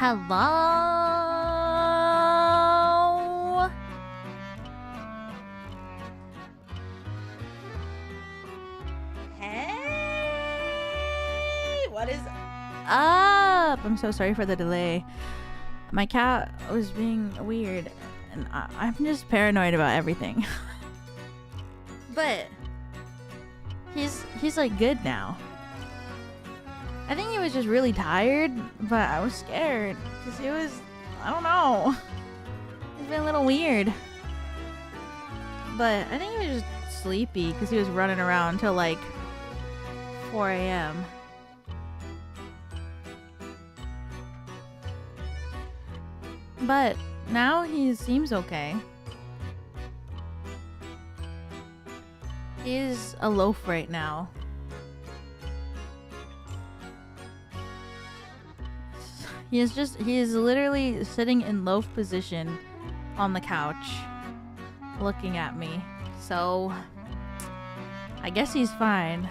Hello? Hey! What is up? I'm so sorry for the delay. My cat was being weird, and I'm just paranoid about everything. But he's like good now. I think he was just really tired, but I was scared because he was, I don't know. He's been a little weird. But I think he was just sleepy because he was running around till like 4 a.m. But now he seems okay. He's a loaf right now. He is literally sitting in loaf position on the couch looking at me. So I guess he's fine.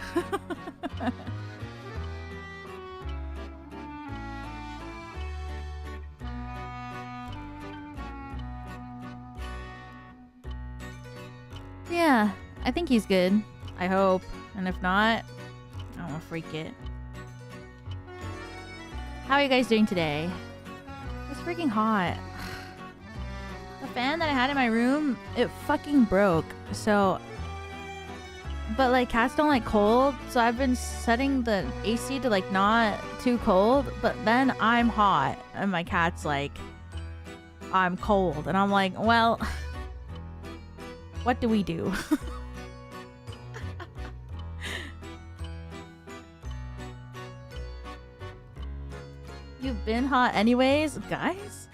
Yeah, I think he's good. I hope. And if not, I don't want to freak it. How are you guys doing today? It's freaking hot. The fan that I had in my room, it fucking broke. So, but like cats don't like cold, so I've been setting the AC to like not too cold, but then I'm hot and my cat's like, I'm cold. And I'm like, well, what do we do? You've been hot anyways, guys?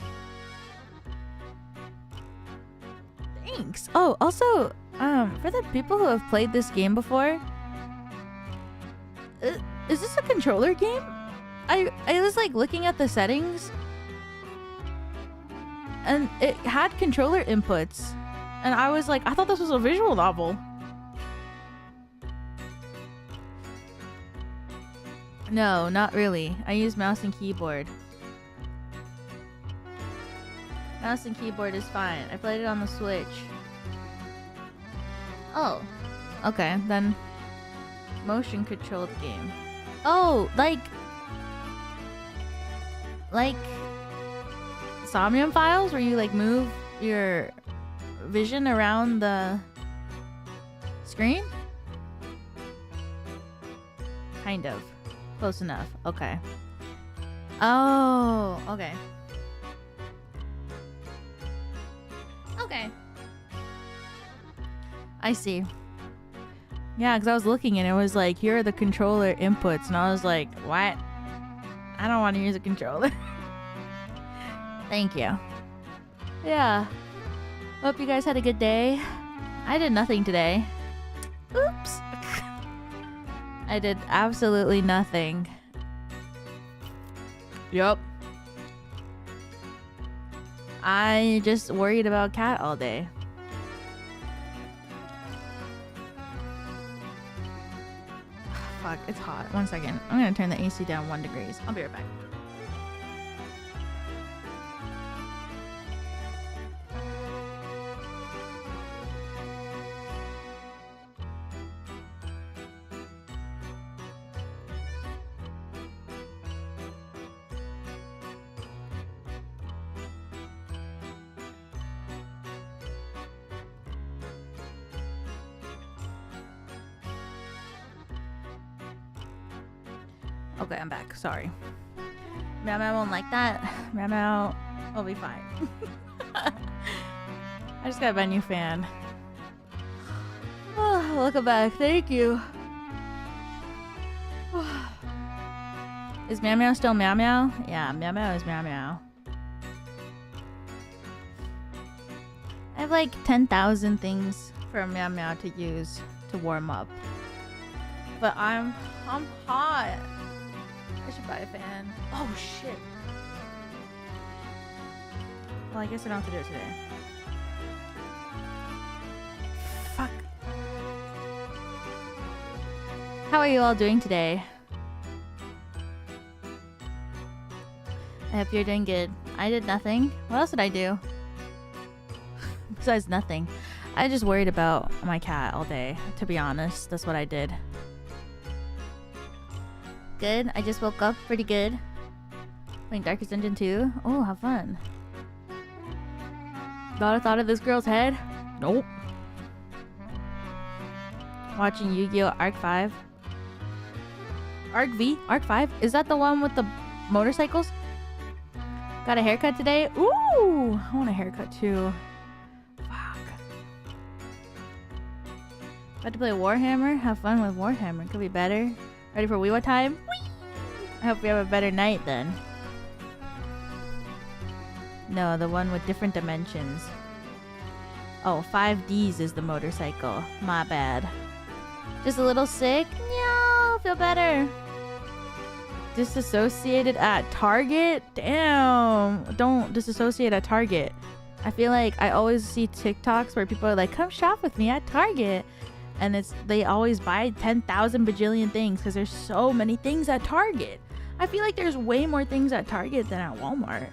Thanks. Oh, also, for the people who have played this game before, is this a controller game? I was like looking at the settings and it had controller inputs. And I was like, I thought this was a visual novel. No, not really. I use mouse and keyboard. Mouse and keyboard is fine. I played it on the Switch. Oh. Okay, then motion controlled game. Oh, like Somnium Files where you like move your vision around the screen? Kind of. Close enough. Okay. Oh, okay. Okay. I see. Yeah, because I was looking and it was like, here are the controller inputs. And I was like, what? I don't want to use a controller. Thank you. Yeah. Hope you guys had a good day. I did nothing today. Oops. I did absolutely nothing. Yup. I just worried about cat all day. Fuck, it's hot. 1 second. I'm gonna turn the AC down 1 degree. I'll be right back. Okay, I'm back. Sorry. Meow Meow won't like that. Meow Meow will be fine. I just got my new fan. Oh, welcome back. Thank you. Is Meow Meow still Meow Meow? Yeah, Meow Meow is Meow Meow. I have like 10,000 things for Meow Meow to use to warm up. But I'm hot. I should buy a fan. Oh shit. Well, I guess I don't have to do it today. Fuck. How are you all doing today? I hope you're doing good. I did nothing. What else did I do? Besides nothing. I just worried about my cat all day, to be honest. That's what I did. Good. I just woke up pretty good. Playing Darkest Dungeon 2. Oh, have fun. Thought of this girl's head? Nope. Watching Yu-Gi-Oh! Arc 5. Arc V? Arc 5? Is that the one with the motorcycles? Got a haircut today? Ooh! I want a haircut too. Fuck. About to play Warhammer? Have fun with Warhammer. Could be better. Ready for Weewa time? Whee! I hope we have a better night then. No, the one with different dimensions. Oh, 5Ds is the motorcycle. My bad. Just a little sick? No, feel better. Disassociated at Target? Damn. Don't disassociate at Target. I feel like I always see TikToks where people are like, come shop with me at Target. And they always buy 10,000 bajillion things because there's so many things at Target. I feel like there's way more things at Target than at Walmart.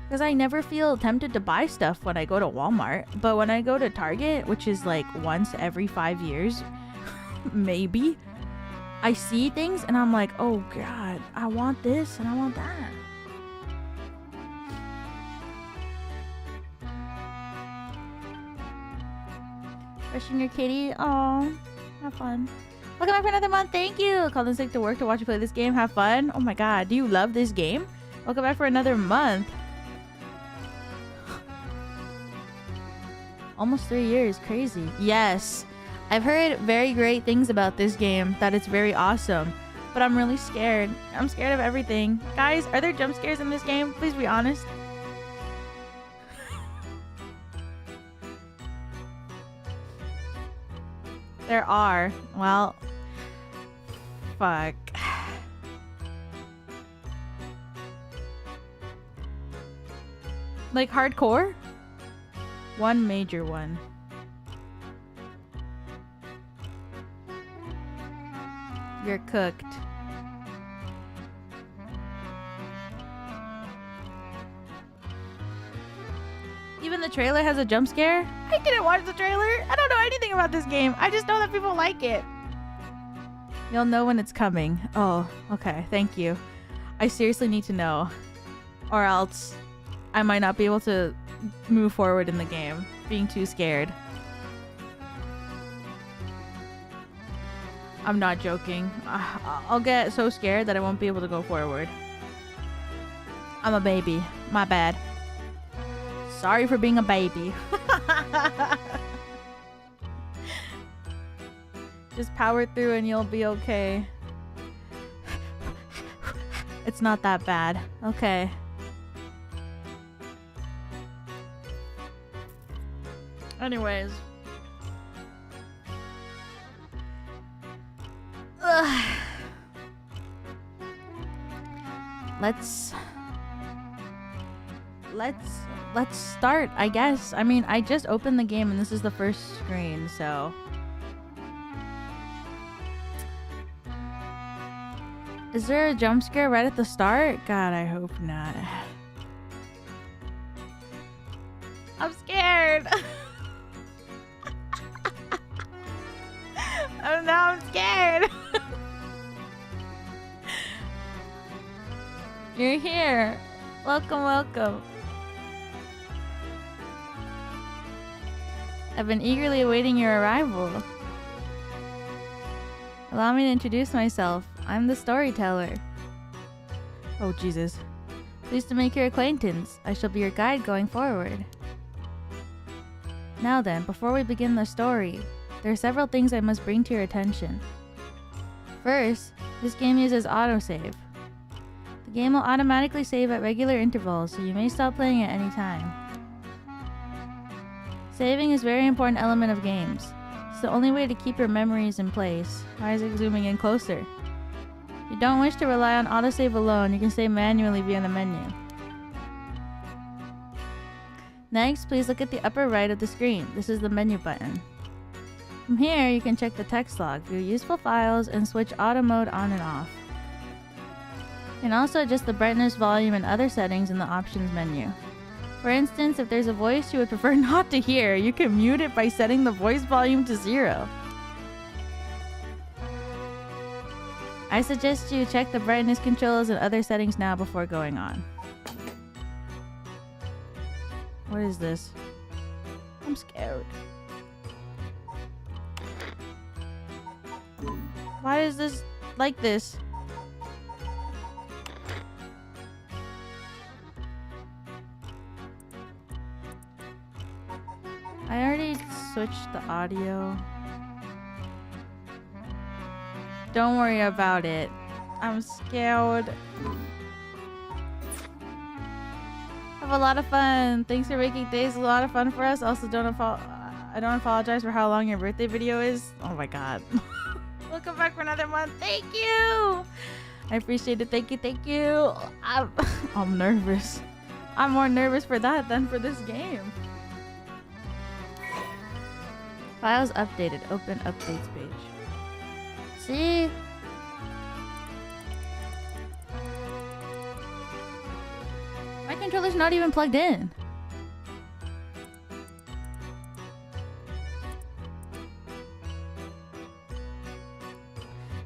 Because I never feel tempted to buy stuff when I go to Walmart. But when I go to Target, which is like once every 5 years, maybe, I see things and I'm like, oh god, I want this and I want that. Brushing your kitty? Oh, have fun. Welcome back for another month. Thank you. Called in sick to work to watch you play this game. Have fun. Oh my god, do you love this game? Welcome back for another month. Almost 3 years. Crazy. Yes. I've heard very great things about this game. That it's very awesome. But I'm really scared. I'm scared of everything. Guys, are there jump scares in this game? Please be honest. There are. Well, fuck. Like hardcore? One major one. You're cooked. Even the trailer has a jump scare? I didn't watch the trailer. I don't know anything about this game. I just know that people like it. You'll know when it's coming. Oh, okay. Thank you. I seriously need to know. Or else I might not be able to move forward in the game. Being too scared. I'm not joking. I'll get so scared that I won't be able to go forward. I'm a baby. My bad. Sorry for being a baby. Just power through and you'll be okay. It's not that bad. Okay. Anyways. Ugh. Let's start, I guess. I mean, I just opened the game and this is the first screen, so. Is there a jump scare right at the start? God, I hope not. I'm scared. Oh no, I'm scared. You're here. Welcome, welcome. I've been eagerly awaiting your arrival. Allow me to introduce myself. I'm the Storyteller. Oh, Jesus. Pleased to make your acquaintance. I shall be your guide going forward. Now then, before we begin the story, there are several things I must bring to your attention. First, this game uses autosave. The game will automatically save at regular intervals, so you may stop playing at any time. Saving is a very important element of games. It's the only way to keep your memories in place. Why is it zooming in closer? If you don't wish to rely on autosave alone, you can save manually via the menu. Next, please look at the upper right of the screen. This is the menu button. From here, you can check the text log, view useful files, and switch auto mode on and off. You can also adjust the brightness, volume, and other settings in the options menu. For instance, if there's a voice you would prefer not to hear, you can mute it by setting the voice volume to 0. I suggest you check the brightness controls and other settings now before going on. What is this? I'm scared. Why is this like this? I already switched the audio. Don't worry about it. I'm scared. Have a lot of fun. Thanks for making days a lot of fun for us. Also, I don't apologize for how long your birthday video is. Oh my god. Welcome back for another month. Thank you. I appreciate it. Thank you. Thank you. I'm nervous. I'm more nervous for that than for this game. Files updated. Open updates page. See? My controller's not even plugged in.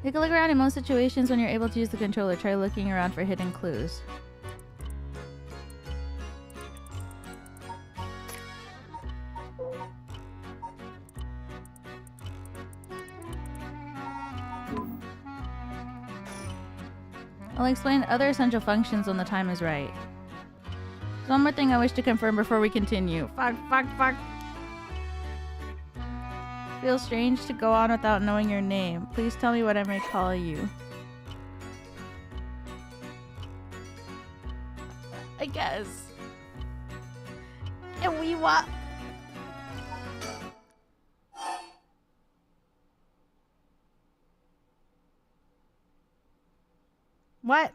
Take a look around in most situations when you're able to use the controller. Try looking around for hidden clues. I'll explain other essential functions when the time is right. There's one more thing I wish to confirm before we continue. Fuck. Feels strange to go on without knowing your name. Please tell me what I may call you. I guess. And we what? What?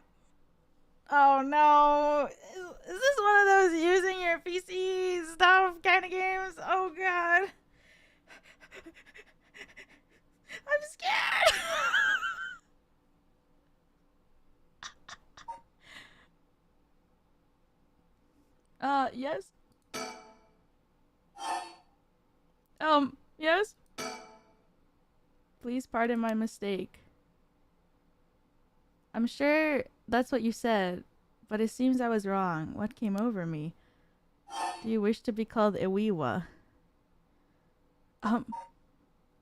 Oh no. Is this one of those using your PC stuff kind of games? Oh god. I'm scared. Yes. Yes. Please pardon my mistake. I'm sure that's what you said, but it seems I was wrong. What came over me? Do you wish to be called Iwiwa?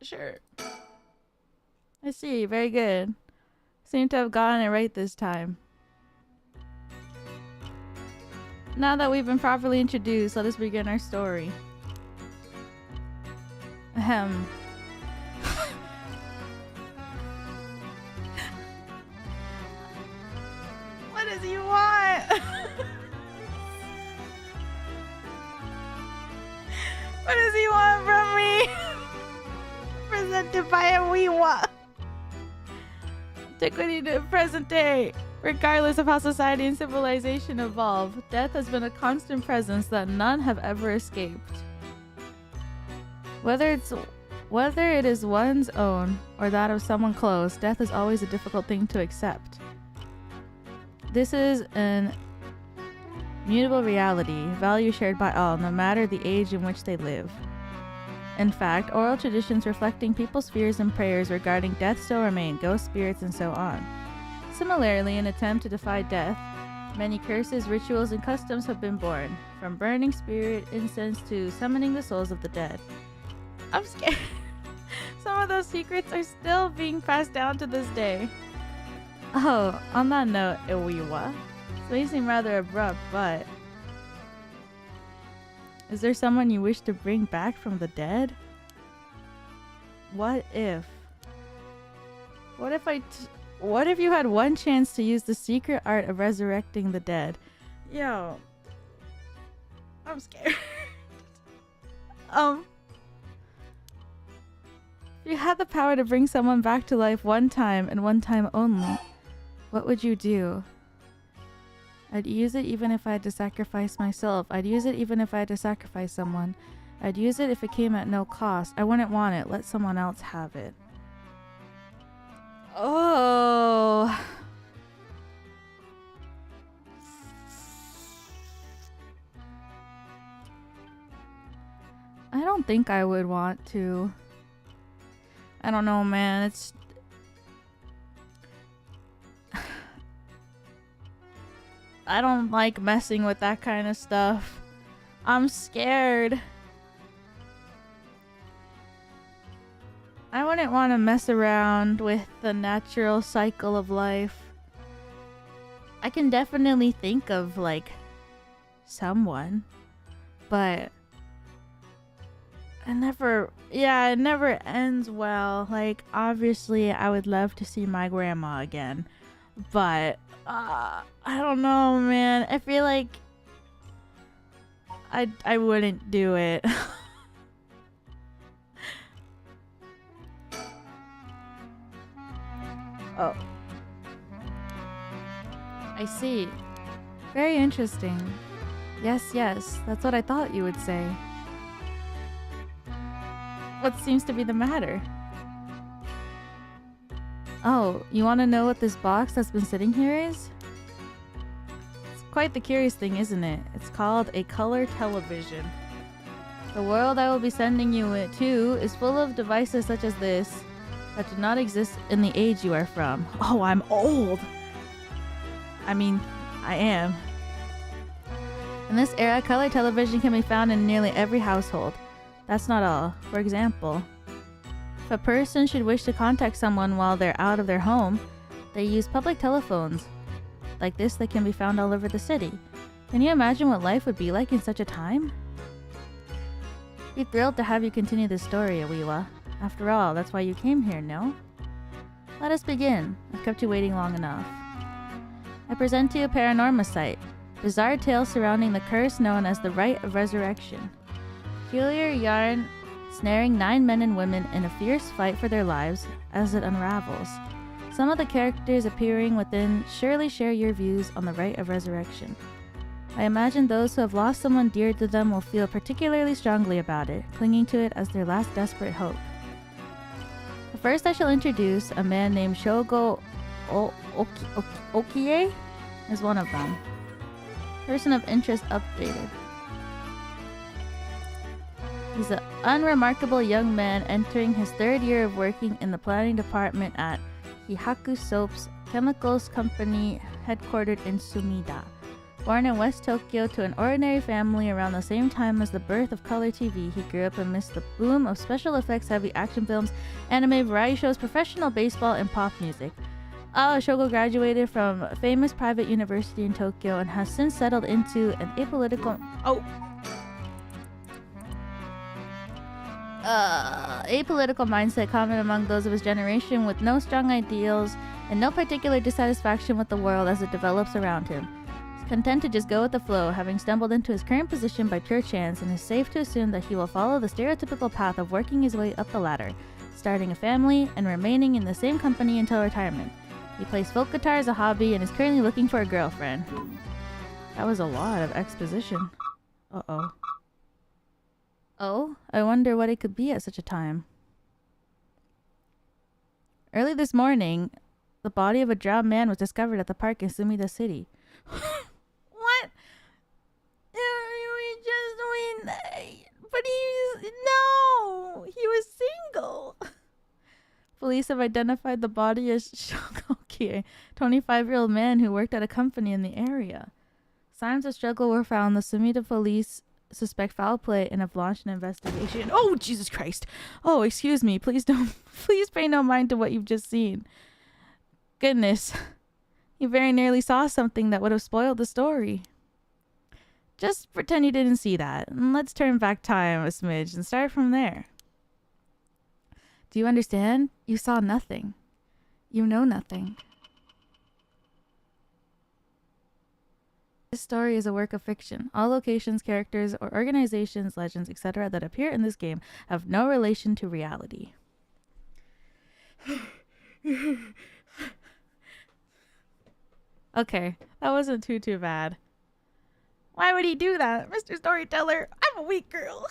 Sure. I see. Very good. Seem to have gotten it right this time. Now that we've been properly introduced, let us begin our story. Ahem. What does he want? What does he want from me? Presented by a Wiwa. Antiquity to present day. Regardless of how society and civilization evolve, death has been a constant presence that none have ever escaped. Whether it is one's own or that of someone close, death is always a difficult thing to accept. This is an immutable reality, value shared by all, no matter the age in which they live. In fact, oral traditions reflecting people's fears and prayers regarding death still remain, ghost spirits, and so on. Similarly, in an attempt to defy death, many curses, rituals, and customs have been born, from burning spirit incense to summoning the souls of the dead. I'm scared. Some of those secrets are still being passed down to this day. Oh, on that note, Iwiwa. This may seem rather abrupt, but... is there someone you wish to bring back from the dead? What if? What if you had one chance to use the secret art of resurrecting the dead? Yo. I'm scared. If you had the power to bring someone back to life one time and one time only, what would you do? I'd use it even if I had to sacrifice myself. I'd use it even if I had to sacrifice someone. I'd use it if it came at no cost. I wouldn't want it. Let someone else have it. Oh. I don't think I would want to. I don't know, man. It's... I don't like messing with that kind of stuff. I'm scared. I wouldn't want to mess around with the natural cycle of life. I can definitely think of, like, someone, but it never ends well. Like, obviously I would love to see my grandma again, but I don't know, man. I feel like I wouldn't do it. Oh, I see. Very interesting. Yes, that's what I thought you would say. What seems to be the matter? Oh, you want to know what this box that's been sitting here is? It's quite the curious thing, isn't it? It's called a color television. The world I will be sending you to is full of devices such as this that do not exist in the age you are from. Oh, I'm old! I mean, I am. In this era, color television can be found in nearly every household. That's not all. For example, if a person should wish to contact someone while they're out of their home, they use public telephones like this that can be found all over the city. Can you imagine what life would be like in such a time? Be thrilled to have you continue this story, Awiwa. After all, that's why you came here, no? Let us begin. I've kept you waiting long enough. I present to you PARANORMASIGHT, bizarre tale surrounding the curse known as the Rite of Resurrection. Peculiar yarn snaring 9 men and women in a fierce fight for their lives as it unravels. Some of the characters appearing within surely share your views on the Rite of Resurrection. I imagine those who have lost someone dear to them will feel particularly strongly about it, clinging to it as their last desperate hope. First, I shall introduce a man named Shogo Okie is one of them. Person of interest updated. He's an unremarkable young man entering his 3rd year of working in the planning department at Hihaku Soap's chemicals company headquartered in Sumida. Born in West Tokyo to an ordinary family around the same time as the birth of color TV, he grew up amidst the boom of special effects heavy action films, anime, variety shows, professional baseball, and pop music. Shogo graduated from a famous private university in Tokyo and has since settled into an apolitical mindset common among those of his generation, with no strong ideals and no particular dissatisfaction with the world as it develops around him. Content to just go with the flow, having stumbled into his current position by pure chance, and is safe to assume that he will follow the stereotypical path of working his way up the ladder, starting a family, and remaining in the same company until retirement. He plays folk guitar as a hobby and is currently looking for a girlfriend. That was a lot of exposition. Uh-oh. Oh, I wonder what it could be at such a time. Early this morning, the body of a drowned man was discovered at the park in Sumida City. What? But he was single. Police have identified the body as Shogoki, a 25-year-old man who worked at a company in the area. Signs of struggle were found. The Sumida police suspect foul play and have launched an investigation. Oh, Jesus Christ. Oh, excuse me. Please pay no mind to what you've just seen. Goodness. You very nearly saw something that would have spoiled the story. Just pretend you didn't see that, and let's turn back time a smidge and start from there. Do you understand? You saw nothing. You know nothing. This story is a work of fiction. All locations, characters, or organizations, legends, etc. that appear in this game have no relation to reality. Okay, that wasn't too bad. Why would he do that? Mr. Storyteller, I'm a weak girl.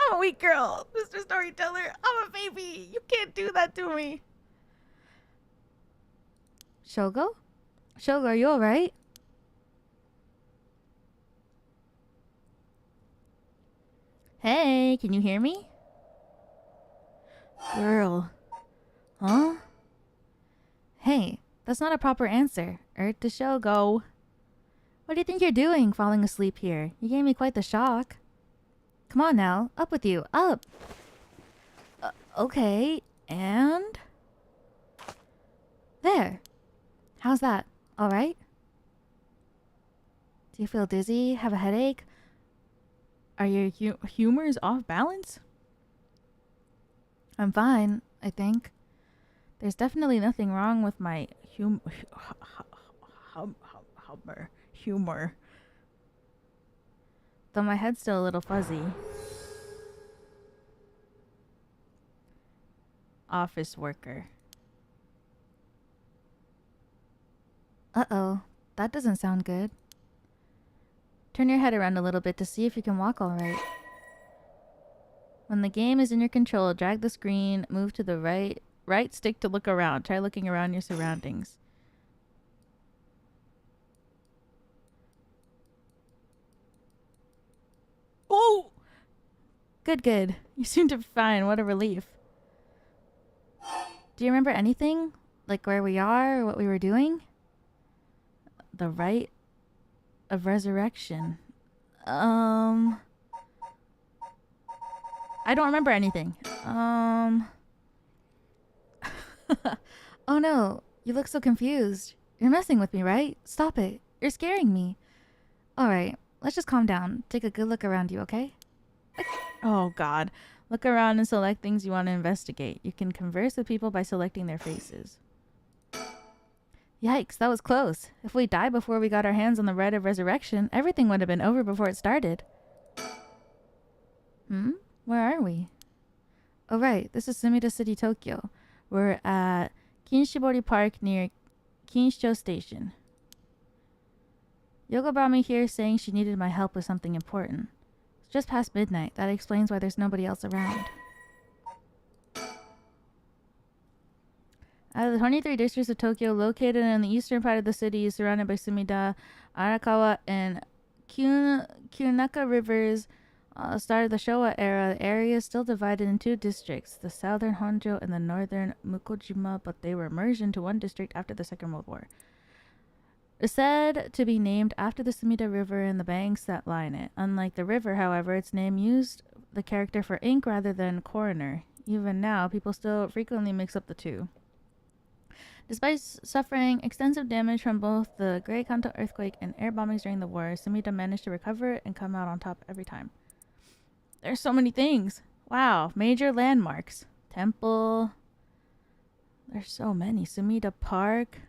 I'm a weak girl. Mr. Storyteller, I'm a baby. You can't do that to me. Shogo? Shogo, are you alright? Hey, can you hear me? Girl. Huh? Hey, that's not a proper answer. Earth to show, go. What do you think you're doing, falling asleep here? You gave me quite the shock. Come on now, up with you, up! Okay, and... There! How's that? Alright? Do you feel dizzy? Have a headache? Are your humors off balance? I'm fine, I think. There's definitely nothing wrong with my humor. Though my head's still a little fuzzy. Office worker. Uh-oh, that doesn't sound good. Turn your head around a little bit to see if you can walk all right. When the game is in your control, drag the screen, move to the right stick to look around. Try looking around your surroundings. Oh! Good. You seem to be fine. What a relief. Do you remember anything? Like where we are or what we were doing? The rite of resurrection. I don't remember anything. Oh no, you look so confused. You're messing with me, right? Stop it. You're scaring me. Alright, let's just calm down. Take a good look around you, okay? Oh god. Look around and select things you want to investigate. You can converse with people by selecting their faces. Yikes, that was close. If we died before we got our hands on the rite of resurrection, everything would have been over before it started. Where are we? Oh right, this is Sumida City, Tokyo. We're at Kinshibori Park near Kinsho Station. Yoko brought me here saying she needed my help with something important. It's just past midnight. That explains why there's nobody else around. Out of the 23 districts of Tokyo located in the eastern part of the city is surrounded by Sumida, Arakawa, and Kunaka rivers. Start of the Showa era, the area is still divided in two districts, the southern Honjo and the northern Mukojima, but they were merged into one district after the Second World War. It's said to be named after the Sumida River and the banks that line it. Unlike the river, however, its name used the character for ink rather than coroner. Even now, people still frequently mix up the two. Despite suffering extensive damage from both the Great Kanto earthquake and air bombings during the war, Sumida managed to recover and come out on top every time. There's so many things. Wow, major landmarks. Temple. There's so many. Sumida Park.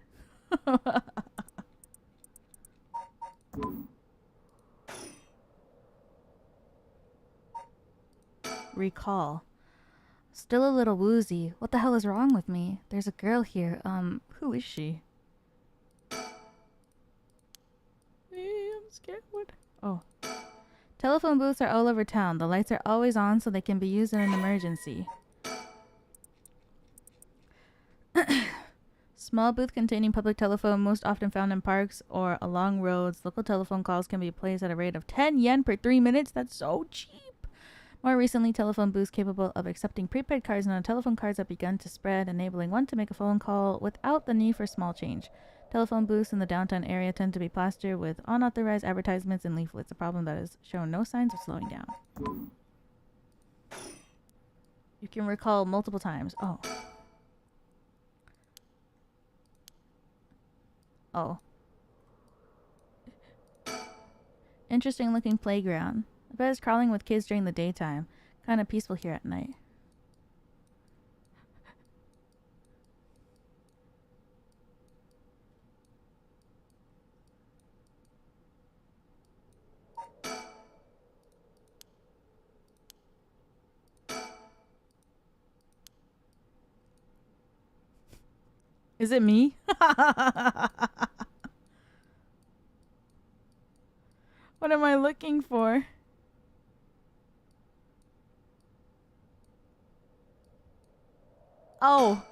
Recall. Still a little woozy. What the hell is wrong with me? There's a girl here. Who is she? I'm scared. What? Oh. Telephone booths are all over town. The lights are always on so they can be used in an emergency. Small booth containing public telephone, most often found in parks or along roads. Local telephone calls can be placed at a rate of 10 yen per 3 minutes. That's so cheap. More recently, telephone booths capable of accepting prepaid cards and telephone cards have begun to spread, enabling one to make a phone call without the need for small change. Telephone booths in the downtown area tend to be plastered with unauthorized advertisements and leaflets, a problem that has shown no signs of slowing down. You can recall multiple times. Oh. Oh. Interesting looking playground. I bet it's crawling with kids during the daytime. Kind of peaceful here at night. Is it me? What am I looking for? Oh.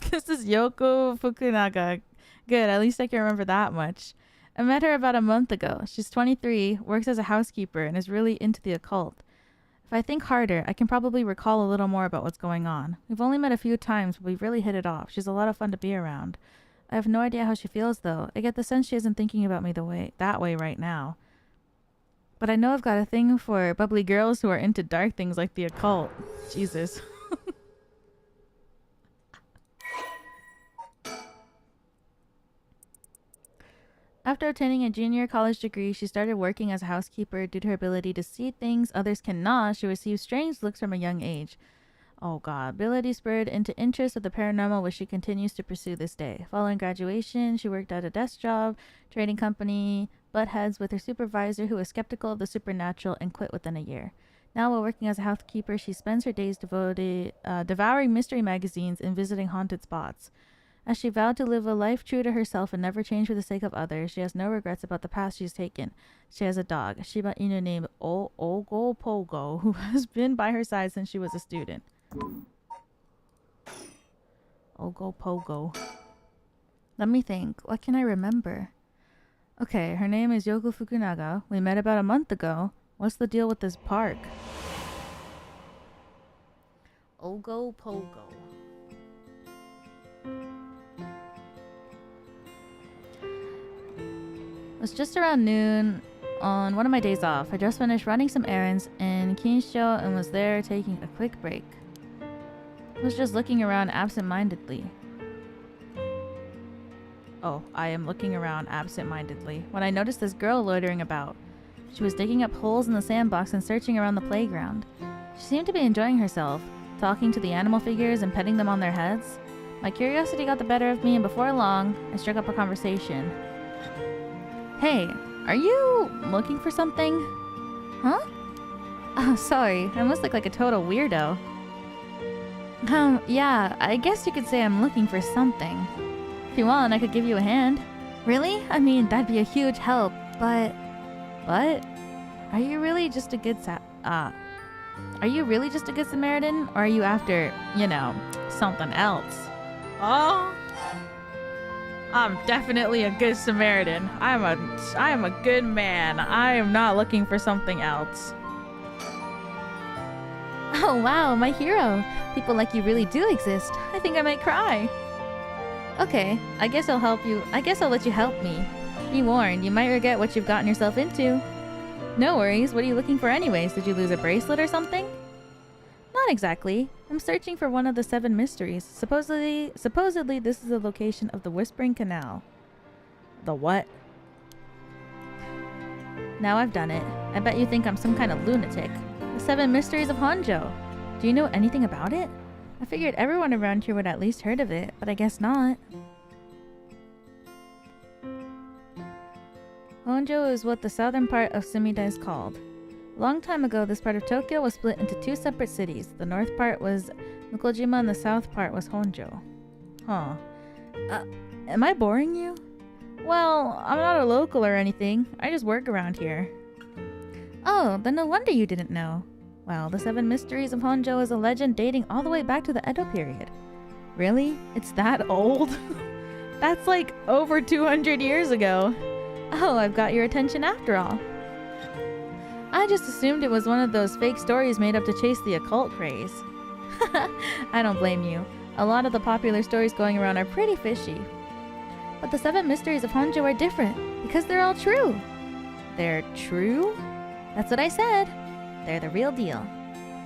This is Yoko Fukunaga. Good, at least I can remember that much. I met her about a month ago. She's 23, works as a housekeeper, and is really into the occult. If I think harder, I can probably recall a little more about what's going on. We've only met a few times, but we've really hit it off. She's a lot of fun to be around. I have no idea how she feels, though. I get the sense she isn't thinking about me that way right now. But I know I've got a thing for bubbly girls who are into dark things like the occult. Jesus. After obtaining a junior college degree, she started working as a housekeeper. Due to her ability to see things others cannot, she received strange looks from a young age. Oh god. Ability spurred into interest of the paranormal, which she continues to pursue this day. Following graduation, she worked at a desk job, trading company, butt heads with her supervisor, who was skeptical of the supernatural, and quit within a year. Now, while working as a housekeeper, she spends her days devouring mystery magazines and visiting haunted spots. As she vowed to live a life true to herself and never change for the sake of others, she has no regrets about the path she's taken. She has a dog, Shima Inu named Ogo Pogo, who has been by her side since she was a student. Ogo Pogo. Let me think. What can I remember? Okay, her name is Yoko Fukunaga. We met about a month ago. What's the deal with this park? Ogo Pogo. It was just around noon on one of my days off. I just finished running some errands in Kinsho and was there taking a quick break. I was just looking around absent-mindedly. Oh, I am looking around absent-mindedly when I noticed this girl loitering about. She was digging up holes in the sandbox and searching around the playground. She seemed to be enjoying herself, talking to the animal figures and petting them on their heads. My curiosity got the better of me, and before long, I struck up a conversation. Hey, are you looking for something? Huh? Oh, sorry. I must look like a total weirdo. Yeah, I guess you could say I'm looking for something. If you want, I could give you a hand. Really? I mean, that'd be a huge help, but... But? Are you really just a good Samaritan? Or are you after, you know, something else? Oh? I'm definitely a good Samaritan. I am a good man. I am not looking for something else. Oh wow, my hero. People like you really do exist. I think I might cry. Okay, I guess I'll help you. I guess I'll let you help me. Be warned, you might regret what you've gotten yourself into. No worries, what are you looking for anyways? Did you lose a bracelet or something? Not exactly. I'm searching for one of the 7 mysteries. Supposedly this is the location of the Whispering Canal. The what? Now I've done it. I bet you think I'm some kind of lunatic. The 7 mysteries of Honjo. Do you know anything about it? I figured everyone around here would at least heard of it, but I guess not. Honjo is what the southern part of Sumida is called. A long time ago, this part of Tokyo was split into 2 separate cities. The north part was Mukojima and the south part was Honjo. Huh. Am I boring you? Well, I'm not a local or anything. I just work around here. Oh, then no wonder you didn't know. Well, the 7 mysteries of Honjo is a legend dating all the way back to the Edo period. Really? It's that old? That's like over 200 years ago. Oh, I've got your attention after all. I just assumed it was one of those fake stories made up to chase the occult craze. I don't blame you. A lot of the popular stories going around are pretty fishy. But the 7 mysteries of Honjo are different, because they're all true. They're true? That's what I said. They're the real deal.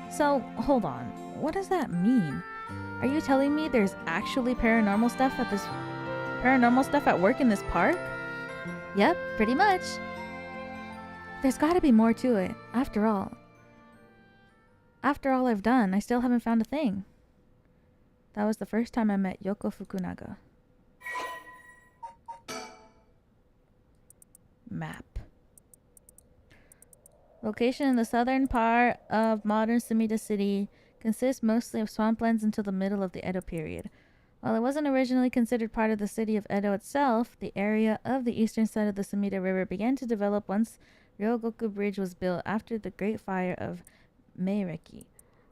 So, hold on. What does that mean? Are you telling me there's actually paranormal stuff at work in this park? Yep, pretty much. There's gotta be more to it. After all I've done, I still haven't found a thing. That was the first time I met Yoko Fukunaga. Map. Location in the southern part of modern Sumida City consists mostly of swamplands until the middle of the Edo period. While it wasn't originally considered part of the city of Edo itself, the area of the eastern side of the Sumida River began to develop once Ryogoku Bridge was built after the Great Fire of Meireki.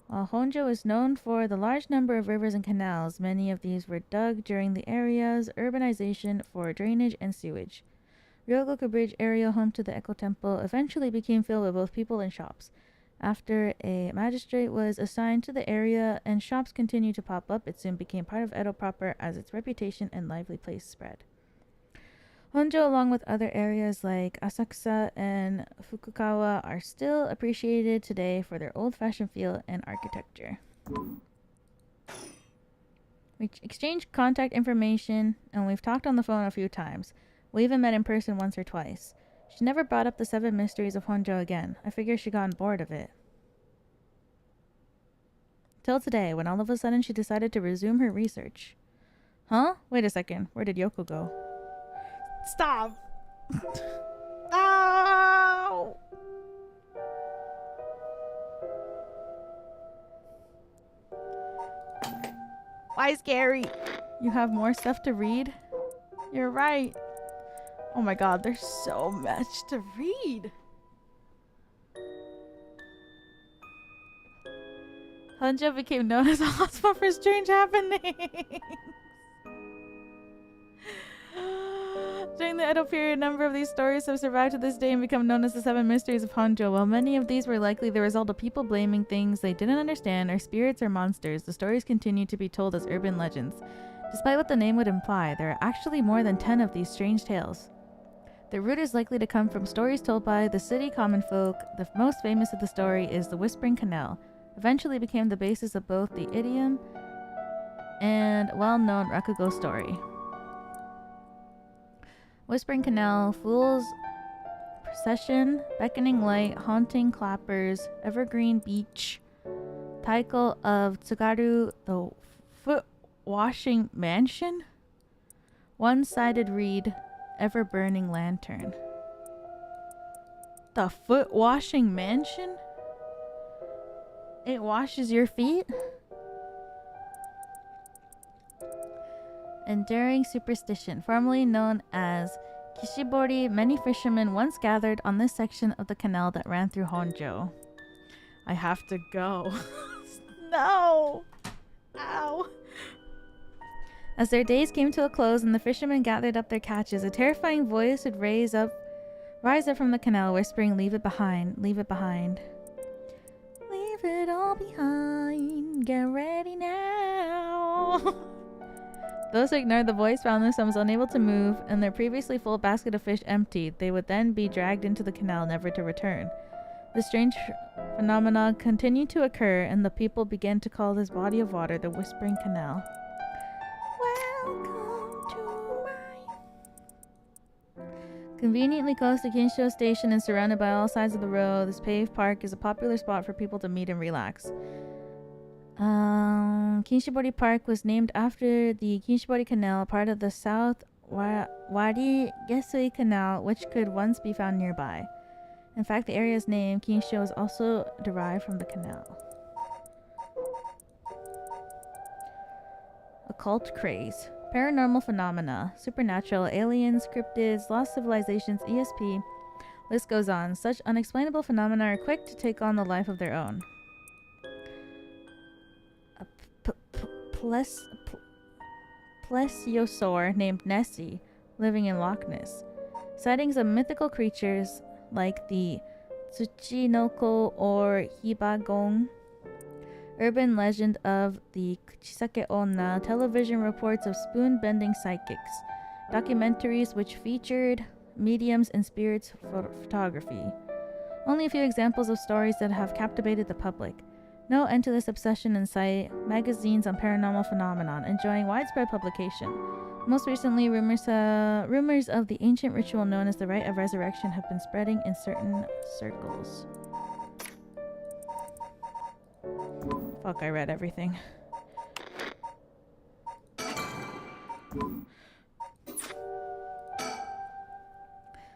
While Honjo is known for the large number of rivers and canals, many of these were dug during the area's urbanization for drainage and sewage. Ryogoku Bridge area home to the Echo Temple eventually became filled with both people and shops. After a magistrate was assigned to the area and shops continued to pop up, it soon became part of Edo proper as its reputation and lively place spread. Honjo, along with other areas like Asakusa and Fukukawa, are still appreciated today for their old-fashioned feel and architecture. We exchanged contact information, and we've talked on the phone a few times. We even met in person once or twice. She never brought up the 7 mysteries of Honjo again. I figure she got bored of it. Till today, when all of a sudden she decided to resume her research. Huh? Wait a second. Where did Yoko go? Stop! Ow! Why scary? You have more stuff to read? You're right. Oh my god, there's so much to read. Honjo became known as a hotspot for strange happenings. During the Edo period, a number of these stories have survived to this day and become known as the 7 mysteries of Honjo. While many of these were likely the result of people blaming things they didn't understand, or spirits or monsters, the stories continue to be told as urban legends. Despite what the name would imply, there are actually more than 10 of these strange tales. The root is likely to come from stories told by the city common folk. The most famous of the story is the Whispering Canal. Eventually became the basis of both the idiom and well-known Rakugo story. Whispering Canal, Fool's Procession, Beckoning Light, Haunting Clappers, Evergreen Beach, Taiko of Tsugaru, the Foot Washing Mansion, One-Sided Reed, Ever-Burning Lantern. The Foot Washing Mansion? It washes your feet? Enduring superstition, formerly known as Kishibori, many fishermen once gathered on this section of the canal that ran through Honjo. I have to go. No! Ow! As their days came to a close and the fishermen gathered up their catches, a terrifying voice would rise up from the canal, whispering, "Leave it behind, leave it behind. Leave it all behind, get ready now." Those who ignored the voice found themselves unable to move and their previously full basket of fish emptied. They would then be dragged into the canal, never to return. This strange phenomenon continued to occur, and the people began to call this body of water the Whispering Canal. Welcome to my... Conveniently close to Kinsho Station and surrounded by all sides of the road, this paved park is a popular spot for people to meet and relax. Kinshibori Park was named after the Kinshibori Canal, part of the South Wari Gesui Canal, which could once be found nearby. In fact, the area's name, Kinsho, is also derived from the canal. Occult craze. Paranormal phenomena. Supernatural, aliens, cryptids, lost civilizations, ESP. List goes on. Such unexplainable phenomena are quick to take on the life of their own. Plesiosaur named Nessie, living in Loch Ness. Sightings of mythical creatures like the Tsuchinoko or Hibagong. Urban legend of the Kuchisake Onna. Television reports of spoon-bending psychics. Documentaries which featured mediums and spirits photography. Only a few examples of stories that have captivated the public. No end to this obsession in sight. Magazines on paranormal phenomenon, enjoying widespread publication. Most recently, rumors of the ancient ritual known as the Rite of Resurrection have been spreading in certain circles. Fuck, I read everything.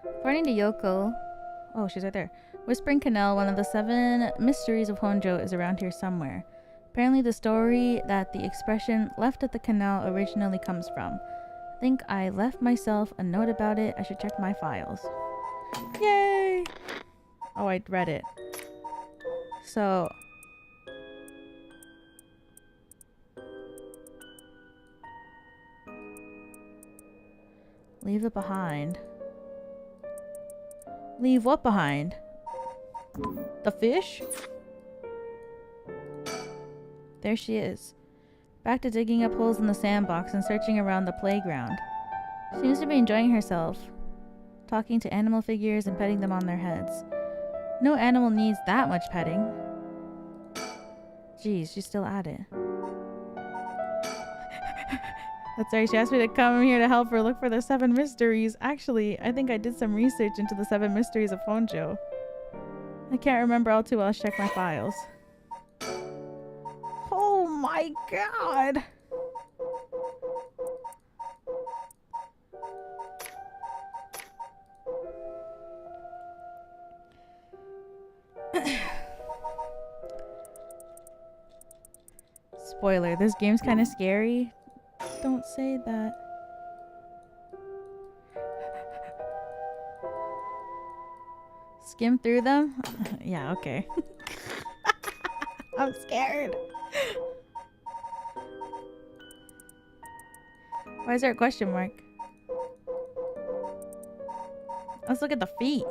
According to Yoko... Oh, she's right there. Whispering Canal, one of the 7 mysteries of Honjo, is around here somewhere. Apparently the story that the expression left at the canal originally comes from. I think I left myself a note about it. I should check my files. Yay! Oh, I read it. So... leave it behind. Leave what behind? The fish? There she is. Back to digging up holes in the sandbox and searching around the playground. Seems to be enjoying herself. Talking to animal figures and petting them on their heads. No animal needs that much petting. Geez, she's still at it. That's right, she asked me to come here to help her look for the 7 mysteries. Actually, I think I did some research into the 7 mysteries of Honjo. I can't remember all too well. Let's check my files. Oh my god! Spoiler, this game's kind of scary. Don't say that. Skim through them? Yeah, okay. I'm scared. Why is there a question mark? Let's look at the feet.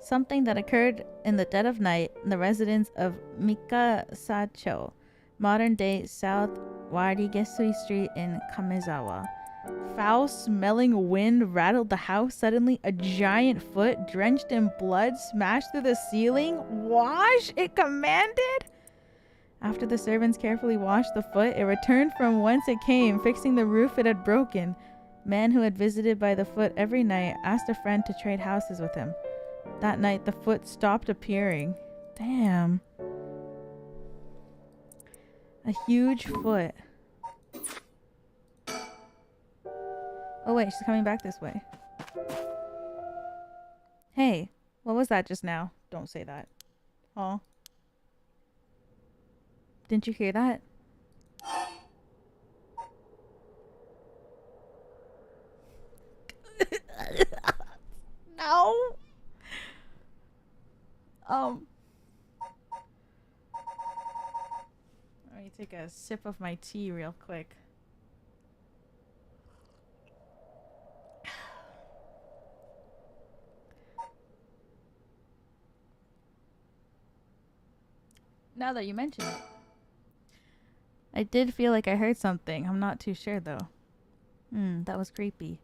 Something that occurred in the dead of night in the residence of Mikasacho, modern-day South Warigesui Street in Kamezawa. Foul-smelling wind rattled the house. Suddenly, a giant foot, drenched in blood, smashed through the ceiling. Wash! It commanded! After the servants carefully washed the foot, it returned from whence it came, fixing the roof it had broken. Man who had visited by the foot every night asked a friend to trade houses with him. That night, the foot stopped appearing. Damn. A huge foot. Oh wait, she's coming back this way. Hey, what was that just now? Don't say that. Oh. Didn't you hear that? No. Let me take a sip of my tea real quick. Now that you mention it. I did feel like I heard something. I'm not too sure though. That was creepy.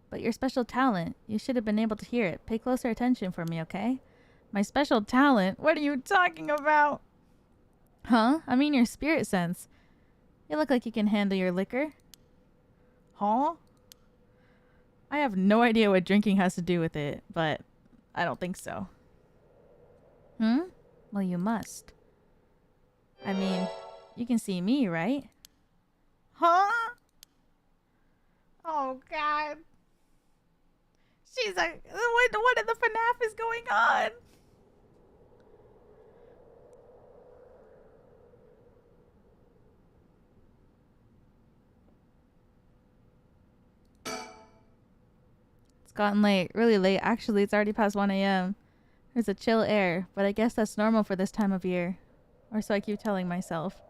But your special talent, you should have been able to hear it. Pay closer attention for me, okay? My special talent? What are you talking about? Huh? I mean your spirit sense. You look like you can handle your liquor. Huh? I have no idea what drinking has to do with it, but I don't think so. Well, you must. I mean, you can see me, right? Huh? Oh, God. She's like, what in the FNAF is going on? It's gotten late, really late. Actually, it's already past 1 a.m. There's a chill air, but I guess that's normal for this time of year. Or so I keep telling myself.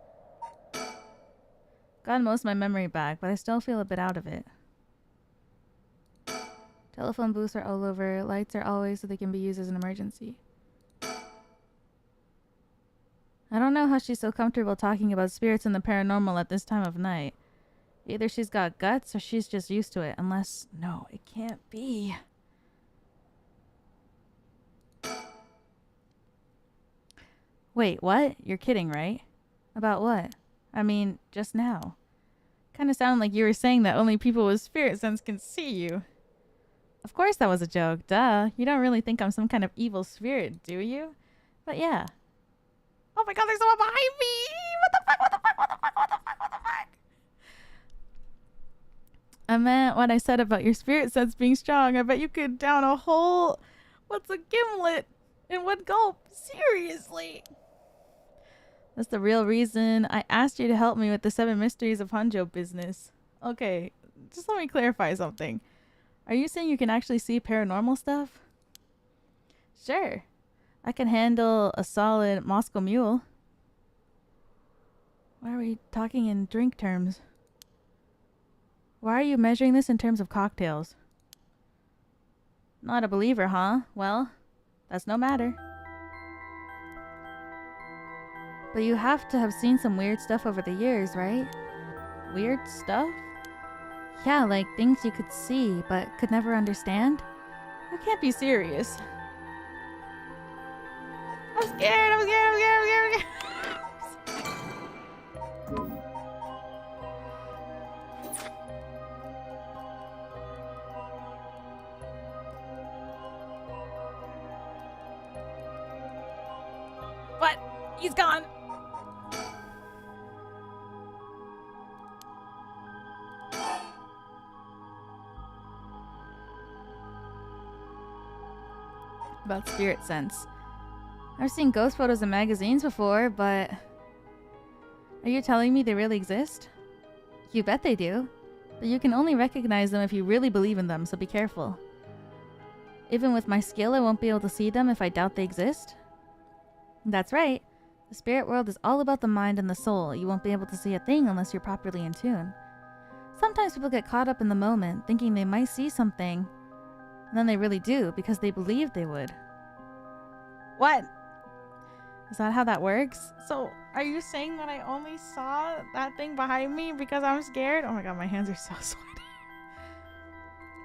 Got most of my memory back, but I still feel a bit out of it. Telephone booths are all over. Lights are always so they can be used as an emergency. I don't know how she's so comfortable talking about spirits and the paranormal at this time of night. Either she's got guts or she's just used to it. Unless... No, it can't be. Wait, what? You're kidding, right? About what? I mean, just now. Kind of sounded like you were saying that only people with spirit sense can see you. Of course that was a joke, duh. You don't really think I'm some kind of evil spirit, do you? But yeah. Oh my god, there's someone behind me! What the fuck, what the fuck, what the fuck, what the fuck, what the fuck? I meant what I said about your spirit sense being strong. I bet you could down a whole... What's a gimlet? In one gulp? Seriously? That's the real reason I asked you to help me with the 7 mysteries of Honjo business. Okay, just let me clarify something. Are you saying you can actually see paranormal stuff? Sure. I can handle a solid Moscow Mule. Why are we talking in drink terms? Why are you measuring this in terms of cocktails? Not a believer, huh? Well, that's no matter. But you have to have seen some weird stuff over the years, right? Weird stuff? Yeah, like things you could see but could never understand. You can't be serious. I'm scared, I'm scared, I'm scared, I'm scared, I'm scared. What? He's gone. About spirit sense. I've seen ghost photos in magazines before, but... Are you telling me they really exist? You bet they do. But you can only recognize them if you really believe in them, so be careful. Even with my skill, I won't be able to see them if I doubt they exist? That's right. The spirit world is all about the mind and the soul. You won't be able to see a thing unless you're properly in tune. Sometimes people get caught up in the moment, thinking they might see something, and then they really do, because they believe they would. What? Is that how that works? So, are you saying that I only saw that thing behind me because I'm scared? Oh my god, my hands are so sweaty.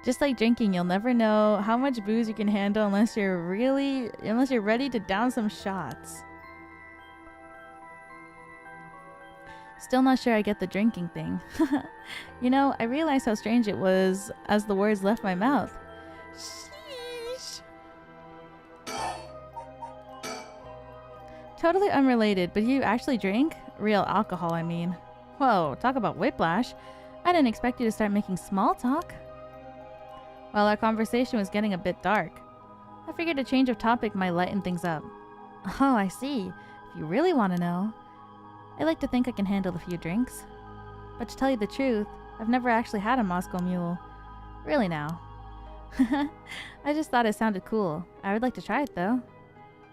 Just like drinking, you'll never know how much booze you can handle unless you're ready to down some shots. Still not sure I get the drinking thing. You know, I realized how strange it was as the words left my mouth. Sheesh. Totally unrelated, but you actually drink? Real alcohol, I mean. Whoa, talk about whiplash. I didn't expect you to start making small talk. Well, our conversation was getting a bit dark. I figured a change of topic might lighten things up. Oh, I see. If you really want to know. I like to think I can handle a few drinks. But to tell you the truth, I've never actually had a Moscow Mule. Really now. I just thought it sounded cool. I would like to try it though.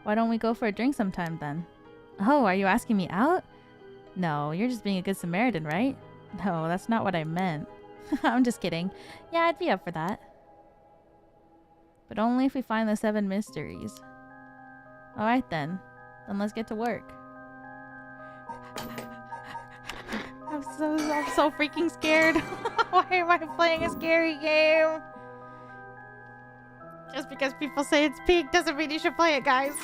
Why don't we go for a drink sometime then? Oh, are you asking me out? No, you're just being a good Samaritan, right? No, that's not what I meant. I'm just kidding. Yeah, I'd be up for that. But only if we find the 7 mysteries. Alright then. Then let's get to work. I'm so freaking scared. Why am I playing a scary game? Just because people say it's peak doesn't mean you should play it, guys.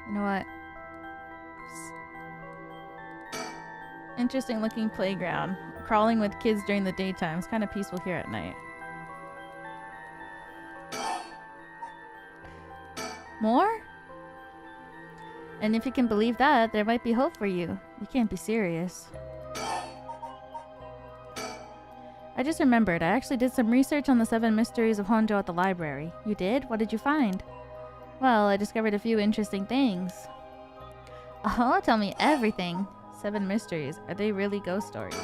You know what? Interesting looking playground. Crawling with kids during the daytime. It's kind of peaceful here at night. More? And if you can believe that, there might be hope for you. You can't be serious. I just remembered, I actually did some research on the 7 mysteries of Honjo at the library. You did? What did you find? Well, I discovered a few interesting things. Oh, tell me everything. 7 mysteries. Are they really ghost stories?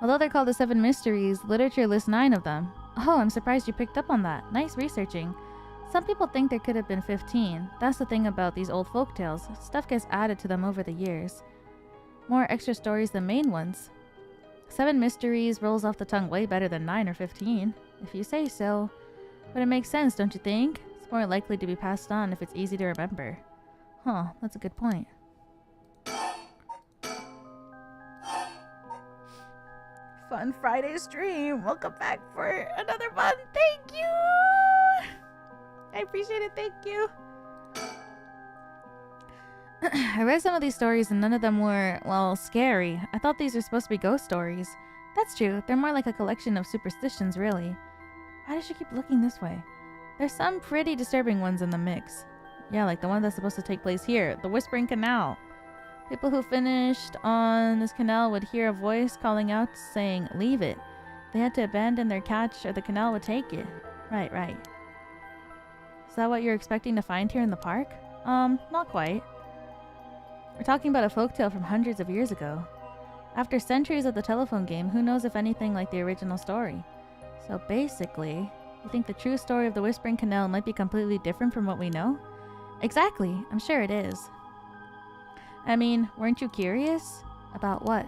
Although they're called the 7 mysteries, literature lists 9 of them. Oh, I'm surprised you picked up on that. Nice researching. Some people think there could have been 15. That's the thing about these old folktales. Stuff gets added to them over the years. More extra stories than main ones. 7 mysteries rolls off the tongue way better than 9 or 15, if you say so. But it makes sense, don't you think? It's more likely to be passed on if it's easy to remember. Huh, that's a good point. Fun Friday stream. Welcome back for another month. Thank you. I appreciate it. Thank you. I read some of these stories and none of them were, well, scary. I thought these were supposed to be ghost stories. That's true. They're more like a collection of superstitions, really. Why does she keep looking this way? There's some pretty disturbing ones in the mix. Yeah, like the one that's supposed to take place here, the Whispering Canal. People who finished on this canal would hear a voice calling out saying, "Leave it." They had to abandon their catch or the canal would take it. Right, right. Is that what you're expecting to find here in the park? Not quite. We're talking about a folktale from hundreds of years ago. After centuries of the telephone game, who knows if anything like the original story? So basically, you think the true story of the Whispering Canal might be completely different from what we know? Exactly, I'm sure it is. I mean, weren't you curious? About what?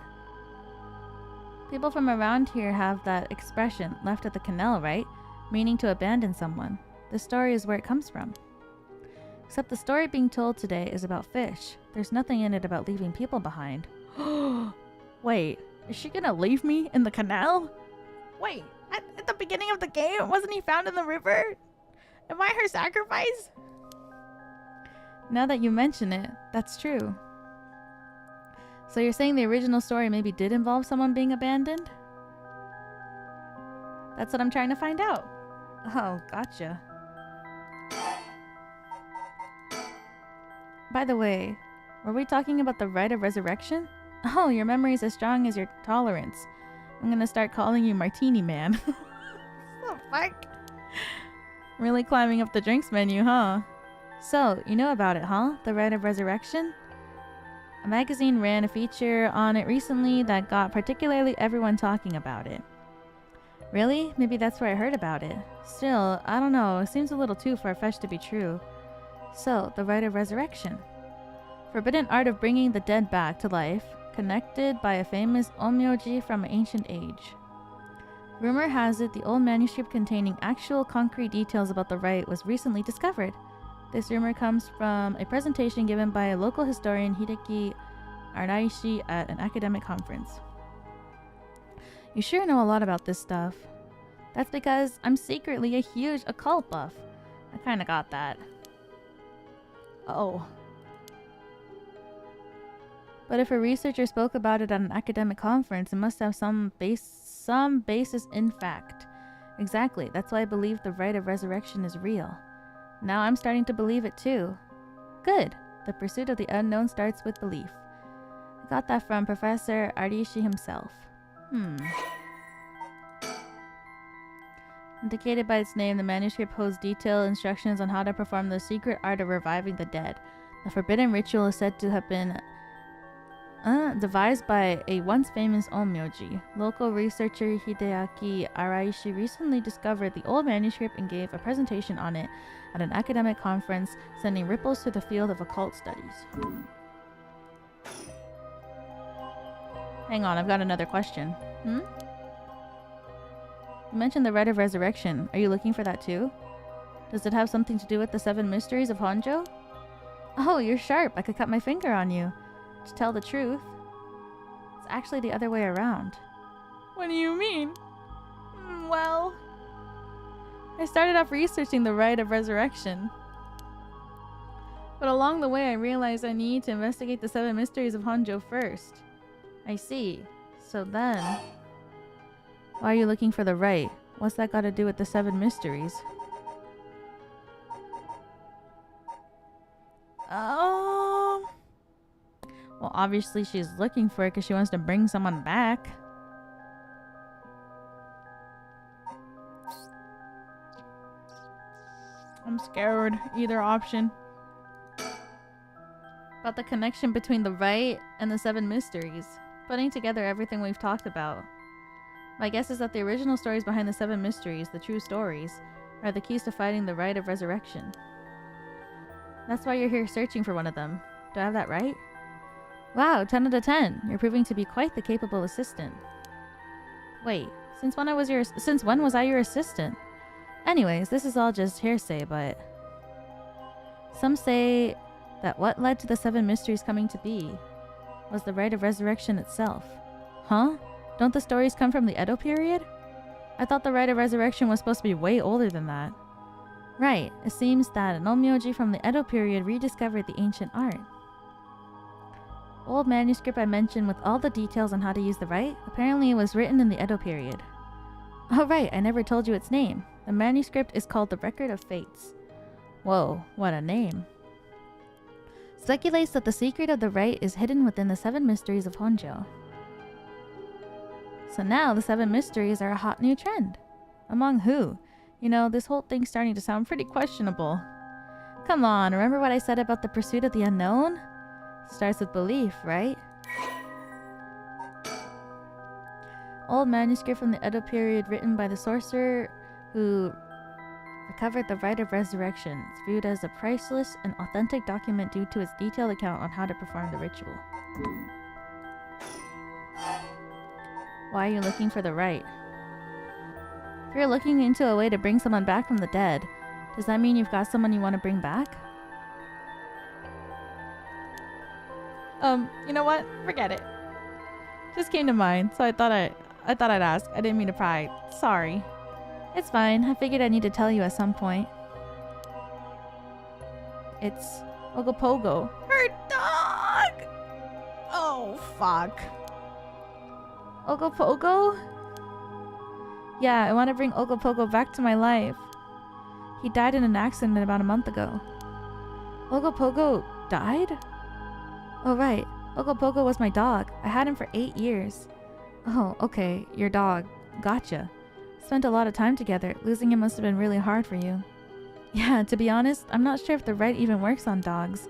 People from around here have that expression, left at the canal, right? Meaning to abandon someone. This story is where it comes from. Except the story being told today is about fish. There's nothing in it about leaving people behind. Wait, is she gonna leave me in the canal? Wait, at the beginning of the game, wasn't he found in the river? Am I her sacrifice? Now that you mention it, that's true. So you're saying the original story maybe did involve someone being abandoned? That's what I'm trying to find out. Oh, gotcha. By the way, were we talking about the rite of resurrection? Oh, your memory is as strong as your tolerance. I'm gonna start calling you Martini Man. What the fuck? Really climbing up the drinks menu, huh? So, you know about it, huh? The rite of resurrection? A magazine ran a feature on it recently that got particularly everyone talking about it. Really? Maybe that's where I heard about it. Still, I don't know, it seems a little too far-fetched to be true. So, the rite of resurrection. Forbidden art of bringing the dead back to life, connected by a famous onmyoji from an ancient age. Rumor has it the old manuscript containing actual concrete details about the rite was recently discovered. This rumor comes from a presentation given by a local historian Hideki Araishi at an academic conference. You sure know a lot about this stuff. That's because I'm secretly a huge occult buff. I kinda got that. Oh. But if a researcher spoke about it at an academic conference, it must have some basis in fact. Exactly, that's why I believe the rite of resurrection is real. Now I'm starting to believe it too. Good. The pursuit of the unknown starts with belief. I got that from Professor Arishi himself. Indicated by its name, the manuscript holds detailed instructions on how to perform the secret art of reviving the dead. The forbidden ritual is said to have been devised by a once famous onmyoji. Local researcher Hideaki Araishi recently discovered the old manuscript and gave a presentation on it at an academic conference, sending ripples through the field of occult studies. Hang on, I've got another question. You mentioned the rite of resurrection. Are you looking for that too? Does it have something to do with the 7 mysteries of Honjo? Oh, you're sharp. I could cut my finger on you. To tell the truth, it's actually the other way around. What do you mean? Well, I started off researching the rite of resurrection. But along the way I realized I need to investigate the 7 mysteries of Honjo first. I see. So then, why are you looking for the rite? What's that got to do with the 7 mysteries? Well, obviously she's looking for it because she wants to bring someone back. I'm scared. Either option. About the connection between the rite and the 7 mysteries. Putting together everything we've talked about. My guess is that the original stories behind the 7 mysteries, the true stories, are the keys to fighting the rite of resurrection. That's why you're here searching for one of them. Do I have that right? Wow, 10 out of 10. You're proving to be quite the capable assistant. Wait, since when was I your assistant? Anyways, this is all just hearsay, but some say that what led to the 7 mysteries coming to be was the rite of resurrection itself. Huh? Don't the stories come from the Edo period? I thought the rite of resurrection was supposed to be way older than that. Right, it seems that an onmyoji from the Edo period rediscovered the ancient art. Old manuscript I mentioned with all the details on how to use the rite, apparently it was written in the Edo period. Oh right, I never told you its name. The manuscript is called the Record of Fates. Whoa, what a name. Speculates that the secret of the rite is hidden within the 7 mysteries of Honjo. So now the 7 mysteries are a hot new trend. Among who? You know, this whole thing's starting to sound pretty questionable. Come on, remember what I said about the pursuit of the unknown? Starts with belief, right? Old manuscript from the Edo period written by the sorcerer who recovered the rite of resurrection. It's viewed as a priceless and authentic document due to its detailed account on how to perform the ritual. Why are you looking for the right? If you're looking into a way to bring someone back from the dead, does that mean you've got someone you want to bring back? You know what? Forget it. Just came to mind, so I thought I'd ask. I didn't mean to pry. Sorry. It's fine. I figured I need to tell you at some point. It's Ogopogo. Her dog! Oh, fuck. Ogopogo? Yeah, I want to bring Ogopogo back to my life. He died in an accident about a month ago. Ogopogo died? Oh, right. Ogopogo was my dog. I had him for 8 years. Oh, okay. Your dog. Gotcha. Spent a lot of time together. Losing him must have been really hard for you. Yeah, to be honest, I'm not sure if the right even works on dogs.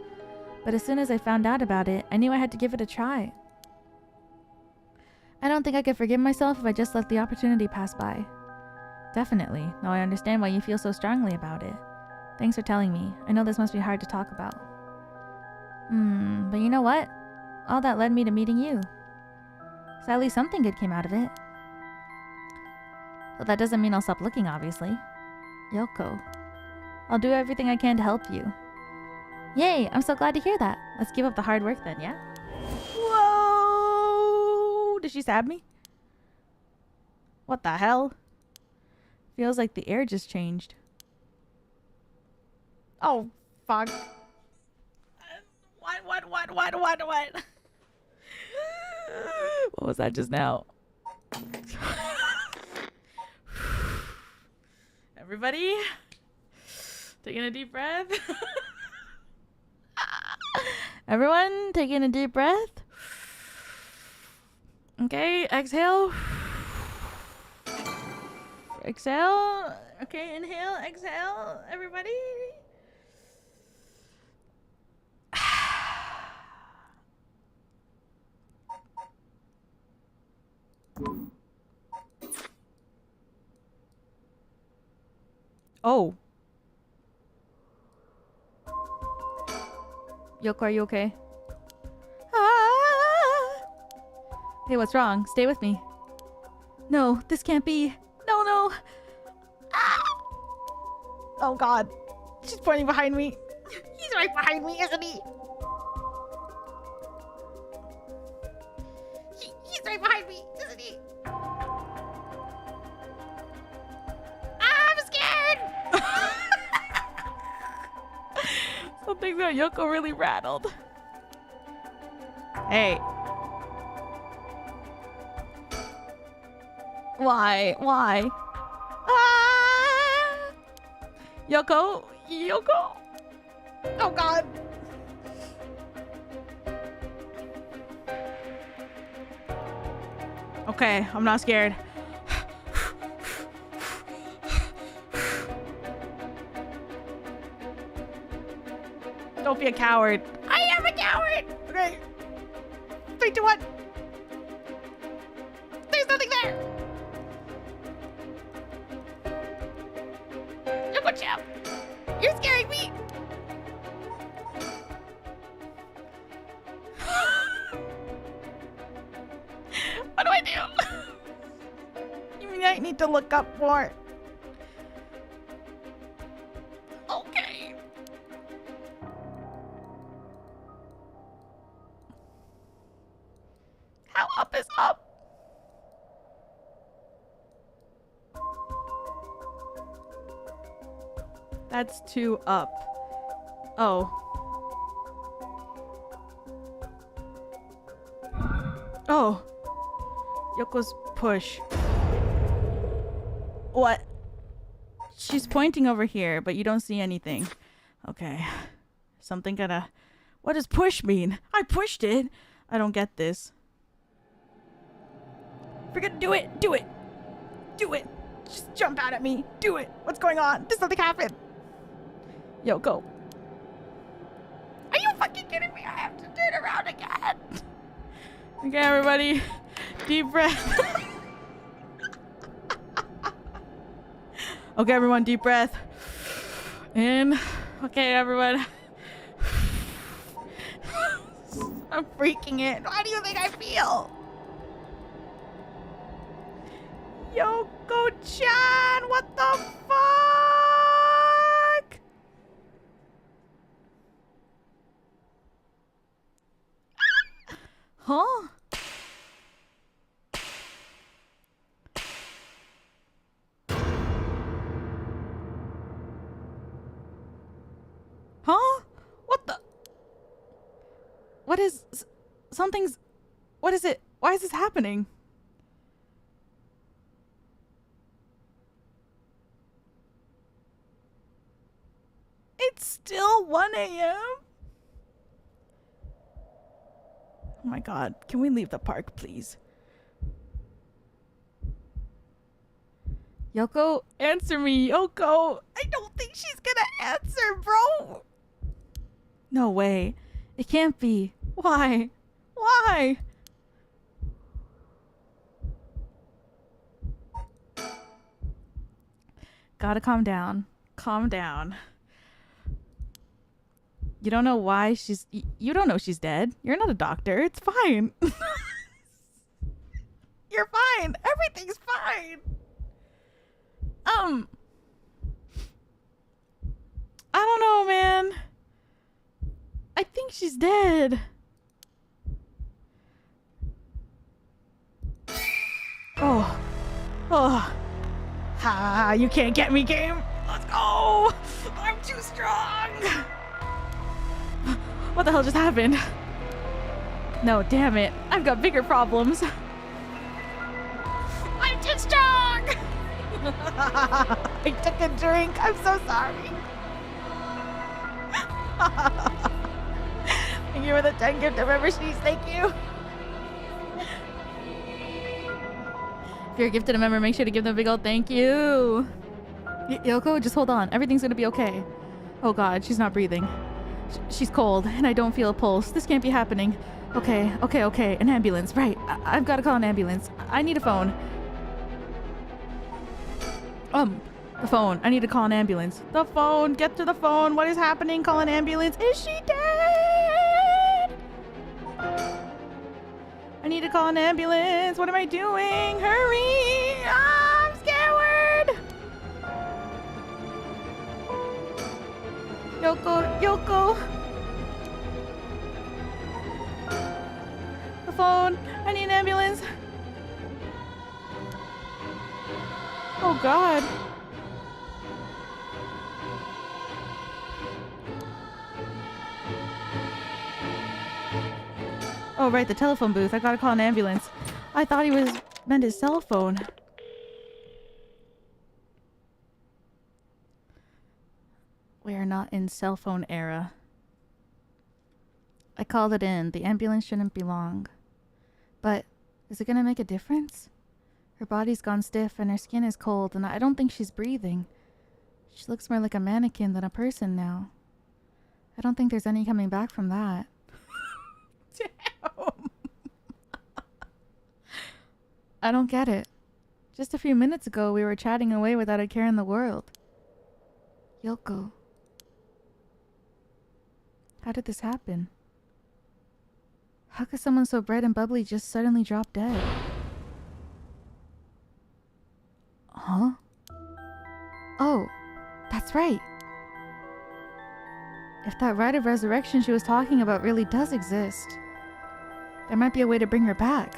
But as soon as I found out about it, I knew I had to give it a try. I don't think I could forgive myself if I just let the opportunity pass by. Definitely. Now I understand why you feel so strongly about it. Thanks for telling me. I know this must be hard to talk about. But you know what? All that led me to meeting you. So at least something good came out of it. But that doesn't mean I'll stop looking, obviously. Yoko. I'll do everything I can to help you. Yay! I'm so glad to hear that. Let's give up the hard work then, yeah? Whoa! Did she stab me? What the hell? Feels like the air just changed. Oh, fuck. What? What was that just now? Everybody, taking a deep breath. Everyone, taking a deep breath. Okay, exhale. Exhale. Okay, inhale, exhale. Everybody. Oh. Yoko, are you okay? Ah! Hey, what's wrong? Stay with me. No, this can't be. No. Ah! Oh, God. She's pointing behind me. He's right behind me, isn't he? He's right behind me, isn't he? I'm scared! Something that Yoko really rattled. Hey. Why? Ah! Yoko? Oh, God. Okay, I'm not scared. Don't be a coward. I am a coward! Okay. 3, 2, 1. There's nothing there! Yoko Champ! You're scaring me! What do I do? You mean I need to look up more? Okay. How up is up? That's 2 up. Oh. Oh. Yoko's push. What? She's pointing over here, but you don't see anything. Okay. Something gotta... What does push mean? I pushed it. I don't get this. Forget. Do it. Do it. Do it. Just jump out at me. Do it. What's going on? Did something happen? Yoko. Are you fucking kidding me? I have to turn around again. Okay, everybody. Deep breath. Okay, everyone. Deep breath. In. Okay, everyone. I'm freaking it. Why do you think I feel? Yoko-chan, what the fuck? Huh? Huh? What the? What is... Something's... What is it? Why is this happening? It's still 1 a.m.? Oh my god. Can we leave the park, please? Yoko, answer me, Yoko. I don't think she's gonna answer, bro. No way. It can't be. Why? Why? Gotta calm down. Calm down. You don't know why she's... You don't know she's dead. You're not a doctor. It's fine. You're fine. Everything's fine. I don't know, man. I think she's dead. Oh. Oh. Ha, you can't get me, game. Let's go. I'm too strong. What the hell just happened? No, damn it. I've got bigger problems. I'm too strong. I took a drink. I'm so sorry. Thank you for the 10 gift of memberships. Thank you. If you're gifted a member, make sure to give them a big old thank you. Yoko, just hold on. Everything's gonna be okay. Oh god, she's not breathing. She's cold, and I don't feel a pulse. This can't be happening. Okay. An ambulance. Right. I've got to call an ambulance. I need a phone. The phone. I need to call an ambulance. The phone. Get to the phone. What is happening? Call an ambulance. Is she dead? I need to call an ambulance. What am I doing? Hurry! I'm scared. Yoko. The phone. I need an ambulance. Oh god. Oh right, the telephone booth. I gotta call an ambulance. I thought he was meant his cell phone. We are not in cell phone era. I called it in. The ambulance shouldn't be long. But is it gonna make a difference? Her body's gone stiff and her skin is cold, and I don't think she's breathing. She looks more like a mannequin than a person now. I don't think there's any coming back from that. Damn. I don't get it. Just a few minutes ago, we were chatting away without a care in the world. Yoko. How did this happen? How could someone so bright and bubbly just suddenly drop dead? Huh? Oh, that's right. If that rite of resurrection she was talking about really does exist, there might be a way to bring her back.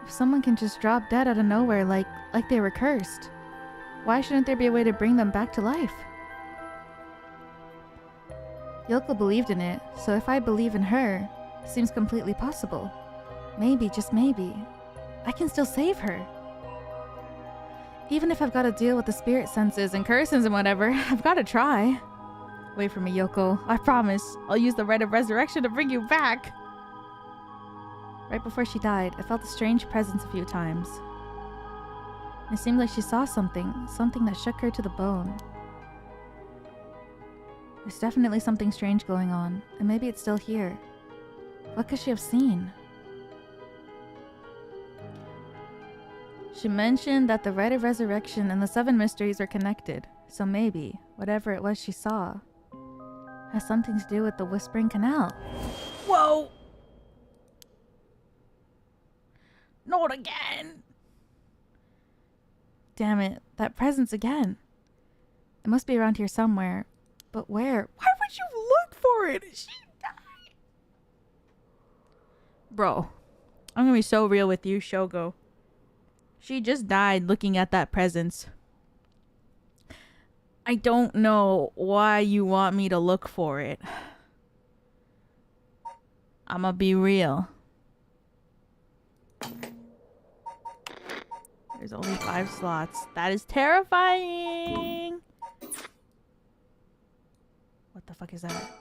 If someone can just drop dead out of nowhere like they were cursed, why shouldn't there be a way to bring them back to life? Yoko believed in it, so if I believe in her, it seems completely possible. Maybe, just maybe, I can still save her. Even if I've got to deal with the spirit senses and curses and whatever, I've got to try. Wait for me, Yoko. I promise. I'll use the rite of resurrection to bring you back. Right before she died, I felt a strange presence a few times. It seemed like she saw something that shook her to the bone. There's definitely something strange going on, and maybe it's still here. What could she have seen? She mentioned that the rite of resurrection and the 7 mysteries are connected, so maybe, whatever it was she saw, has something to do with the Whispering Canal. Whoa! Not again! damn it. That presence again. It must be around here somewhere. But where? Why would you look for it? She died. Bro, I'm gonna be so real with you, Shogo. She just died looking at that presence. I don't know why you want me to look for it. I'ma be real. There's only 5 slots. That is terrifying. What the fuck is that?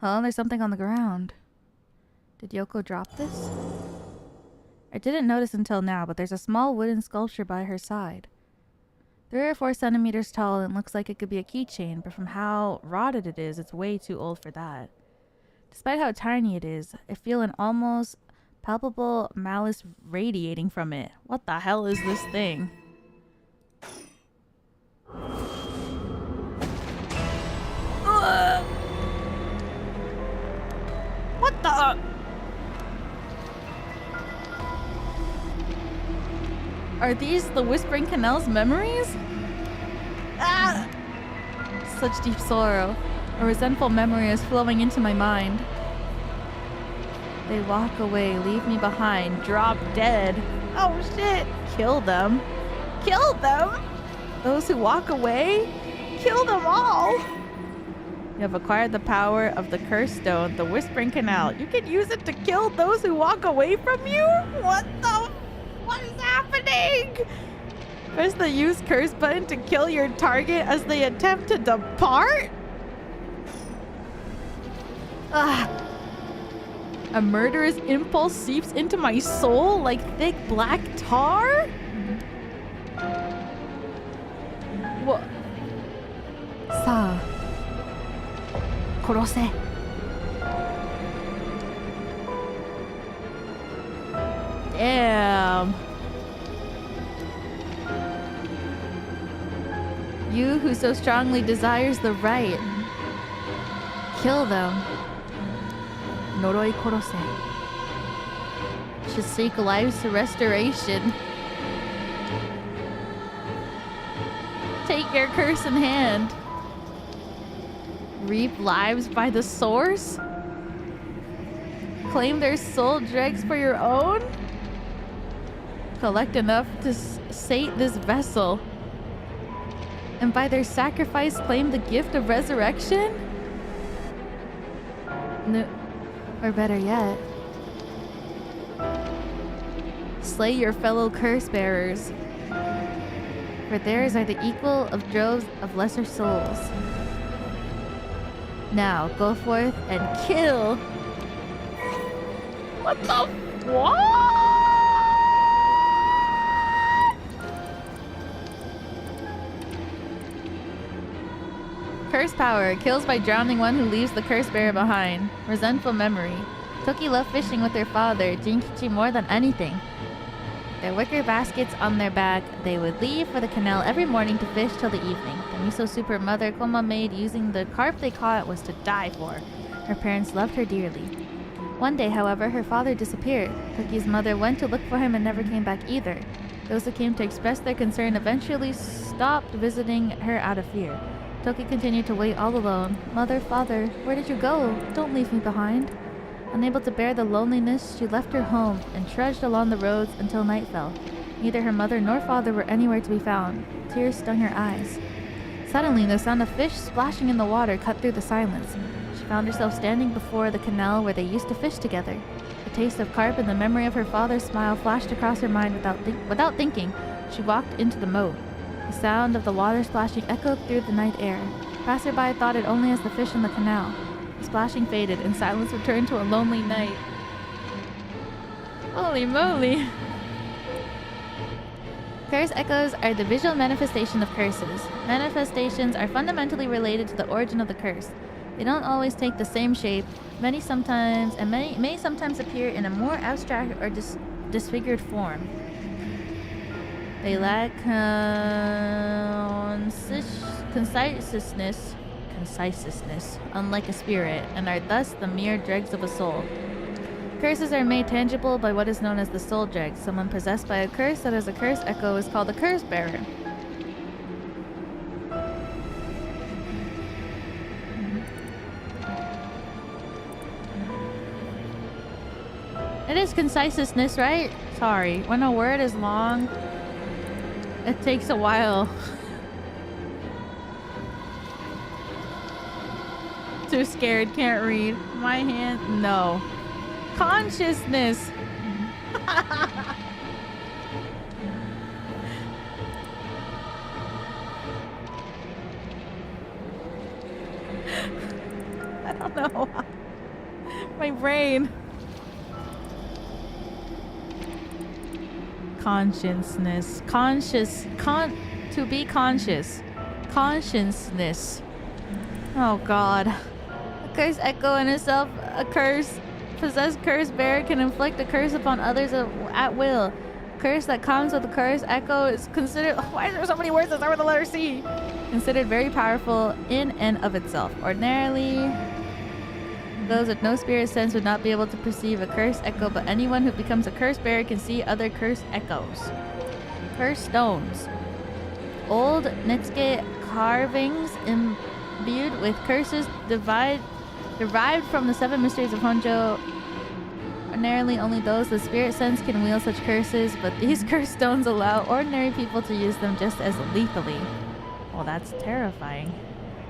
Oh, there's something on the ground. Did Yoko drop this? I didn't notice until now, but there's a small wooden sculpture by her side. 3 or 4 centimeters tall and looks like it could be a keychain, but from how rotted it is, it's way too old for that. Despite how tiny it is, I feel an almost palpable malice radiating from it. What the hell is this thing? Ugh. What the? Are these the Whispering Canal's memories? Ah! Such deep sorrow. A resentful memory is flowing into my mind. They walk away, leave me behind, drop dead. Oh shit! Kill them. Kill them? Those who walk away? Kill them all! You have acquired the power of the Curse Stone, the Whispering Canal. You can use it to kill those who walk away from you? What the? What is happening? Press the use curse button to kill your target as they attempt to depart? Ugh. A murderous impulse seeps into my soul like thick black tar? What? Sa. Korose. Damn. You who so strongly desires the right. Kill them. Noroi korose. Should seek life's restoration. Take your curse in hand. Reap lives by the source? Claim their soul dregs for your own? Collect enough to sate this vessel. And by their sacrifice claim the gift of resurrection? No, or better yet, slay your fellow curse bearers. For theirs are the equal of droves of lesser souls. Now, go forth and kill. What the what? Curse power. Kills by drowning one who leaves the curse bearer behind. Resentful memory. Toki loved fishing with her father, Jinkichi, more than anything. Their wicker baskets on their back, they would leave for the canal every morning to fish till the evening. The miso soup her mother Koma made using the carp they caught was to die for. Her parents loved her dearly. One day, however, her father disappeared. Toki's mother went to look for him and never came back either. Those who came to express their concern eventually stopped visiting her out of fear. Toki continued to wait all alone. Mother, father, where did you go? Don't leave me behind. Unable to bear the loneliness, she left her home and trudged along the roads until night fell. Neither her mother nor father were anywhere to be found. Tears stung her eyes. Suddenly, the sound of fish splashing in the water cut through the silence. She found herself standing before the canal where they used to fish together. The taste of carp and the memory of her father's smile flashed across her mind without thinking. She walked into the moat. The sound of the water splashing echoed through the night air. Passerby thought it only as the fish in the canal. The splashing faded, and silence returned to a lonely night. Holy moly! Curse echoes are the visual manifestation of curses. Manifestations are fundamentally related to the origin of the curse. They don't always take the same shape. Many may sometimes appear in a more abstract or disfigured form. They lack conciseness, unlike a spirit, and are thus the mere dregs of a soul. Curses are made tangible by what is known as the soul dreg. Someone possessed by a curse that has a curse echo is called a curse bearer. It is conciseness, right? Sorry. When a word is long, it takes a while. Too scared, can't read. My hand, no. Consciousness. I don't know. My brain. Consciousness. To be conscious. Consciousness. Oh god. A curse echo in itself, a curse. Possessed curse bearer can inflict a curse upon others at will. Curse that comes with a curse echo is considered... Why are there so many words that start with the letter C? Considered very powerful in and of itself. Ordinarily, those with no spirit sense would not be able to perceive a curse echo, but anyone who becomes a curse bearer can see other curse echoes. Curse stones. Old Nitsuke carvings imbued with curses derived from the 7 mysteries of Honjo. Ordinarily, only those with spirit sense can wield such curses, but these curse stones allow ordinary people to use them just as lethally. Well, that's terrifying.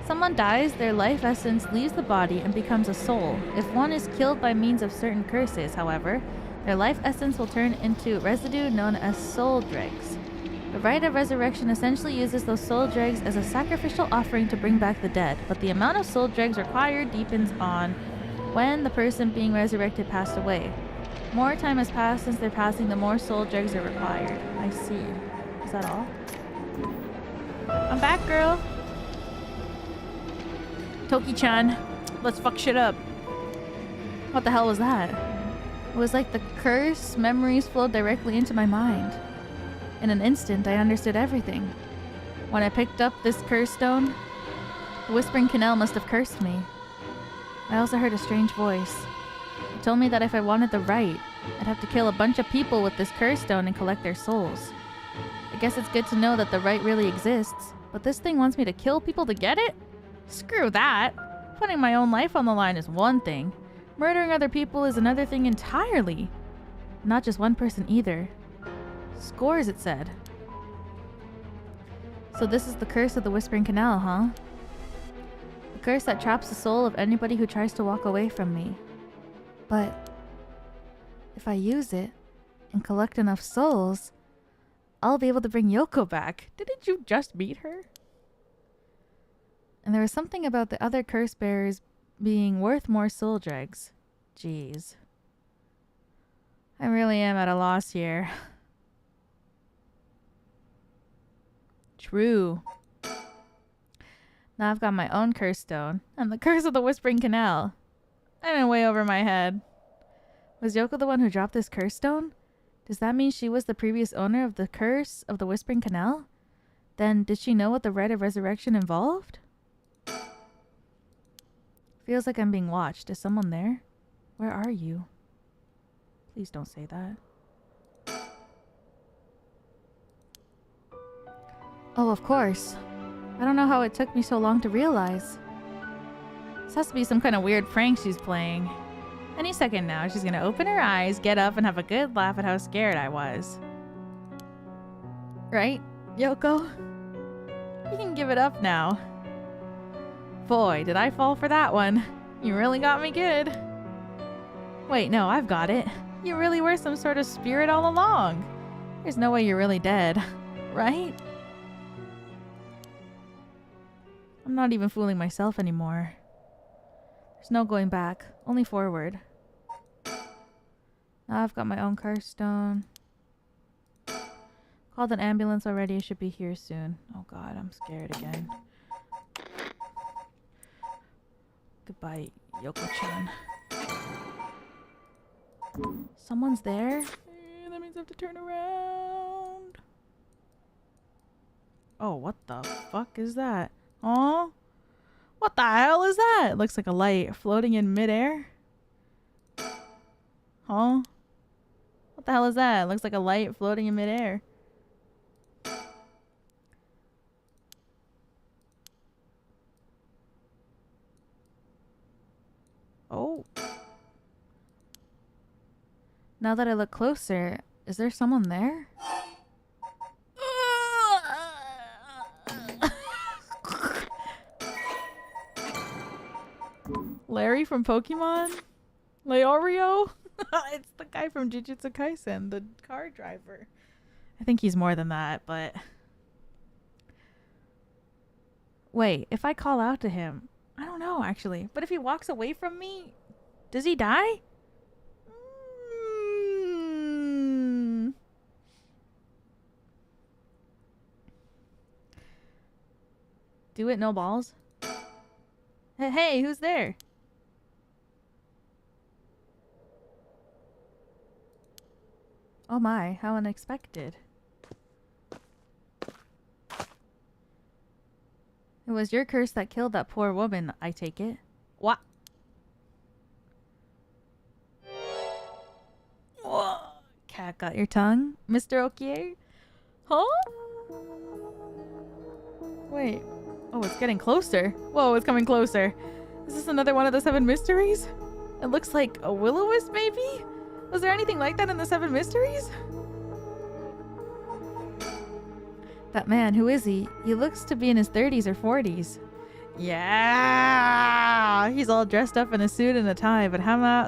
Someone dies, their life essence leaves the body and becomes a soul. If one is killed by means of certain curses, however, their life essence will turn into residue known as soul dregs. The rite of resurrection essentially uses those soul dregs as a sacrificial offering to bring back the dead, but the amount of soul dregs required depends on when the person being resurrected passed away. More time has passed since their passing, the more soul dregs are required. I see. Is that all? I'm back, girl. Toki-chan, let's fuck shit up. What the hell was that? It was like the curse memories flowed directly into my mind. In an instant, I understood everything. When I picked up this curse stone, the Whispering Canal must have cursed me. I also heard a strange voice. It told me that if I wanted the rite, I'd have to kill a bunch of people with this curse stone and collect their souls. I guess it's good to know that the rite really exists, but this thing wants me to kill people to get it? Screw that! Putting my own life on the line is one thing. Murdering other people is another thing entirely. Not just one person either. Scores, it said. So this is the curse of the Whispering Canal, huh? The curse that traps the soul of anybody who tries to walk away from me. But if I use it and collect enough souls, I'll be able to bring Yoko back. Didn't you just meet her? And there was something about the other curse bearers being worth more soul dregs. Jeez. I really am at a loss here. True. Now I've got my own curse stone and the curse of the Whispering Canal. I went way over my head. Was Yoko the one who dropped this curse stone? Does that mean she was the previous owner of the curse of the Whispering Canal? Then did she know what the rite of resurrection involved? Feels like I'm being watched. Is someone there? Where are you? Please don't say that. Oh, of course. I don't know how it took me so long to realize. This has to be some kind of weird prank she's playing. Any second now, she's gonna open her eyes, get up, and have a good laugh at how scared I was. Right, Yoko? You can give it up now. Boy, did I fall for that one. You really got me good. Wait, no, I've got it. You really were some sort of spirit all along. There's no way you're really dead, right? I'm not even fooling myself anymore. There's no going back, only forward. Now I've got my own curse stone. Called an ambulance already, it should be here soon. Oh god, I'm scared again. Goodbye, Yoko-chan. Someone's there? That means I have to turn around. Oh, what the fuck is that? Oh, what the hell is that? It looks like a light floating in midair. Huh? What the hell is that? It looks like a light floating in midair. Oh. Now that I look closer, is there someone there? Larry from Pokemon? Leorio? It's the guy from Jujutsu Kaisen, the car driver. I think he's more than that, but... Wait, if I call out to him... I don't know, actually. But if he walks away from me, does he die? Do it, no balls. Hey, who's there? Oh my, how unexpected. It was your curse that killed that poor woman, I take it. What? Whoa. Cat got your tongue, Mr. Okie? Huh? Wait. Oh, it's getting closer. Whoa, it's coming closer. Is this another one of the 7 mysteries? It looks like a will-o-wisp, maybe? Was there anything like that in the 7 mysteries? That man, who is he? He looks to be in his 30s or 40s. Yeah! He's all dressed up in a suit and a tie, but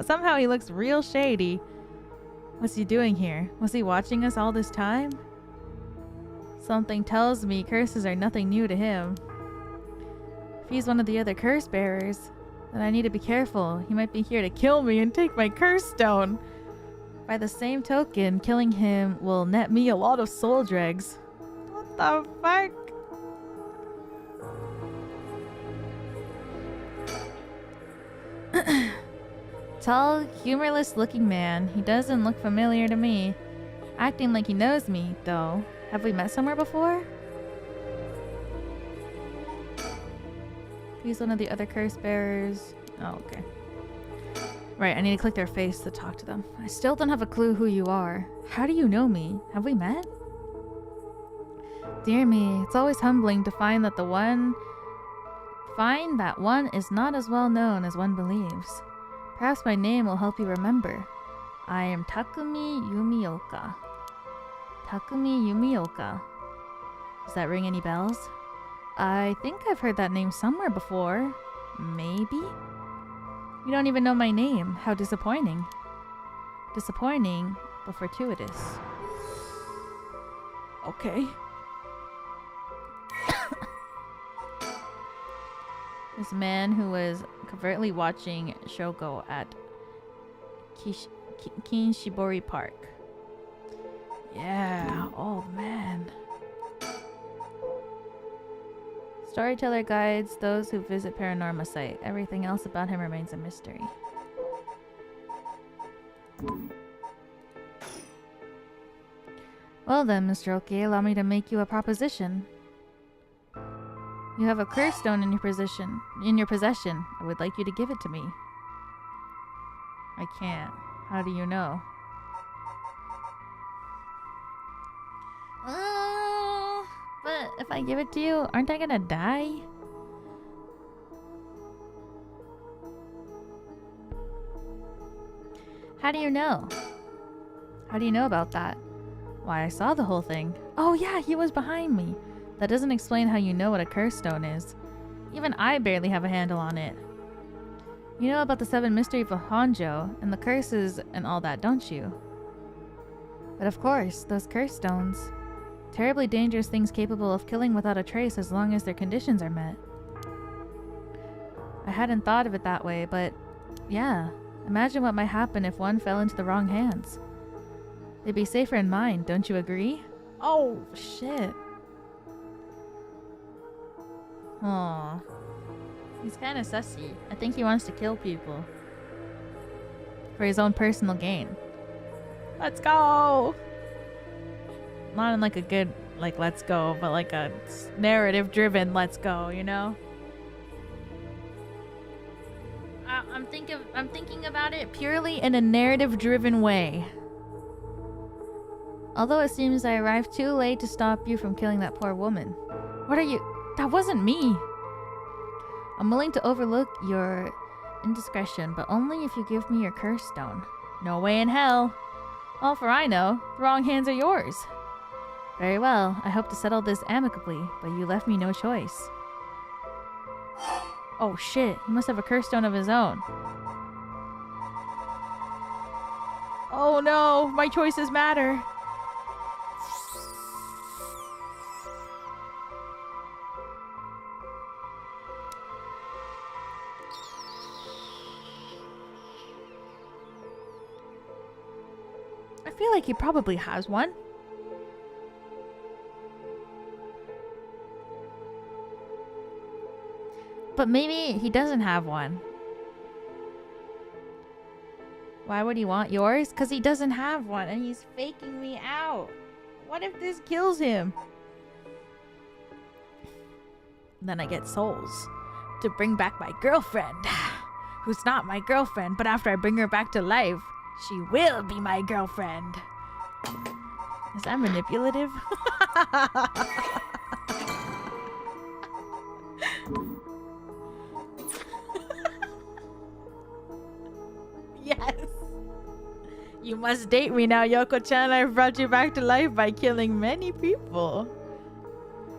somehow he looks real shady. What's he doing here? Was he watching us all this time? Something tells me curses are nothing new to him. If he's one of the other curse bearers, then I need to be careful. He might be here to kill me and take my curse stone. By the same token, killing him will net me a lot of soul dregs. What the fuck? Tall, humorless looking man. He doesn't look familiar to me. Acting like he knows me, though. Have we met somewhere before? He's one of the other curse bearers. Oh, okay. Right, I need to click their face to talk to them. I still don't have a clue who you are. How do you know me? Have we met? Dear me, it's always humbling to find that one is not as well known as one believes. Perhaps my name will help you remember. I am Takumi Yumioka. Takumi Yumioka. Does that ring any bells? I think I've heard that name somewhere before. Maybe? You don't even know my name. How disappointing. Disappointing, but fortuitous. Okay. This man who was covertly watching Shogo at Kinshibori Park. Yeah, oh man. Storyteller guides those who visit PARANORMASIGHT. Everything else about him remains a mystery. Well then, Mr. Oki, allow me to make you a proposition. You have a curse stone in your possession. I would like you to give it to me. I can't. How do you know? But if I give it to you, aren't I gonna die? How do you know? How do you know about that? Why, I saw the whole thing. Oh yeah, he was behind me. That doesn't explain how you know what a curse stone is. Even I barely have a handle on it. You know about the 7 mysteries of Honjo and the curses and all that, don't you? But of course, those curse stones. Terribly dangerous things capable of killing without a trace as long as their conditions are met. I hadn't thought of it that way, but yeah. Imagine what might happen if one fell into the wrong hands. They'd be safer in mine, don't you agree? Oh, shit. Aww. He's kind of sussy. I think he wants to kill people. For his own personal gain. Let's go! Not in like a good, like, let's go, but like a narrative-driven let's go, you know? I'm thinking about it purely in a narrative-driven way. Although it seems I arrived too late to stop you from killing that poor woman. What are you? That wasn't me. I'm willing to overlook your indiscretion, but only if you give me your curse stone. No way in hell. All for I know, the wrong hands are yours. Very well, I hope to settle this amicably, but you left me no choice. Oh shit, he must have a curse stone of his own. Oh no, my choices matter. I feel like he probably has one. But maybe he doesn't have one. Why would he want yours? Because he doesn't have one and he's faking me out. What if this kills him? Then I get souls to bring back my girlfriend. Who's not my girlfriend, but after I bring her back to life, she will be my girlfriend. Is that manipulative? Yes. You must date me now, Yoko-chan. I've brought you back to life by killing many people.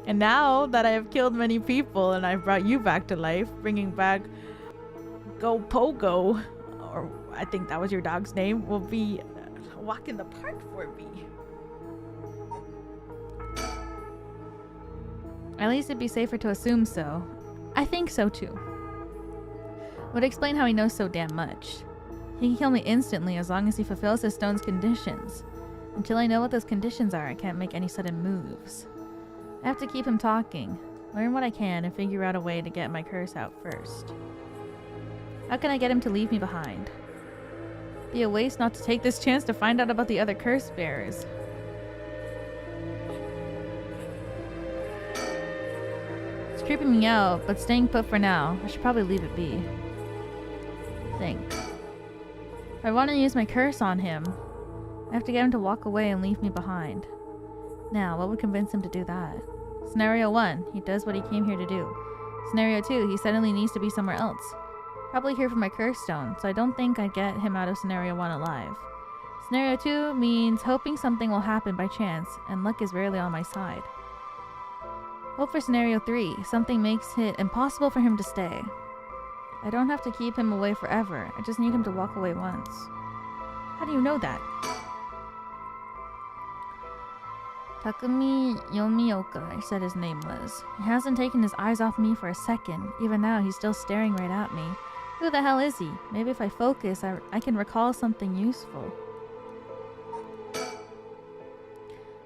And now that I have killed many people and I've brought you back to life, bringing back Go Pogo, or I think that was your dog's name, will be a walk in the park for me. At least it'd be safer to assume so. I think so too. Would explain how he knows so damn much. He can kill me instantly as long as he fulfills his stone's conditions. Until I know what those conditions are, I can't make any sudden moves. I have to keep him talking, learn what I can, and figure out a way to get my curse out first. How can I get him to leave me behind? Be a waste not to take this chance to find out about the other curse bearers. It's creeping me out, but staying put for now. I should probably leave it be. Think. If I want to use my curse on him, I have to get him to walk away and leave me behind. Now, what would convince him to do that? Scenario 1, he does what he came here to do. Scenario 2, he suddenly needs to be somewhere else. Probably here for my curse stone, so I don't think I'd get him out of Scenario 1 alive. Scenario 2 means hoping something will happen by chance, and luck is rarely on my side. Hope for Scenario 3, something makes it impossible for him to stay. I don't have to keep him away forever, I just need him to walk away once. How do you know that? Takumi Yomioka, I said his name was. He hasn't taken his eyes off me for a second. Even now, he's still staring right at me. Who the hell is he? Maybe if I focus, I can recall something useful.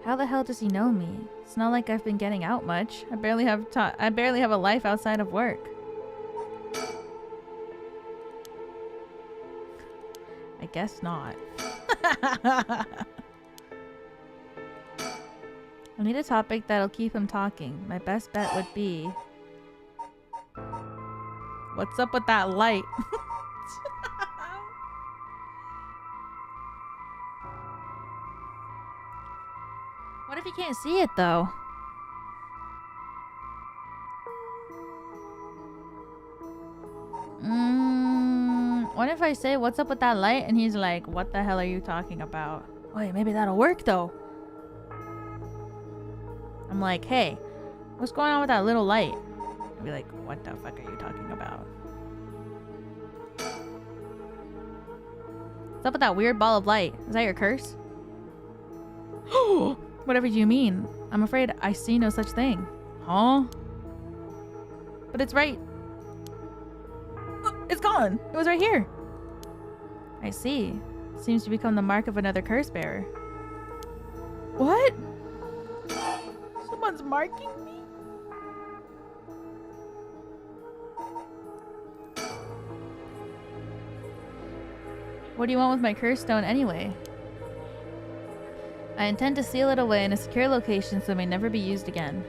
How the hell does he know me? It's not like I've been getting out much. I barely have a life outside of work. I guess not. I need a topic that'll keep him talking. My best bet would be... What's up with that light? What if he can't see it though? What if I say, what's up with that light? And he's like, what the hell are you talking about? Wait, maybe that'll work though. I'm like, hey, what's going on with that little light? I'd be like, what the fuck are you talking about? What's up with that weird ball of light? Is that your curse? Whatever you mean. I'm afraid I see no such thing. Huh? But it's right. It's gone. It was right here. I see. Seems to become the mark of another curse bearer. What? Someone's marking me? What do you want with my curse stone anyway? I intend to seal it away in a secure location so it may never be used again.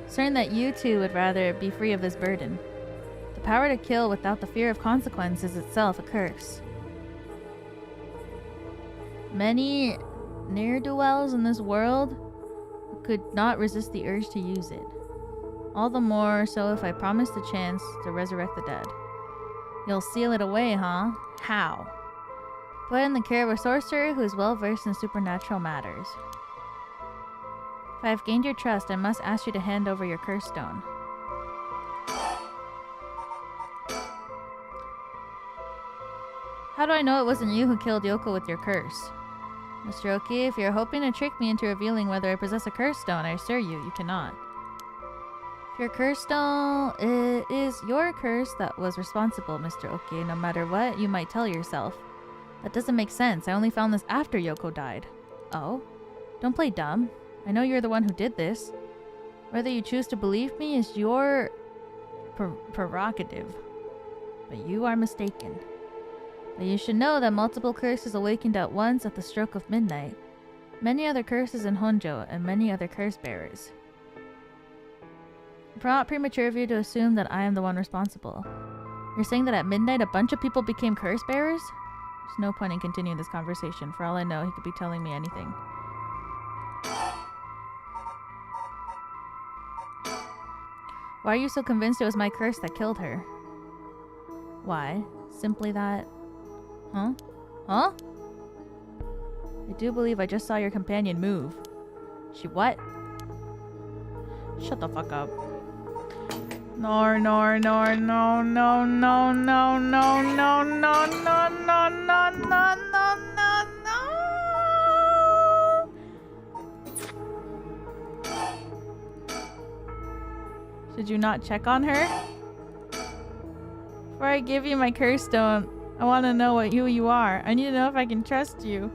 Certain that you two would rather be free of this burden. The power to kill without the fear of consequence is itself a curse. Many ne'er-do-wells in this world could not resist the urge to use it. All the more so if I promise the chance to resurrect the dead. You'll seal it away, huh? How? Put in the care of a sorcerer who is well versed in supernatural matters. If I have gained your trust, I must ask you to hand over your curse stone. How do I know it wasn't you who killed Yoko with your curse? Mr. Oki, if you're hoping to trick me into revealing whether I possess a curse stone, I assure you, you cannot. If your curse stone, it is your curse that was responsible, Mr. Oki. No matter what you might tell yourself. That doesn't make sense. I only found this after Yoko died. Oh? Don't play dumb. I know you're the one who did this. Whether you choose to believe me is your prerogative. But you are mistaken. But you should know that multiple curses awakened at once at the stroke of midnight. Many other curses in Honjo and many other curse bearers. It's not premature of you to assume that I am the one responsible. You're saying that at midnight a bunch of people became curse bearers? There's no point in continuing this conversation. For all I know, he could be telling me anything. Why are you so convinced it was my curse that killed her? Why? Simply that... Huh? Huh? I do believe I just saw your companion move. She what? Shut the fuck up. No, no, no, no, no, no, no, no, no, no, no, no, no, no, no, no, no. Should you not check on her? Before I give you my curse stone, I want to know who you are. I need to know if I can trust you.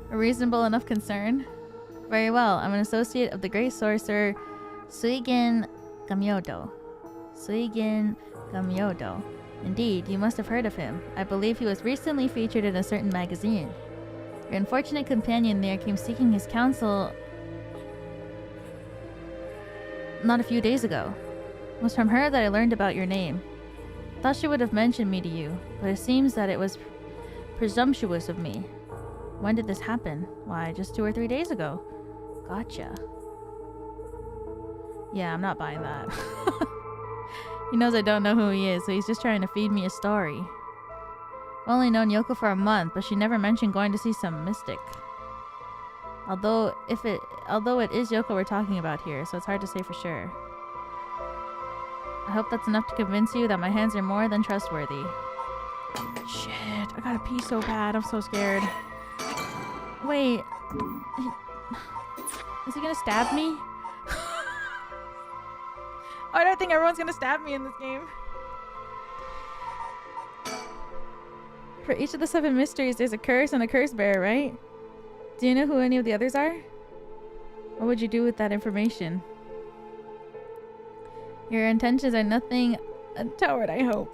A reasonable enough concern? Very well. I'm an associate of the great sorcerer Suigen Gamyodo. Suigen Gamyodo. Indeed, you must have heard of him. I believe he was recently featured in a certain magazine. Your unfortunate companion there came seeking his counsel not a few days ago. It was from her that I learned about your name. Thought she would have mentioned me to you, but it seems that it was presumptuous of me. When did this happen? Why, just 2 or 3 days ago. Gotcha. Yeah, I'm not buying that. He knows I don't know who he is, so he's just trying to feed me a story. I've only known Yoko for a month, but she never mentioned going to see some mystic. Although it is Yoko we're talking about here, so it's hard to say for sure. I hope that's enough to convince you that my hands are more than trustworthy. Shit, I gotta pee so bad. I'm so scared. Wait. Is he gonna stab me? I don't think everyone's gonna stab me in this game. For each of the 7 mysteries, there's a curse and a curse bearer, right? Do you know who any of the others are? What would you do with that information? Your intentions are nothing untoward, I hope.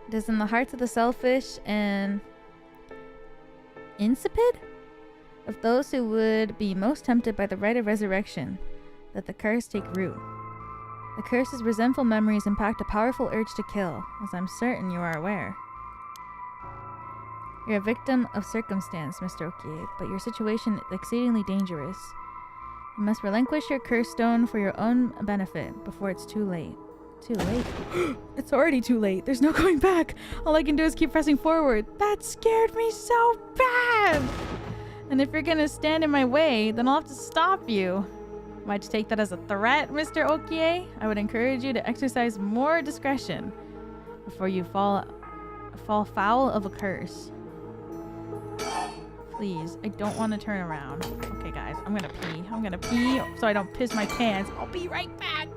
It is in the hearts of the selfish and insipid of those who would be most tempted by the rite of resurrection that the curse take root. The curse's resentful memories impact a powerful urge to kill, as I'm certain you are aware. You're a victim of circumstance, Mr. Okie, but your situation is exceedingly dangerous. You must relinquish your curse stone for your own benefit before it's too late. Too late? It's already too late. There's no going back. All I can do is keep pressing forward. That scared me so bad! And if you're gonna stand in my way, then I'll have to stop you. Might you take that as a threat, Mr. Okie? I would encourage you to exercise more discretion before you fall foul of a curse. Please, I don't want to turn around. Okay, guys, I'm gonna pee. I'm gonna pee so I don't piss my pants. I'll be right back.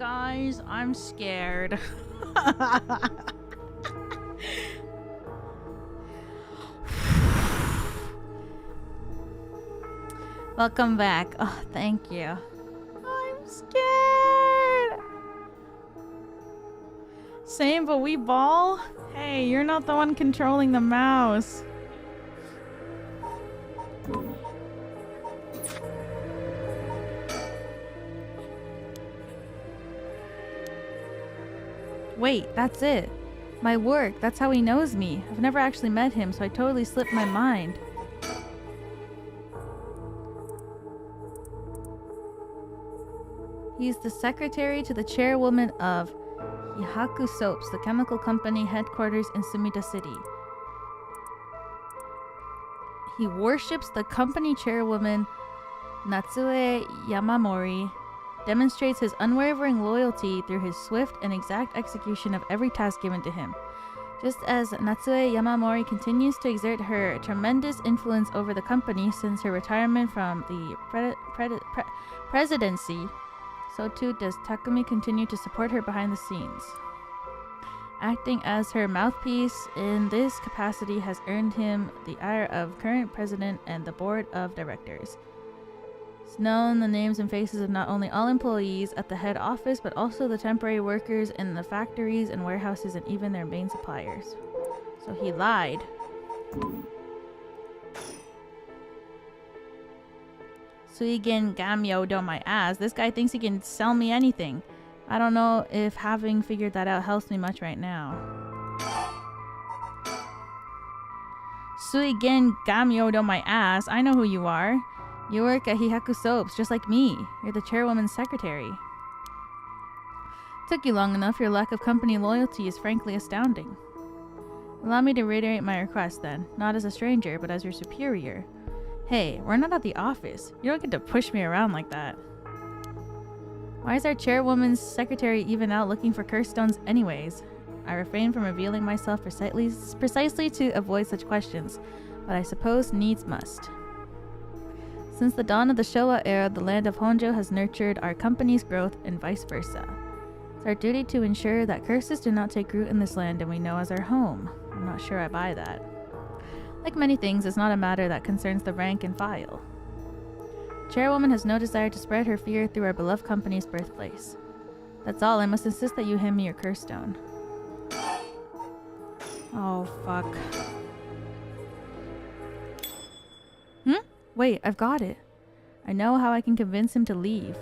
Guys, I'm scared. Welcome back. Oh, thank you. I'm scared. Same, but we ball? Hey, you're not the one controlling the mouse. Wait, that's it. My work, that's how he knows me. I've never actually met him, so I totally slipped my mind. He's the secretary to the chairwoman of Hihaku Soaps, the chemical company headquarters in Sumida City. He worships the company chairwoman Natsue Yamamori, demonstrates his unwavering loyalty through his swift and exact execution of every task given to him. Just as Natsue Yamamori continues to exert her tremendous influence over the company since her retirement from the presidency, so too does Takumi continue to support her behind the scenes. Acting as her mouthpiece in this capacity has earned him the ire of current president and the board of directors. It's known the names and faces of not only all employees at the head office, but also the temporary workers in the factories and warehouses and even their main suppliers. So he lied. Suigen Gamyo do my ass. This guy thinks he can sell me anything. I don't know if having figured that out helps me much right now. Suigen Gamyo do my ass. I know who you are. You work at Hihaku Soaps, just like me. You're the chairwoman's secretary. Took you long enough. Your lack of company loyalty is frankly astounding. Allow me to reiterate my request then. Not as a stranger, but as your superior. Hey, we're not at the office. You don't get to push me around like that. Why is our chairwoman's secretary even out looking for curse stones anyways? I refrain from revealing myself precisely to avoid such questions, but I suppose needs must. Since the dawn of the Showa era, the land of Honjo has nurtured our company's growth and vice versa. It's our duty to ensure that curses do not take root in this land and we know as our home. I'm not sure I buy that. Like many things, it's not a matter that concerns the rank and file. Chairwoman has no desire to spread her fear through our beloved company's birthplace. That's all. I must insist that you hand me your curse stone. Oh, fuck. Wait, I've got it. I know how I can convince him to leave.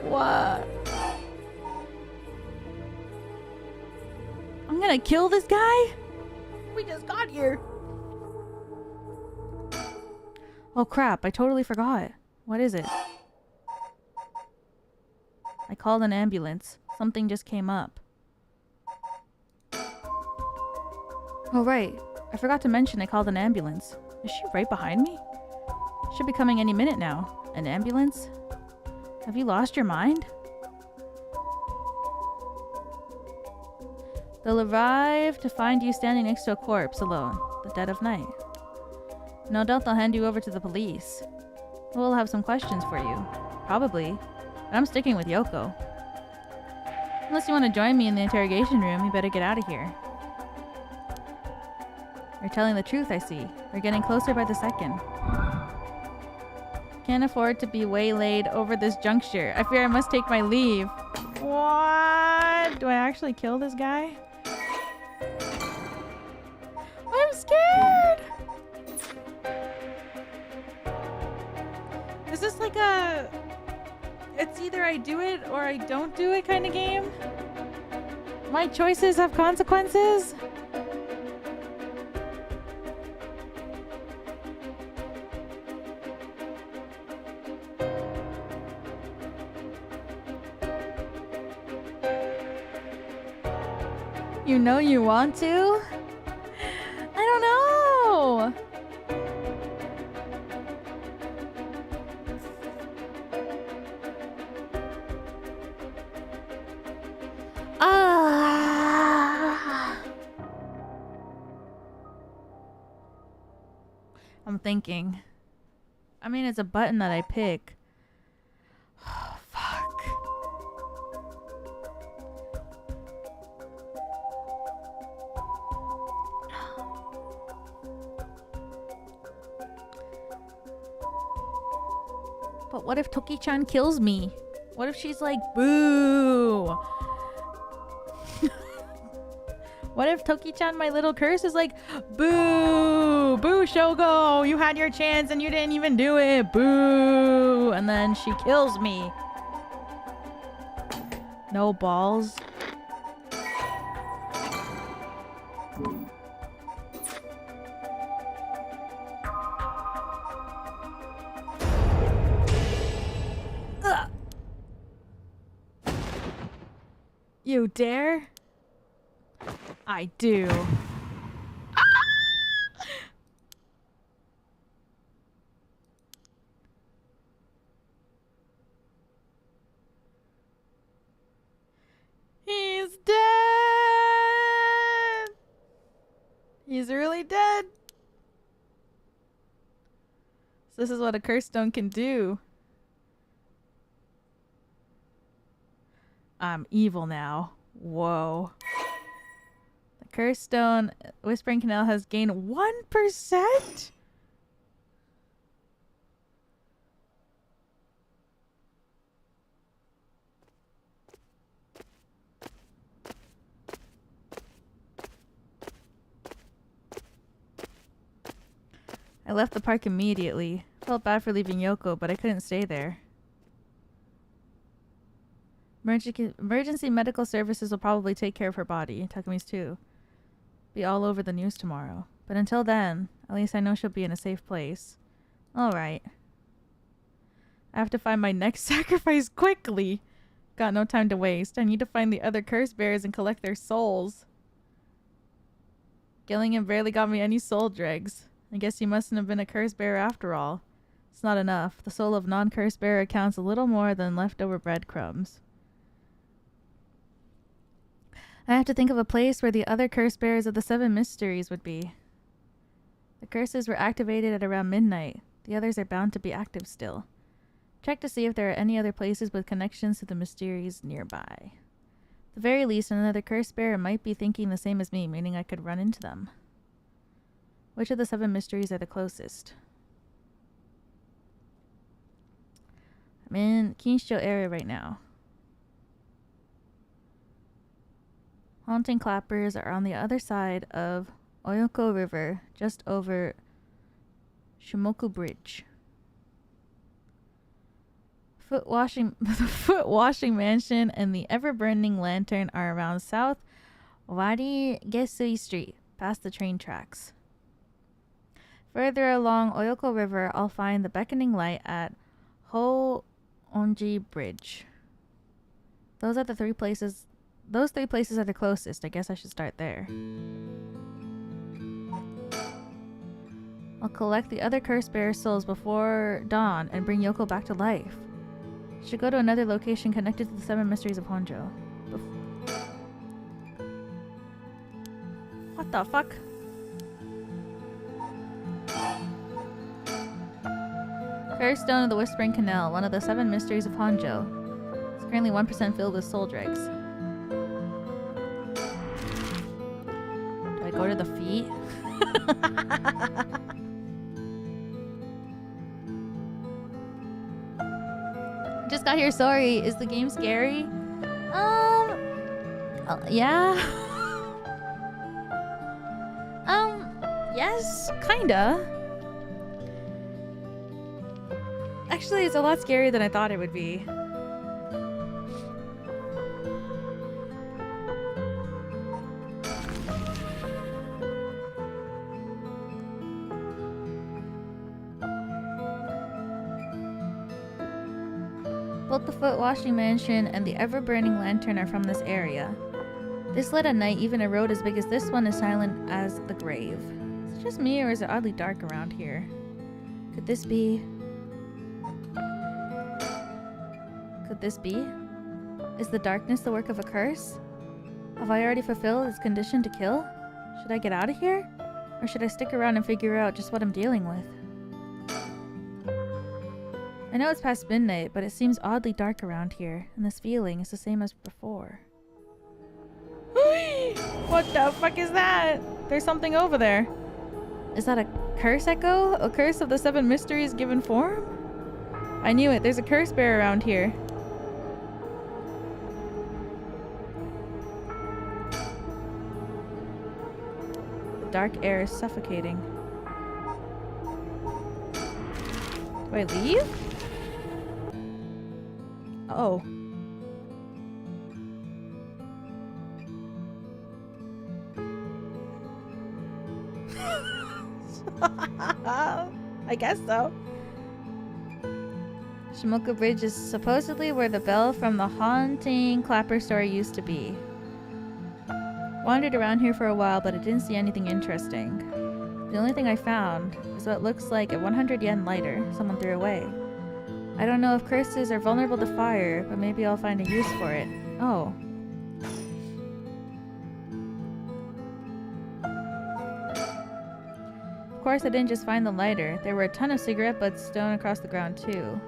What? I'm gonna kill this guy? We just got here. Oh crap, I totally forgot. What is it? I called an ambulance. Something just came up. Oh right, I forgot to mention I called an ambulance. Is she right behind me? Should be coming any minute now. An ambulance? Have you lost your mind? They'll arrive to find you standing next to a corpse alone, the dead of night. No doubt they'll hand you over to the police. We'll have some questions for you. Probably. But I'm sticking with Yoko. Unless you want to join me in the interrogation room, you better get out of here. You're telling the truth, I see. We're getting closer by the second. Can't afford to be waylaid over this juncture. I fear I must take my leave. What? Do I actually kill this guy? I'm scared! Is this like a... It's either I do it or I don't do it kind of game? My choices have consequences? You know you want to? I don't know. I'm thinking. I mean, it's a button that I pick. Oh, fuck. But what if Toki-chan kills me? What if she's like, boo? What if Toki-chan, my little curse, is like, boo! Boo, Shogo! You had your chance and you didn't even do it! Boo! And then she kills me. No balls. Ugh. You dare? I do. He's dead. He's really dead. So this is what a curse stone can do. I'm evil now. Whoa. Curse Stone Whispering Canal has gained 1%? I left the park immediately. Felt bad for leaving Yoko, but I couldn't stay there. Emergency medical services will probably take care of her body. Takumi's too. Be all over the news tomorrow. But until then, at least I know she'll be in a safe place. Alright. I have to find my next sacrifice quickly. Got no time to waste. I need to find the other curse bearers and collect their souls. Gillingham barely got me any soul dregs. I guess he mustn't have been a curse bearer after all. It's not enough. The soul of non-curse bearer counts a little more than leftover breadcrumbs. I have to think of a place where the other curse bearers of the 7 mysteries would be. The curses were activated at around midnight. The others are bound to be active still. Check to see if there are any other places with connections to the mysteries nearby. At the very least, another curse bearer might be thinking the same as me, meaning I could run into them. Which of the 7 mysteries are the closest? I'm in Kinsho area right now. Haunting clappers are on the other side of Oyoko River, just over Shimoku Bridge. The foot washing mansion and the ever-burning lantern are around South Wari Gesui Street, past the train tracks. Further along Oyoko River, I'll find the beckoning light at Ho-Onji Bridge. Those 3 places are the closest. I guess I should start there. I'll collect the other curse bearer souls before dawn and bring Yoko back to life. Should go to another location connected to the 7 mysteries of Honjo. What the fuck? Curse Stone of the Whispering Canal, one of the 7 mysteries of Honjo. It's currently 1% filled with soul dregs. Do I go to the feet? Just got here, sorry. Is the game scary? Yeah. Yes, kinda. Actually, it's a lot scarier than I thought it would be. Both the foot washing mansion and the ever-burning lantern are from this area. This lit at night, even a road as big as this one is silent as the grave. Is it just me, or is it oddly dark around here? Could this be? Could this be? Is the darkness the work of a curse? Have I already fulfilled its condition to kill? Should I get out of here? Or should I stick around and figure out just what I'm dealing with? I know it's past midnight, but it seems oddly dark around here, and this feeling is the same as before. What the fuck is that? There's something over there. Is that a curse echo? A curse of the 7 mysteries given form? I knew it. There's a curse bear around here. The dark air is suffocating. Do I leave? Oh. I guess so. Shimoka Bridge is supposedly where the bell from the haunting clapper story used to be. Wandered around here for a while, but I didn't see anything interesting. The only thing I found is what looks like a 100 yen lighter someone threw away. I don't know if curses are vulnerable to fire, but maybe I'll find a use for it. Oh. Of course, I didn't just find the lighter. There were a ton of cigarette butts strewn across the ground too.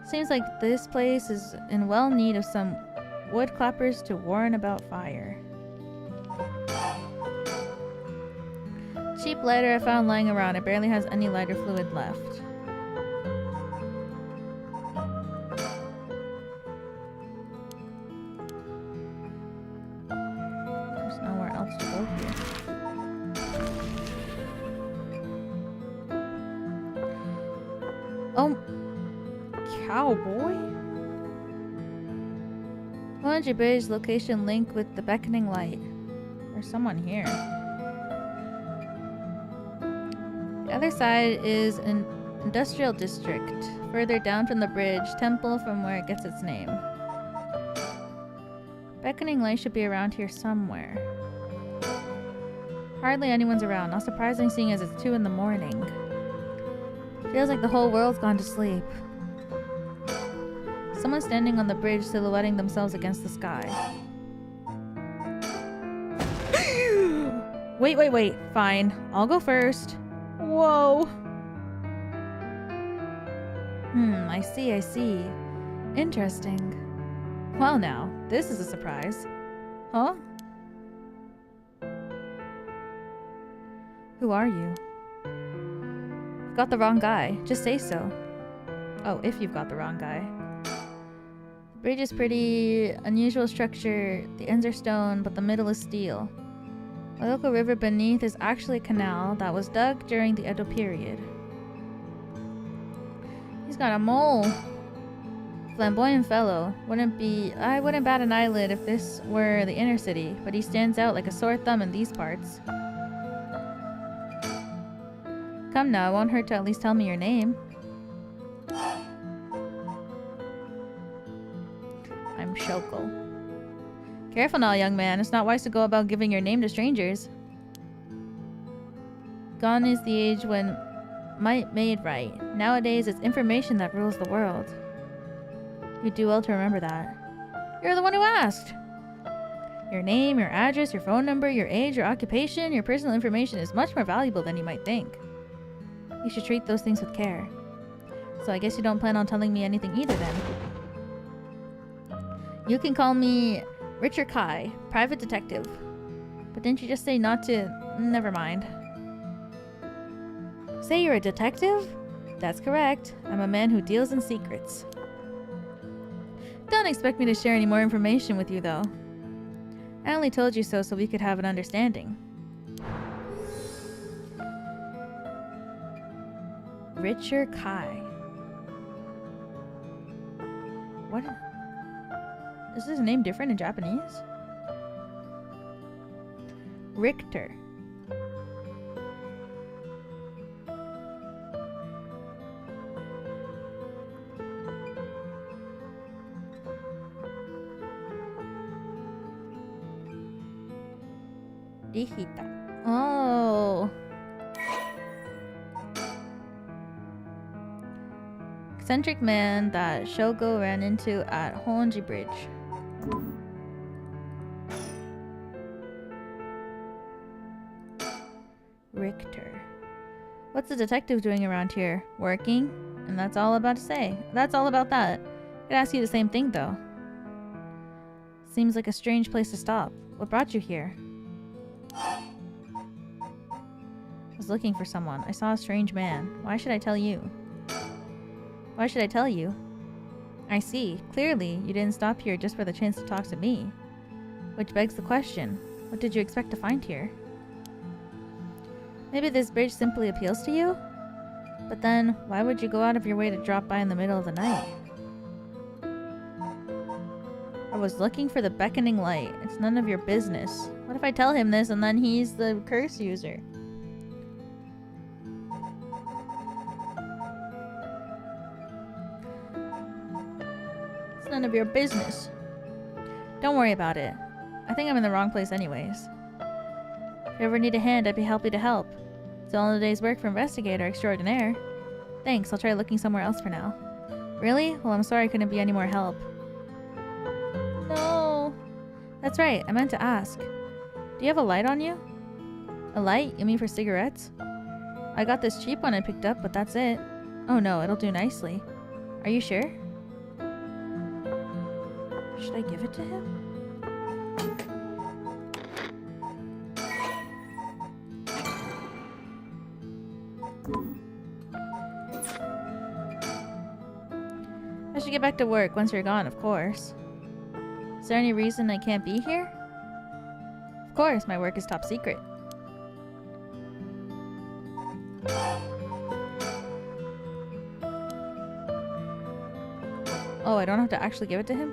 Seems like this place is in well need of some wood clappers to warn about fire. Cheap lighter I found lying around. It barely has any lighter fluid left. There's nowhere else to go here. Oh, cowboy. Honjo Bridge location linked with the beckoning light. There's someone here. The other side is an industrial district. Further down from the bridge, temple from where it gets its name. Beckoning light should be around here somewhere. Hardly anyone's around, not surprising seeing as it's 2 in the morning. Feels like the whole world's gone to sleep. Someone's standing on the bridge silhouetting themselves against the sky. Wait. Fine. I'll go first. Whoa. I see. Interesting. Well now, this is a surprise. Huh? Who are you? You've got the wrong guy. Just say so. Oh, if you've got the wrong guy. The bridge is pretty unusual structure. The ends are stone, but the middle is steel. The local river beneath is actually a canal that was dug during the Edo period. He's got a mole. Flamboyant fellow. I wouldn't bat an eyelid if this were the inner city, but he stands out like a sore thumb in these parts. Come now, it won't hurt to at least tell me your name. I'm Shoko. Careful now, young man. It's not wise to go about giving your name to strangers. Gone is the age when might made right. Nowadays, it's information that rules the world. You do well to remember that. You're the one who asked. Your name, your address, your phone number, your age, your occupation, your personal information is much more valuable than you might think. You should treat those things with care. So I guess you don't plan on telling me anything either then. You can call me Richard Kai, private detective. But didn't you just say not to... Never mind. Say you're a detective? That's correct. I'm a man who deals in secrets. Don't expect me to share any more information with you, though. I only told you so we could have an understanding. Richard Kai. What? Is his name different in Japanese? Richter. Rihita. Oh. Eccentric man that Shogo ran into at Honjo Bridge. Richter. What's the detective doing around here? Working? And that's all about to say. That's all about that. I'd ask you the same thing, though. Seems like a strange place to stop. What brought you here? I was looking for someone. I saw a strange man. Why should I tell you? Why should I tell you? I see. Clearly, you didn't stop here just for the chance to talk to me. Which begs the question, what did you expect to find here? Maybe this bridge simply appeals to you? But then, why would you go out of your way to drop by in the middle of the night? I was looking for the beckoning light. It's none of your business. What if I tell him this and then he's the curse user? It's none of your business. Don't worry about it. I think I'm in the wrong place anyways. If you ever need a hand, I'd be happy to help. It's all in a day's work for investigator extraordinaire. Thanks, I'll try looking somewhere else for now. Really? Well, I'm sorry I couldn't be any more help. No. That's right, I meant to ask. Do you have a light on you? A light? You mean for cigarettes? I got this cheap one I picked up, but that's it. Oh no, it'll do nicely. Are you sure? Should I give it to him? I should get back to work once you're gone, of course. Is there any reason I can't be here? Of course, my work is top secret. Oh, I don't have to actually give it to him?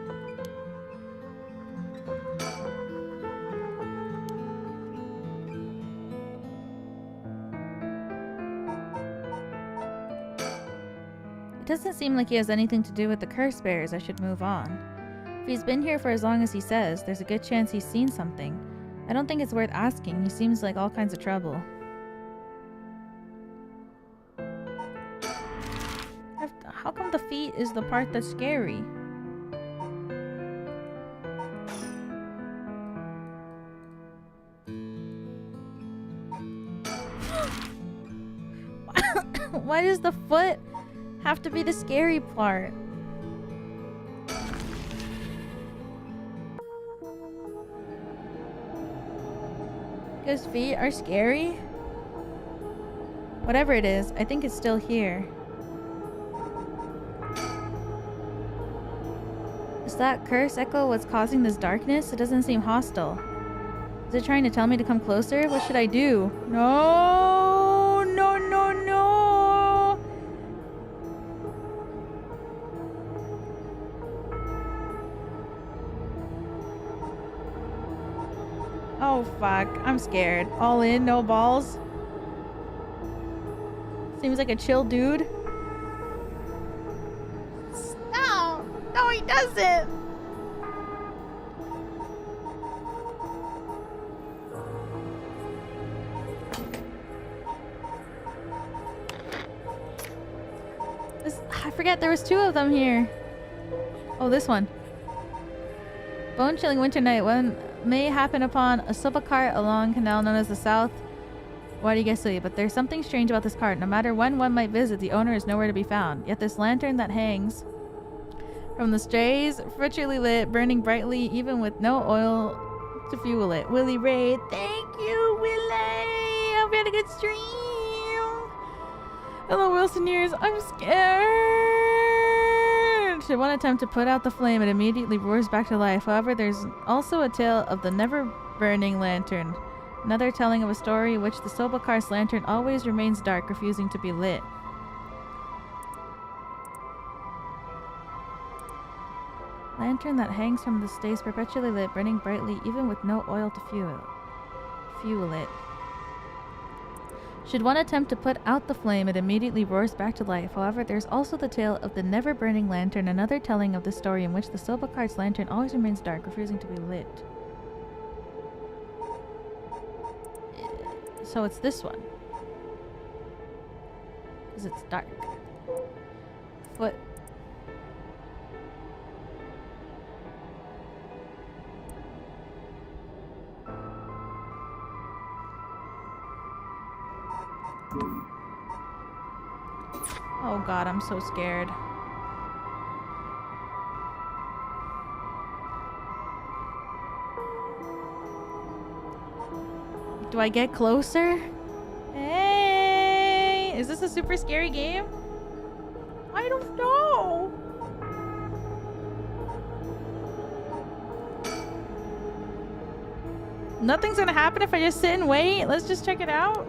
It doesn't seem like he has anything to do with the curse bearers. I should move on. If he's been here for as long as he says, there's a good chance he's seen something. I don't think it's worth asking. He seems like all kinds of trouble. How come the feet is the part that's scary? Why does the foot have to be the scary part? Because feet are scary? Whatever it is, I think it's still here. Is that curse echo what's causing this darkness? It doesn't seem hostile. Is it trying to tell me to come closer? What should I do? No! No, no, no! Oh, fuck. I'm scared. All in, no balls. Seems like a chill dude. No! No, he doesn't! I forget there was two of them here. Oh, this one. Bone-chilling winter night. One may happen upon a soba cart along canal known as the South. Why do you guess so? But there's something strange about this cart. No matter when one might visit, the owner is nowhere to be found. Yet this lantern that hangs from the strays, fritchily lit, burning brightly, even with no oil to fuel it. Willie Ray, thank you, Willie! Hope you had a good stream! Hello, Wilson Years. I'm scared! Should one attempt to put out the flame, it immediately roars back to life. However, there's also a tale of the never-burning lantern. Another telling of a story in which the Sobakar's lantern always remains dark, refusing to be lit. Lantern that hangs from the stays perpetually lit, burning brightly, even with no oil to fuel it. Should one attempt to put out the flame, it immediately roars back to life. However, there's also the tale of the never-burning lantern, another telling of the story in which the Sobakar's lantern always remains dark, refusing to be lit. So it's this one. Because it's dark. Foot. Oh god, I'm so scared. Do I get closer? Hey! Is this a super scary game? I don't know. Nothing's gonna happen if I just sit and wait. Let's just check it out.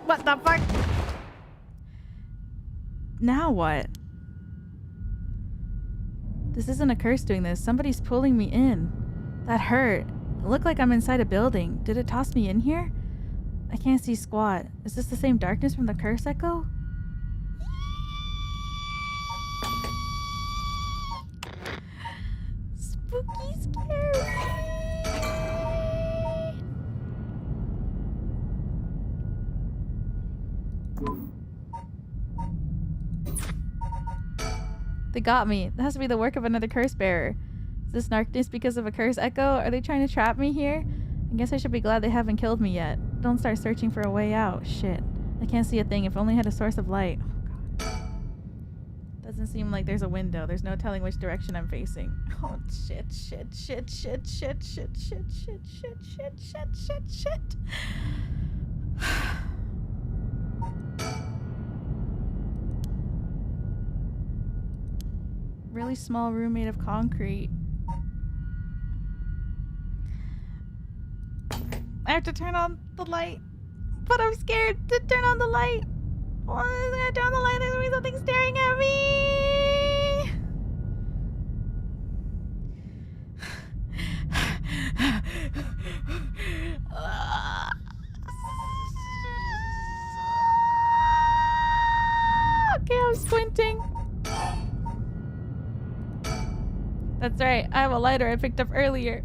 What the fuck? Now what? This isn't a curse doing this. Somebody's pulling me in. That hurt. It looked like I'm inside a building. Did it toss me in here? I can't see squat. Is this the same darkness from the curse echo? Spooky scary. They got me. That has to be the work of another curse bearer. Is this darkness because of a curse echo? Are they trying to trap me here? I guess I should be glad they haven't killed me yet. Don't start searching for a way out. Shit. I can't see a thing. If only I had a source of light. Oh god. Doesn't seem like there's a window. There's no telling which direction I'm facing. Oh shit, shit, shit, shit, shit, shit, shit, shit, shit, shit, shit, shit, shit. Really small room made of concrete. I have to turn on the light, but I'm scared to turn on the light. Well, I'm gonna turn on the light. There's gonna be something staring at me. Okay, I'm squinting. That's right. I have a lighter I picked up earlier.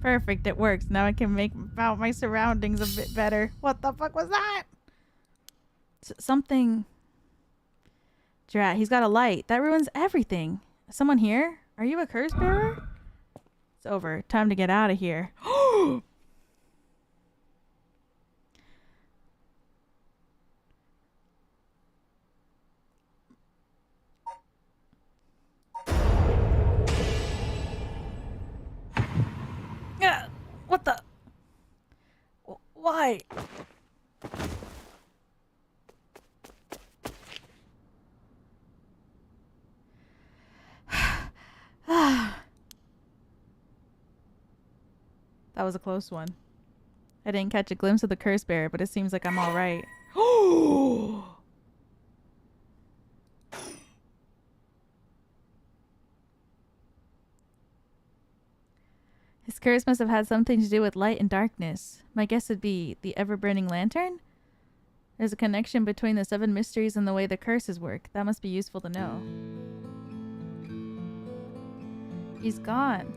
Perfect, it works. Now I can make out my surroundings a bit better. What the fuck was that? Something. Drat, he's got a light. That ruins everything. Is someone here? Are you a curse bearer? It's over. Time to get out of here. What the? Why? That was a close one. I didn't catch a glimpse of the curse bearer, but it seems like I'm all right. His curse must have had something to do with light and darkness. My guess would be the ever-burning lantern? There's a connection between the 7 mysteries and the way the curses work. That must be useful to know. He's gone.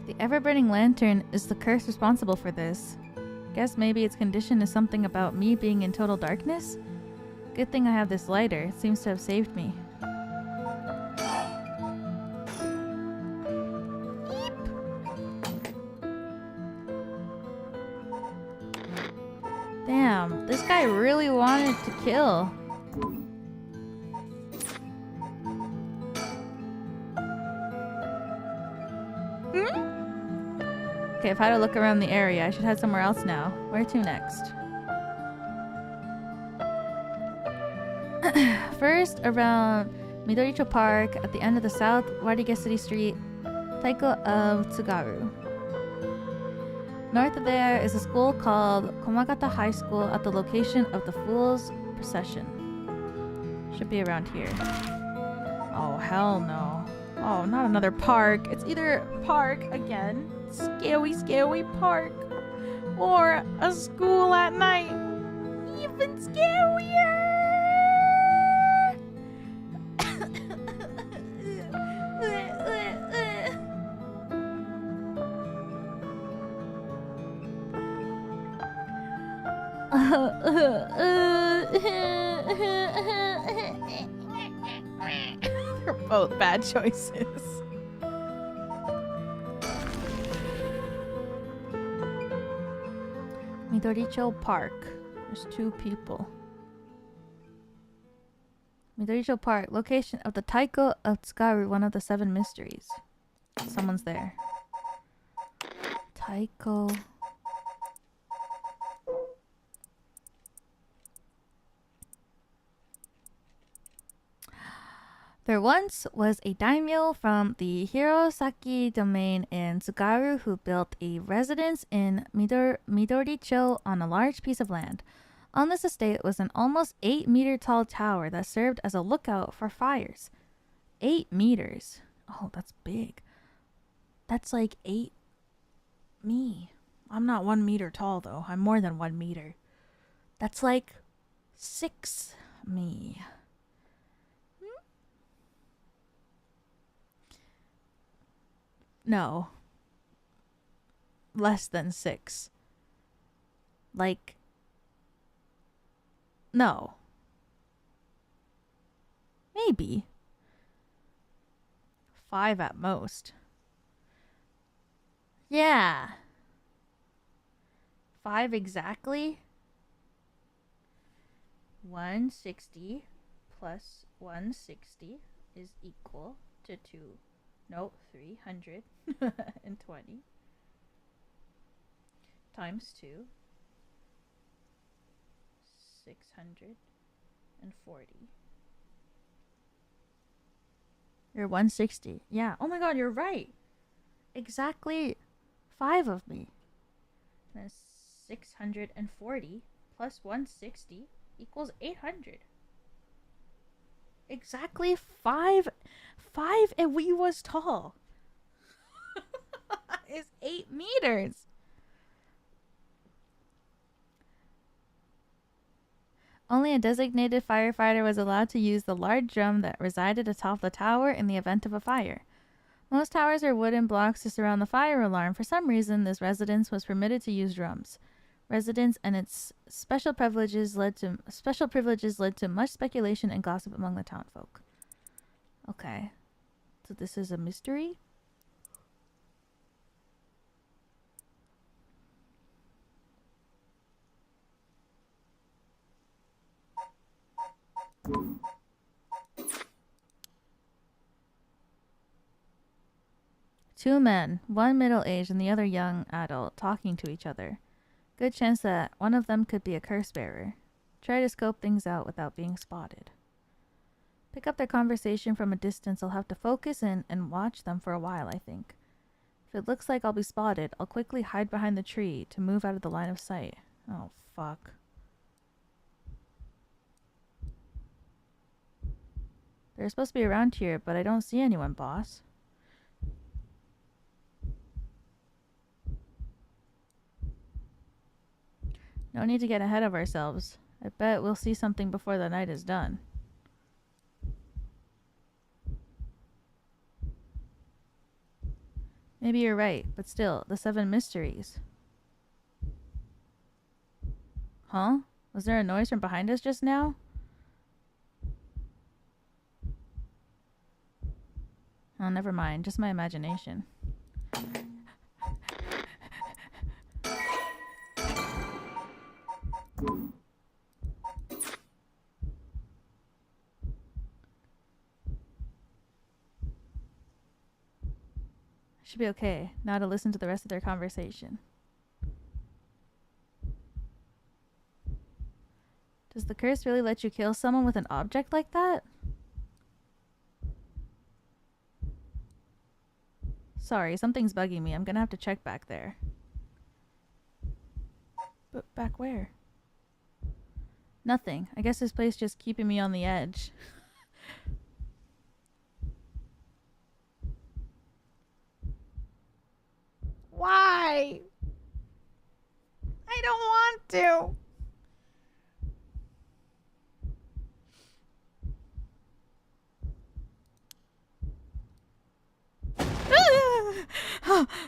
The ever-burning lantern is the curse responsible for this. Guess maybe its condition is something about me being in total darkness? Good thing I have this lighter. It seems to have saved me. Damn, this guy really wanted to kill. Okay, I've had a look around the area. I should head somewhere else now. Where to next? First, around Midoricho Park, at the end of the South Wardige City Street, Taiko of Tsugaru. North of there is a school called Komagata High School at the location of the Fool's Procession. Should be around here. Oh, hell no. Oh, not another park. It's either park again, scary, scary park, or a school at night. Even scarier! They're both bad choices. Midoricho Park. There's 2 people. Midoricho Park, location of the Taiko of Tsugaru, one of the 7 mysteries. Someone's there. Taiko. There once was a daimyo from the Hirosaki domain in Tsugaru who built a residence in Midoricho on a large piece of land. On this estate was an almost 8-meter tall tower that served as a lookout for fires. 8 meters. Oh, that's big. That's like 8 me. I'm not 1 meter tall though. I'm more than 1 meter. That's like 6 me. No. Less than 6. Like, no. Maybe. 5 at most. Yeah. 5 exactly. 160 plus 160 is equal to 2. No, 320 times 2, 640. You're 160. Yeah. Oh my god, you're right. Exactly 5 of me. That's 640 plus 160 equals 800. Exactly 5 and we was tall. Is 8 meters. Only a designated firefighter was allowed to use the large drum that resided atop the tower in the event of a fire. Most towers are wooden blocks to surround the fire alarm. For some reason, this residence was permitted to use drums. Residence and its special privileges led to much speculation and gossip among the townfolk. Okay. So this is a mystery? Two men, one middle-aged and the other young adult, talking to each other. Good chance that one of them could be a curse bearer. Try to scope things out without being spotted. Pick up their conversation from a distance. I'll have to focus in and watch them for a while, I think. If it looks like I'll be spotted, I'll quickly hide behind the tree to move out of the line of sight. Oh, fuck. They're supposed to be around here, but I don't see anyone, boss. No need to get ahead of ourselves. I bet we'll see something before the night is done. Maybe you're right, but still, the 7 mysteries. Huh? Was there a noise from behind us just now? Oh, never mind. Just my imagination. Should be okay. Now to listen to the rest of their conversation. Does the curse really let you kill someone with an object like that? Sorry, something's bugging me. I'm gonna have to check back there. But back where? Nothing. I guess this place just keeping me on the edge. Why? I don't want to.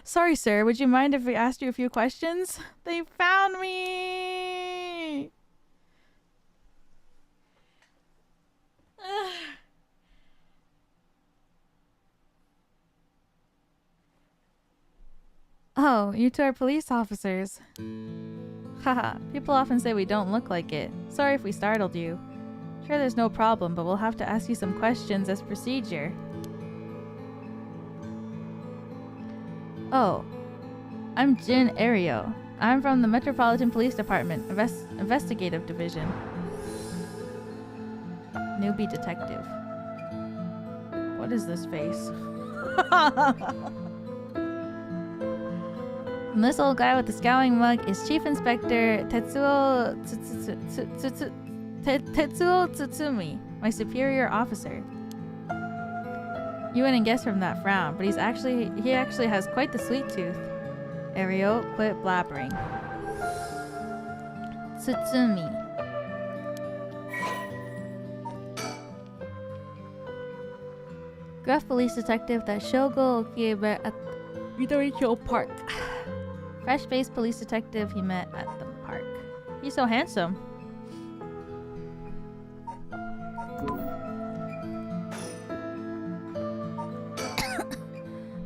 Sorry, sir. Would you mind if we asked you a few questions? They found me. Oh, you two are police officers. Haha, people often say we don't look like it. Sorry if we startled you. Sure, there's no problem, but we'll have to ask you some questions as procedure. Oh, I'm Jin Ario. I'm from the Metropolitan Police Department, Investigative Division. Newbie detective. What is this face? And this old guy with the scowling mug is Chief Inspector Tetsuo Tsutsumi, my superior officer. You wouldn't guess from that frown, but he actually has quite the sweet tooth. Ario, quit blabbering. Tsutsumi. Gruff police detective that Shogo Okiebe at Midoricho Park. Fresh-faced police detective he met at the park. He's so handsome.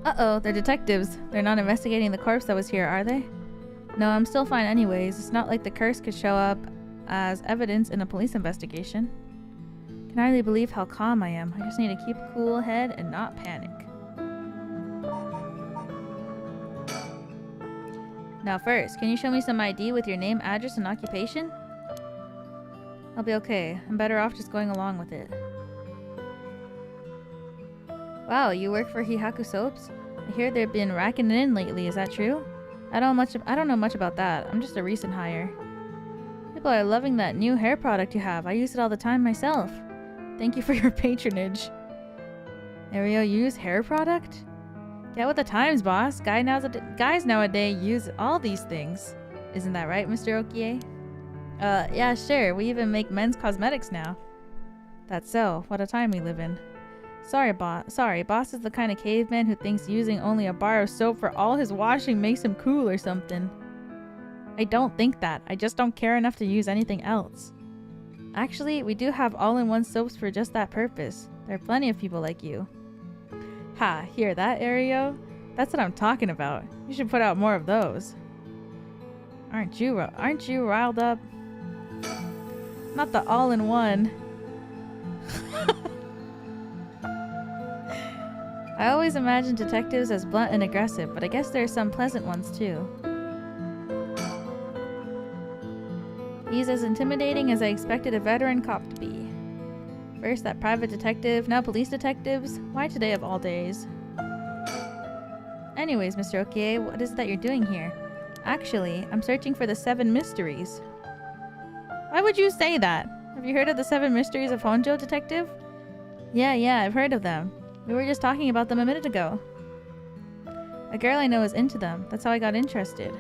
Uh-oh, they're detectives. They're not investigating the corpse that was here, are they? No, I'm still fine anyways. It's not like the curse could show up as evidence in a police investigation. Can hardly believe how calm I am. I just need to keep a cool head and not panic. Now first, can you show me some ID with your name, address, and occupation? I'll be okay. I'm better off just going along with it. Wow, you work for Hihaku Soaps? I hear they've been racking it in lately, is that true? I don't know much about that. I'm just a recent hire. People are loving that new hair product you have. I use it all the time myself. Thank you for your patronage. Ario, you use hair product? Get with the times, boss. Guys nowadays use all these things. Isn't that right, Mr. Okie? Yeah, sure. We even make men's cosmetics now. That's so. What a time we live in. Sorry, boss is the kind of caveman who thinks using only a bar of soap for all his washing makes him cool or something. I don't think that. I just don't care enough to use anything else. Actually, we do have all-in-one soaps for just that purpose. There are plenty of people like you. Ha, hear that, Ario? That's what I'm talking about. You should put out more of those. Aren't you riled up? Not the all-in-one. I always imagined detectives as blunt and aggressive, but I guess there are some pleasant ones too. He's as intimidating as I expected a veteran cop to be. First that private detective, now police detectives. Why today of all days? Anyways, Mr. Okie, what is it that you're doing here? Actually, I'm searching for the 7 mysteries. Why would you say that? Have you heard of the 7 mysteries of Honjo, detective? Yeah, I've heard of them. We were just talking about them a minute ago. A girl I know is into them. That's how I got interested.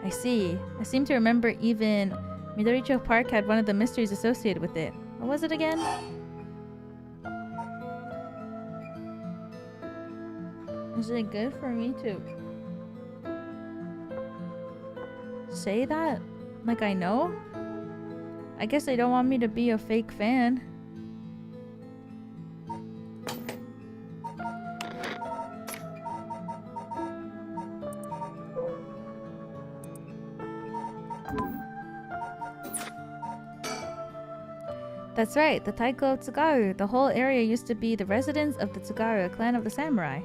I see. I seem to remember even Midoricho Park had one of the mysteries associated with it. What was it again? Is it good for me to say that? Like I know? I guess they don't want me to be a fake fan. That's right, the Taiko of Tsugaru. The whole area used to be the residence of the Tsugaru, a clan of the samurai.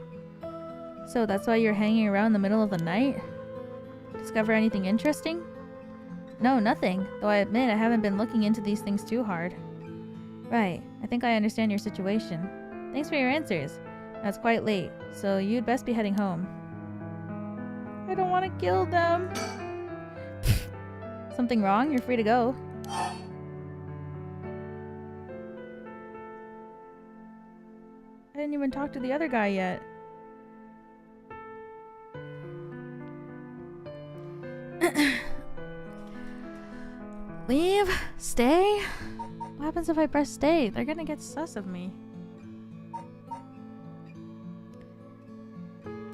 So that's why you're hanging around in the middle of the night? Discover anything interesting? No, nothing. Though I admit I haven't been looking into these things too hard. Right, I think I understand your situation. Thanks for your answers. Now it's quite late, so you'd best be heading home. I don't want to kill them. Something wrong? You're free to go. I didn't even talk to the other guy yet. Leave? Stay? What happens if I press stay? They're gonna get sus of me.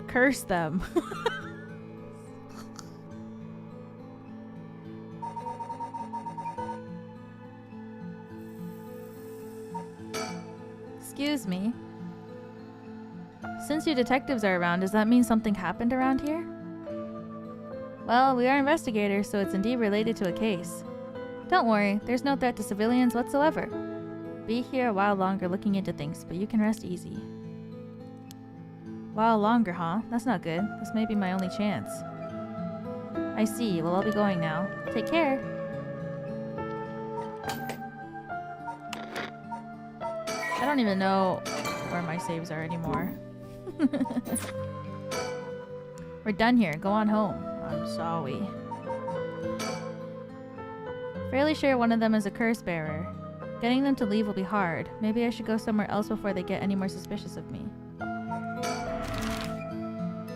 Curse them. Excuse me. since you detectives are around, does that mean something happened around here? Well, we are investigators, so it's indeed related to a case. Don't worry, there's no threat to civilians whatsoever. Be here a while longer looking into things, but you can rest easy. While longer, huh? That's not good. This may be my only chance. I see. Well, I'll be going now. Take care. I don't even know where my saves are anymore. We're done here. Go on home. I'm sorry. Fairly sure one of them is a curse bearer. Getting them to leave will be hard. Maybe I should go somewhere else before they get any more suspicious of me.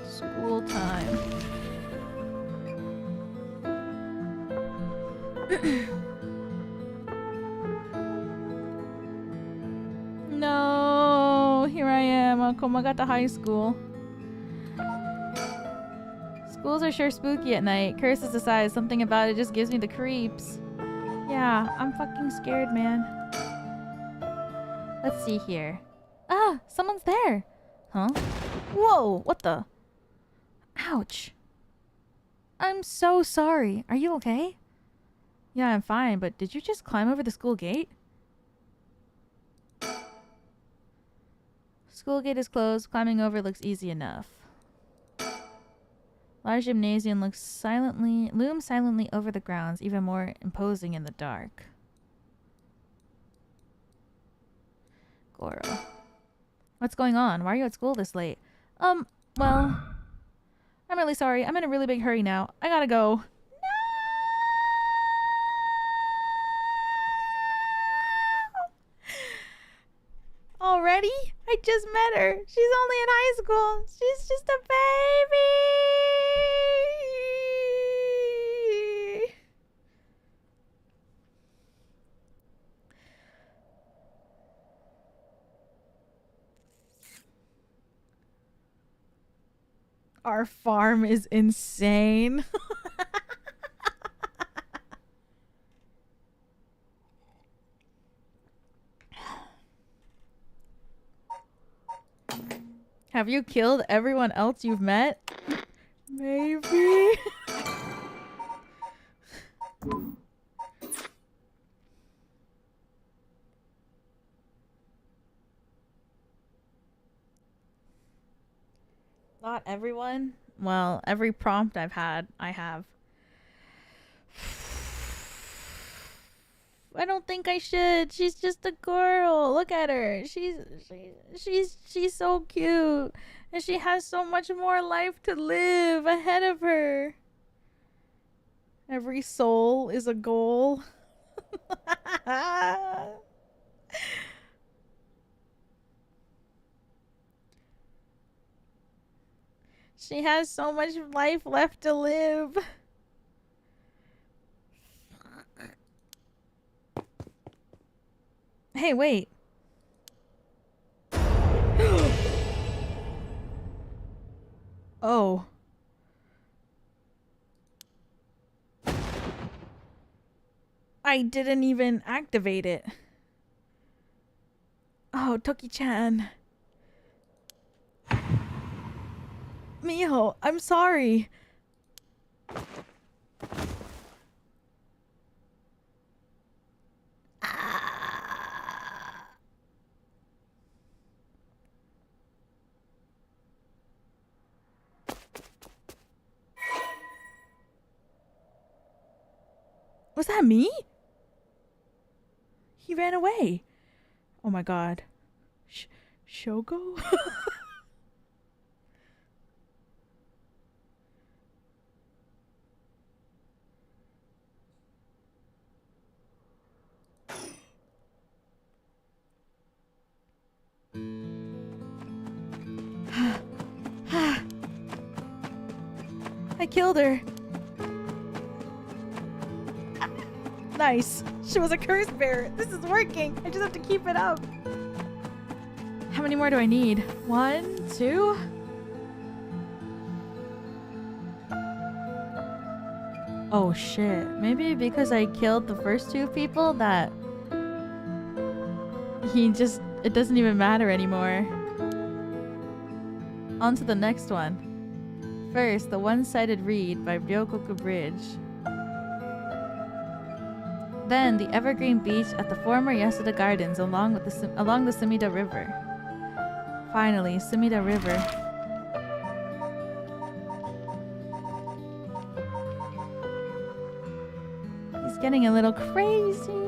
School time. No, here I am, Komagata High School. Schools are sure spooky at night. Curses aside, something about it just gives me the creeps. Yeah, I'm fucking scared, man. Let's see here. Ah, someone's there. Huh? Whoa, what the? Ouch. I'm so sorry. Are you okay? Yeah, I'm fine, but did you just climb over the school gate? School gate is closed. Climbing over looks easy enough. Large gymnasium looms silently over the grounds, even more imposing in the dark. Goro. What's going on? Why are you at school this late? Well, I'm really sorry. I'm in a really big hurry now. I gotta go. No! Already? I just met her. She's only in high school. She's just a baby. Our farm is insane. Have you killed everyone else you've met? Maybe. Not everyone. Well, every prompt I've had, I have. I don't think I should. She's just a girl. Look at her. She's so cute. And she has so much more life to live ahead of her. Every soul is a goal. She has so much life left to live. Hey, wait. Oh. I didn't even activate it. Oh, Toki-chan. Miho, I'm sorry. Was that me? He ran away. Oh my god. Shogo? I killed her. Nice. She was a curse bearer. This is working. I just have to keep it up. How many more do I need? 1, 2? Oh shit. Maybe because I killed the first 2 people that it doesn't even matter anymore. On to the next one. First, the one-sided read by Ryoko Bridge. Then, the Evergreen Beach at the former Yasuda Gardens along the Sumida River. Finally, Sumida River. He's getting a little crazy.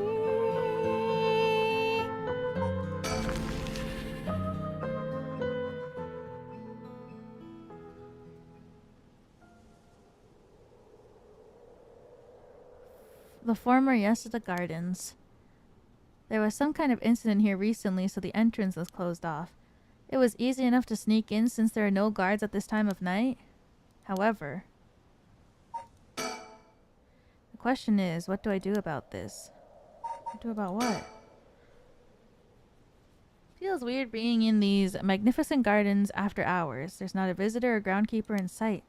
The former Yasuda Gardens. There was some kind of incident here recently, so the entrance was closed off. It was easy enough to sneak in since there are no guards at this time of night. However, the question is, what do I do about this? Do about what? Feels weird being in these magnificent gardens after hours. There's not a visitor or groundkeeper in sight.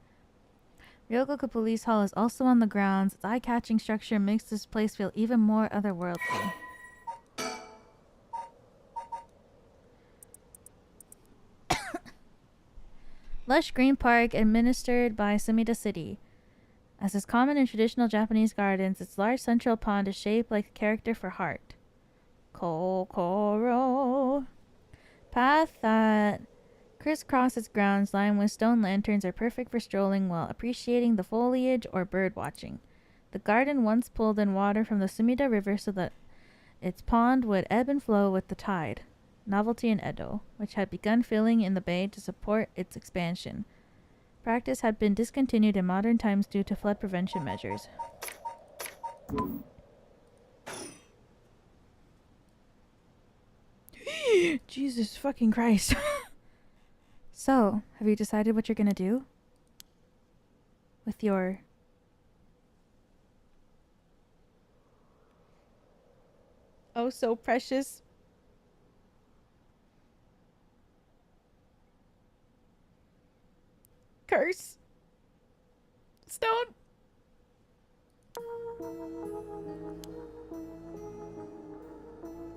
Ryogoku Police Hall is also on the grounds. Its eye-catching structure makes this place feel even more otherworldly. Lush green park administered by Sumida City. As is common in traditional Japanese gardens, its large central pond is shaped like a character for heart. Kokoro. Path that crisscrosses grounds lined with stone lanterns are perfect for strolling while appreciating the foliage or bird watching. The garden once pulled in water from the Sumida River so that its pond would ebb and flow with the tide. Novelty in Edo, which had begun filling in the bay to support its expansion. Practice had been discontinued in modern times due to flood prevention measures. Jesus fucking Christ. So, have you decided what you're gonna do? With your... oh so precious... curse stone.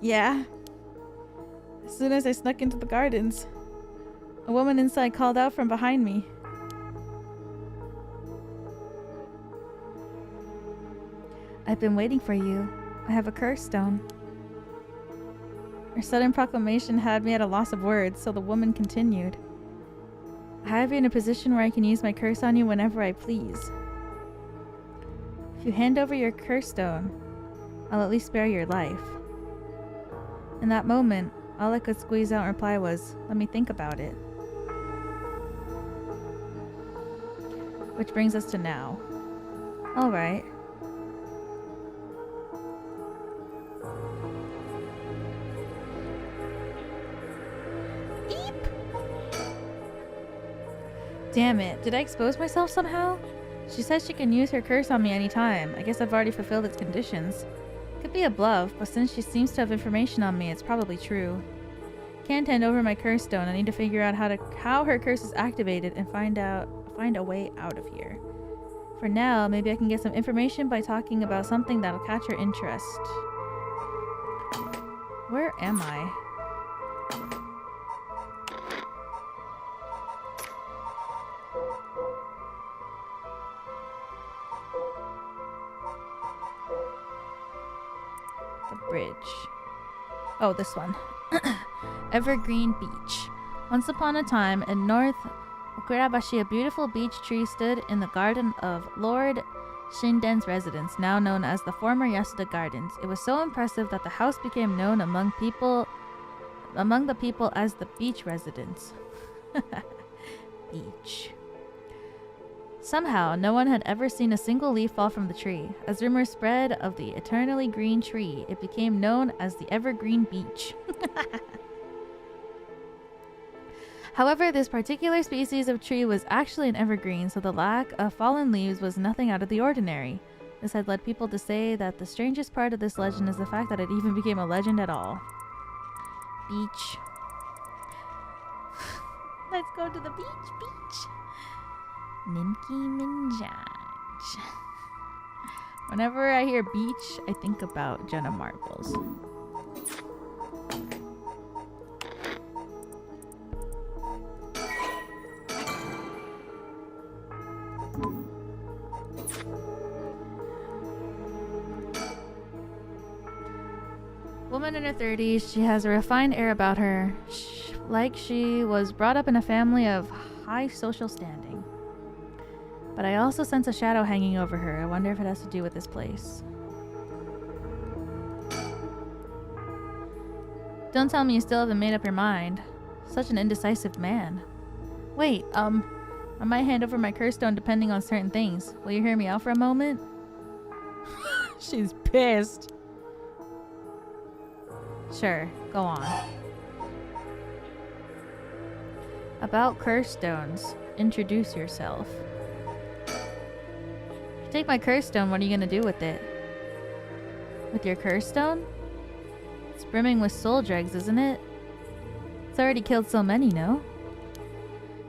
Yeah. As soon as I snuck into the gardens, a woman inside called out from behind me. I've been waiting for you. I have a curse stone. Her sudden proclamation had me at a loss of words, so the woman continued. I have you in a position where I can use my curse on you whenever I please. If you hand over your curse stone, I'll at least spare your life. In that moment, all I could squeeze out in reply was, let me think about it. Which brings us to now. Alright. Damn it, did I expose myself somehow? She says she can use her curse on me anytime. I guess I've already fulfilled its conditions. Could be a bluff, but since she seems to have information on me, it's probably true. Can't hand over my curse stone. I need to figure out how her curse is activated and find a way out of here. For now, maybe I can get some information by talking about something that'll catch her interest. Where am I? Bridge. Oh, this one. Evergreen Beach. Once upon a time, in North Okurabashi, a beautiful beech tree stood in the garden of Lord Shinden's residence, now known as the former Yasuda Gardens. It was so impressive that the house became known among the people as the beach residence. Beach. Somehow, no one had ever seen a single leaf fall from the tree. As rumors spread of the eternally green tree, it became known as the Evergreen Beach. However, this particular species of tree was actually an evergreen, so the lack of fallen leaves was nothing out of the ordinary. This had led people to say that the strangest part of this legend is the fact that it even became a legend at all. Beach. Let's go to the beach. Ninki Minjaj. Whenever I hear beach, I think about Jenna Marbles. Woman in her 30s, she has a refined air about her, like she was brought up in a family of high social standing. But I also sense a shadow hanging over her. I wonder if it has to do with this place. Don't tell me you still haven't made up your mind. Such an indecisive man. Wait, I might hand over my curse stone depending on certain things. Will you hear me out for a moment? She's pissed. Sure, go on. About curse stones. Introduce yourself. If you take my curse stone, what are you gonna do with it? With your curse stone? It's brimming with soul dregs, isn't it? It's already killed so many, no?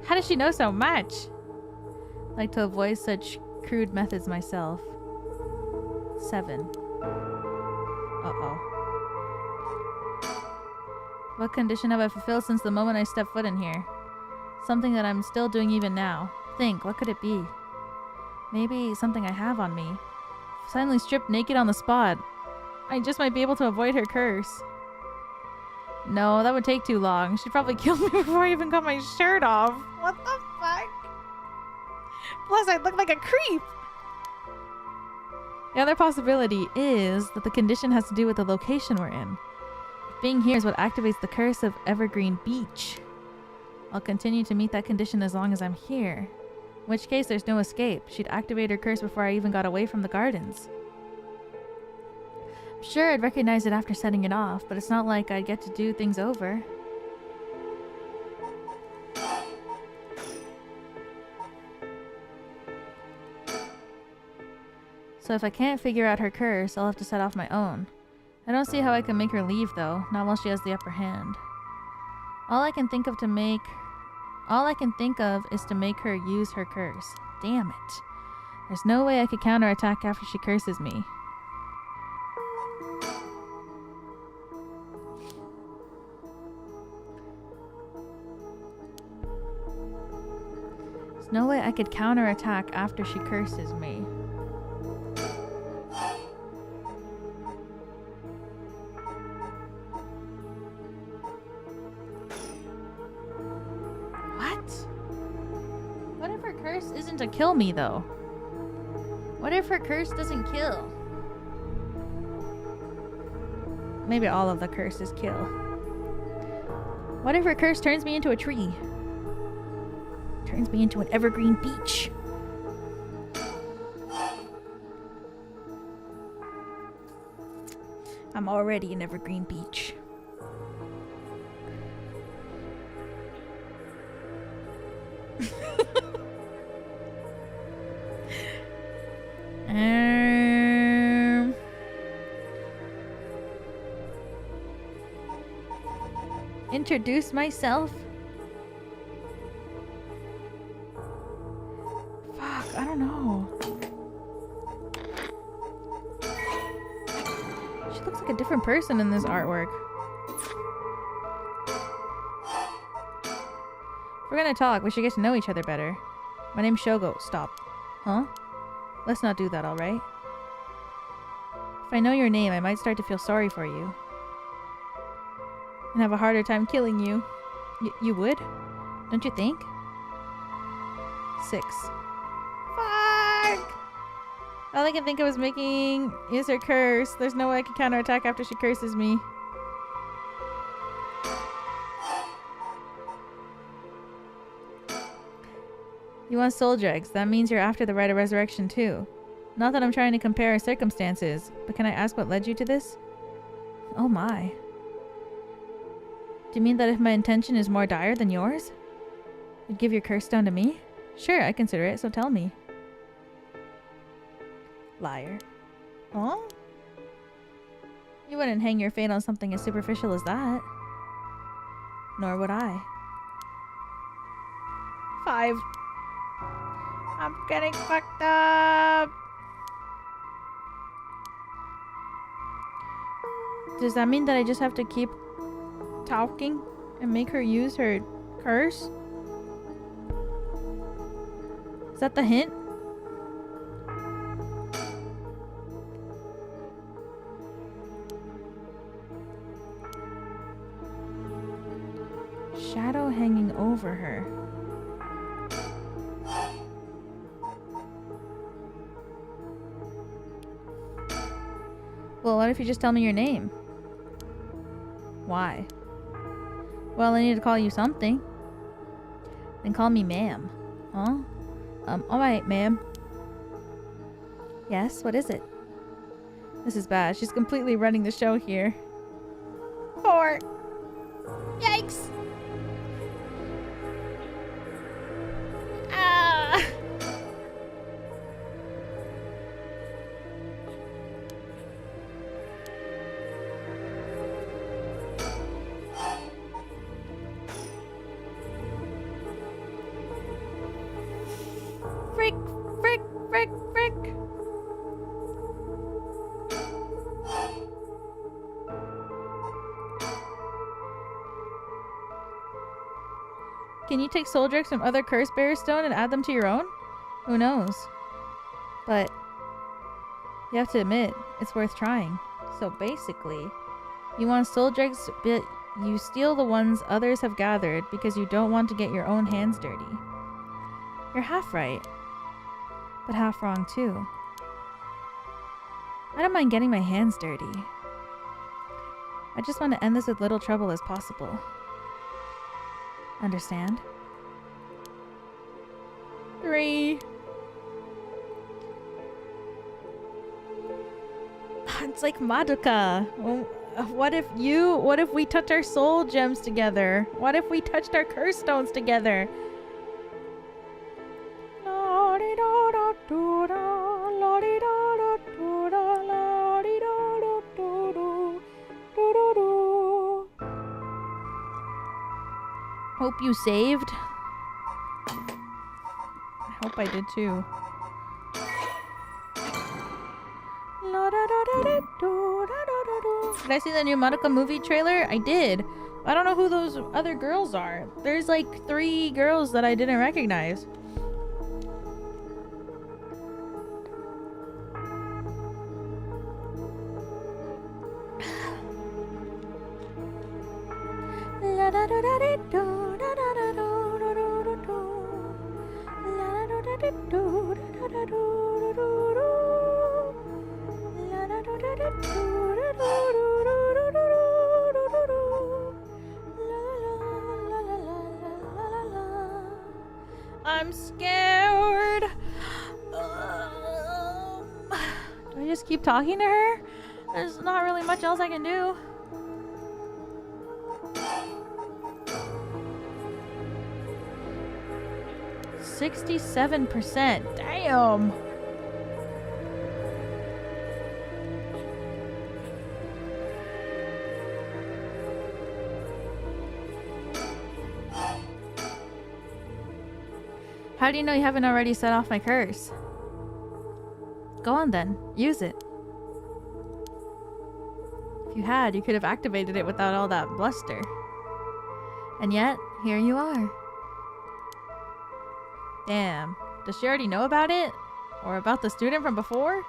How does she know so much? I like to avoid such crude methods myself. 7. Uh-oh. What condition have I fulfilled since the moment I stepped foot in here? Something that I'm still doing even now. Think, what could it be? Maybe something I have on me. Suddenly stripped naked on the spot. I just might be able to avoid her curse. No, that would take too long. She'd probably kill me before I even got my shirt off. What the fuck? Plus, I'd look like a creep. The other possibility is that the condition has to do with the location we're in. Being here is what activates the curse of Evergreen Beach. I'll continue to meet that condition as long as I'm here. In which case, there's no escape. She'd activate her curse before I even got away from the gardens. I'm sure I'd recognize it after setting it off, but it's not like I'd get to do things over. So if I can't figure out her curse, I'll have to set off my own. I don't see how I can make her leave, though, not while she has the upper hand. All I can think of is to make her use her curse. Damn it. There's no way I could counterattack after she curses me. There's no way I could counterattack after she curses me. To kill me, though. What if her curse doesn't kill? Maybe all of the curses kill. What if her curse turns me into a tree? Turns me into an Evergreen Beach. I'm already an Evergreen Beach. Introduce myself? Fuck, I don't know. She looks like a different person in this artwork. If we're gonna talk, we should get to know each other better. My name's Shogo. Stop. Huh? Let's not do that, alright? If I know your name, I might start to feel sorry for you. And have a harder time killing you. You would? Don't you think? 6. Fuck! All I can think of is making is her curse. There's no way I can counterattack after she curses me. You want soul dregs. That means you're after the right of resurrection too. Not that I'm trying to compare our circumstances, but can I ask what led you to this? Oh my. Do you mean that if my intention is more dire than yours, you'd give your curse stone to me? Sure, I consider it, so tell me. Liar. Huh? You wouldn't hang your fate on something as superficial as that. Nor would I. 5. I'm getting fucked up. Does that mean that I just have to keep talking and make her use her curse? Is that the hint? shadow hanging over her. Well, what if you just tell me your name? Why? Well, I need to call you something. Then call me ma'am. Huh? Alright, ma'am. Yes, what is it? This is bad. She's completely running the show here. Poor. Yikes! Ah! Frick! Frick! Frick! Frick! Can you take soul dregs from other curse bearer stone and add them to your own? Who knows? But you have to admit, it's worth trying. So basically, you want soul dregs, but you steal the ones others have gathered because you don't want to get your own hands dirty. You're half right, but half wrong too. I don't mind getting my hands dirty. I just want to end this with little trouble as possible. Understand? 3. It's like Madoka. Well, what if we touch our soul gems together? What if we touched our curse stones together? Hope you saved. I hope I did too. Did I see the new Madoka movie trailer? I did. I don't know who those other girls are. There's like 3 girls that I didn't recognize. I'm scared. Do I just keep talking to her? There's not really much else I can do. %. Damn. How do you know you haven't already set off my curse? Go on then, use it. If you had, you could have activated it without all that bluster. And yet, here you are. Damn. Does she already know about it? Or about the student from before?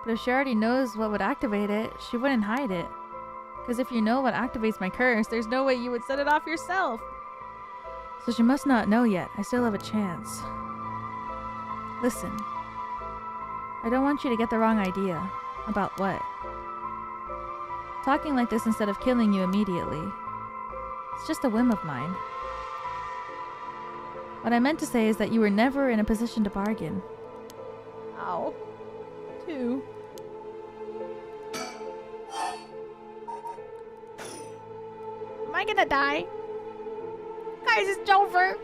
But if she already knows what would activate it, she wouldn't hide it. Because if you know what activates my curse, there's no way you would set it off yourself. So she must not know yet. I still have a chance. Listen. I don't want you to get the wrong idea. About what? Talking like this instead of killing you immediately. It's just a whim of mine. What I meant to say is that you were never in a position to bargain. Ow. 2. Am I gonna die? Guys, it's over.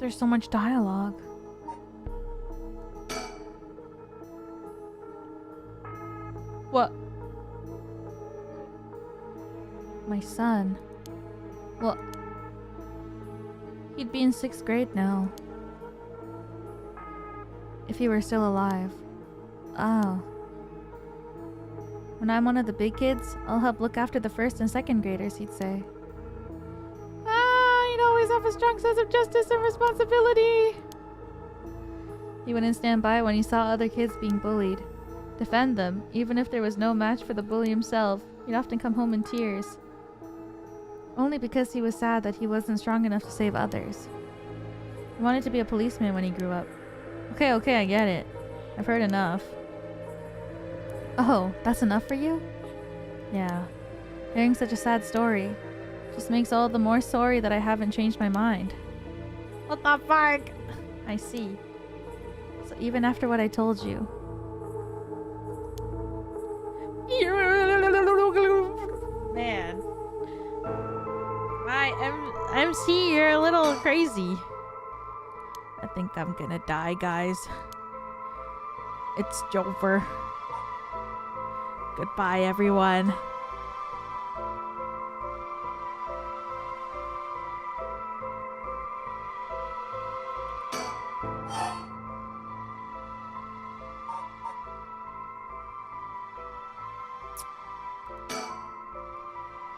There's so much dialogue. What? My son. Well, He'd be in 6th grade now. If he were still alive. Oh. When I'm one of the big kids, I'll help look after the 1st and 2nd graders, he'd say. He'd always have a strong sense of justice and responsibility. He wouldn't stand by when he saw other kids being bullied. Defend them, even if there was no match for the bully himself. He'd often come home in tears. Only because he was sad that he wasn't strong enough to save others. He wanted to be a policeman when he grew up. Okay, I get it. I've heard enough. Oh, that's enough for you? Yeah. Hearing such a sad story just makes all the more sorry that I haven't changed my mind. What the fuck? I see. So even after what I told you. Man. MC, you're a little crazy. I think I'm gonna die, guys. It's over. Goodbye, everyone.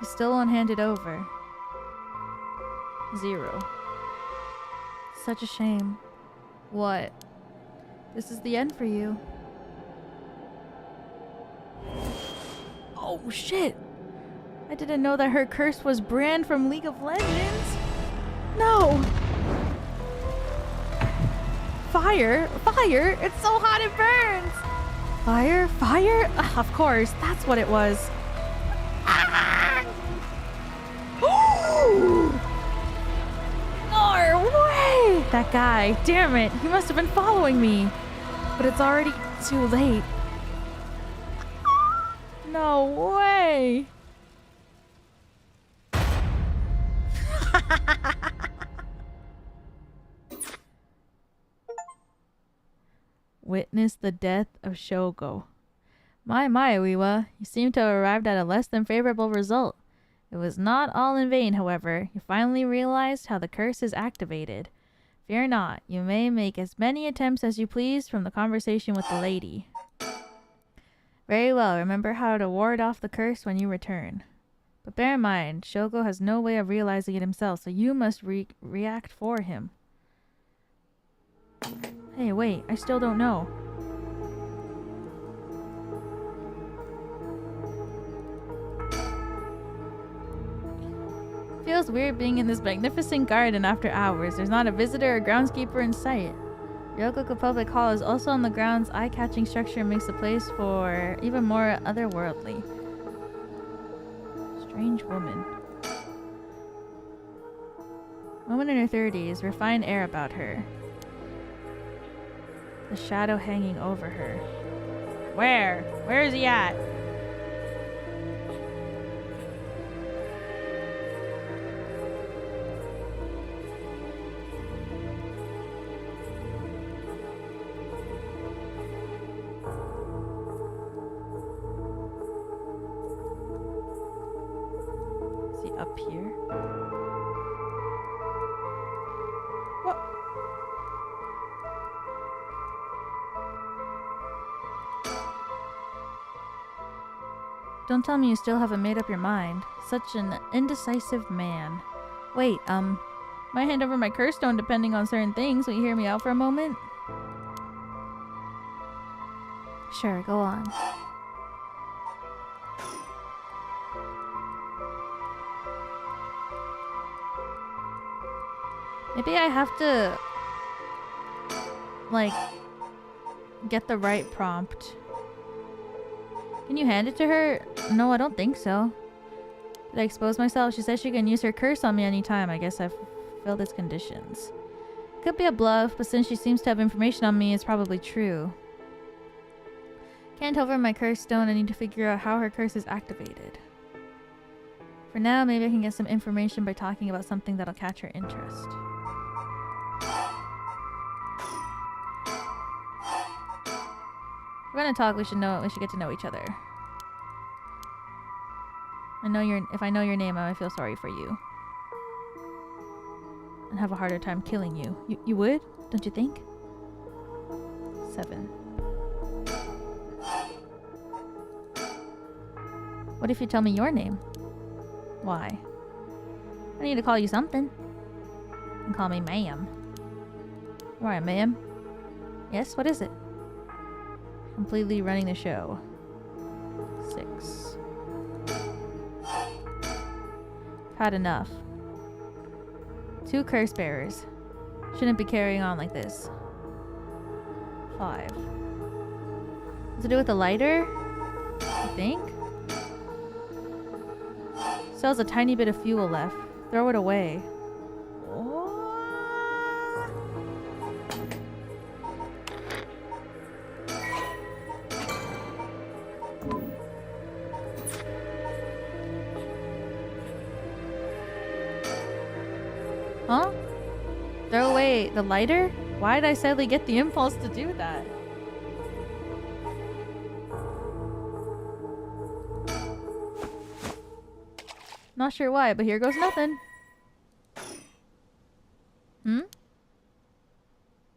You still won't hand it over. 0. Such a shame. What? This is the end for you. Oh shit! I didn't know that her curse was banned from League of Legends. No! Fire? Fire? It's so hot it burns! Fire? Fire? Ugh, of course, that's what it was. No way! That guy, damn it, he must have been following me. But it's already too late. No way! Witness the death of Shogo. My, Oiwa, you seem to have arrived at a less than favorable result. It was not all in vain, however. You finally realized how the curse is activated. Fear not, you may make as many attempts as you please from the conversation with the lady. Very well, remember how to ward off the curse when you return. But bear in mind, Shogo has no way of realizing it himself, so you must react for him. Hey, wait, I still don't know. Feels weird being in this magnificent garden after hours. There's not a visitor or groundskeeper in sight. Yoko Public Hall is also on the grounds. Eye-catching structure makes the place for even more otherworldly. Strange woman. Woman in her 30s, refined air about her. The shadow hanging over her. Where? Where is he at? Up here? What? Don't tell me you still haven't made up your mind. Such an indecisive man. Wait, might hand over my curse stone depending on certain things. Will you hear me out for a moment? Sure, go on. Maybe I have to, like, get the right prompt. Can you hand it to her? No, I don't think so. Did I expose myself? She says she can use her curse on me anytime. I guess I've fulfilled its conditions. Could be a bluff, but since she seems to have information on me, it's probably true. Can't over my curse stone. I need to figure out how her curse is activated. For now, maybe I can get some information by talking about something that'll catch her interest. If we're gonna talk, we should get to know each other. If I know your name, I might feel sorry for you. and have a harder time killing you. You would? Don't you think? 7. What if you tell me your name? Why? I need to call you something. You can call me ma'am. Alright, ma'am. Yes, what is it? Completely running the show. 6. Had enough. 2 curse bearers. Shouldn't be carrying on like this. 5. Does it do with the lighter? I think? Still has a tiny bit of fuel left. Throw it away. Huh? Throw away the lighter? Why did I suddenly get the impulse to do that? Not sure why, but here goes nothing. Hmm?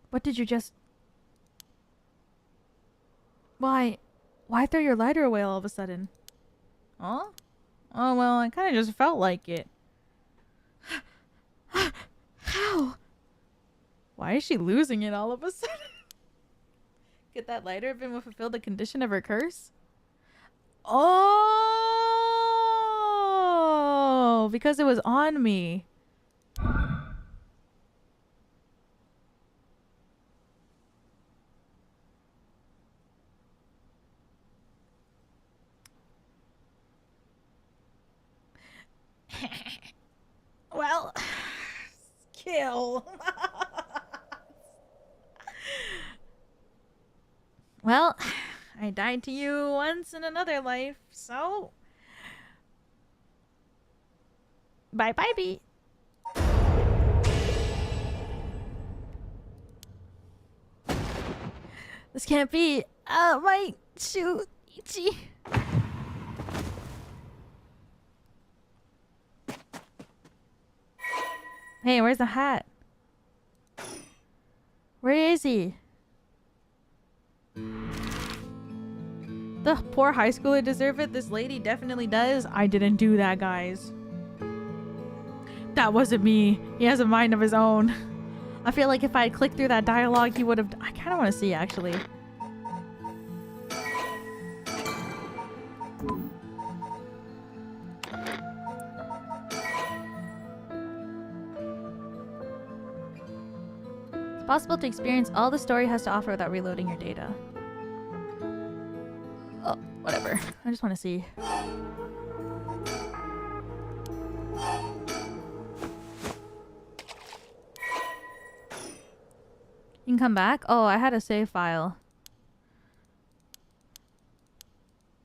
What did you just... Why throw your lighter away all of a sudden? Huh? Oh, well, I kind of just felt like it. How? Why is she losing it all of a sudden? Could that lighter have been fulfilled the condition of her curse? Oh, because it was on me. Well, kill. Well, I died to you once in another life, so bye-bye, bee. This can't be. My shoe, itchy. Hey, where's the hat? Where is he? The poor high schooler deserve it. This lady definitely does. I didn't do that, guys. That wasn't me. He has a mind of his own. I feel like if I had clicked through that dialogue, he would have... I kind of want to see, actually. It's possible to experience all the story has to offer without reloading your data. Oh, whatever. I just want to see. You can come back? Oh, I had a save file.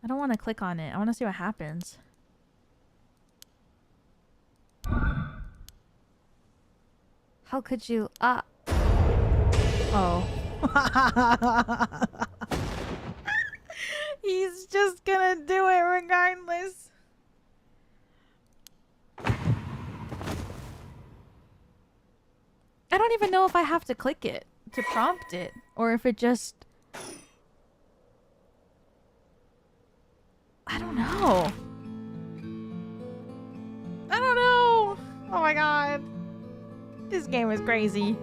I don't want to click on it. I want to see what happens. How could you? Oh. He's just gonna do it regardless. I don't even know if I have to click it to prompt it, or if it just... I don't know. I don't know. Oh my god. This game is crazy.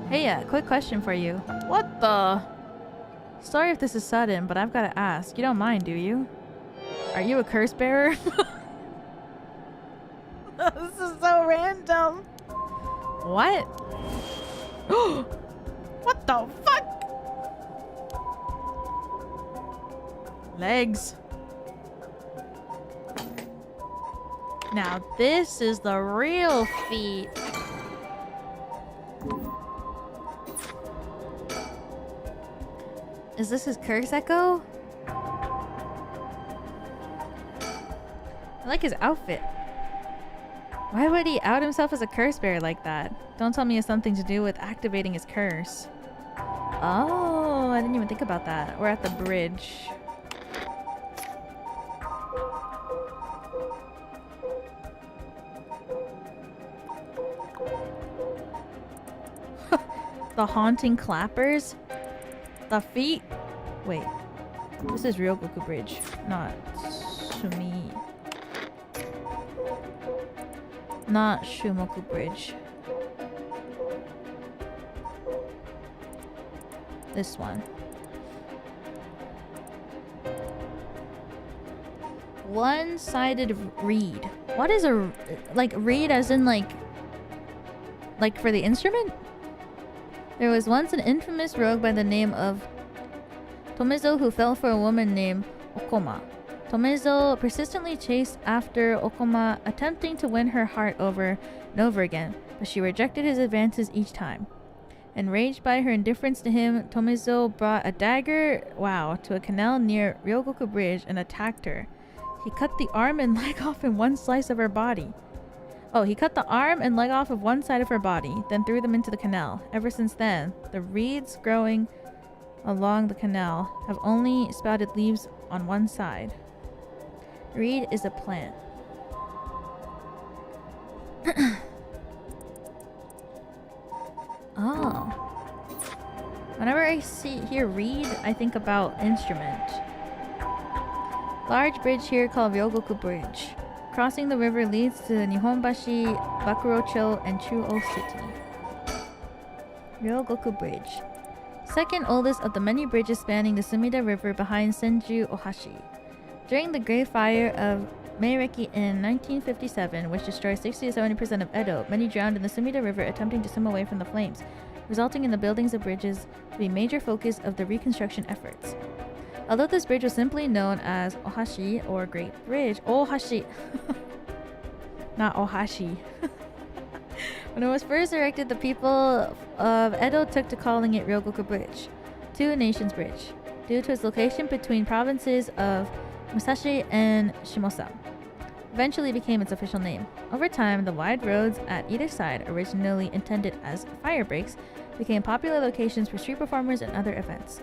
Hey, quick question for you. What the? Sorry if this is sudden, but I've got to ask. You don't mind, do you? Are you a curse bearer? This is so random. What? What the fuck? Legs. Now this is the real feat. Is this his curse echo? I like his outfit. Why would he out himself as a curse bearer like that? Don't tell me it's something to do with activating his curse. Oh, I didn't even think about that. We're at the bridge. The haunting clappers? The feet? Wait. This is Ryogoku Bridge, not Sumi. Not Shumoku Bridge. This one. One-sided reed. What is a... like, reed as in, like for the instrument? There was once an infamous rogue by the name of Tomezo who fell for a woman named Okoma. Tomezo persistently chased after Okoma, attempting to win her heart over and over again, but she rejected his advances each time. Enraged by her indifference to him, Tomezo brought a dagger, to a canal near Ryogoku Bridge and attacked her. He cut the arm and leg off in one slice of her body. Oh, he cut the arm and leg off of one side of her body, then threw them into the canal. Ever since then, the reeds growing along the canal have only sprouted leaves on one side. Reed is a plant. Oh. Whenever I hear reed, I think about instrument. Large bridge here called Ryogoku Bridge. Crossing the river leads to Nihonbashi, Bakurocho, and Chuo City. Ryogoku Bridge. Second oldest of the many bridges spanning the Sumida River behind Senju Ohashi. During the Great Fire of Meireki in 1957, which destroyed 60 to 70% of Edo, many drowned in the Sumida River attempting to swim away from the flames, resulting in the buildings of bridges to be a major focus of the reconstruction efforts. Although this bridge was simply known as Ohashi or Great Bridge, Ohashi, not Ohashi. When it was first erected, the people of Edo took to calling it Ryogoku Bridge, Two Nations Bridge, due to its location between provinces of Musashi and Shimosa. Eventually became its official name. Over time, the wide roads at either side, originally intended as fire breaks, became popular locations for street performers and other events.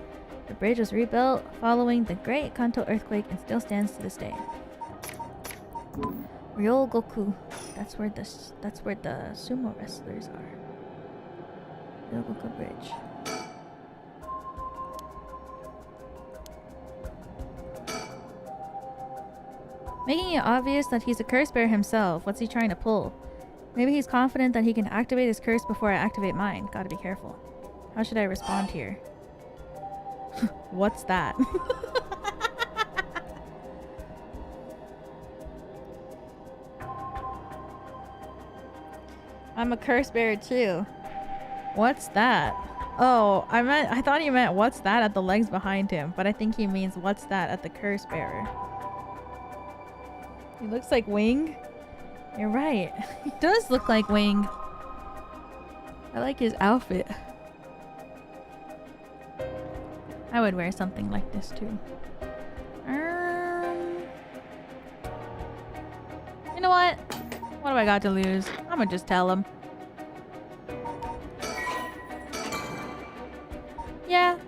The bridge was rebuilt following the Great Kanto earthquake and still stands to this day. Ryogoku. That's where the sumo wrestlers are. Ryogoku Bridge. Making it obvious that he's a curse bearer himself. What's he trying to pull? Maybe he's confident that he can activate his curse before I activate mine. Gotta be careful. How should I respond here? What's that? I'm a curse bearer too. What's that? Oh, I thought he meant what's that at the legs behind him, but I think he means what's that at the curse bearer. He looks like Wing. You're right. He does look like Wing. I like his outfit. I would wear something like this too. You know what? What do I got to lose? I'm gonna just tell him. Yeah.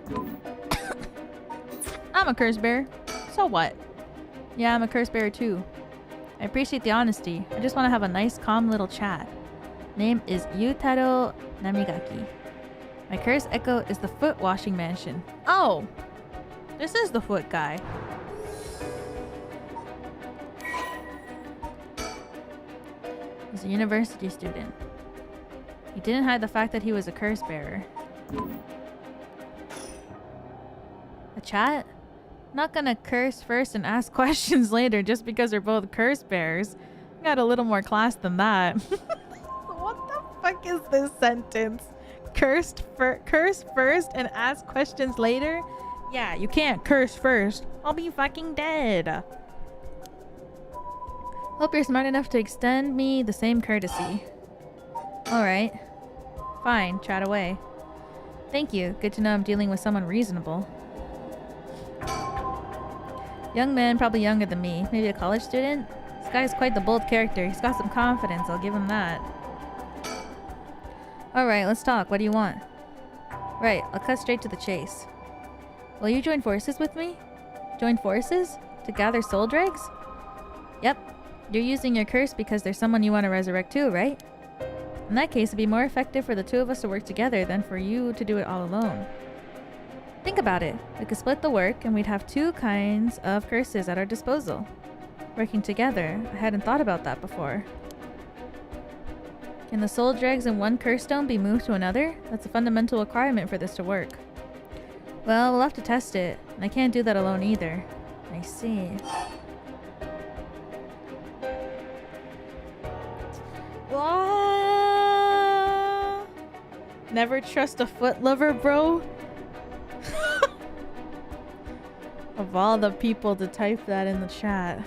I'm a curse bearer. So what? Yeah, I'm a curse bearer too. I appreciate the honesty. I just want to have a nice, calm little chat. Name is Yutaro Namigaki. My curse echo is the foot washing mansion. Oh! This is the foot guy. He's a university student. He didn't hide the fact that he was a curse bearer. A chat? Not gonna curse first and ask questions later just because they're both curse bearers. Got a little more class than that. What the fuck is this sentence? Curse first and ask questions later? Yeah, you can't curse first. I'll be fucking dead. Hope you're smart enough to extend me the same courtesy. Alright. Fine, chat away. Thank you. Good to know I'm dealing with someone reasonable. Young man, probably younger than me. Maybe a college student? This guy's quite the bold character. He's got some confidence, I'll give him that. Alright, let's talk. What do you want? Right, I'll cut straight to the chase. Will you join forces with me? Join forces? To gather soul dregs? Yep. You're using your curse because there's someone you want to resurrect too, right? In that case, it'd be more effective for the two of us to work together than for you to do it all alone. Think about it. We could split the work and we'd have two kinds of curses at our disposal. Working together, I hadn't thought about that before. Can the soul dregs in one curse stone be moved to another? That's a fundamental requirement for this to work. Well, we'll have to test it. And I can't do that alone either. I see. What? Never trust a foot lover, bro? Of all the people to type that in the chat.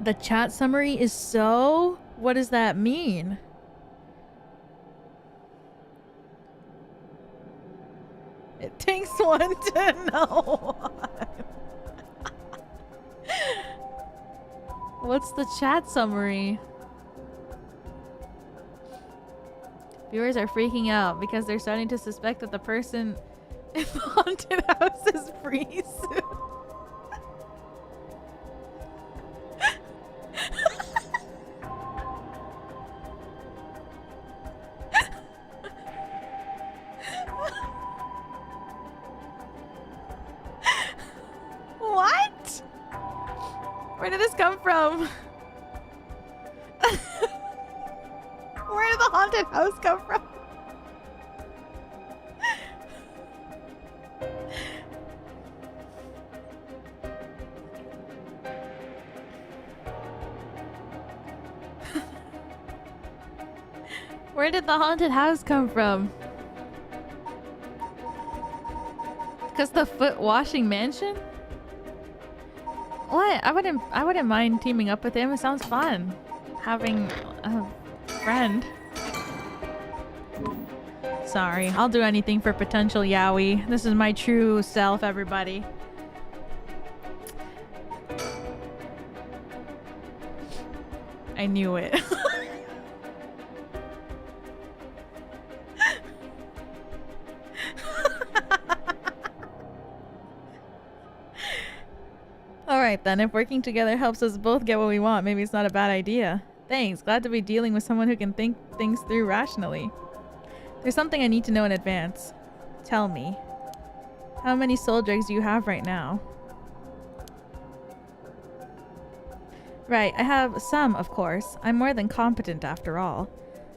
The chat summary is so... What does that mean? It takes one to know one. What's the chat summary? Viewers are freaking out because they're starting to suspect that the person in the haunted house is free soon. What? Where did this come from? Where did the haunted house come from? Where did the haunted house come from? Because the foot washing mansion? What? I wouldn't mind teaming up with him. It sounds fun. Having a friend. Sorry, I'll do anything for potential yaoi. This is my true self, everybody. I knew it. Alright then, if working together helps us both get what we want, maybe it's not a bad idea. Thanks, glad to be dealing with someone who can think things through rationally. There's something I need to know in advance. Tell me. How many soul dregs do you have right now? Right, I have some, of course. I'm more than competent after all.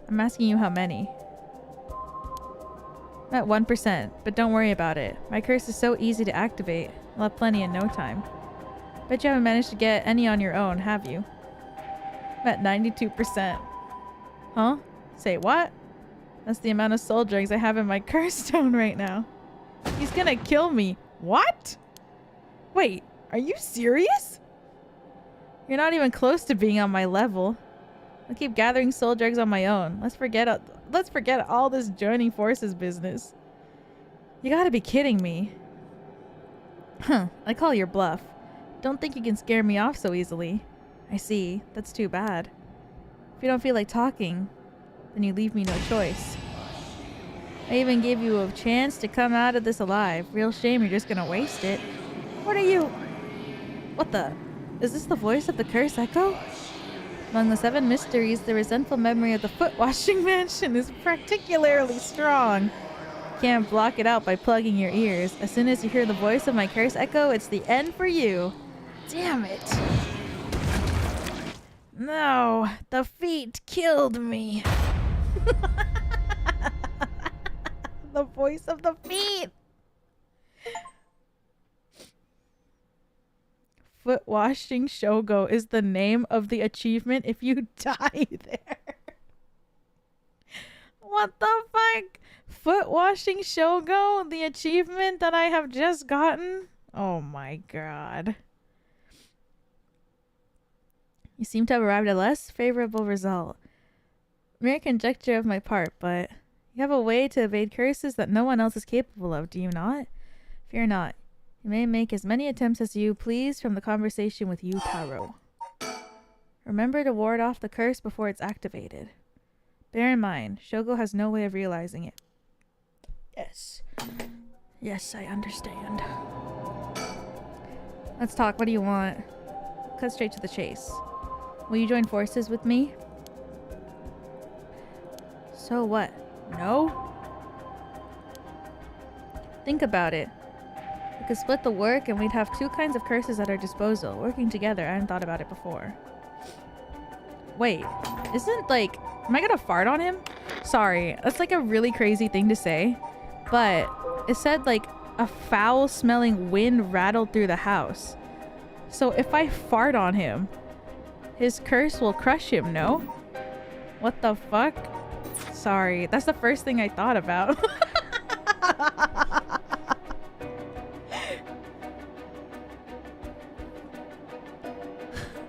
I'm asking you how many. I'm at 1%, but don't worry about it. My curse is so easy to activate. I'll have plenty in no time. Bet you haven't managed to get any on your own, have you? I'm at 92%. Huh? Say what? That's the amount of soul dregs I have in my curse stone right now. He's gonna kill me. What? Wait, are you serious? You're not even close to being on my level. I'll keep gathering soul dregs on my own. Let's forget all this joining forces business. You gotta be kidding me. Huh, I call your bluff. Don't think you can scare me off so easily. I see. That's too bad. If you don't feel like talking, then you leave me no choice. I even gave you a chance to come out of this alive. Real shame you're just gonna waste it. What are you? What the? Is this the voice of the curse echo? Among the 7 mysteries, the resentful memory of the foot washing mansion is particularly strong. You can't block it out by plugging your ears. As soon as you hear the voice of my curse echo, it's the end for you. Damn it. No, the feet killed me. The voice of the feet. Foot washing Shogo is the name of the achievement if you die there. What the fuck? Foot washing Shogo, the achievement that I have just gotten? Oh my god. You seem to have arrived at a less favorable result. Mere conjecture of my part, but you have a way to evade curses that no one else is capable of, do you not? Fear not. You may make as many attempts as you please from the conversation with Yutaro. Remember to ward off the curse before it's activated. Bear in mind, Shogo has no way of realizing it. Yes. Yes, I understand. Let's talk. What do you want? Cut straight to the chase. Will you join forces with me? So what? No? Think about it. We could split the work and we'd have two kinds of curses at our disposal. Working together, I hadn't thought about it before. Wait, isn't like... Am I gonna fart on him? Sorry, that's like a really crazy thing to say. But it said like a foul-smelling wind rattled through the house. So if I fart on him, his curse will crush him, no? What the fuck? Sorry, that's the first thing I thought about.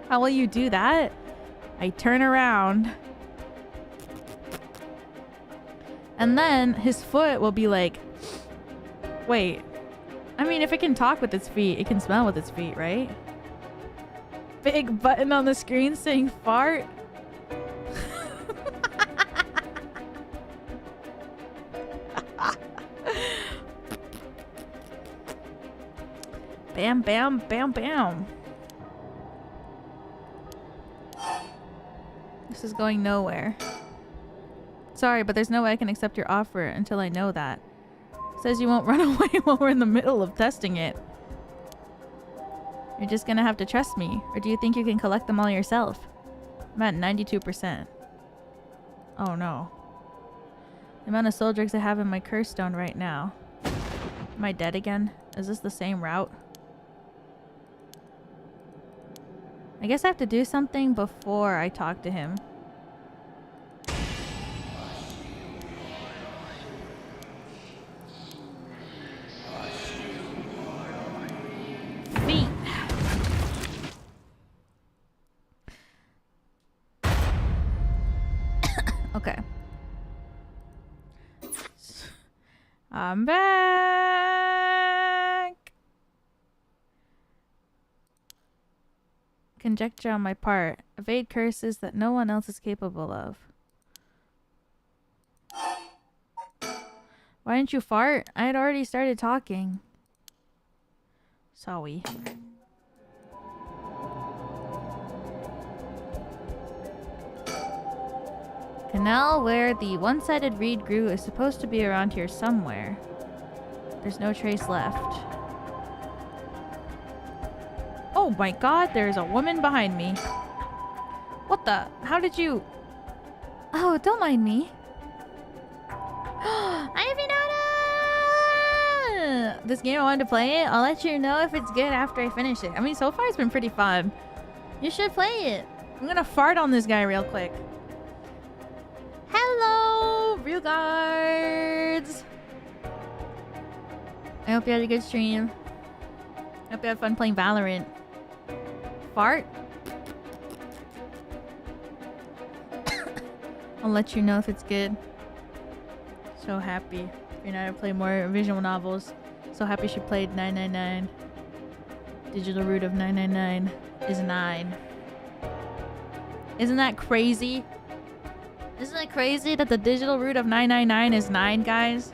How will you do that? I turn around. And then his foot will be like... Wait. I mean, if it can talk with its feet, it can smell with its feet, right? Big button on the screen saying fart. Bam, bam, bam, bam. This is going nowhere. Sorry, but there's no way I can accept your offer until I know that. It says you won't run away while we're in the middle of testing it. You're just gonna have to trust me. Or do you think you can collect them all yourself? I'm at 92%. Oh no. The amount of soul drakes I have in my curse stone right now. Am I dead again? Is this the same route? I guess I have to do something before I talk to him. Feet. Okay. I'm back. Conjecture on my part. Evade curses that no one else is capable of. Why didn't you fart? I had already started talking. Sorry. Canal where the one-sided reed grew is supposed to be around here somewhere. There's no trace left. Oh my god, there's a woman behind me. What the? How did you... Oh, don't mind me. I'm Finana! This game, I wanted to play it. I'll let you know if it's good after I finish it. I mean, so far it's been pretty fun. You should play it. I'm gonna fart on this guy real quick. Hello, Ryugards! I hope you had a good stream. I hope you had fun playing Valorant. Fart? I'll let you know if it's good. So happy. You're not to play more visual novels. So happy she played 999. Digital root of 999 is 9. Isn't that crazy? Isn't it crazy that the digital root of 999 is 9, guys?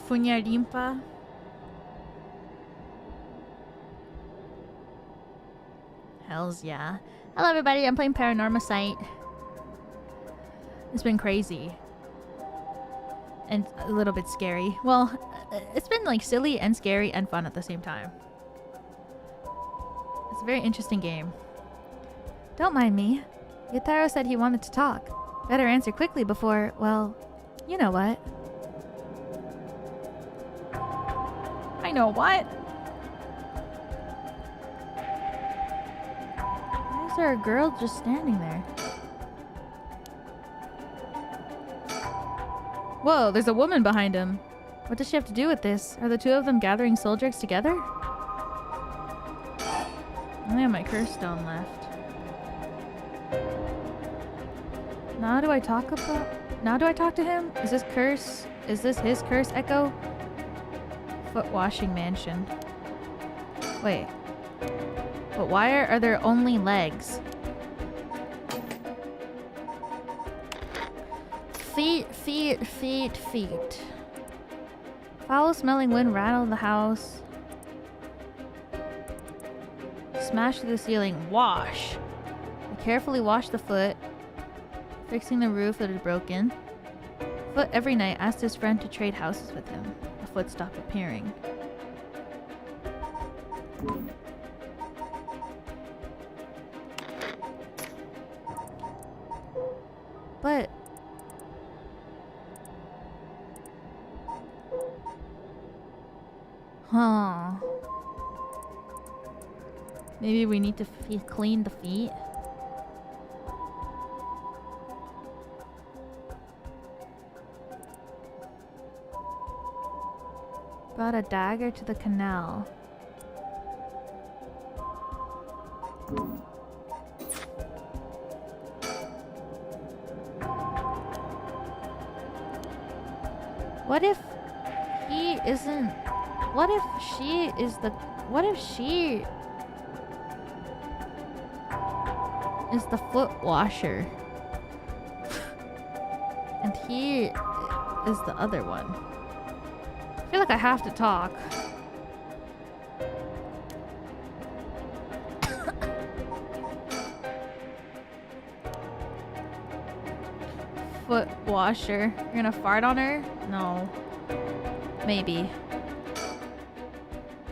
Funya. Hells yeah. Hello everybody, I'm playing PARANORMASIGHT. It's been crazy. And a little bit scary. Well, it's been like silly and scary and fun at the same time. It's a very interesting game. Don't mind me. Yataro said he wanted to talk. Better answer quickly before, well, you know what. I know what? Why is there a girl just standing there? Whoa, there's a woman behind him. What does she have to do with this? Are the two of them gathering soul drakes together? I only have my curse stone left. Now do I talk to him? Is this his curse echo? Foot washing mansion. Wait. But why are there only legs? Feet, feet, feet, feet. Foul-smelling wind rattled the house. Smashed through the ceiling. Wash. He carefully washed the foot, fixing the roof that had broken. Foot every night asked his friend to trade houses with him. The foot stopped appearing. But huh. Maybe we need to clean the feet. Brought a dagger to the canal. What if he isn't... What if she is the... What if she is the foot washer? And he is the other one. I feel like I have to talk. Foot washer. You're gonna fart on her? No. Maybe.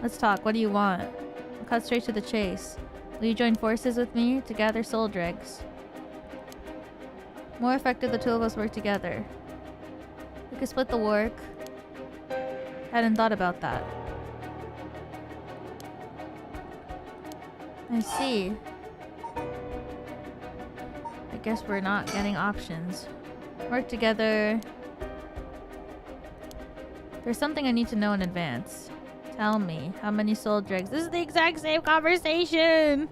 Let's talk. What do you want? I'll cut straight to the chase. Will you join forces with me to gather soul dregs? More effective the two of us work together. We could split the work. Hadn't thought about that. I see. I guess we're not getting options. Work together. There's something I need to know in advance. Tell me, how many soul dregs? This is the exact same conversation!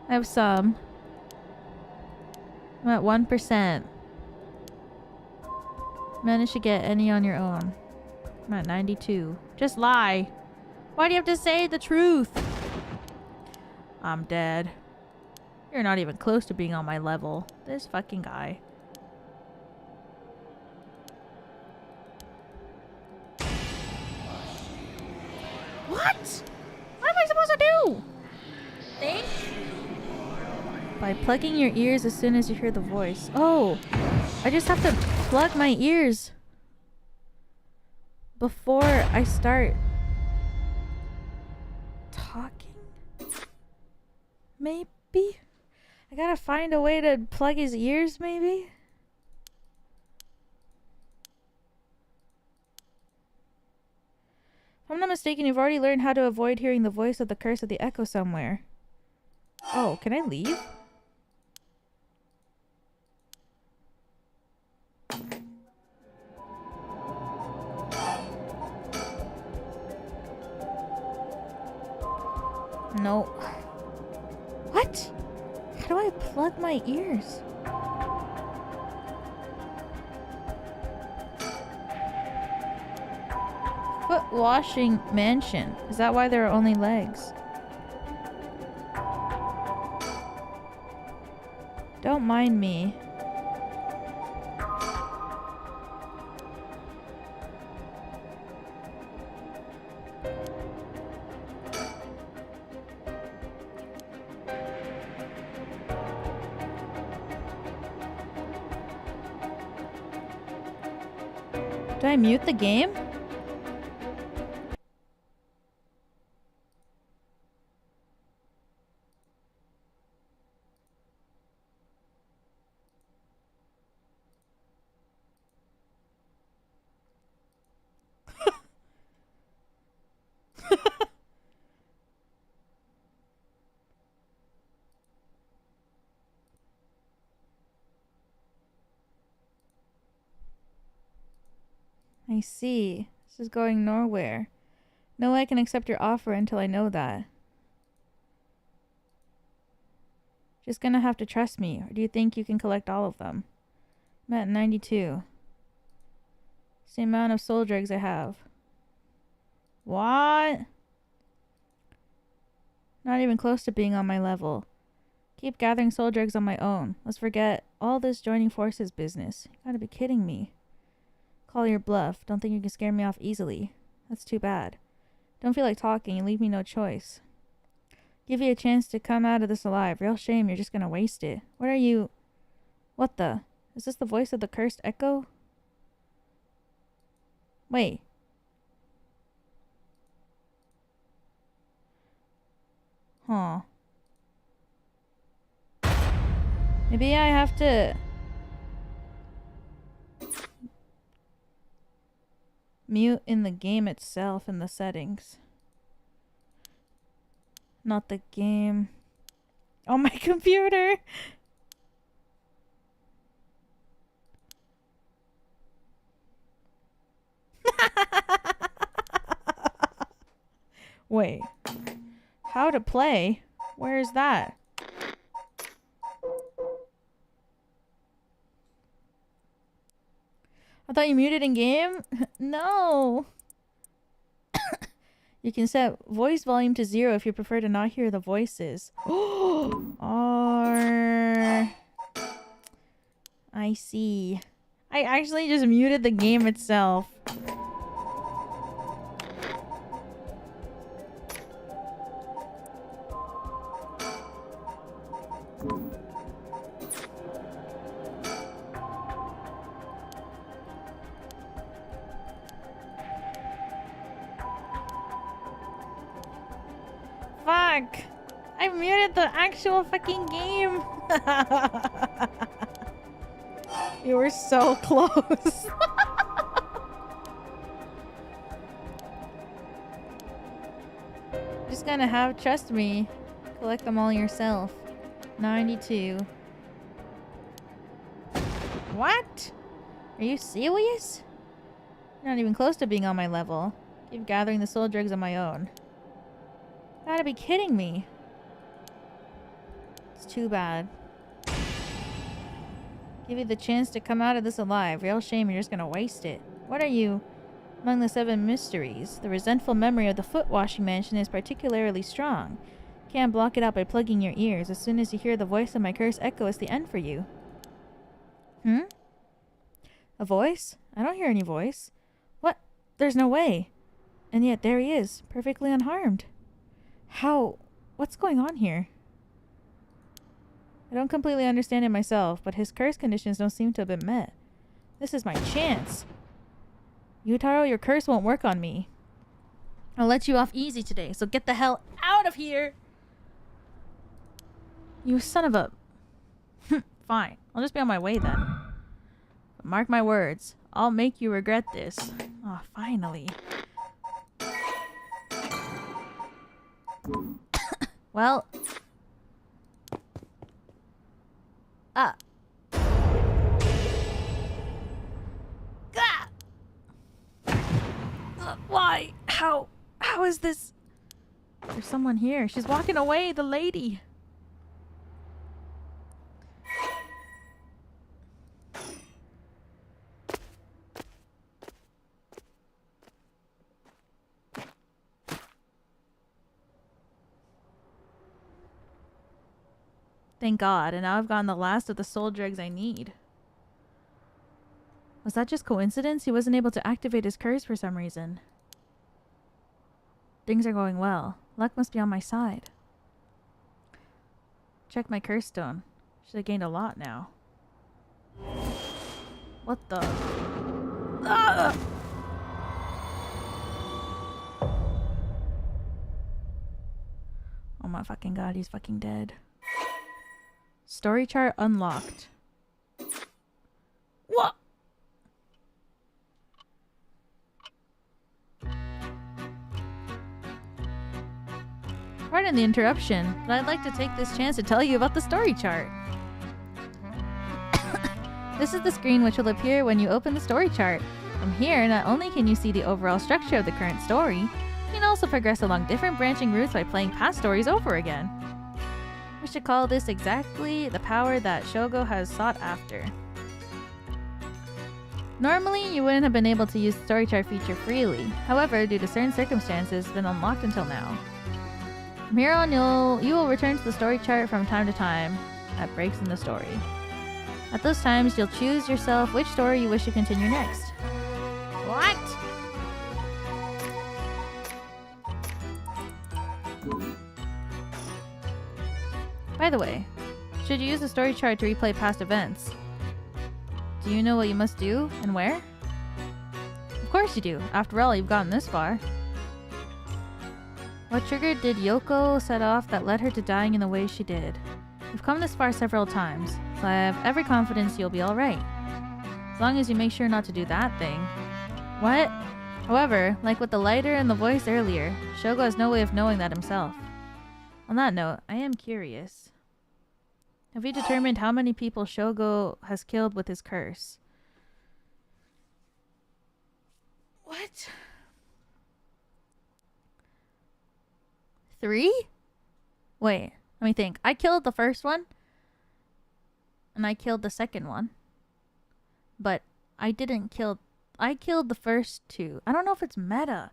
I have some. I'm at 1%. Managed to get any on your own. I'm at 92. Just lie. Why do you have to say the truth? I'm dead. You're not even close to being on my level. This fucking guy. What? What am I supposed to do? Think? By plugging your ears as soon as you hear the voice. Oh, I just have to plug my ears before I start talking? Maybe? I gotta find a way to plug his ears, maybe? If I'm not mistaken, you've already learned how to avoid hearing the voice of the curse of the echo somewhere. Oh, can I leave? No. What? How do I plug my ears? Foot washing mansion. Is that why there are only legs? Don't mind me. Do I mute the game? I see. This is going nowhere. No way I can accept your offer until I know that. Just gonna have to trust me, or do you think you can collect all of them? I'm at 92. It's the amount of soul dregs I have. What? Not even close to being on my level. Keep gathering soul dregs on my own. Let's forget all this joining forces business. You gotta be kidding me. Call your bluff. Don't think you can scare me off easily. That's too bad. Don't feel like talking. You leave me no choice. Give you a chance to come out of this alive. Real shame you're just gonna waste it. What are you... What the... Is this the voice of the cursed echo? Wait. Huh. Maybe I have to... mute in the game itself in the settings. Not the game. On my computer! Wait. How to play? Where is that? I thought you muted in game? No. You can set voice volume to 0 if you prefer to not hear the voices. Or... I see. I actually just muted the game itself. Fuck! I muted the actual fucking game! You were so close. Just gonna have, trust me, collect them all yourself. 92. What? Are you serious? You're not even close to being on my level. Keep gathering the soul dregs on my own. Gotta be kidding me. It's too bad. Give you the chance to come out of this alive. Real shame you're just gonna waste it. What are you? Among the 7 mysteries, the resentful memory of the foot washing mansion is particularly strong. Can't block it out by plugging your ears. As soon as you hear the voice of my cursed echo, it's the end for you. Hmm? A voice? I don't hear any voice. What? There's no way. And yet there he is, perfectly unharmed. How? What's going on here? I don't completely understand it myself, but his curse conditions don't seem to have been met. This is my chance. Yutaro, your curse won't work on me. I'll let you off easy today, so get the hell out of here! You son of a... Fine, I'll just be on my way then. But mark my words, I'll make you regret this. Oh, finally. Well... Ah. Ah! Why? How is this? There's someone here. She's walking away, the lady. Thank God, and now I've gotten the last of the soul dregs I need. Was that just coincidence? He wasn't able to activate his curse for some reason. Things are going well. Luck must be on my side. Check my curse stone. Should have gained a lot now. What the? Ah! Oh my fucking God, he's fucking dead. Story chart unlocked. What? Pardon the interruption, but I'd like to take this chance to tell you about the story chart. This is the screen which will appear when you open the story chart. From here, not only can you see the overall structure of the current story, you can also progress along different branching routes by playing past stories over again. We should call this exactly the power that Shogo has sought after. Normally, you wouldn't have been able to use the story chart feature freely. However, due to certain circumstances, it's been unlocked until now. From here on, you will return to the story chart from time to time at breaks in the story. At those times, you'll choose yourself which story you wish to continue next. What? By the way, should you use the story chart to replay past events? Do you know what you must do and where? Of course you do. After all, you've gotten this far. What trigger did Yoko set off that led her to dying in the way she did? You've come this far several times, so I have every confidence you'll be alright. As long as you make sure not to do that thing. What? However, like with the lighter and the voice earlier, Shogo has no way of knowing that himself. On that note, I am curious. Have you determined how many people Shogo has killed with his curse? What? 3? Wait, let me think. I killed the first one. And I killed the second one. But I didn't kill... I killed the first 2. I don't know if it's meta.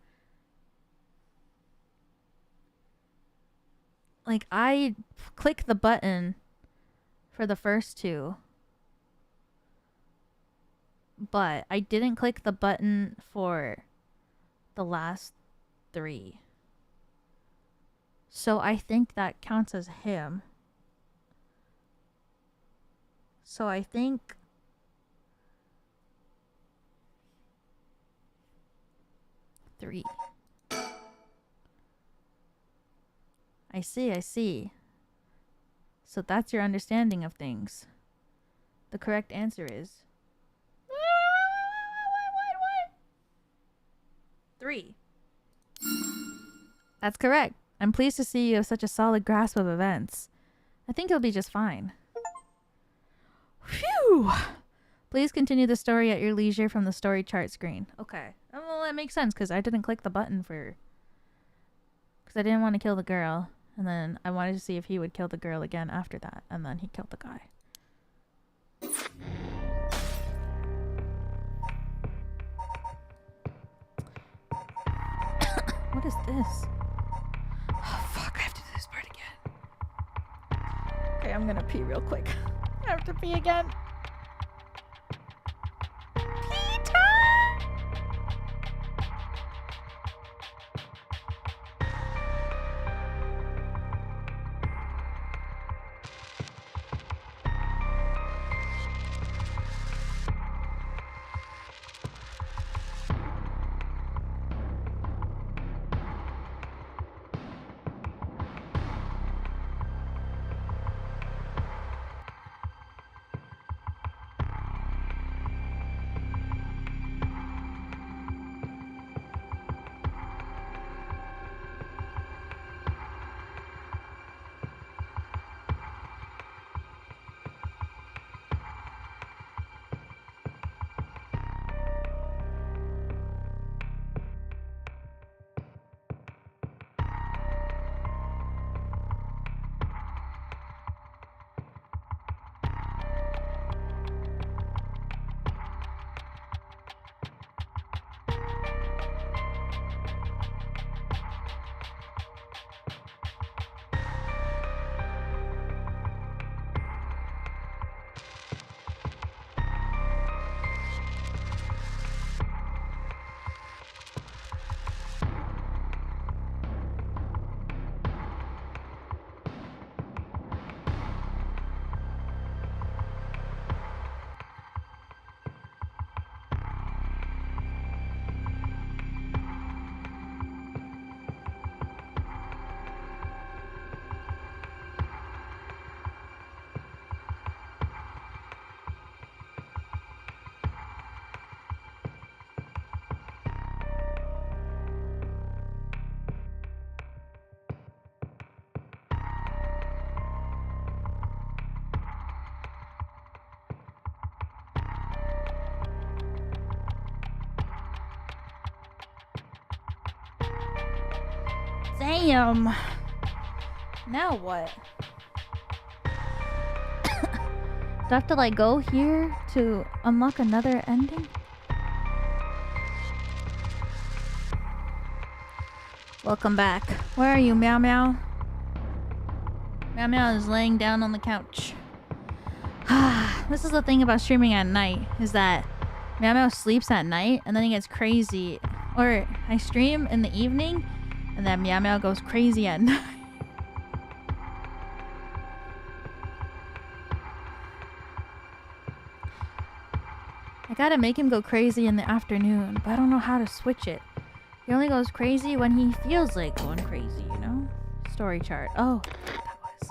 Like, I click the button for the first 2. But I didn't click the button for the last 3. So I think that counts as him. So I think... Three. I see. So that's your understanding of things. The correct answer is... What? 3. That's correct. I'm pleased to see you have such a solid grasp of events. I think you'll be just fine. Phew! Please continue the story at your leisure from the story chart screen. Okay. Well, that makes sense because I didn't click the button for... Because I didn't want to kill the girl. And then I wanted to see if he would kill the girl again after that. And then he killed the guy. What is this? Oh, fuck. I have to do this part again. Okay, I'm gonna pee real quick. I have to pee again. Damn. Now what? Do I have to like go here to unlock another ending? Welcome back. Where are you, Meow Meow? Meow Meow is laying down on the couch. This is the thing about streaming at night, is that Meow Meow sleeps at night and then he gets crazy. Or I stream in the evening and then Meow Meow goes crazy at night. I gotta make him go crazy in the afternoon, but I don't know how to switch it. He only goes crazy when he feels like going crazy, you know? Story chart. Oh, that was.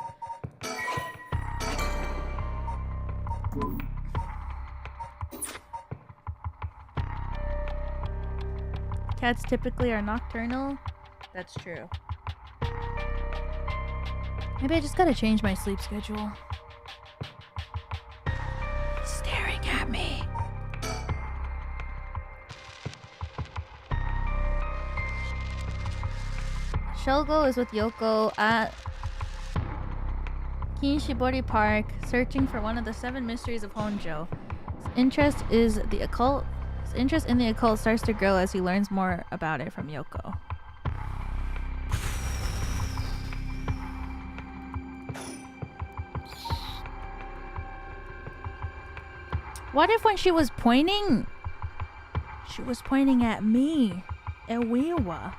Cats typically are nocturnal. That's true. Maybe I just gotta change my sleep schedule. He's staring at me. Shogo is with Yoko at Kinshibori Park, searching for one of the 7 mysteries of Honjo. His interest in the occult starts to grow as he learns more about it from Yoko. What if when she was pointing at me? Ewiwa.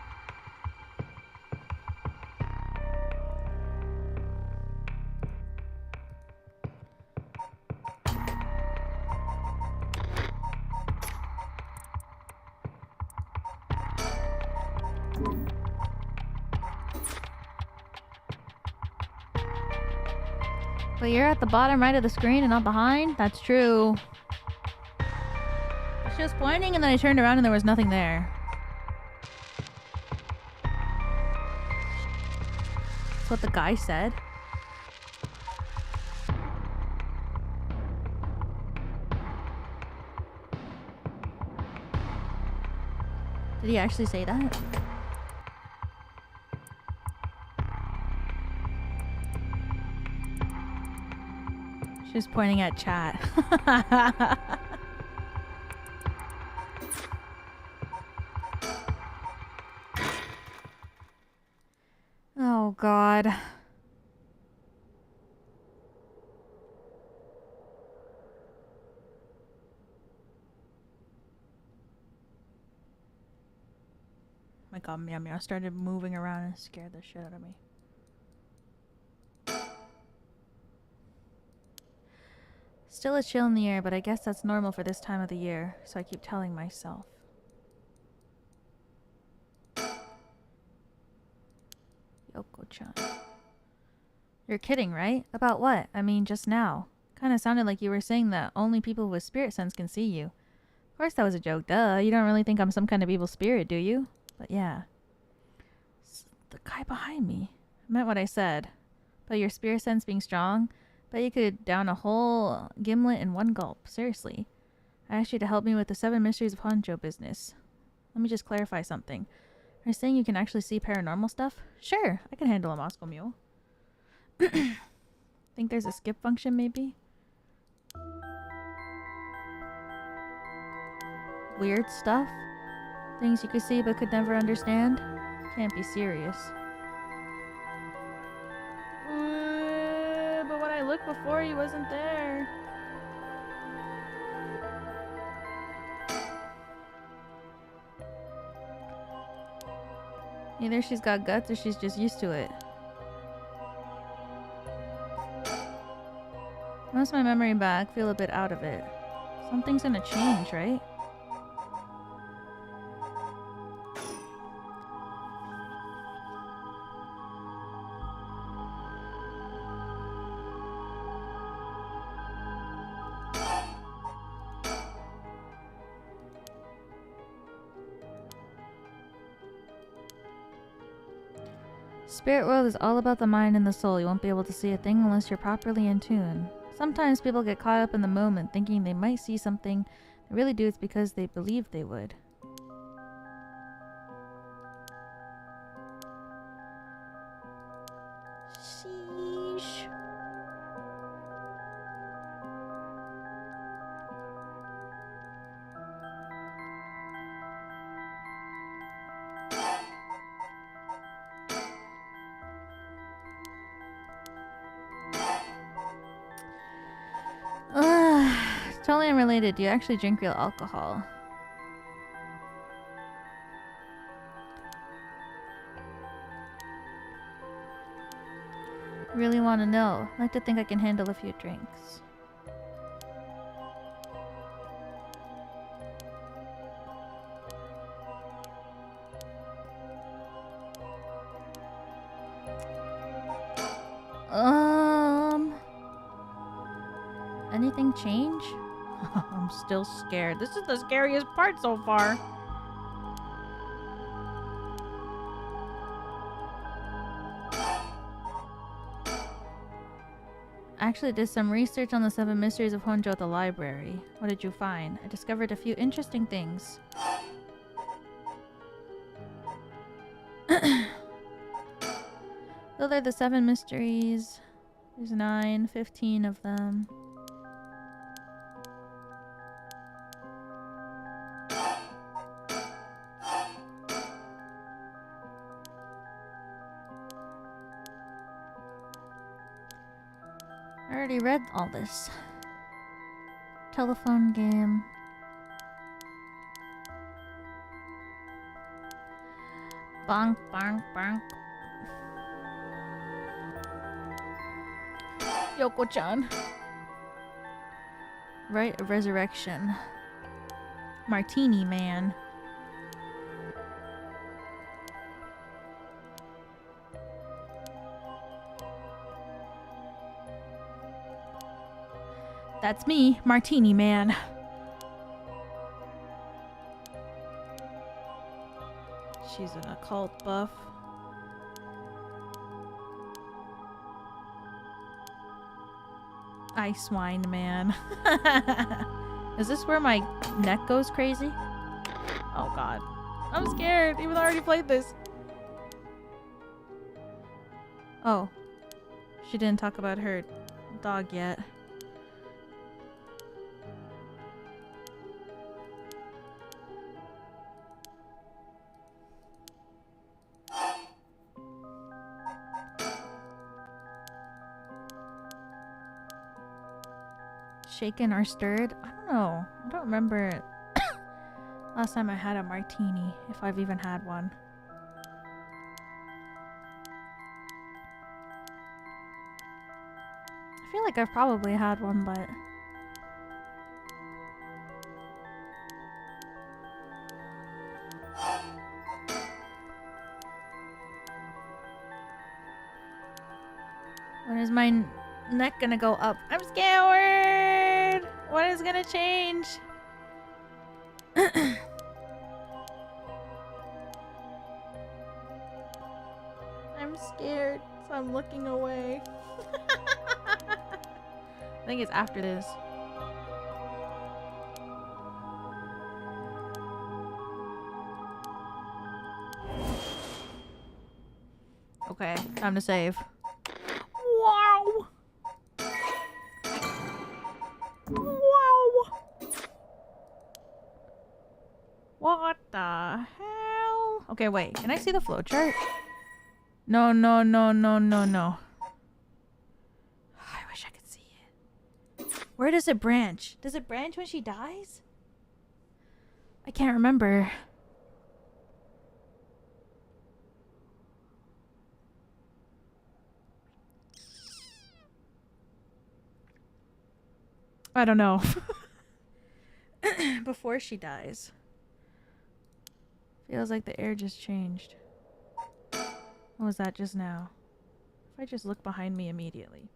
But you're at the bottom right of the screen and not behind? That's true. She was pointing and then I turned around and there was nothing there. That's what the guy said. Did he actually say that? She's pointing at chat. Oh God. My God, Meow Meow started moving around and scared the shit out of me. Still a chill in the air, but I guess that's normal for this time of the year, so I keep telling myself. Yoko-chan. You're kidding, right? About what? I mean, just now. Kinda sounded like you were saying that only people with spirit sense can see you. Of course that was a joke, duh. You don't really think I'm some kind of evil spirit, do you? But yeah. The guy behind me. I meant what I said. But your spirit sense being strong... Bet you could down a whole gimlet in one gulp. Seriously. I asked you to help me with the 7 mysteries of Honjo business. Let me just clarify something. Are you saying you can actually see paranormal stuff? Sure, I can handle a Moscow Mule. Think there's a skip function, maybe? Weird stuff? Things you could see but could never understand? Can't be serious. But when I looked before, he wasn't there. Either she's got guts or she's just used to it. Once my memory back, feel a bit out of it. Something's gonna change, right? Spirit world is all about the mind and the soul. You won't be able to see a thing unless you're properly in tune. Sometimes people get caught up in the moment thinking they might see something. They really do it because they believe they would. Sheesh. Totally unrelated. Do you actually drink real alcohol? Really want to know. Like to think I can handle a few drinks. Anything change? I'm still scared. This is the scariest part so far. I actually did some research on the 7 mysteries of Honjo at the library. What did you find? I discovered a few interesting things. Though they're the 7 mysteries, there's 9, 15 of them. I already read all this. Telephone game. Bonk, bonk, bonk. Yoko-chan. Rite of Resurrection. Martini Man. That's me, Martini Man. She's an occult buff. Ice Wine Man. Is this where my neck goes crazy? Oh god. I'm scared, even though I already played this. Oh. She didn't talk about her dog yet. Shaken or stirred? I don't know. I don't remember last time I had a martini, if I've even had one. I feel like I've probably had one, but... When is my neck gonna go up? I'm scared! What is gonna change? I'm scared, so I'm looking away. I think it's after this. Okay, time to save. Wow! Wow! What the hell? Okay, wait. Can I see the flowchart? No, no, no, no, no, no. I wish I could see it. Where does it branch? Does it branch when she dies? I can't remember. I don't know. Before she dies. Feels like the air just changed. What was that just now? If I just look behind me immediately.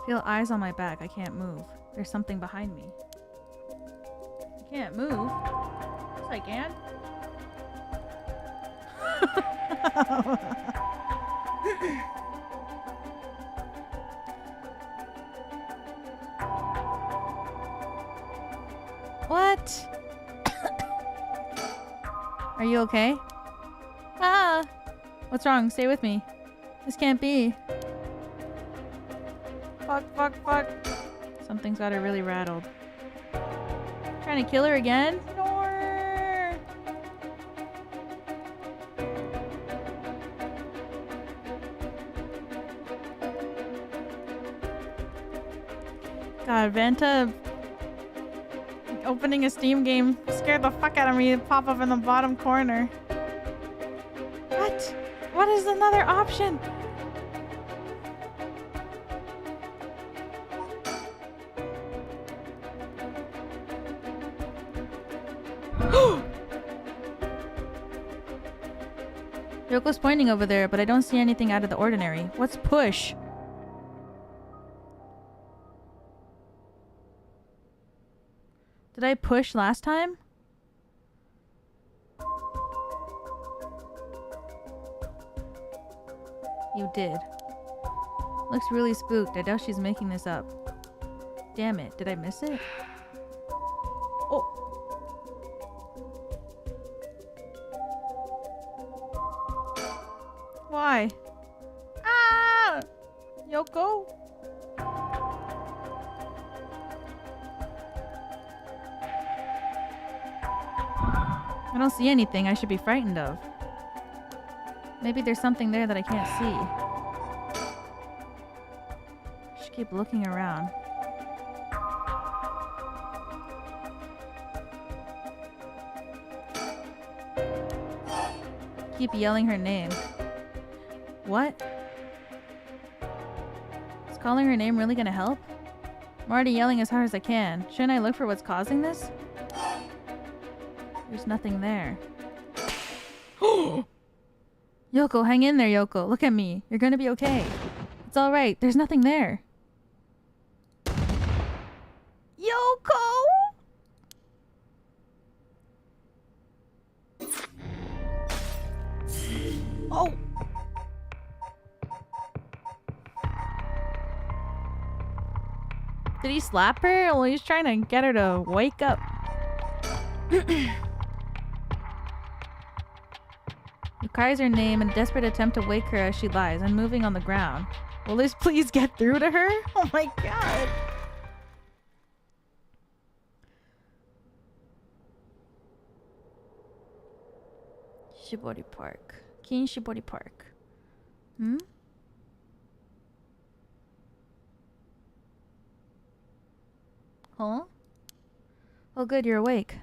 Feel eyes on my back. I can't move. There's something behind me. I can't move. Yes, I can. What? Are you okay? Ah! What's wrong? Stay with me. This can't be. Fuck, fuck, fuck. Something's got her really rattled. Trying to kill her again? No. God, Vanta opening a Steam game scared the fuck out of me. It pop up in the bottom corner. What? What is another option? Yoko's pointing over there, but I don't see anything out of the ordinary. What's push? Did I push last time? You did. Looks really spooked. I doubt she's making this up. Damn it. Did I miss it? Oh. Why? Ah! Yoko? I don't see anything I should be frightened of. Maybe there's something there that I can't see. I should keep looking around. Keep yelling her name. What? Is calling her name really gonna help? I'm already yelling as hard as I can. Shouldn't I look for what's causing this? There's nothing there. Yoko, hang in there, Yoko. Look at me. You're gonna be okay. It's alright. There's nothing there. Yoko! Oh! Did he slap her? Well, he's trying to get her to wake up. He cries her name in a desperate attempt to wake her as she lies, unmoving on the ground. Will this please get through to her? Oh my god. Shibori Park. Kin Shibori Park. Hmm? Huh? Oh good, you're awake.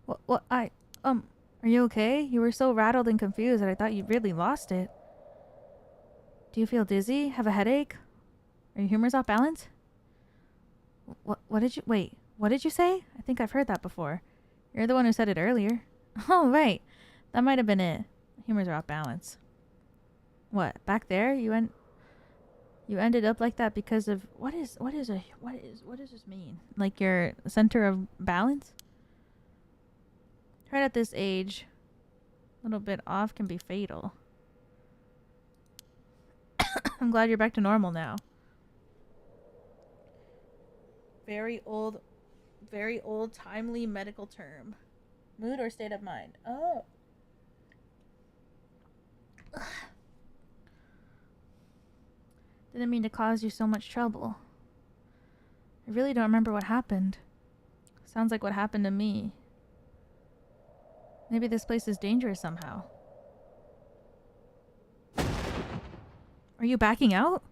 What, are you okay? You were so rattled and confused that I thought you really lost it. Do you feel dizzy? Have a headache? Are your humors off balance? What did you say? I think I've heard that before. You're the one who said it earlier. Oh, right. That might have been it. Humors are off balance. What? Back there? You ended up like that because of what does this mean? Like your center of balance? Right at this age, a little bit off can be fatal. I'm glad you're back to normal now. Very old, timely medical term. Mood or state of mind? Oh. Didn't mean to cause you so much trouble. I really don't remember what happened. Sounds like what happened to me. Maybe this place is dangerous somehow. Are you backing out?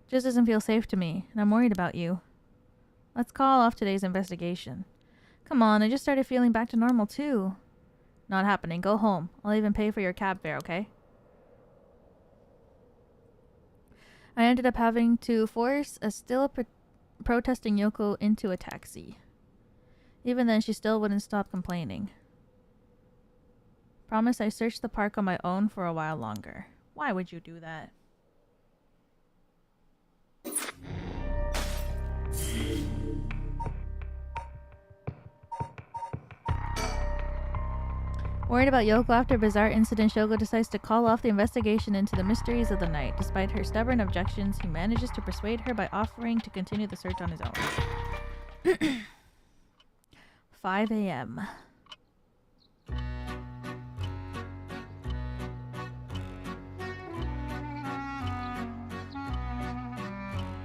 Just doesn't feel safe to me, and I'm worried about you. Let's call off today's investigation. Come on, I just started feeling back to normal too. Not happening. Go home. I'll even pay for your cab fare, okay? I ended up having to force a still protesting Yoko into a taxi. Even then, she still wouldn't stop complaining. Promise I searched the park on my own for a while longer. Why would you do that? Worried about Yoko after a bizarre incident, Shogo decides to call off the investigation into the mysteries of the night. Despite her stubborn objections, he manages to persuade her by offering to continue the search on his own. 5 a.m.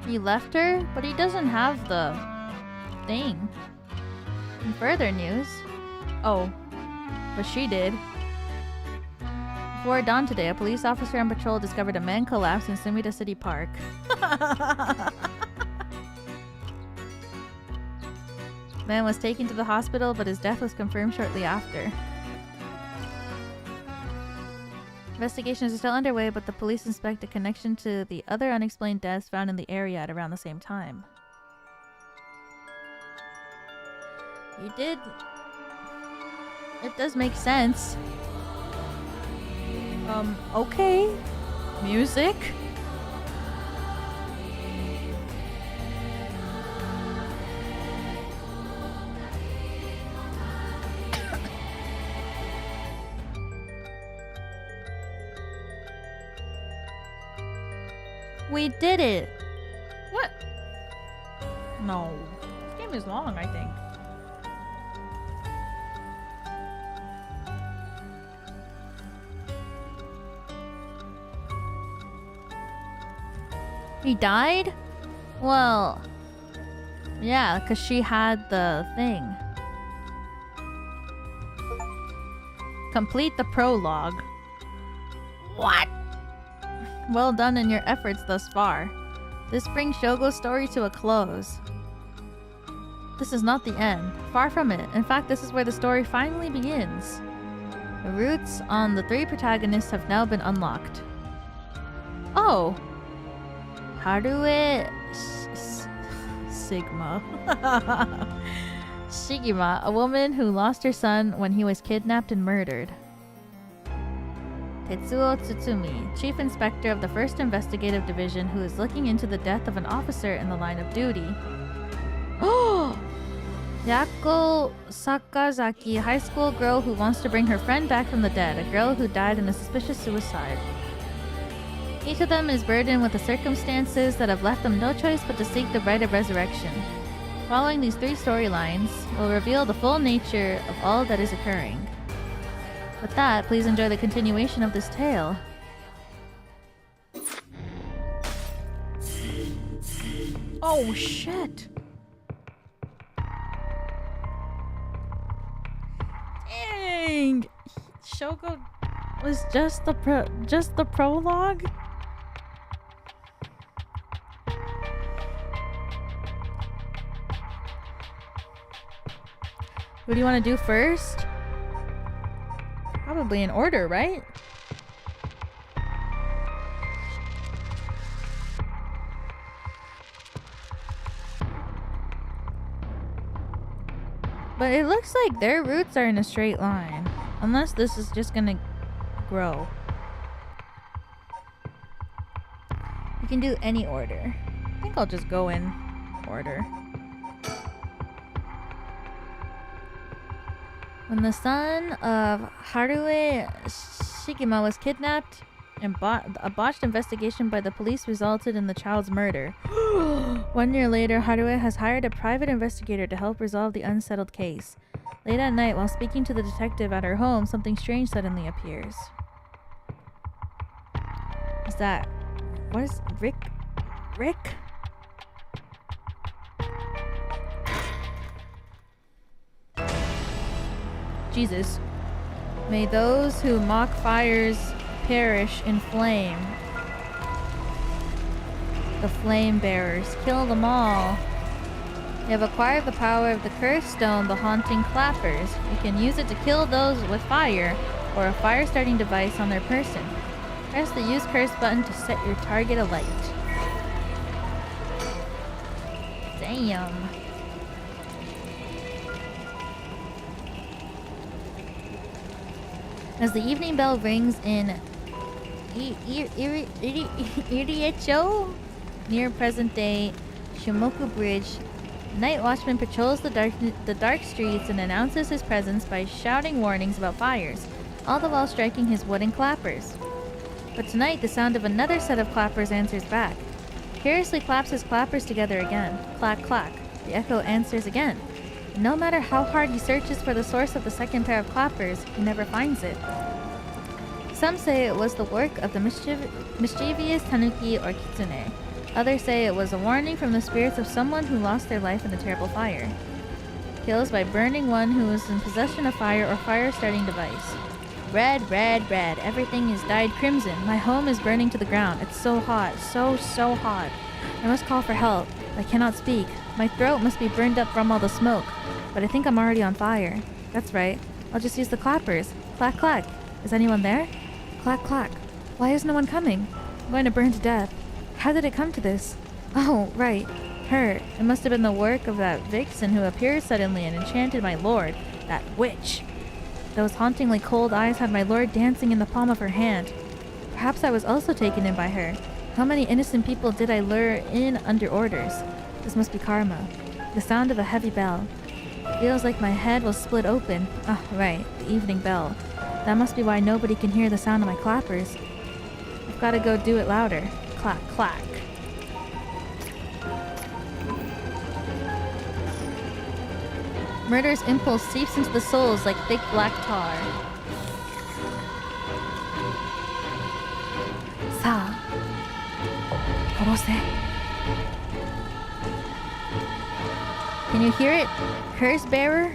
He left her, but he doesn't have the thing. In further news, oh, but she did. Before dawn today, a police officer on patrol discovered a man collapsed in Sumida City Park. Man was taken to the hospital, but his death was confirmed shortly after. Investigations are still underway, but the police suspect a connection to the other unexplained deaths found in the area at around the same time. You did... It does make sense. Okay. Music? We did it! What? No. This game is long, I think. He died? Well... yeah, because she had the thing. Complete the prologue. What? Well done in your efforts thus far. This brings Shogo's story to a close. This is not the end. Far from it. In fact, this is where the story finally begins. The roots on the 3 protagonists have now been unlocked. Oh! Harue... Sigma. Shigima, a woman who lost her son when he was kidnapped and murdered. Tetsuo Tsutsumi, Chief Inspector of the 1st Investigative Division, who is looking into the death of an officer in the line of duty. Oh! Yako Sakazaki, high school girl who wants to bring her friend back from the dead, a girl who died in a suspicious suicide. Each of them is burdened with the circumstances that have left them no choice but to seek the rite of resurrection. Following these 3 storylines will reveal the full nature of all that is occurring. With that, please enjoy the continuation of this tale. Oh shit! Dang! Shogo was just the prologue? What do you want to do first? Probably in order, right? But it looks like their roots are in a straight line. Unless this is just gonna grow. You can do any order. I think I'll just go in order. When the son of Harue Shigima was kidnapped and a botched investigation by the police resulted in the child's murder. 1 year later, Harue has hired a private investigator to help resolve the unsettled case. Late at night, while speaking to the detective at her home, something strange suddenly appears. Is that... what is... Rick? Jesus. May those who mock fires perish in flame. The flame bearers. Kill them all. You have acquired the power of the cursed stone, the haunting clappers. You can use it to kill those with fire or a fire starting device on their person. Press the use curse button to set your target alight. Damn. As the evening bell rings in Iriecho, near present-day Shimoku Bridge, Night Watchman patrols the dark streets and announces his presence by shouting warnings about fires, all the while striking his wooden clappers. But tonight, the sound of another set of clappers answers back. Curiously claps his clappers together again. Clack, clack. The echo answers again. No matter how hard he searches for the source of the second pair of clappers, he never finds it. Some say it was the work of the mischievous tanuki or kitsune. Others say it was a warning from the spirits of someone who lost their life in the terrible fire. Kills by burning one who was in possession of fire or fire-starting device. Red, red, red. Everything is dyed crimson. My home is burning to the ground. It's so hot. So hot. I must call for help. I cannot speak. My throat must be burned up from all the smoke. But I think I'm already on fire. That's right. I'll just use the clappers. Clack, clack. Is anyone there? Clack, clack. Why is no one coming? I'm going to burn to death. How did it come to this? Oh, right. Her. It must have been the work of that vixen who appeared suddenly and enchanted my lord. That witch. Those hauntingly cold eyes had my lord dancing in the palm of her hand. Perhaps I was also taken in by her. How many innocent people did I lure in under orders? This must be karma. The sound of a heavy bell. Feels like my head will split open. Ah, right. The evening bell. That must be why nobody can hear the sound of my clappers. I've got to go do it louder. Clack, clack. Murderous impulse seeps into the souls like thick black tar. Sa. Korose. Can you hear it? Curse bearer?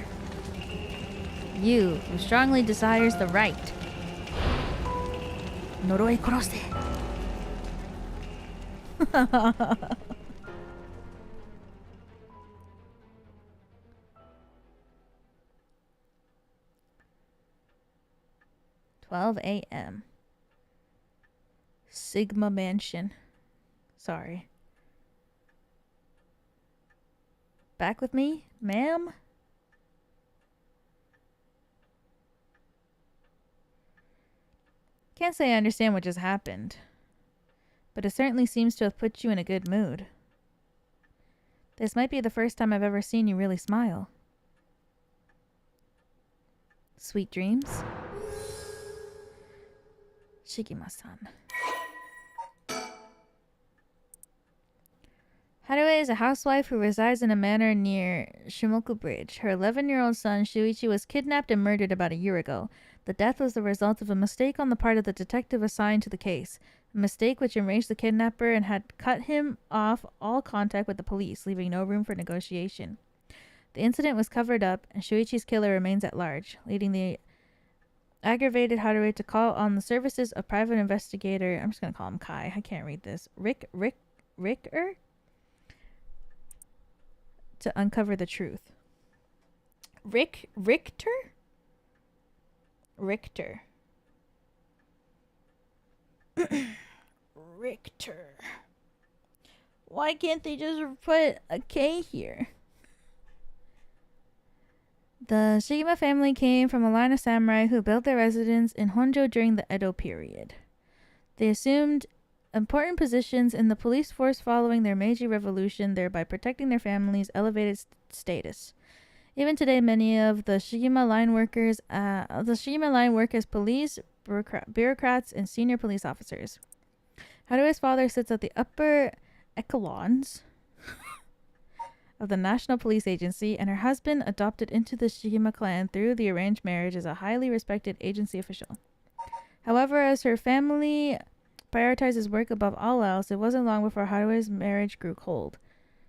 You, who strongly desires the right. Noroi korose. 12 a.m. Sigma Mansion. Sorry. Back with me, ma'am? Can't say I understand what just happened, but it certainly seems to have put you in a good mood. This might be the first time I've ever seen you really smile. Sweet dreams? Shigima-san. Haruo is a housewife who resides in a manor near Shimoku Bridge. Her 11-year-old son, Shuichi, was kidnapped and murdered about a year ago. The death was the result of a mistake on the part of the detective assigned to the case. A mistake which enraged the kidnapper and had cut him off all contact with the police, leaving no room for negotiation. The incident was covered up, and Shuichi's killer remains at large, leading the aggravated Haruo to call on the services of private investigator. I'm just going to call him Kai. I can't read this. Ricker? To uncover the truth. Richter? Richter. Richter. Why can't they just put a K here? The Shima family came from a line of samurai who built their residence in Honjo during the Edo period. They assumed important positions in the police force following their Meiji Revolution, thereby protecting their family's elevated status. Even today, many of the Shima line workers, work as police, bureaucrats, and senior police officers. Haruo's father sits at the upper echelons of the National Police Agency, and her husband, adopted into the Shima clan through the arranged marriage, is a highly respected agency official. However, as her family prioritizes work above all else, it wasn't long before Haruo's marriage grew cold.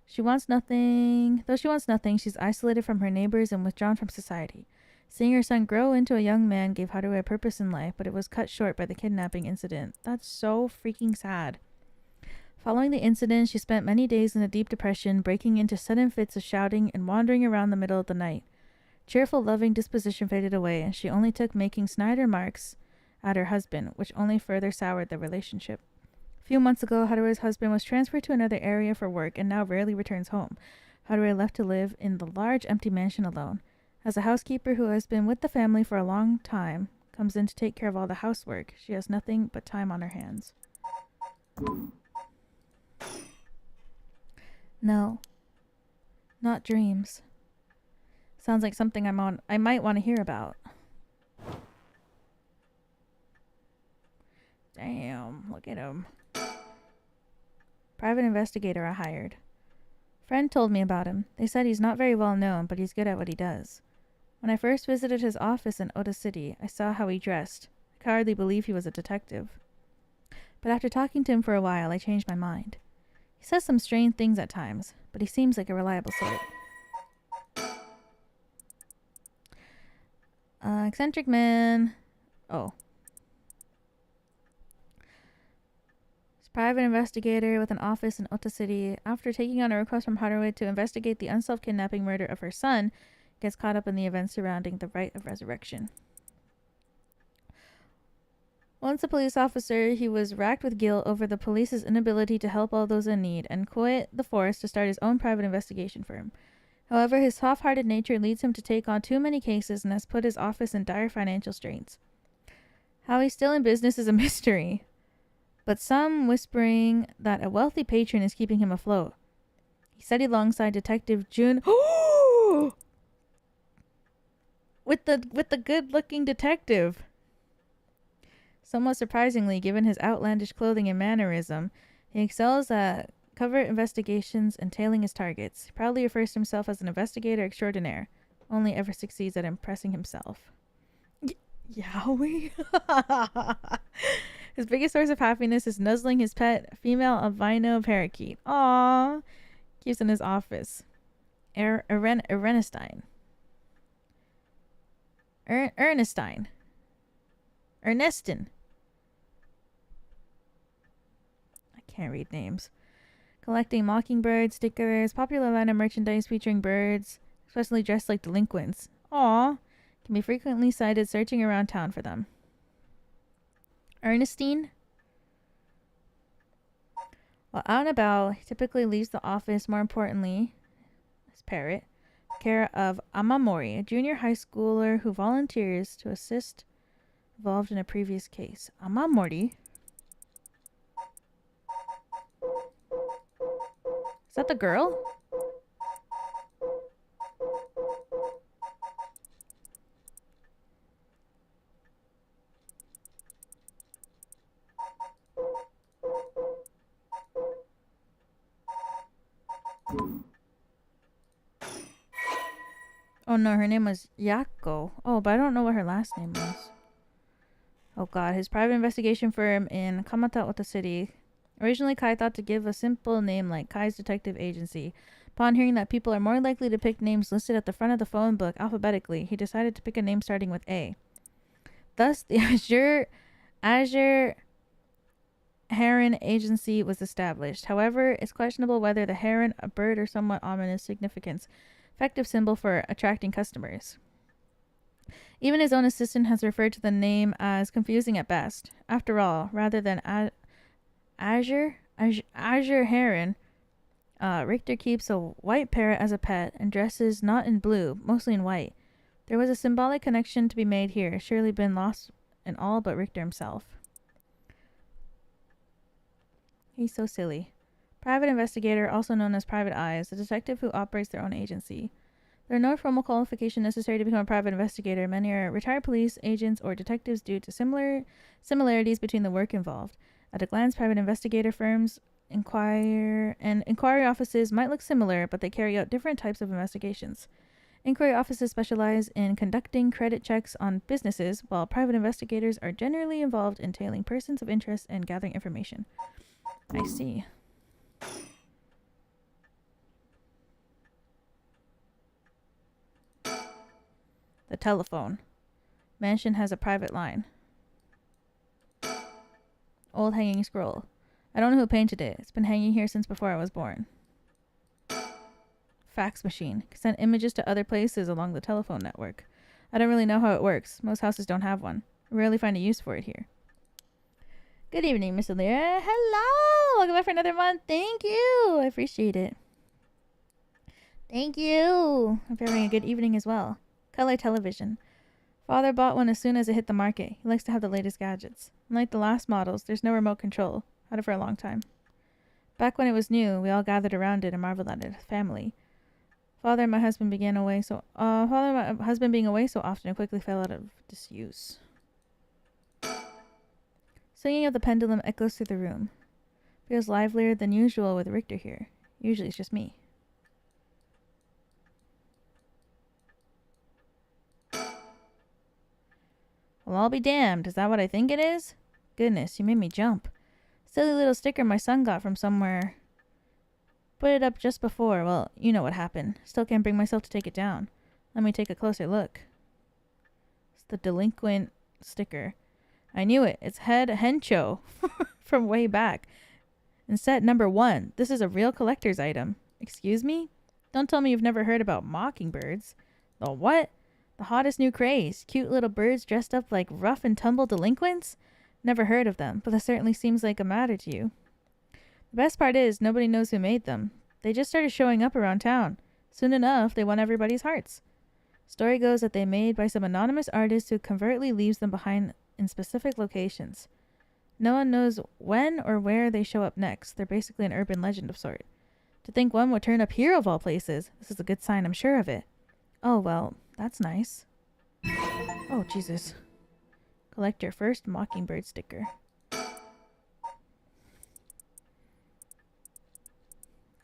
Though she wants nothing, she's isolated from her neighbors and withdrawn from society. Seeing her son grow into a young man gave Haruo a purpose in life, but it was cut short by the kidnapping incident. That's so freaking sad. Following the incident, she spent many days in a deep depression, breaking into sudden fits of shouting and wandering around the middle of the night. Cheerful, loving disposition faded away, and she only took making snide remarks at her husband, which only further soured the relationship. A few months ago, Haruo's husband was transferred to another area for work and now rarely returns home. Haruo left to live in the large, empty mansion alone. As a housekeeper who has been with the family for a long time comes in to take care of all the housework, she has nothing but time on her hands. No. Not dreams. Sounds like something I might want to hear about. Damn, look at him. Private investigator I hired. Friend told me about him. They said he's not very well known, but he's good at what he does. When I first visited his office in Oda City, I saw how he dressed. I could hardly believe he was a detective. But after talking to him for a while, I changed my mind. He says some strange things at times, but he seems like a reliable sort. Eccentric man. Oh. He's a private investigator with an office in Ota City. After taking on a request from Haruhi to investigate the unsolved kidnapping murder of her son, gets caught up in the events surrounding the rite of resurrection. Once a police officer, he was racked with guilt over the police's inability to help all those in need and quit the force to start his own private investigation firm. However, his soft-hearted nature leads him to take on too many cases and has put his office in dire financial straits. How he's still in business is a mystery, but some whispering that a wealthy patron is keeping him afloat. He studied alongside Detective Jun with the good-looking detective. Somewhat surprisingly, given his outlandish clothing and mannerism, he excels at covert investigations and tailing his targets. He proudly refers to himself as an investigator extraordinaire, only ever succeeds at impressing himself. Yowie? His biggest source of happiness is nuzzling his pet, female albino parakeet. Aww. Keeps in his office. Ernestine. I can't read names. Collecting mockingbird stickers, popular line of merchandise featuring birds, especially dressed like delinquents. Aww. Can be frequently sighted searching around town for them. Ernestine? While out and about, he typically leaves the office, more importantly, his parrot, care of Amamori, a junior high schooler who volunteers to assist involved in a previous case. Amamori? Is that the girl? Oh no, her name was Yoko. Oh, but I don't know what her last name was. Oh god, his private investigation firm in Kamata, Ota City. Originally, Kai thought to give a simple name like Kai's Detective Agency. Upon hearing that people are more likely to pick names listed at the front of the phone book alphabetically, he decided to pick a name starting with A. Thus, the Azure Heron Agency was established. However, it's questionable whether the heron, a bird or somewhat ominous significance, effective symbol for attracting customers. Even his own assistant has referred to the name as confusing at best. After all, rather than Azure Heron, Richter keeps a white parrot as a pet and dresses not in blue, mostly in white. There was a symbolic connection to be made here, surely been lost in all but Richter himself. He's so silly. Private investigator, also known as Private Eyes, a detective who operates their own agency. There are no formal qualifications necessary to become a private investigator. Many are retired police agents or detectives due to similarities between the work involved. At a glance, private investigator firms, inquiry offices might look similar, but they carry out different types of investigations. Inquiry offices specialize in conducting credit checks on businesses, while private investigators are generally involved in tailing persons of interest and gathering information. I see. The telephone. Mansion has a private line. Old hanging scroll. I don't know who painted it. It's been hanging here since before I was born. Fax machine. Can send images to other places along the telephone network. I don't really know how it works. Most houses don't have one. I rarely find a use for it here. Good evening, Miss Elira. Hello! Welcome back for another month. Thank you! I appreciate it. Thank you! Hope you're having a good evening as well. Color television. Father bought one as soon as it hit the market. He likes to have the latest gadgets. Unlike the last models, there's no remote control. Had it for a long time. Back when it was new, we all gathered around it and marveled at it as family. Father and my husband being away so often it quickly fell out of disuse. Singing of the pendulum echoes through the room. Feels livelier than usual with Richter here. Usually it's just me. Well, I'll be damned. Is that what I think it is? Goodness, you made me jump. Silly little sticker my son got from somewhere. Put it up just before. Well, you know what happened. Still can't bring myself to take it down. Let me take a closer look. It's the delinquent sticker. I knew it. It's head Honjo from way back. And set number 1. This is a real collector's item. Excuse me? Don't tell me you've never heard about mockingbirds. The what? The hottest new craze. Cute little birds dressed up like rough and tumble delinquents? Never heard of them, but that certainly seems like a matter to you. The best part is, nobody knows who made them. They just started showing up around town. Soon enough, they won everybody's hearts. Story goes that they made by some anonymous artist who covertly leaves them behind in specific locations. No one knows when or where they show up next. They're basically an urban legend of sort. To think one would turn up here of all places. This is a good sign, I'm sure of it. Oh, well, that's nice. Oh, Jesus. Collect your first mockingbird sticker.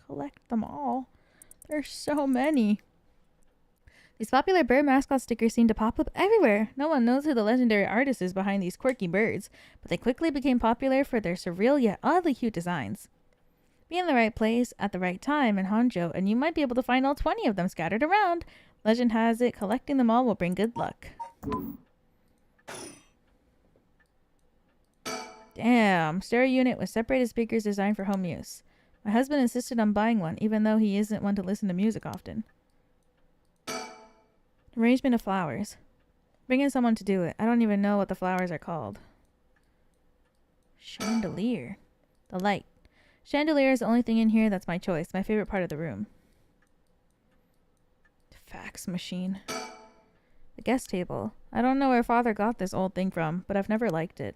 Collect them all. There's so many. These popular bird mascot stickers seem to pop up everywhere. No one knows who the legendary artist is behind these quirky birds, but they quickly became popular for their surreal yet oddly cute designs. Be in the right place at the right time in Honjo, and you might be able to find all 20 of them scattered around. Legend has it, collecting them all will bring good luck. Damn, stereo unit with separated speakers designed for home use. My husband insisted on buying one, even though he isn't one to listen to music often. Arrangement of flowers. Bring in someone to do it. I don't even know what the flowers are called. Chandelier. The light. Chandelier is the only thing in here that's my choice. My favorite part of the room. Fax machine. The guest table. I don't know where father got this old thing from, but I've never liked it.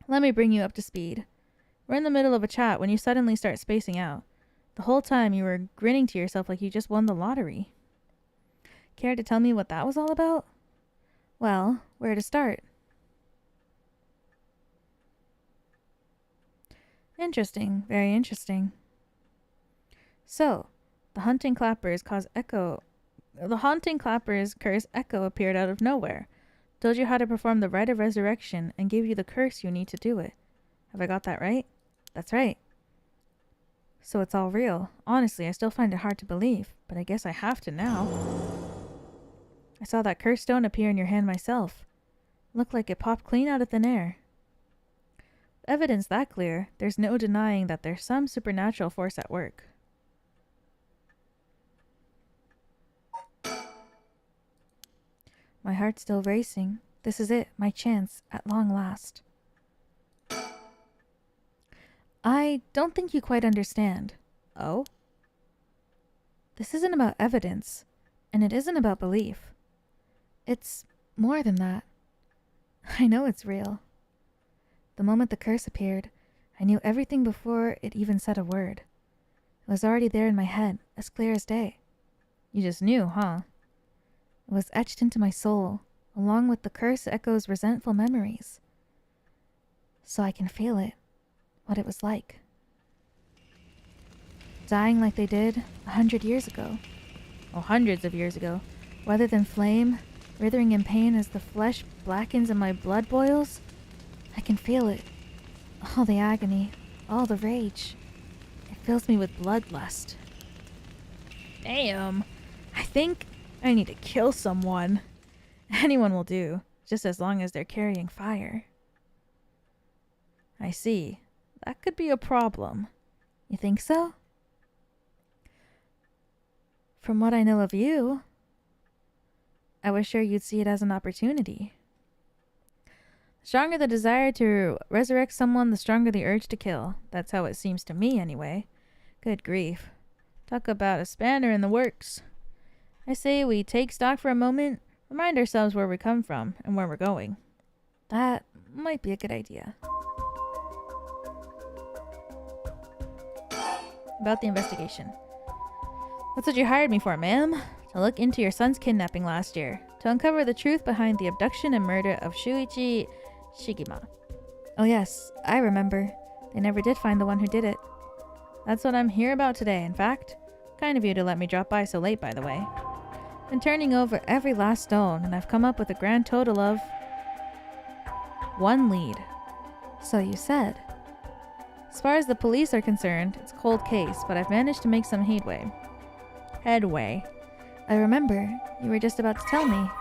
Let me bring you up to speed. We're in the middle of a chat when you suddenly start spacing out. The whole time you were grinning to yourself like you just won the lottery. Care to tell me what that was all about? Well, where to start? Interesting, very interesting. So, the haunting clappers curse Echo appeared out of nowhere. Told you how to perform the rite of resurrection and gave you the curse you need to do it. Have I got that right? That's right. So it's all real. Honestly, I still find it hard to believe, but I guess I have to now. I saw that cursed stone appear in your hand myself. Looked like it popped clean out of thin air. With evidence that clear, there's no denying that there's some supernatural force at work. My heart's still racing. This is it, my chance, at long last. I don't think you quite understand. Oh? This isn't about evidence, and it isn't about belief. It's more than that. I know it's real. The moment the curse appeared, I knew everything before it even said a word. It was already there in my head, as clear as day. You just knew, huh? It was etched into my soul, along with the curse echoes resentful memories. So I can feel it, what it was like. Dying like they did 100 years ago. Oh, hundreds of years ago. Weathered in flame, writhing in pain as the flesh blackens and my blood boils. I can feel it. All the agony, all the rage. It fills me with bloodlust. Damn. I think I need to kill someone. Anyone will do, just as long as they're carrying fire. I see. That could be a problem. You think so? From what I know of you, I was sure you'd see it as an opportunity. The stronger the desire to resurrect someone, the stronger the urge to kill. That's how it seems to me, anyway. Good grief. Talk about a spanner in the works. I say we take stock for a moment, remind ourselves where we come from and where we're going. That might be a good idea. About the investigation. That's what you hired me for, ma'am. To look into your son's kidnapping last year. To uncover the truth behind the abduction and murder of Shuichi Shigima. Oh yes, I remember. They never did find the one who did it. That's what I'm here about today, in fact. Kind of you to let me drop by so late, by the way. Been turning over every last stone, and I've come up with a grand total of 1 lead. So you said. As far as the police are concerned, it's a cold case, but I've managed to make some headway. I remember. You were just about to tell me.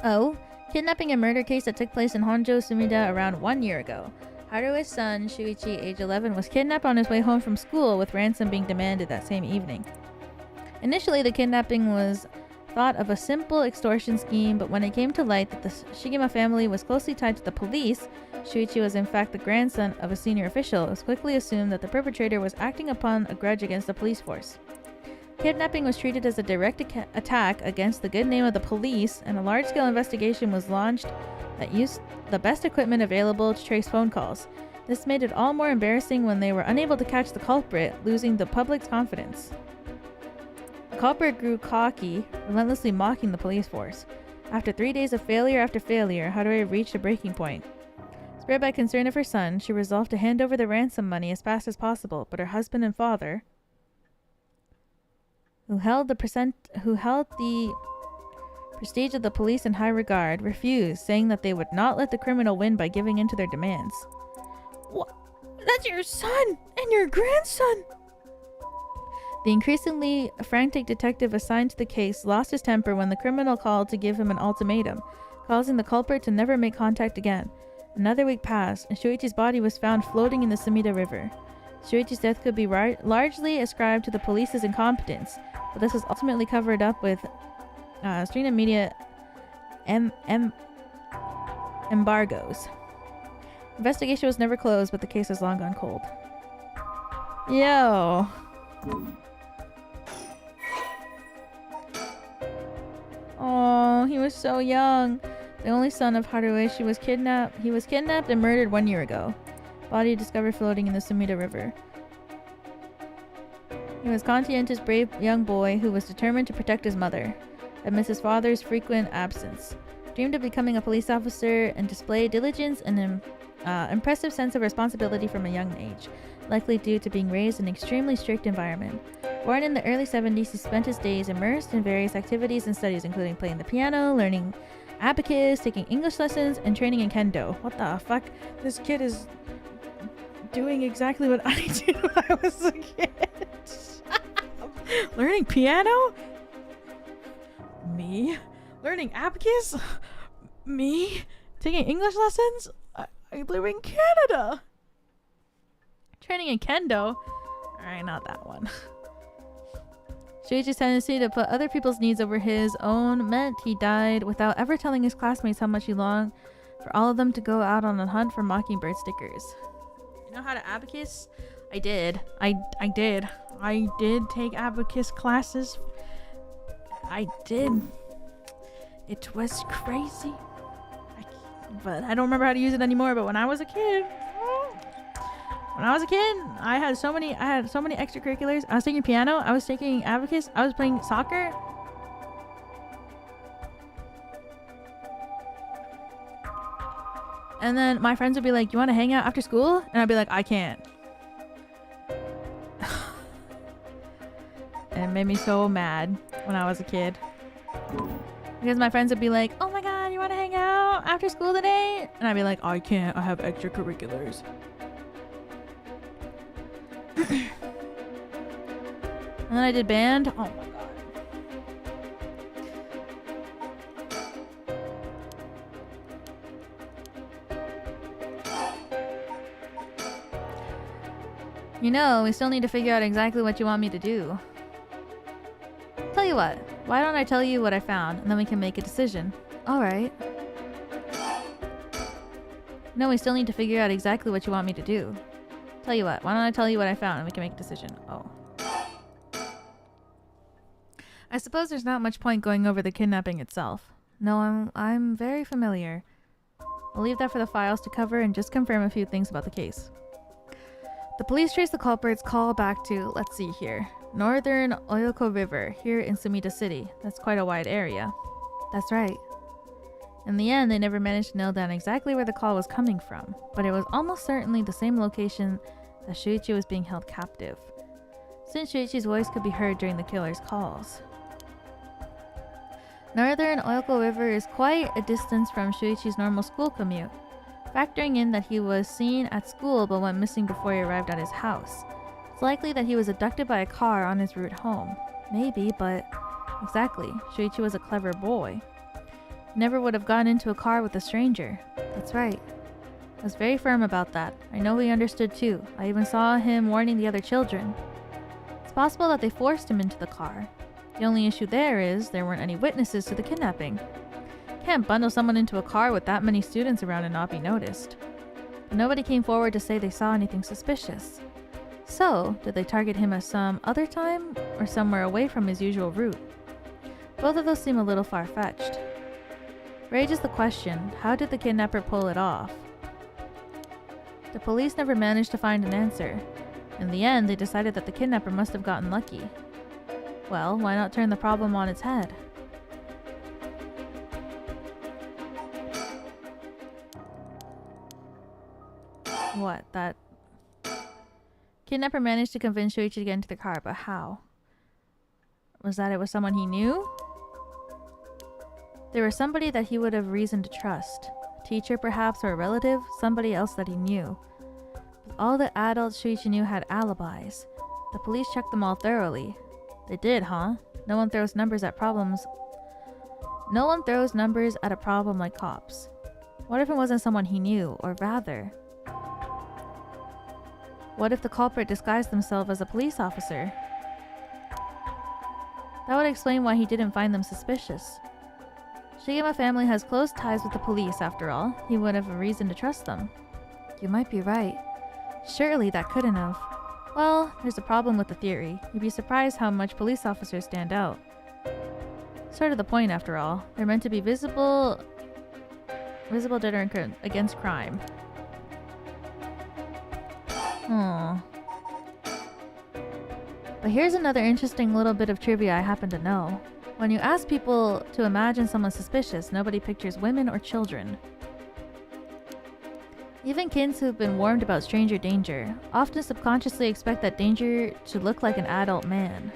Oh? Kidnapping and murder case that took place in Honjo, Sumida around 1 year ago. Harue's son, Shuichi, age 11, was kidnapped on his way home from school, with ransom being demanded that same evening. Initially, the kidnapping was thought of a simple extortion scheme, but when it came to light that the Shigema family was closely tied to the police, Shuichi was in fact the grandson of a senior official, it was quickly assumed that the perpetrator was acting upon a grudge against the police force. Kidnapping was treated as a direct attack against the good name of the police, and a large-scale investigation was launched that used the best equipment available to trace phone calls. This made it all more embarrassing when they were unable to catch the culprit, losing the public's confidence. The culprit grew cocky, relentlessly mocking the police force. After 3 days of failure after failure, Haruhi reached a breaking point. Spurred by concern of her son, she resolved to hand over the ransom money as fast as possible, but her husband and father, who held the prestige of the police in high regard, refused, saying that they would not let the criminal win by giving in to their demands. What? That's your son and your grandson! The increasingly frantic detective assigned to the case lost his temper when the criminal called to give him an ultimatum, causing the culprit to never make contact again. Another week passed, and Shuichi's body was found floating in the Sumida River. Shuichi's death could be largely ascribed to the police's incompetence, but this was ultimately covered up with streaming media embargoes. Investigation was never closed, but the case has long gone cold. Yo. Oh, he was so young. The only son of Haruhi, he was kidnapped and murdered 1 year ago. Body discovered floating in the Sumida River. He was a conscientious, brave young boy who was determined to protect his mother, amidst his father's frequent absence. Dreamed of becoming a police officer and displayed diligence and an impressive sense of responsibility from a young age, likely due to being raised in an extremely strict environment. Born in the early 70s, he spent his days immersed in various activities and studies, including playing the piano, learning abacus, taking English lessons, and training in kendo. What the fuck? This kid is doing exactly what I did when I was a kid. Learning piano? Me? Learning abacus? Me? Taking English lessons? I live in Canada. Training in kendo? Alright, not that one. Shuichi's tendency to put other people's needs over his own meant he died without ever telling his classmates how much he longed for all of them to go out on a hunt for mockingbird stickers. You know how to abacus? I did. I did take abacus classes. I did. It was crazy. But I don't remember how to use it anymore. But when I was a kid, I had so many extracurriculars. I was taking piano. I was taking abacus. I was playing soccer. And then my friends would be like, "You want to hang out after school?" And I'd be like, "I can't." And it made me so mad when I was a kid. Because my friends would be like, "Oh my god, you want to hang out after school today?" And I'd be like, "I can't. I have extracurriculars." And then I did band. Oh my god. You know, we still need to figure out exactly what you want me to do. Tell you what, why don't I tell you what I found, and then we can make a decision. Alright. No, we still need to figure out exactly what you want me to do. Tell you what, why don't I tell you what I found, and we can make a decision. Oh. I suppose there's not much point going over the kidnapping itself. No, I'm very familiar. I'll leave that for the files to cover and just confirm a few things about the case. The police traced the culprit's call back to, let's see here, northern Oyoko River, here in Sumida City. That's quite a wide area. That's right. In the end, they never managed to nail down exactly where the call was coming from, but it was almost certainly the same location that Shuichi was being held captive, since Shuichi's voice could be heard during the killer's calls. Northern Oyoko River is quite a distance from Shuichi's normal school commute. Factoring in that he was seen at school but went missing before he arrived at his house. It's likely that he was abducted by a car on his route home. Maybe, but... Exactly. Shuichi was a clever boy. He never would have gotten into a car with a stranger. That's right. I was very firm about that. I know he understood too. I even saw him warning the other children. It's possible that they forced him into the car. The only issue there is there weren't any witnesses to the kidnapping. Can't bundle someone into a car with that many students around and not be noticed. But nobody came forward to say they saw anything suspicious. So, did they target him at some other time or somewhere away from his usual route? Both of those seem a little far-fetched. Raises the question, how did the kidnapper pull it off? The police never managed to find an answer. In the end, they decided that the kidnapper must have gotten lucky. Well, why not turn the problem on its head? What? That... Kidnapper managed to convince Shuichi to get into the car, but how? Was that it was someone he knew? They were somebody that he would have reason to trust. A teacher perhaps, or a relative, somebody else that he knew. But all the adults Shuichi knew had alibis. The police checked them all thoroughly. They did, huh? No one throws numbers at problems. No one throws numbers at a problem like cops. What if it wasn't someone he knew, or rather... What if the culprit disguised themselves as a police officer? That would explain why he didn't find them suspicious. Shima family has close ties with the police, after all. He would have a reason to trust them. You might be right. Surely that couldn't have. Well, there's a problem with the theory. You'd be surprised how much police officers stand out. Sort of the point, after all. They're meant to be visible deterrent against crime. Aww. But here's another interesting little bit of trivia I happen to know. When you ask people to imagine someone suspicious, nobody pictures women or children. Even kids who've been warned about stranger danger often subconsciously expect that danger to look like an adult man.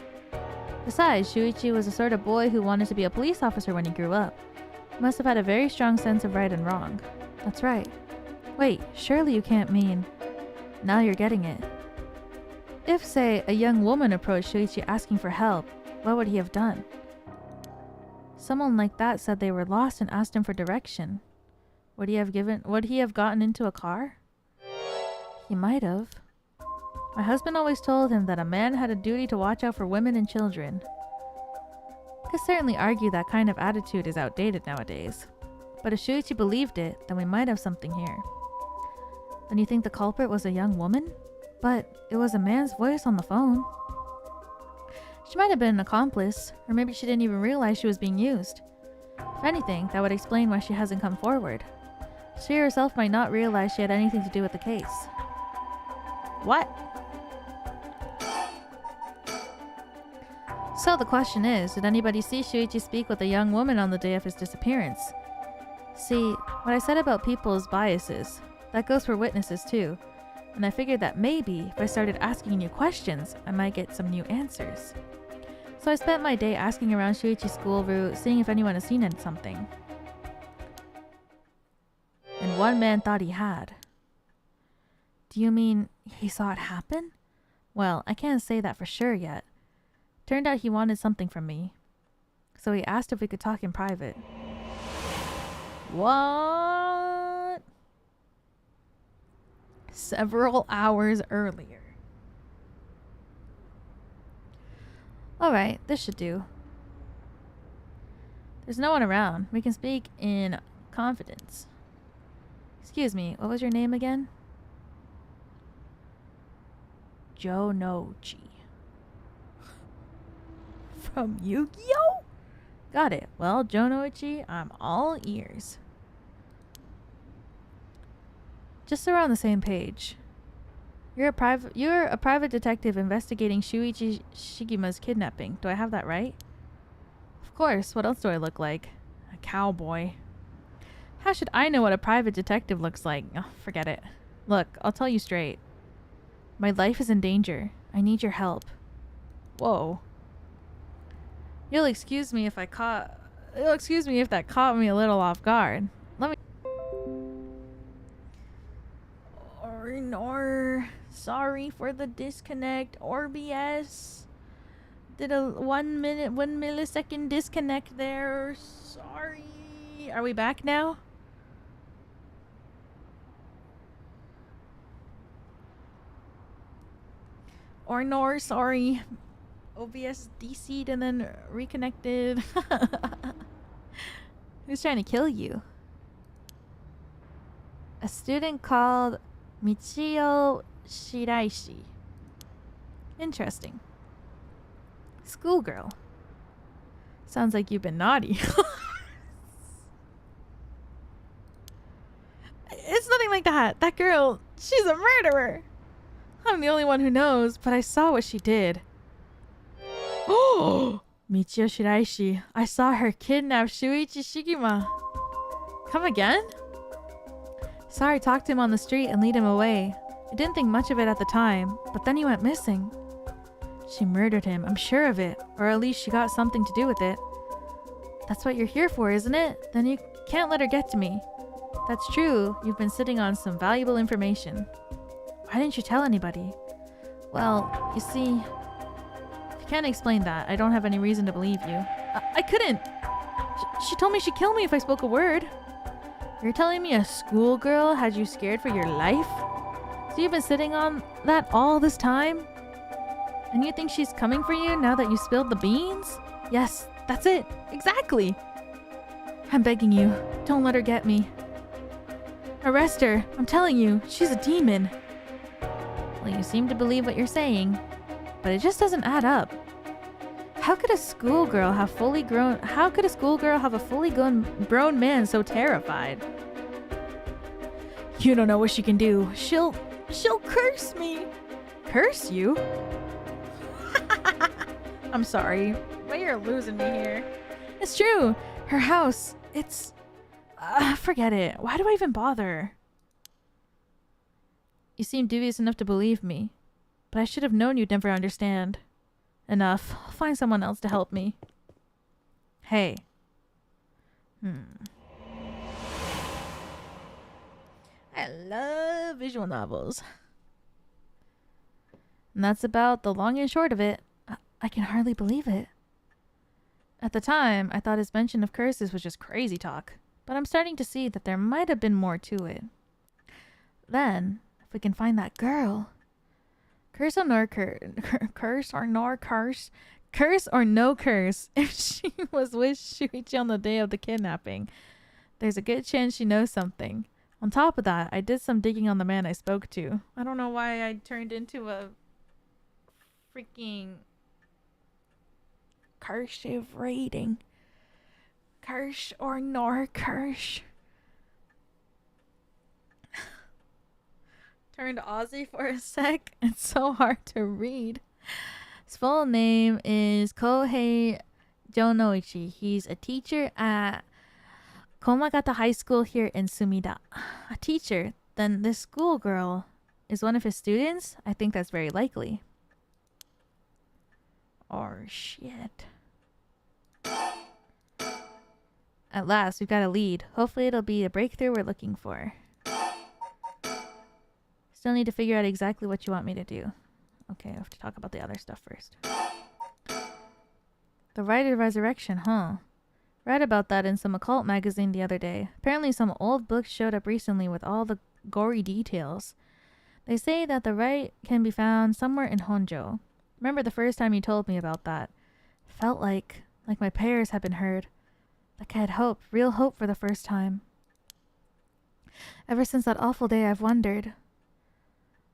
Besides, Shuichi was the sort of boy who wanted to be a police officer when he grew up. He must have had a very strong sense of right and wrong. That's right. Wait, surely you can't mean... Now you're getting it. If, say, a young woman approached Shuichi asking for help, what would he have done? Someone like that said they were lost and asked him for direction. Would he have gotten into a car? He might have. My husband always told him that a man had a duty to watch out for women and children. I could certainly argue that kind of attitude is outdated nowadays. But if Shuichi believed it, then we might have something here. Then you think the culprit was a young woman? But it was a man's voice on the phone. She might have been an accomplice, or maybe she didn't even realize she was being used. If anything, that would explain why she hasn't come forward. She herself might not realize she had anything to do with the case. What? So the question is, did anybody see Shuichi speak with a young woman on the day of his disappearance? See, what I said about people's biases, that goes for witnesses too. And I figured that maybe if I started asking new questions, I might get some new answers. So I spent my day asking around Shuichi's school route, seeing if anyone had seen something. And one man thought he had. Do you mean he saw it happen? Well, I can't say that for sure yet. Turned out he wanted something from me. So he asked if we could talk in private. What? Several hours earlier. Alright, this should do. There's no one around. We can speak in confidence. Excuse me, what was your name again? Jonochi. From Yu-Gi-Oh? Got it. Well, Jonoichi, I'm all ears. Just so we're on the same page. You're a private detective investigating Shuichi Shigima's kidnapping. Do I have that right? Of course. What else do I look like? A cowboy. How should I know what a private detective looks like? Oh, forget it. Look, I'll tell you straight. My life is in danger. I need your help. Whoa. You'll excuse me if that caught me a little off guard. sorry for the disconnect. OBS did a 1 millisecond disconnect there. Sorry. Are we back now? Or nor, sorry. OBS DC'd and then reconnected. Who's trying to kill you? A student called Michio Shiraishi. Interesting. Schoolgirl. Sounds like you've been naughty. It's nothing like that. That girl, she's a murderer. I'm the only one who knows, but I saw what she did. Oh! Michio Shiraishi. I saw her kidnap Shuichi Shigima. Come again? Saw her talk to him on the street and lead him away. I didn't think much of it at the time, but then he went missing. She murdered him, I'm sure of it. Or at least she got something to do with it. That's what you're here for, isn't it? Then you can't let her get to me. That's true. You've been sitting on some valuable information. Why didn't you tell anybody? Well, you see, if you can't explain that, I don't have any reason to believe you. I couldn't. She told me she'd kill me if I spoke a word. You're telling me a schoolgirl had you scared for your life? So you've been sitting on that all this time? And you think she's coming for you now that you spilled the beans? Yes, that's it. Exactly. I'm begging you, don't let her get me. Arrest her. I'm telling you, she's a demon. Well, you seem to believe what you're saying, but it just doesn't add up. How could a schoolgirl have a fully grown man so terrified? You don't know what she can do. She'll curse me. Curse you? I'm sorry, but you're losing me here. It's true. Her house, it's... forget it. Why do I even bother? You seem dubious enough to believe me, but I should have known you'd never understand. Enough. I'll find someone else to help me. Hey. I love visual novels. And that's about the long and short of it. I can hardly believe it. At the time, I thought his mention of curses was just crazy talk, but I'm starting to see that there might have been more to it. Then, if we can find that girl... Curse or no curse, if she was with Shuichi on the day of the kidnapping, there's a good chance she knows something. On top of that, I did some digging on the man I spoke to. I don't know why I turned into a freaking cursive rating. Curse or nor curse. Turned Aussie for a sec. It's so hard to read. His full name is Kohei Jonoichi. He's a teacher at Komagata High School here in Sumida. A teacher? Then this schoolgirl is one of his students? I think that's very likely. Oh shit. At last, we've got a lead. Hopefully it'll be a breakthrough we're looking for. Still need to figure out exactly what you want me to do. Okay, I have to talk about the other stuff first. The Rite of Resurrection, huh? Read about that in some occult magazine the other day. Apparently some old books showed up recently with all the gory details. They say that the rite can be found somewhere in Honjo. Remember the first time you told me about that? Felt like my prayers had been heard. Like I had hope, real hope for the first time. Ever since that awful day, I've wondered...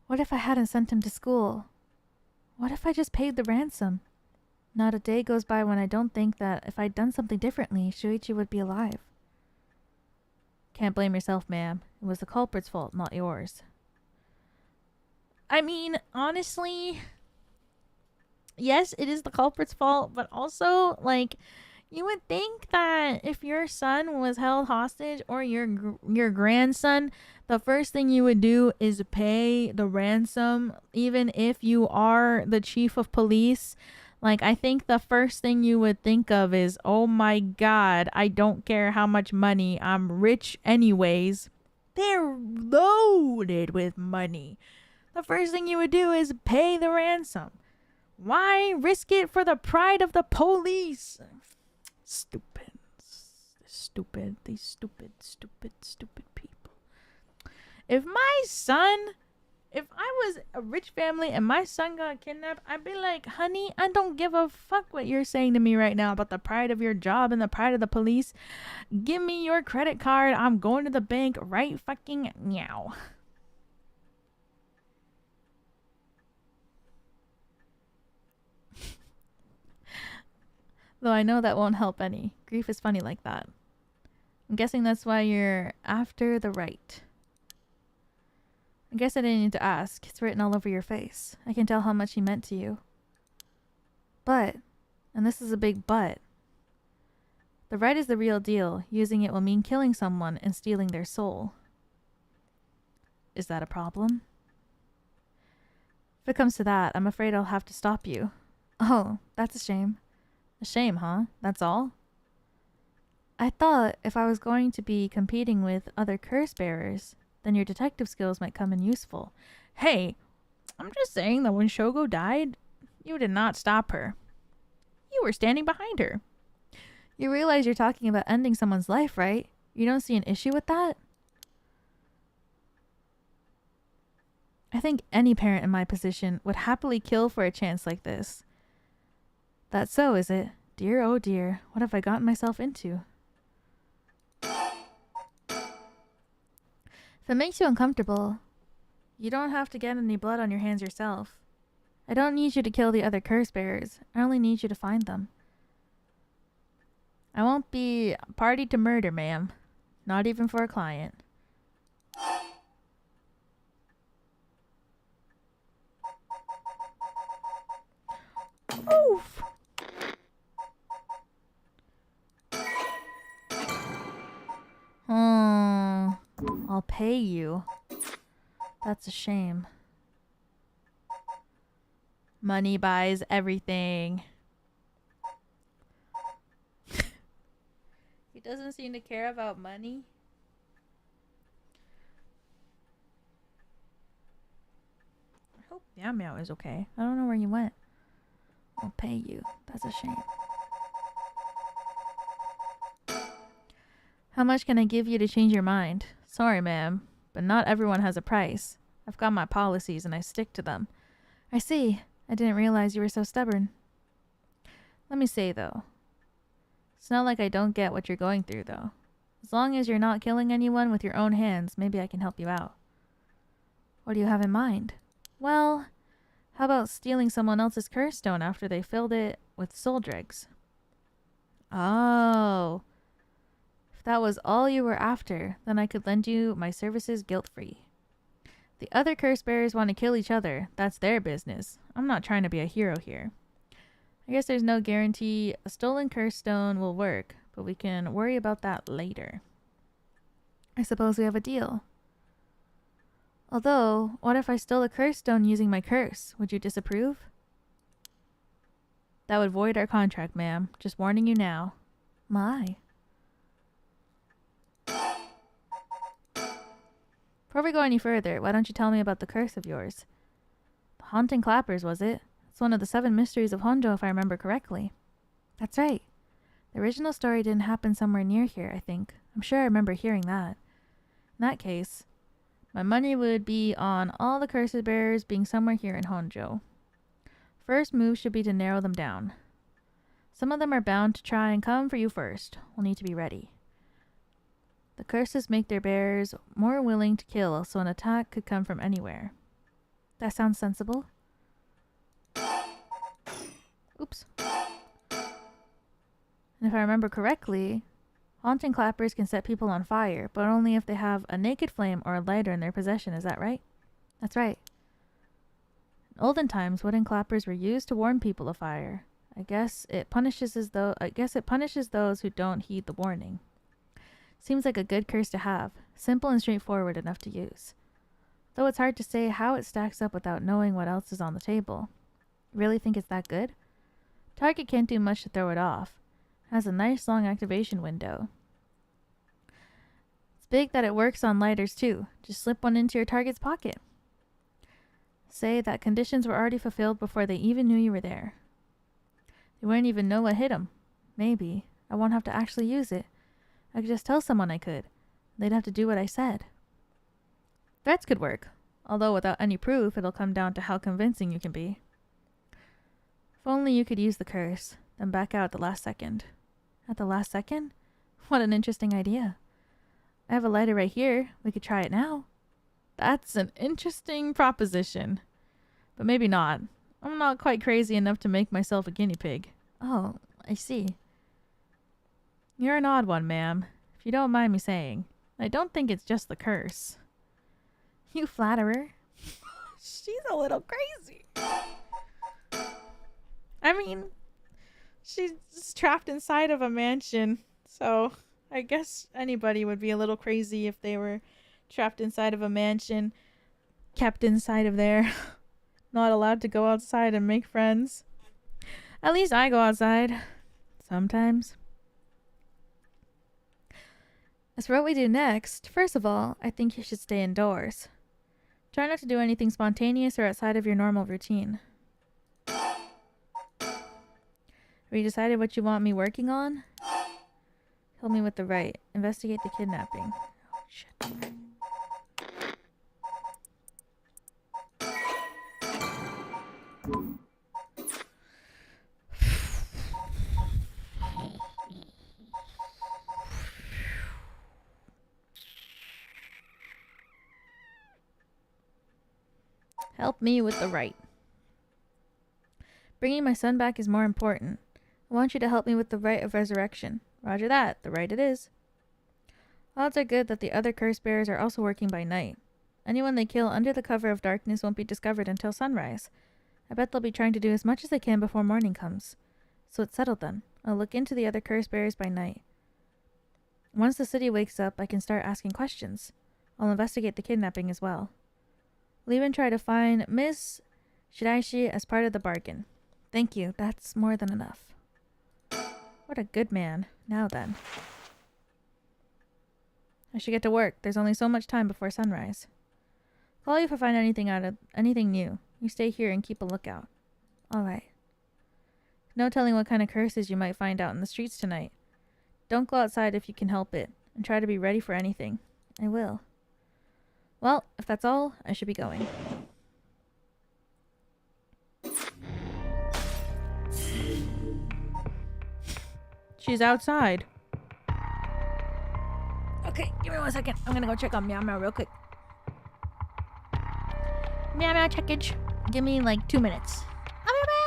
What if I hadn't sent him to school? What if I just paid the ransom? Not a day goes by when I don't think that if I'd done something differently, Shuichi would be alive. Can't blame yourself, ma'am. It was the culprit's fault, not yours. I mean, honestly, yes, it is the culprit's fault, but also, like, you would think that if your son was held hostage or your grandson, the first thing you would do is pay the ransom, even if you are the chief of police. Like, I think the first thing you would think of is, oh my god, I don't care how much money, I'm rich anyways. They're loaded with money. the first thing you would do is pay the ransom. Why risk it for the pride of the police? Stupid. These stupid people. If I was a rich family and my son got kidnapped, I'd be like, honey, I don't give a fuck what you're saying to me right now about the pride of your job and the pride of the police. Give me your credit card. I'm going to the bank right fucking now. Though I know that won't help any. Grief is funny like that. I'm guessing that's why you're after the right. I guess I didn't need to ask. It's written all over your face. I can tell how much he meant to you. But, and this is a big but, the right is the real deal. Using it will mean killing someone and stealing their soul. Is that a problem? If it comes to that, I'm afraid I'll have to stop you. Oh, that's a shame. A shame, huh? That's all? I thought if I was going to be competing with other curse bearers, then your detective skills might come in useful. Hey, I'm just saying that when Shogo died, you did not stop her. You were standing behind her. You realize you're talking about ending someone's life, right? You don't see an issue with that? I think any parent in my position would happily kill for a chance like this. That's so, is it? Dear, oh dear, what have I gotten myself into? If it makes you uncomfortable, you don't have to get any blood on your hands yourself. I don't need you to kill the other curse bearers. I only need you to find them. I won't be party to murder, ma'am. Not even for a client. Oof! I'll pay you. That's a shame. Money buys everything. He doesn't seem to care about money. I hope Meow Meow is okay. I don't know where he went. I'll pay you. That's a shame. How much can I give you to change your mind? Sorry, ma'am, but not everyone has a price. I've got my policies and I stick to them. I see. I didn't realize you were so stubborn. Let me say, though. It's not like I don't get what you're going through, though. As long as you're not killing anyone with your own hands, maybe I can help you out. What do you have in mind? Well, how about stealing someone else's curse stone after they filled it with soul dregs? Oh. If that was all you were after, then I could lend you my services guilt-free. The other curse bearers want to kill each other. That's their business. I'm not trying to be a hero here. I guess there's no guarantee a stolen curse stone will work, but we can worry about that later. I suppose we have a deal. Although, what if I stole a curse stone using my curse? Would you disapprove? That would void our contract, ma'am. Just warning you now. My. Before we go any further, why don't you tell me about the curse of yours? The haunting clappers, was it? It's one of the 7 mysteries of Honjo, if I remember correctly. That's right. The original story didn't happen somewhere near here, I think. I'm sure I remember hearing that. In that case, my money would be on all the curse bearers being somewhere here in Honjo. First move should be to narrow them down. Some of them are bound to try and come for you first. We'll need to be ready. The curses make their bearers more willing to kill, so an attack could come from anywhere. That sounds sensible. Oops. And if I remember correctly, haunting clappers can set people on fire, but only if they have a naked flame or a lighter in their possession, is that right? That's right. In olden times, wooden clappers were used to warn people of fire. I guess it punishes those who don't heed the warning. Seems like a good curse to have, simple and straightforward enough to use. Though it's hard to say how it stacks up without knowing what else is on the table. Really think it's that good? Target can't do much to throw it off. It has a nice long activation window. It's big that it works on lighters too. Just slip one into your target's pocket. say that conditions were already fulfilled before they even knew you were there. They wouldn't even know what hit them. Maybe. I won't have to actually use it. I could just tell someone I could. They'd have to do what I said. Threats could work. Although without any proof, it'll come down to how convincing you can be. If only you could use the curse, then back out at the last second. At the last second? What an interesting idea. I have a lighter right here. We could try it now. That's an interesting proposition. But maybe not. I'm not quite crazy enough to make myself a guinea pig. Oh, I see. You're an odd one, ma'am. If you don't mind me saying. I don't think it's just the curse. You flatterer. She's a little crazy. I mean, she's trapped inside of a mansion. So I guess anybody would be a little crazy if they were trapped inside of a mansion, kept inside of there, not allowed to go outside and make friends. At least I go outside. Sometimes. As for what we do next, first of all, I think you should stay indoors. Try not to do anything spontaneous or outside of your normal routine. Have you decided what you want me working on? Help me with the right. Investigate the kidnapping. Oh, shit. Help me with the right. Bringing my son back is more important. I want you to help me with the rite of resurrection. Roger that. The right it is. Odds are good that the other curse bearers are also working by night. Anyone they kill under the cover of darkness won't be discovered until sunrise. I bet they'll be trying to do as much as they can before morning comes. So it's settled then. I'll look into the other curse bearers by night. Once the city wakes up, I can start asking questions. I'll investigate the kidnapping as well. We'll even try to find Miss Shiraishi as part of the bargain. Thank you. That's more than enough. What a good man. Now then. I should get to work. There's only so much time before sunrise. Call you if I find anything new. You stay here and keep a lookout. All right. No telling what kind of curses you might find out in the streets tonight. Don't go outside if you can help it, and try to be ready for anything. I will. Well, if that's all, I should be going. She's outside. Okay, give me 1 second. I'm gonna go check on Meow Meow real quick. Meow Meow checkage. Give me like 2 minutes. I'll be back.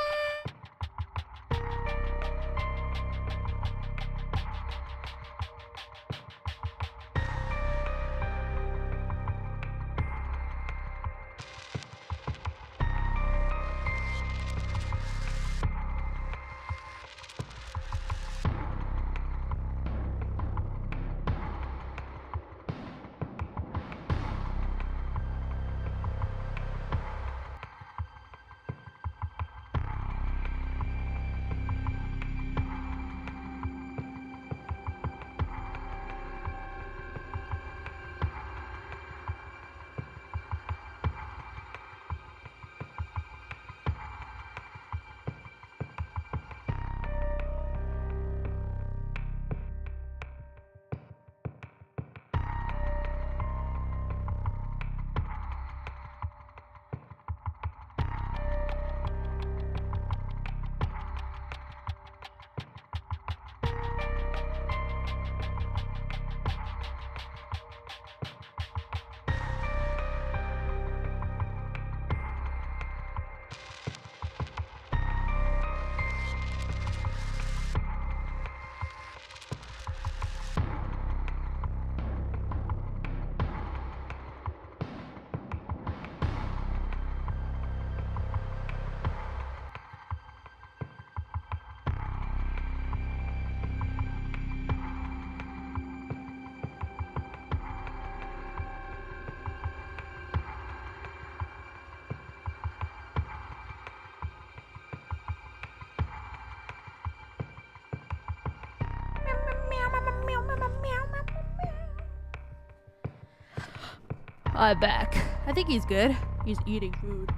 I'm back. I think he's good. He's eating food.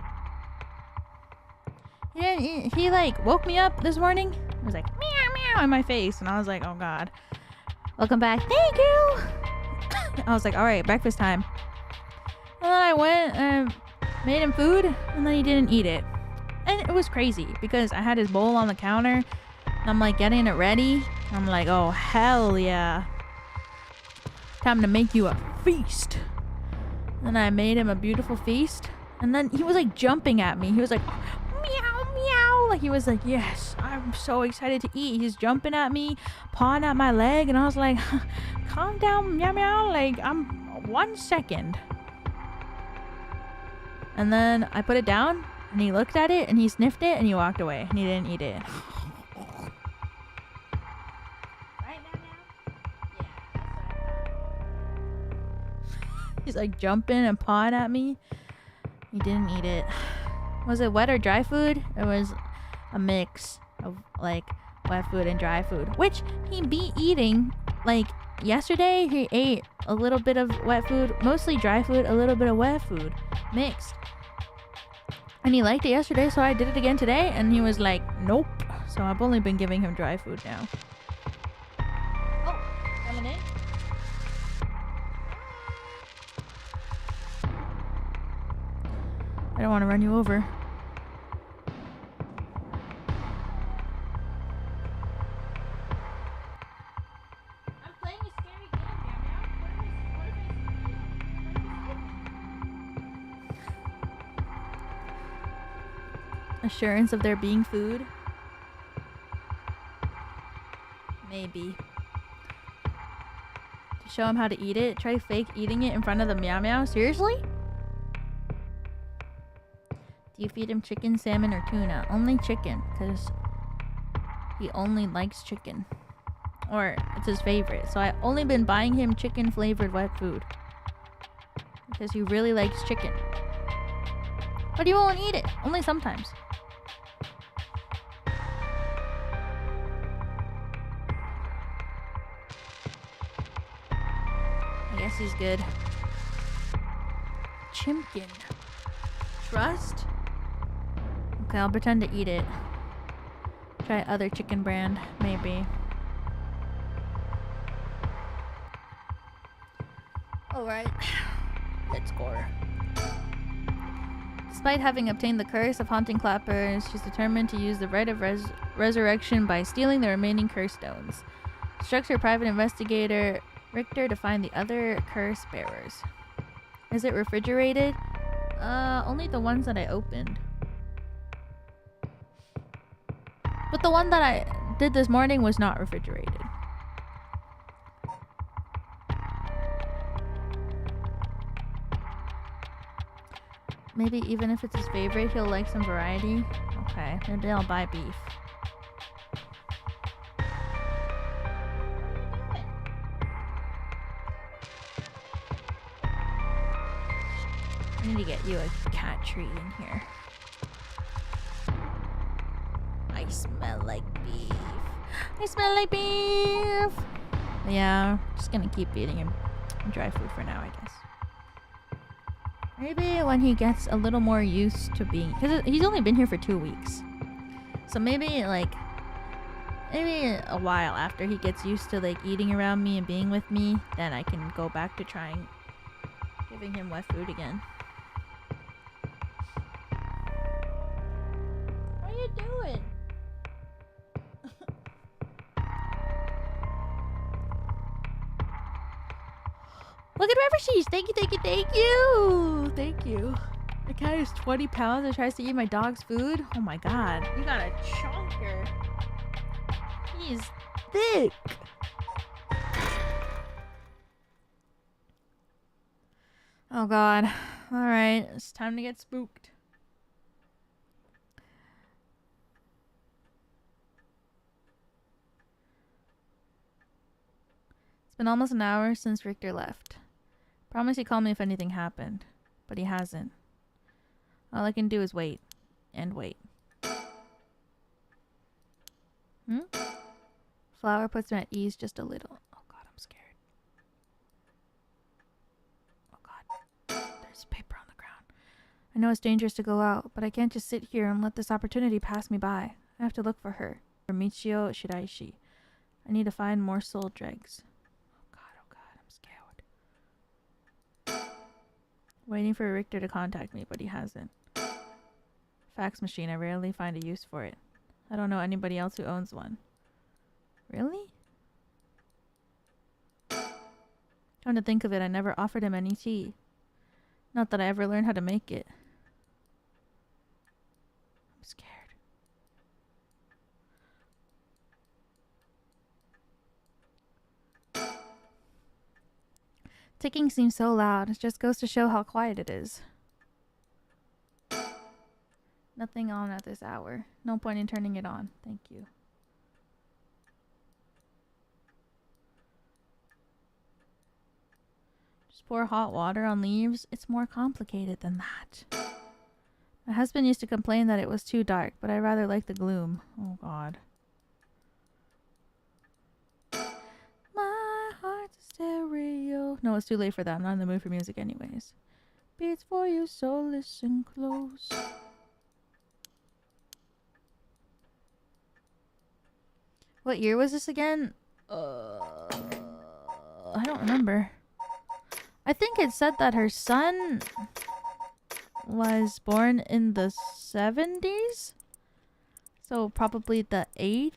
He like woke me up this morning. He was like meow meow in my face, and I was like, oh god. Welcome back. Thank you. I was like, all right, breakfast time. And then I went and made him food, and then he didn't eat it. And it was crazy because I had his bowl on the counter, and I'm like getting it ready. I'm like, oh hell yeah. Time to make you a feast. And I made him a beautiful feast. And then he was like jumping at me. He was like, meow, meow. Like he was like, yes, I'm so excited to eat. He's jumping at me, pawing at my leg. And I was like, calm down, meow, meow. Like, I'm 1 second. And then I put it down and he looked at it and he sniffed it and he walked away and he didn't eat it. Right, meow, meow? Yeah, that's what I thought. He's like jumping and pawing at me. He didn't eat it. Was it wet or dry food? It was a mix of like wet food and dry food, which he be eating. Like yesterday he ate a little bit of wet food, mostly dry food, a little bit of wet food mixed, and he liked it yesterday, so I did it again today and he was like nope. So I've only been giving him dry food now. Oh, coming in. I don't want to run you over. I'm playing a scary game here now. Assurance of there being food? Maybe. To show him how to eat it, try fake eating it in front of the meow meow? Seriously? Do you feed him chicken, salmon, or tuna? Only chicken, because he only likes chicken. Or it's his favorite. So I've only been buying him chicken flavored wet food. Because he really likes chicken. But he won't eat it. Only sometimes. I guess he's good. Chimkin. Trust? Okay, I'll pretend to eat it. Try other chicken brand, maybe. Alright. Let's score. Despite having obtained the curse of haunting clappers, she's determined to use the rite of resurrection by stealing the remaining curse stones. Instructs her private investigator, Richter, to find the other curse bearers. Is it refrigerated? Only the ones that I opened. But the one that I did this morning was not refrigerated. Maybe even if it's his favorite, he'll like some variety. Okay, maybe I'll buy beef. I need to get you a cat treat in here. I smell like beef. I smell like beef. Yeah, just gonna keep feeding him dry food for now, I guess. Maybe when he gets a little more used to being, because he's only been here for 2 weeks. So maybe like, maybe a while after he gets used to like eating around me and being with me, then I can go back to trying giving him wet food again. What are you doing? Look at Revershees! Thank you, thank you, thank you! Thank you. The cat is 20 pounds and tries to eat my dog's food? Oh my god. You got a chunker. He's thick. Oh god. Alright, it's time to get spooked. It's been almost an hour since Richter left. Promise he'd call me if anything happened, but he hasn't. All I can do is wait. And wait. Flower puts me at ease just a little. Oh god, I'm scared. Oh god. There's paper on the ground. I know it's dangerous to go out, but I can't just sit here and let this opportunity pass me by. I have to look for her. For Michio Shiraishi. I need to find more soul dregs. Oh god, I'm scared. Waiting for Richter to contact me, but he hasn't. Fax machine, I rarely find a use for it. I don't know anybody else who owns one. Really? Come to think of it, I never offered him any tea. Not that I ever learned how to make it. I'm scared. Ticking seems so loud. It just goes to show how quiet it is. Nothing on at this hour. No point in turning it on. Thank you. Just pour hot water on leaves. It's more complicated than that. My husband used to complain that it was too dark, but I rather like the gloom. Oh god. My heart's a stereo. No, it's too late for that. I'm not in the mood for music anyways. Beats for you, so listen close. What year was this again? I don't remember. I think it said that her son was born in the 70s? So probably the 80s,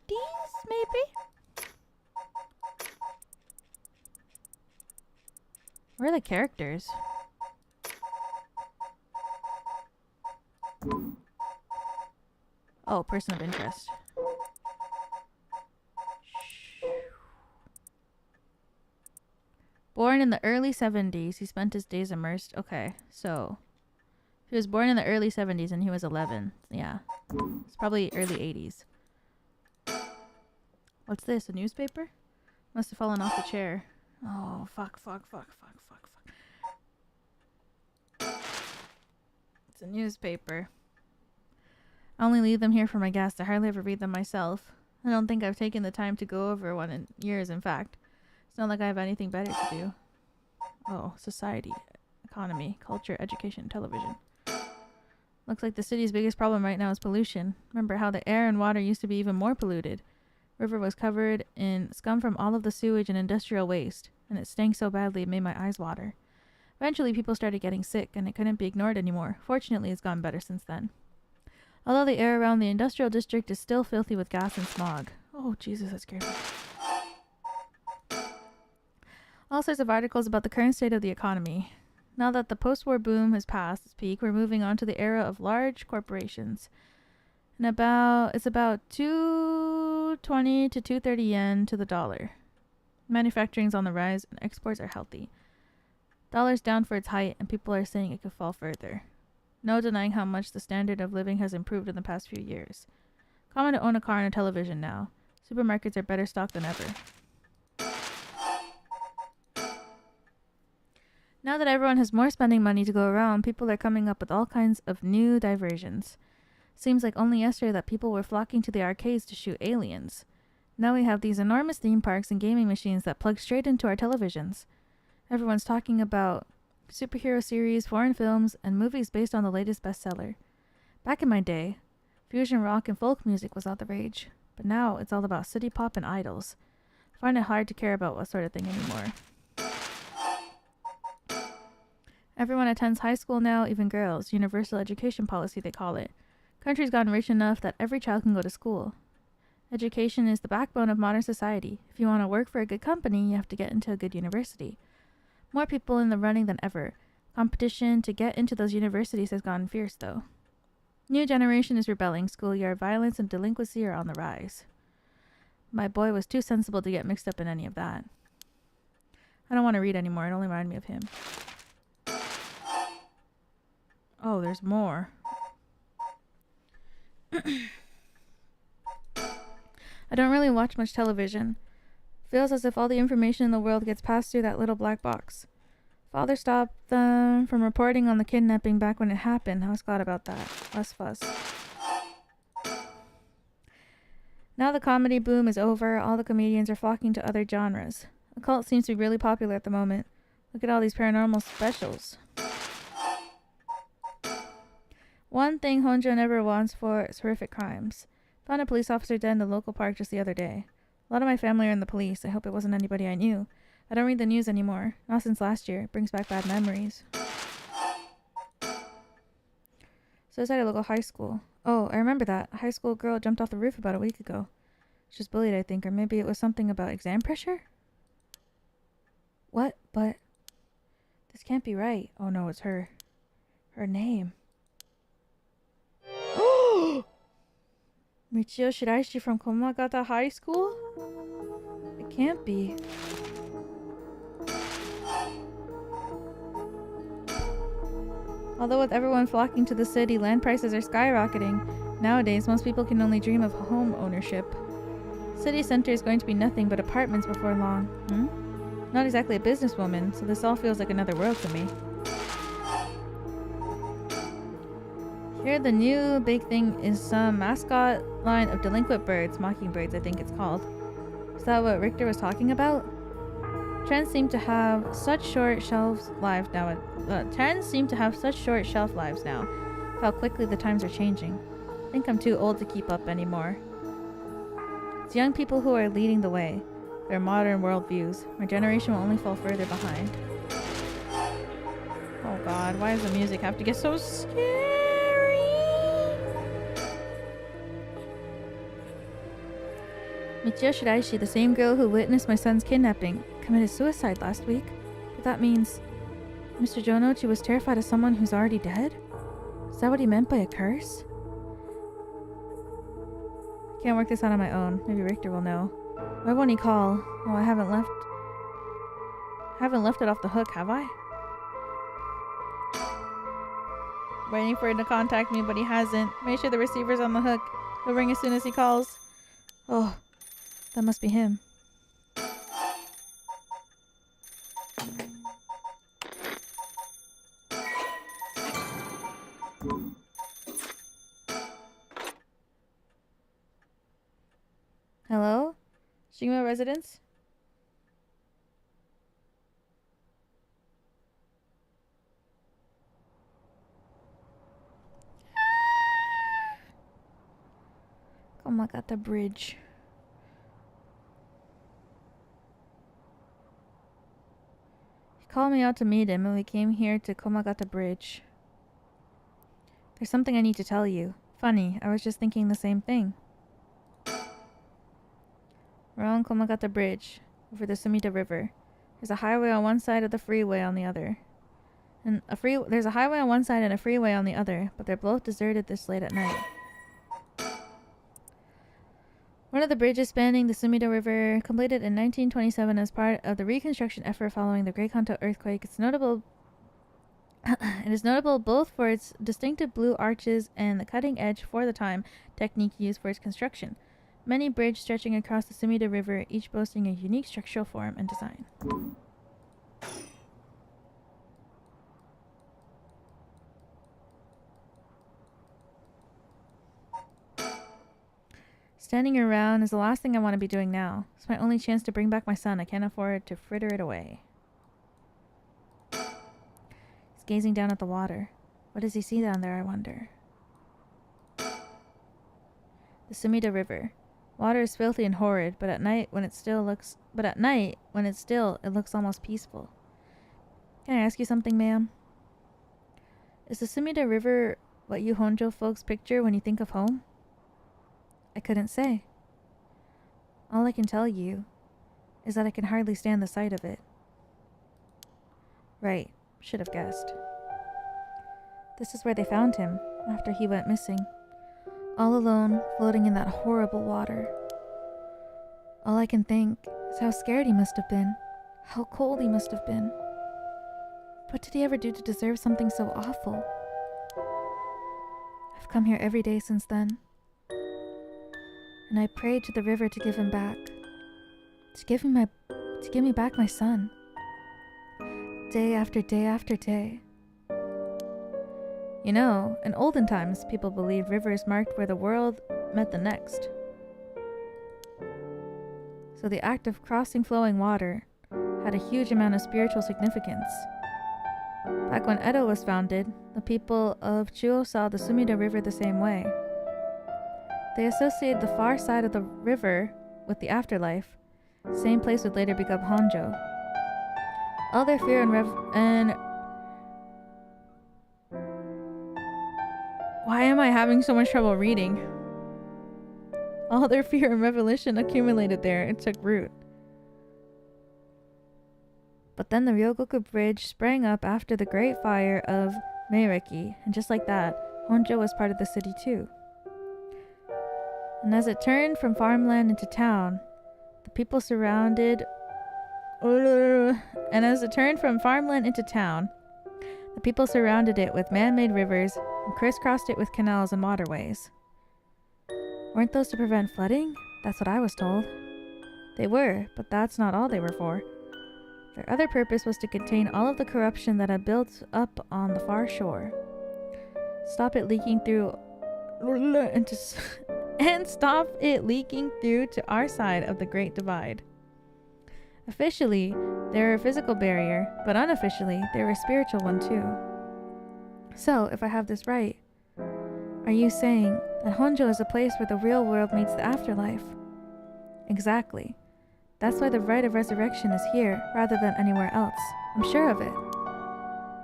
maybe? Where are the characters? Oh, person of interest. Born in the early 70s. He spent his days immersed. Okay, so he was born in the early 70s and he was 11. Yeah. It's probably early 80s. What's this? A newspaper? Must have fallen off the chair. Oh, fuck. It's a newspaper. I only leave them here for my guests. I hardly ever read them myself. I don't think I've taken the time to go over one in years, in fact. It's not like I have anything better to do. Oh, society, economy, culture, education, television. Looks like the city's biggest problem right now is pollution. Remember how the air and water used to be even more polluted? River was covered in scum from all of the sewage and industrial waste, and it stank so badly it made my eyes water. Eventually people started getting sick, and it couldn't be ignored anymore. Fortunately, it's gotten better since then. Although the air around the industrial district is still filthy with gas and smog. Oh, Jesus, that scared me. All sorts of articles about the current state of the economy. Now that the post-war boom has passed its peak, we're moving on to the era of large corporations. And it's about 220 to 230 yen to the dollar. Manufacturing's on the rise and exports are healthy. Dollar's down for its height and people are saying it could fall further. No denying how much the standard of living has improved in the past few years. Common to own a car and a television now. Supermarkets are better stocked than ever. Now that everyone has more spending money to go around, people are coming up with all kinds of new diversions. Seems like only yesterday that people were flocking to the arcades to shoot aliens. Now we have these enormous theme parks and gaming machines that plug straight into our televisions. Everyone's talking about superhero series, foreign films, and movies based on the latest bestseller. Back in my day, fusion rock and folk music was all the rage, but now it's all about city pop and idols. I find it hard to care about what sort of thing anymore. Everyone attends high school now, even girls. Universal education policy, they call it. Country's gotten rich enough that every child can go to school. Education is the backbone of modern society. If you want to work for a good company, you have to get into a good university. More people in the running than ever. Competition to get into those universities has gotten fierce, though. New generation is rebelling. Schoolyard violence and delinquency are on the rise. My boy was too sensible to get mixed up in any of that. I don't want to read anymore. It only reminded me of him. Oh, there's more. I don't really watch much television. Feels as if all the information in the world gets passed through that little black box. Father stopped them from reporting on the kidnapping back when it happened. I was glad about that. Less fuss. Now the comedy boom is over. All the comedians are flocking to other genres. Occult seems to be really popular at the moment. Look at all these paranormal specials. One thing Honjo never wants for is horrific crimes. Found a police officer dead in the local park just the other day. A lot of my family are in the police. I hope it wasn't anybody I knew. I don't read the news anymore. Not since last year. It brings back bad memories. So it's at a local high school. Oh, I remember that. A high school girl jumped off the roof about a week ago. She was bullied, I think, or maybe it was something about exam pressure? What? But... this can't be right. Oh no, it's her. Her name. Michio Shiraishi from Komagata High School? It can't be. Although with everyone flocking to the city, land prices are skyrocketing. Nowadays, most people can only dream of home ownership. City center is going to be nothing but apartments before long. Not exactly a businesswoman, so this all feels like another world to me. Here, the new big thing is some mascot line of delinquent birds, mockingbirds I think it's called. Is that what Richter was talking about? Trends seem to have such short shelf lives now. How quickly the times are changing. I think I'm too old to keep up anymore. It's young people who are leading the way. Their modern worldviews. My generation will only fall further behind. Oh god, why does the music have to get so scary? Michio Shiraishi, the same girl who witnessed my son's kidnapping, committed suicide last week. But that means Mr. Jonochi was terrified of someone who's already dead? Is that what he meant by a curse? I can't work this out on my own. Maybe Richter will know. Why won't he call? Oh, I haven't left it off the hook, have I? Waiting for him to contact me, but he hasn't. Make sure the receiver's on the hook. He'll ring as soon as he calls. Oh, that must be him. Hello? Shima residence? Komagata Bridge. He called me out to meet him and we came here to Komagata Bridge. There's something I need to tell you. Funny, I was just thinking the same thing. We're on Komagata Bridge, over the Sumida River. There's a highway on one side of the freeway on the other. There's a highway on one side and a freeway on the other, but they're both deserted this late at night. One of the bridges spanning the Sumida River, completed in 1927 as part of the reconstruction effort following the Great Kanto earthquake, it's notable. It is notable both for its distinctive blue arches and the cutting-edge, for the time, technique used for its construction. Many bridges stretching across the Sumida River, each boasting a unique structural form and design. Standing around is the last thing I want to be doing now. It's my only chance to bring back my son. I can't afford to fritter it away. He's gazing down at the water. What does he see down there, I wonder? The Sumida River. Water is filthy and horrid, but at night when it's still, it looks almost peaceful. Can I ask you something, ma'am? Is the Sumida River what you Honjo folks picture when you think of home? I couldn't say. All I can tell you is that I can hardly stand the sight of it. Right, should have guessed. This is where they found him, after he went missing. All alone, floating in that horrible water. All I can think is how scared he must have been, how cold he must have been. What did he ever do to deserve something so awful? I've come here every day since then. And I prayed to the river to give him back. To give me back my son. Day after day after day. You know, in olden times, people believed rivers marked where the world met the next. So the act of crossing flowing water had a huge amount of spiritual significance. Back when Edo was founded, the people of Chuo saw the Sumida River the same way. They associated the far side of the river with the afterlife. Same place would later become Honjo. All their fear and why am I having so much trouble reading? All their fear and revelation accumulated there and took root. But then the Ryogoku Bridge sprang up after the Great Fire of Meireki, and just like that, Honjo was part of the city too. And as it turned from farmland into town, the people surrounded it with man-made rivers and crisscrossed it with canals and waterways. Weren't those to prevent flooding? That's what I was told. They were, but that's not all they were for. Their other purpose was to contain all of the corruption that had built up on the far shore. Stop it leaking through and stop it leaking through to our side of the Great Divide. Officially, they were a physical barrier, but unofficially, they were a spiritual one too. So, if I have this right, are you saying that Honjo is a place where the real world meets the afterlife? Exactly. That's why the rite of resurrection is here, rather than anywhere else. I'm sure of it.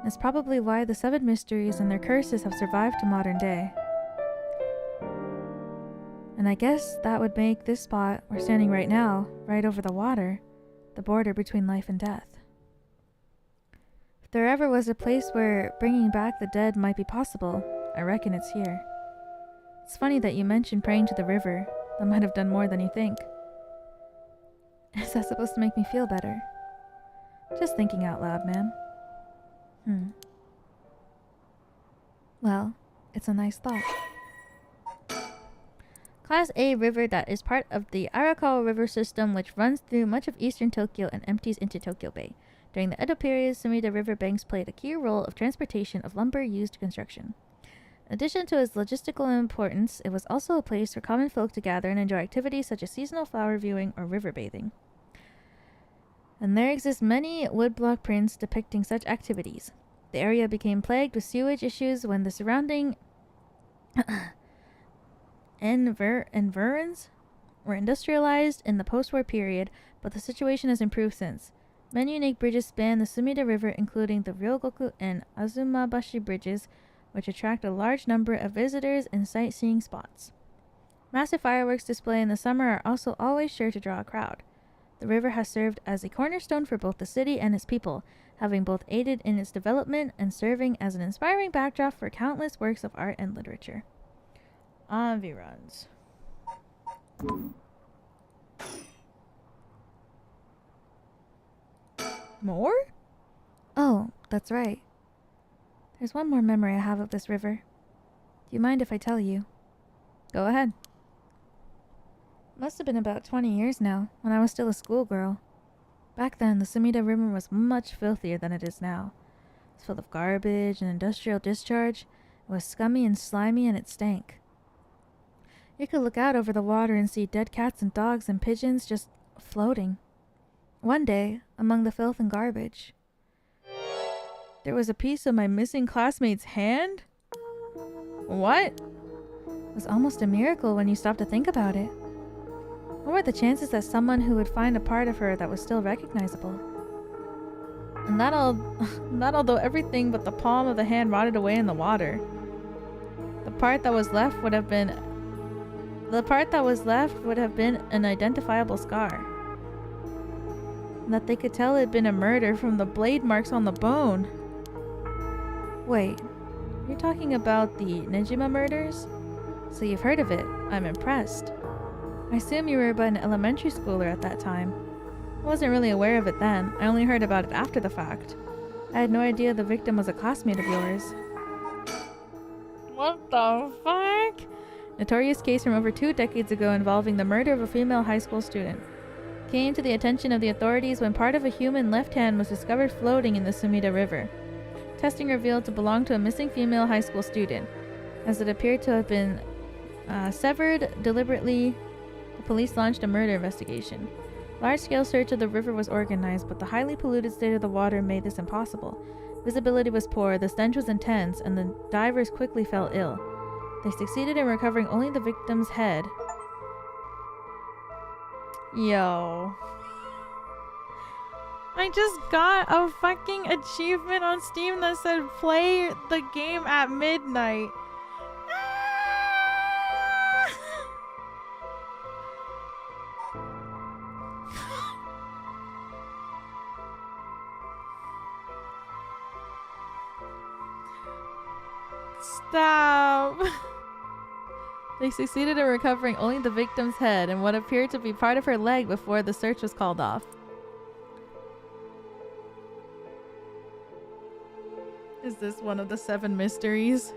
It's probably why the 7 mysteries and their curses have survived to modern day. And I guess that would make this spot we're standing right now, right over the water, the border between life and death. If there ever was a place where bringing back the dead might be possible, I reckon it's here. It's funny that you mentioned praying to the river. That might have done more than you think. Is that supposed to make me feel better? Just thinking out loud, man. Well, it's a nice thought. Class A river that is part of the Arakawa River system, which runs through much of eastern Tokyo and empties into Tokyo Bay. During the Edo period, Sumida River banks played a key role of transportation of lumber used construction. In addition to its logistical importance, it was also a place for common folk to gather and enjoy activities such as seasonal flower viewing or river bathing. And there exist many woodblock prints depicting such activities. The area became plagued with sewage issues when the surrounding environs were industrialized in the post-war period, but the situation has improved since. Many unique bridges span the Sumida River, including the Ryogoku and Azumabashi bridges, which attract a large number of visitors and sightseeing spots. Massive fireworks display in the summer are also always sure to draw a crowd. The river has served as a cornerstone for both the city and its people, having both aided in its development and serving as an inspiring backdrop for countless works of art and literature. Environs. More? Oh, that's right. There's one more memory I have of this river. Do you mind if I tell you? Go ahead. Must have been about 20 years now, when I was still a schoolgirl. Back then, the Sumida River was much filthier than it is now. It was full of garbage and industrial discharge. It was scummy and slimy, and it stank. You could look out over the water and see dead cats and dogs and pigeons just floating. One day, among the filth and garbage, there was a piece of my missing classmate's hand? What? It was almost a miracle when you stop to think about it. What were the chances that someone who would find a part of her that was still recognizable? And that although everything but the palm of the hand rotted away in the water. The part that was left would have been an identifiable scar. And that they could tell it had been a murder from the blade marks on the bone. Wait, you're talking about the Nijima murders? So you've heard of it. I'm impressed. I assume you were but an elementary schooler at that time. I wasn't really aware of it then. I only heard about it after the fact. I had no idea the victim was a classmate of yours. What the fuck? Notorious case from over 2 decades ago involving the murder of a female high school student. Came to the attention of the authorities when part of a human left hand was discovered floating in the Sumida River. Testing revealed to belong to a missing female high school student. As it appeared to have been severed deliberately, the police launched a murder investigation. Large-scale search of the river was organized, but the highly polluted state of the water made this impossible. Visibility was poor, the stench was intense, and the divers quickly fell ill. They succeeded in recovering only the victim's head. Yo. I just got a fucking achievement on Steam that said play the game at midnight. Stop. They succeeded in recovering only the victim's head and what appeared to be part of her leg before the search was called off. Is this one of the 7 mysteries?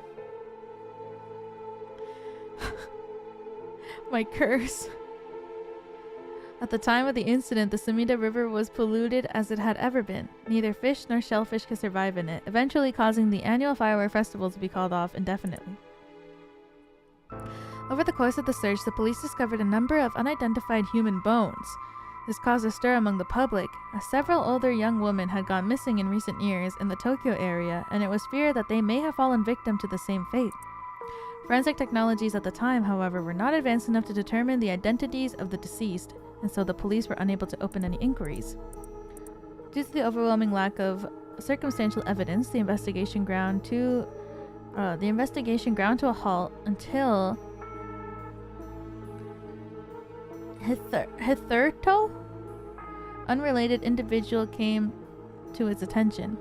My curse. At the time of the incident, the Sumida River was polluted as it had ever been. Neither fish nor shellfish could survive in it, eventually causing the annual firework festival to be called off indefinitely. Over the course of the search, the police discovered a number of unidentified human bones. This caused a stir among the public, as several older young women had gone missing in recent years in the Tokyo area, and it was feared that they may have fallen victim to the same fate. Forensic technologies at the time, however, were not advanced enough to determine the identities of the deceased, and so the police were unable to open any inquiries. Due to the overwhelming lack of circumstantial evidence, the investigation ground to a halt until hitherto unrelated individual came to its attention.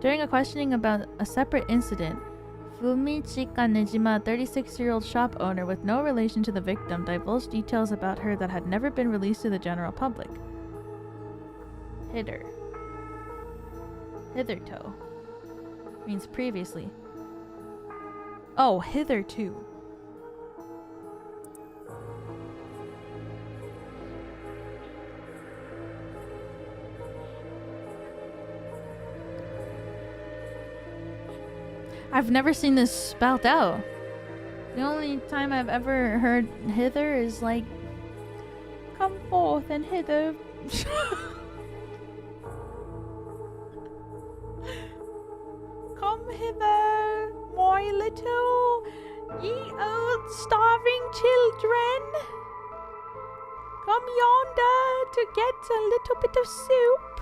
During a questioning about a separate incident, Fumichika Nijima, a 36-year-old shop owner with no relation to the victim, divulged details about her that had never been released to the general public. Hitherto means previously. Oh, hitherto. I've never seen this spelled out. The only time I've ever heard hither is like, come forth and hither. Come hither, my little, ye old starving children. Come yonder to get a little bit of soup.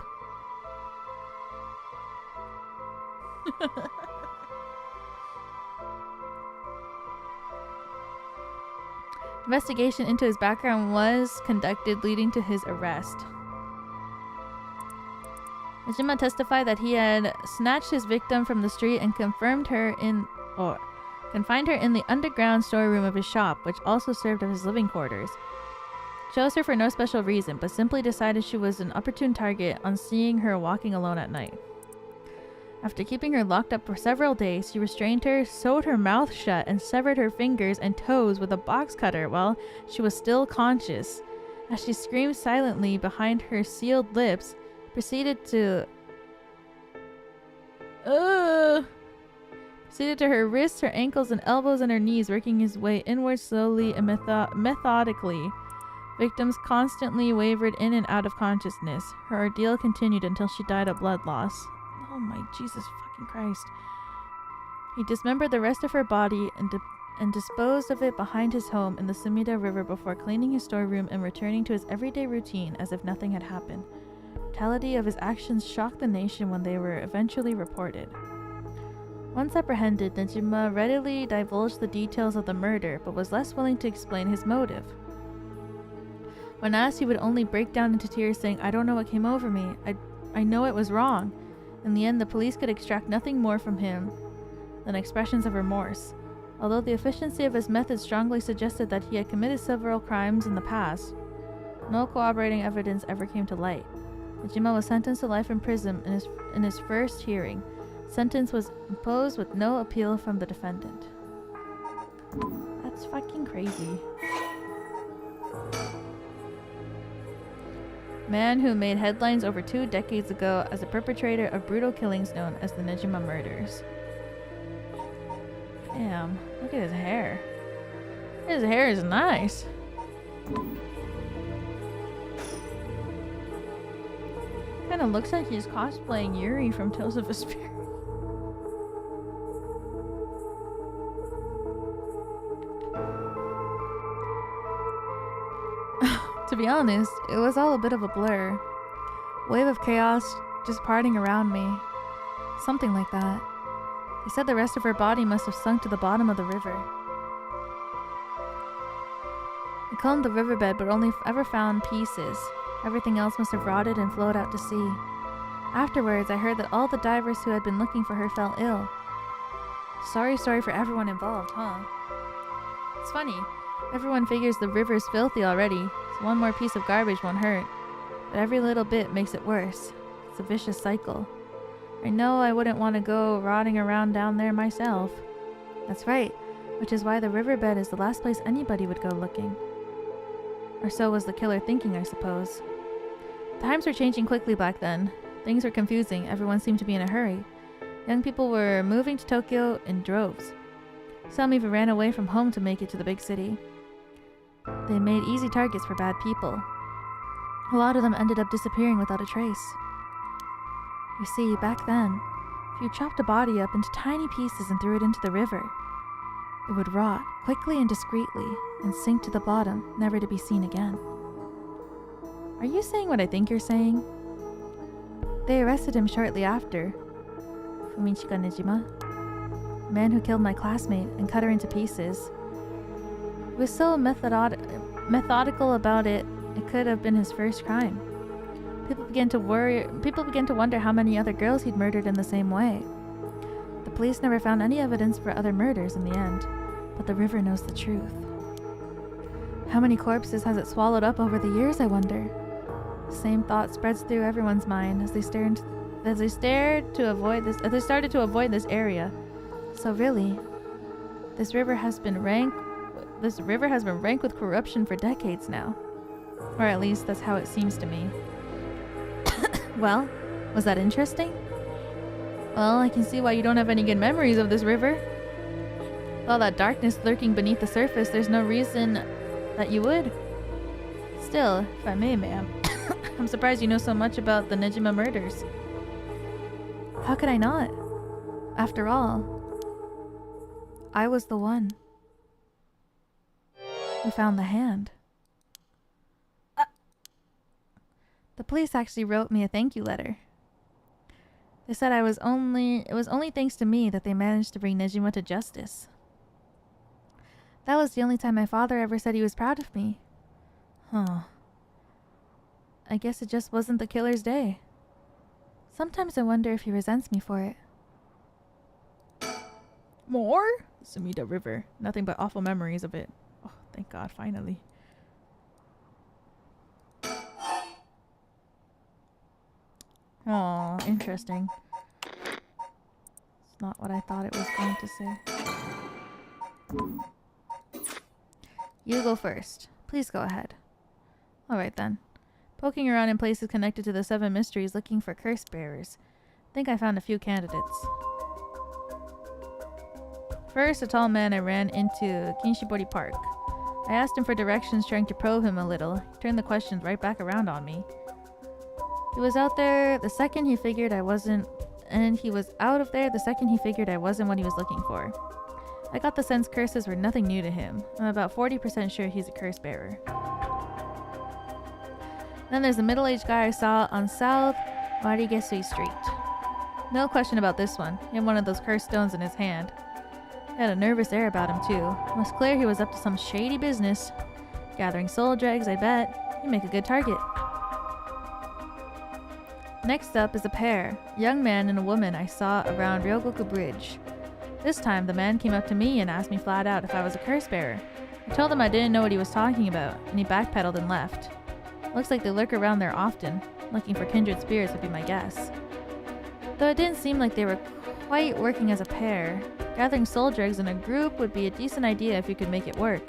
Investigation into his background was conducted, leading to his arrest. Nijima testified that he had snatched his victim from the street and confined her in the underground storeroom of his shop, which also served as his living quarters. Chose her for no special reason, but simply decided she was an opportune target on seeing her walking alone at night. After keeping her locked up for several days, he restrained her, sewed her mouth shut, and severed her fingers and toes with a box cutter while she was still conscious. As she screamed silently behind her sealed lips, proceeded to her wrists, her ankles, and elbows and her knees, working his way inward slowly and methodically. Victims constantly wavered in and out of consciousness. Her ordeal continued until she died of blood loss. Oh my Jesus fucking Christ. He dismembered the rest of her body and disposed of it behind his home in the Sumida River before cleaning his storeroom and returning to his everyday routine as if nothing had happened. The brutality of his actions shocked the nation when they were eventually reported. Once apprehended, Nijima readily divulged the details of the murder, but was less willing to explain his motive. When asked, he would only break down into tears, saying, "I don't know what came over me. I know it was wrong." In the end, the police could extract nothing more from him than expressions of remorse. Although the efficiency of his methods strongly suggested that he had committed several crimes in the past, no corroborating evidence ever came to light. Nijima was sentenced to life in prison in his first hearing. Sentence was imposed with no appeal from the defendant. That's fucking crazy. Man who made headlines over 2 decades ago as a perpetrator of brutal killings known as the Nijima murders. Damn, look at his hair. His hair is nice. kind of looks like he's cosplaying Yuri from Tales of Vesperia. To be honest, it was all a bit of a blur. Wave of chaos just parting around me. Something like that. They said the rest of her body must have sunk to the bottom of the river. I combed the riverbed but only ever found pieces. Everything else must have rotted and flowed out to sea. Afterwards, I heard that all the divers who had been looking for her fell ill. Sorry for everyone involved, huh? It's funny. Everyone figures the river's filthy already, so one more piece of garbage won't hurt. But every little bit makes it worse. It's a vicious cycle. I know I wouldn't want to go rotting around down there myself. That's right, which is why the riverbed is the last place anybody would go looking. Or so was the killer thinking, I suppose. Times were changing quickly back then. Things were confusing, everyone seemed to be in a hurry. Young people were moving to Tokyo in droves. Some even ran away from home to make it to the big city. They made easy targets for bad people. A lot of them ended up disappearing without a trace. You see, back then, if you chopped a body up into tiny pieces and threw it into the river, it would rot quickly and discreetly and sink to the bottom, never to be seen again. Are you saying what I think you're saying? They arrested him shortly after. Fumichika Nijima, the man who killed my classmate and cut her into pieces. He was so methodical about it, it could have been his first crime. People began to wonder how many other girls he'd murdered in the same way. The police never found any evidence for other murders in the end, but the river knows the truth. How many corpses has it swallowed up over the years, I wonder? The same thought spreads through everyone's mind as they started to avoid this area. So really, this river has been rank with corruption for decades now. Or at least that's how it seems to me. Well, was that interesting? Well, I can see why you don't have any good memories of this river. With all that darkness lurking beneath the surface, there's no reason that you would. Still, if I may, ma'am, I'm surprised you know so much about the Nijima murders. How could I not? After all, I was the one who found the hand. The police actually wrote me a thank you letter. They said it was only thanks to me that they managed to bring Nijima to justice. That was the only time my father ever said he was proud of me. Huh. I guess it just wasn't the killer's day. Sometimes I wonder if he resents me for it. More? Sumida River. Nothing but awful memories of it. Oh, thank God, finally. Oh, interesting. It's not what I thought it was going to say. You go first. Please go ahead. Alright then. Poking around in places connected to the 7 mysteries looking for curse bearers. I think I found a few candidates. First, a tall man I ran into Kinshibori Park. I asked him for directions, trying to probe him a little. He turned the questions right back around on me. He was out there the second he figured I wasn't, and he was out of there the second he figured I wasn't what he was looking for. I got the sense curses were nothing new to him. I'm about 40% sure he's a curse bearer. Then there's the middle-aged guy I saw on South Warigesui Street. No question about this one. He had one of those cursed stones in his hand. He had a nervous air about him too. It was clear he was up to some shady business. Gathering soul dregs, I bet. He'd make a good target. Next up is a pair, a young man and a woman I saw around Ryogoku Bridge. This time, the man came up to me and asked me flat out if I was a curse bearer. I told him I didn't know what he was talking about, and he backpedaled and left. Looks like they lurk around there often. Looking for kindred spirits would be my guess. Though it didn't seem like they were quite working as a pair, gathering soul dregs in a group would be a decent idea if you could make it work.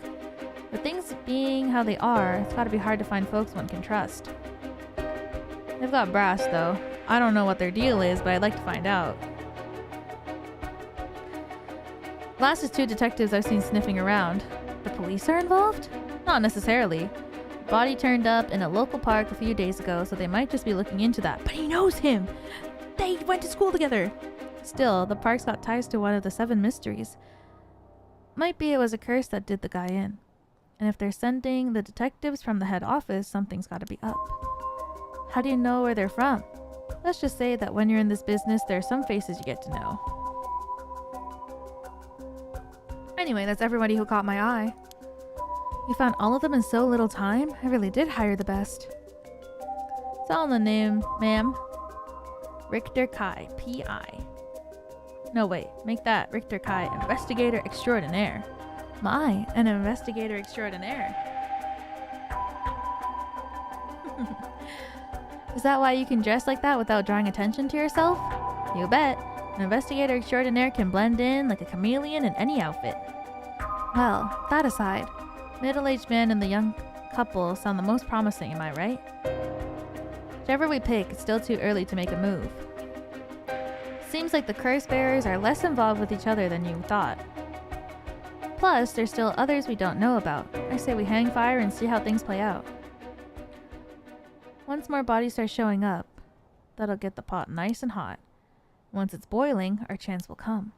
But things being how they are, it's gotta be hard to find folks one can trust. They've got brass, though. I don't know what their deal is, but I'd like to find out. Last is 2 detectives I've seen sniffing around. The police are involved? Not necessarily. body turned up in a local park a few days ago, so they might just be looking into that. But he knows him! They went to school together! Still, the park's got ties to one of the 7 mysteries. Might be it was a curse that did the guy in. And if they're sending the detectives from the head office, something's gotta be up. How do you know where they're from? Let's just say that when you're in this business, there are some faces you get to know. Anyway, that's everybody who caught my eye. You found all of them in so little time? I really did hire the best. It's all in the name, ma'am. Richter Kai, P.I. No, wait. Make that Richter Kai, Investigator Extraordinaire. My, an Investigator Extraordinaire. Is that why you can dress like that without drawing attention to yourself? You bet. An Investigator Extraordinaire can blend in like a chameleon in any outfit. Well, that aside, middle-aged man and the young couple sound the most promising, am I right? Whichever we pick, it's still too early to make a move. Seems like the curse bearers are less involved with each other than you thought. Plus, there's still others we don't know about. I say we hang fire and see how things play out. Once more bodies start showing up, that'll get the pot nice and hot. Once it's boiling, our chance will come.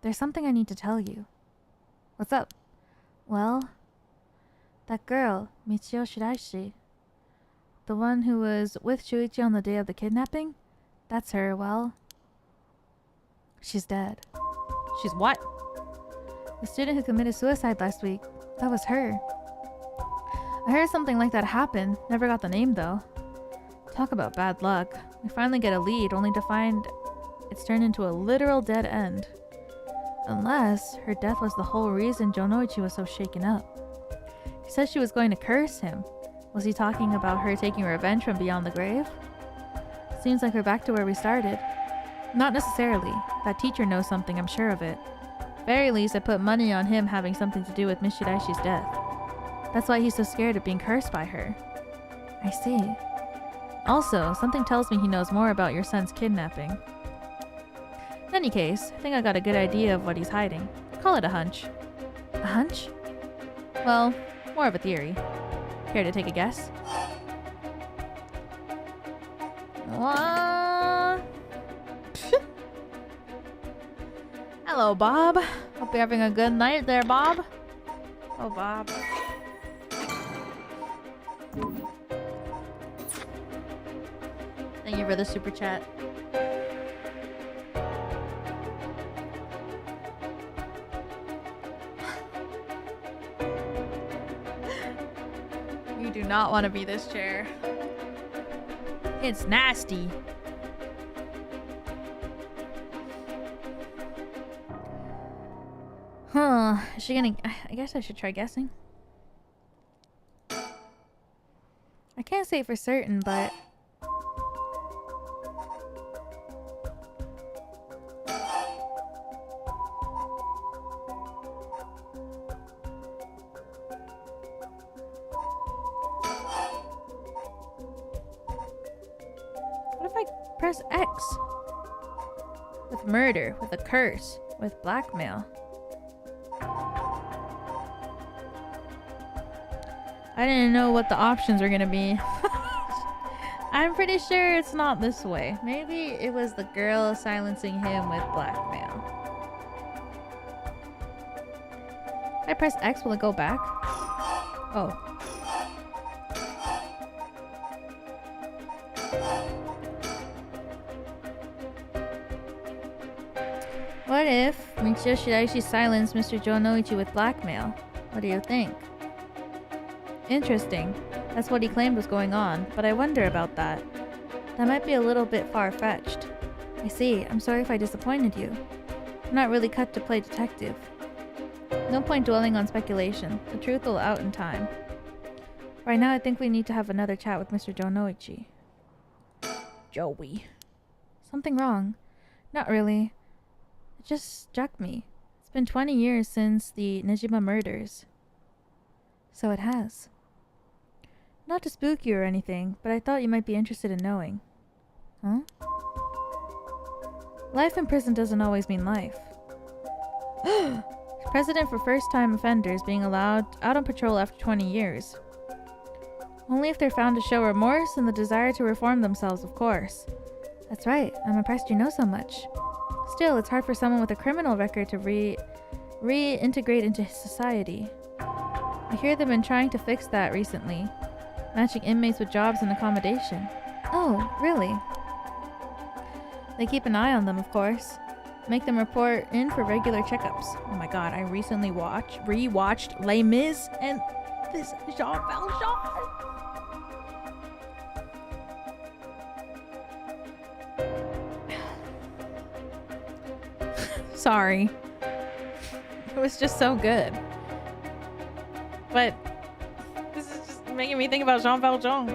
There's something I need to tell you. What's up? Well, that girl, Michio Shiraishi, the one who was with Shuichi on the day of the kidnapping, that's her, well, she's dead. She's what? The student who committed suicide last week, that was her. I heard something like that happen, never got the name though. Talk about bad luck. We finally get a lead, only to find it's turned into a literal dead end. Unless her death was the whole reason Jonoichi was so shaken up. He said she was going to curse him. Was he talking about her taking revenge from beyond the grave? Seems like we're back to where we started. Not necessarily. That teacher knows something, I'm sure of it. Very least, I put money on him having something to do with Miss Shiraishi's death. That's why he's so scared of being cursed by her. I see. Also, something tells me he knows more about your son's kidnapping. In any case, I think I got a good idea of what he's hiding. Call it a hunch. A hunch? Well, more of a theory. Care to take a guess? What? Hello, Bob. Hope you're having a good night there, Bob. Oh, Bob. Thank you for the super chat. You do not want to be this chair. It's nasty. Huh. Is she gonna... I guess I should try guessing. I can't say for certain, but... what if I press X? With murder, with a curse, with blackmail. I didn't know what the options were gonna be. I'm pretty sure it's not this way. Maybe it was the girl silencing him with blackmail. If I press X, will it go back? Oh. What if Michio Shiraishi silenced Mr. Jonoichi with blackmail? What do you think? Interesting. That's what he claimed was going on, but I wonder about that. That might be a little bit far-fetched. I see. I'm sorry if I disappointed you. I'm not really cut to play detective. No point dwelling on speculation. The truth will out in time. Right now, I think we need to have another chat with Mr. Jonoichi. Joey. Something wrong? Not really. It just struck me. It's been 20 years since the Nijima murders. So it has. Not to spook you or anything, but I thought you might be interested in knowing. Huh? Life in prison doesn't always mean life. Precedent for first-time offenders being allowed out on patrol after 20 years. Only if they're found to show remorse and the desire to reform themselves, of course. That's right. I'm impressed you know so much. Still, it's hard for someone with a criminal record to reintegrate into society. I hear they've been trying to fix that recently, matching inmates with jobs and accommodation. Oh, really? They keep an eye on them, of course. Make them report in for regular checkups. Oh my god, I recently rewatched Les Mis and this Jean Valjean. Sorry. It was just so good. But this is just making me think about Jean Valjean.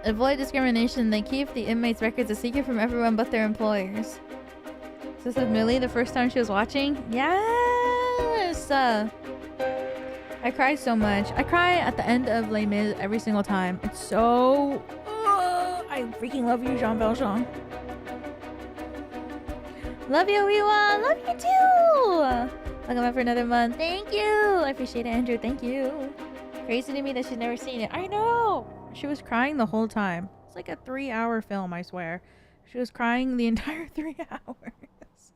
Avoid discrimination. They keep the inmates' records a secret from everyone but their employers. Is this with Millie the first time she was watching? Yes! I cry so much. I cry at the end of Les Mis every single time. It's so... I freaking love you, Jean Valjean. Love you, Iwa! Love you too! Welcome back for another month. Thank you! I appreciate it, Andrew. Thank you. Crazy to me that she's never seen it. I know! She was crying the whole time. It's like a 3-hour film, I swear. She was crying the entire 3 hours.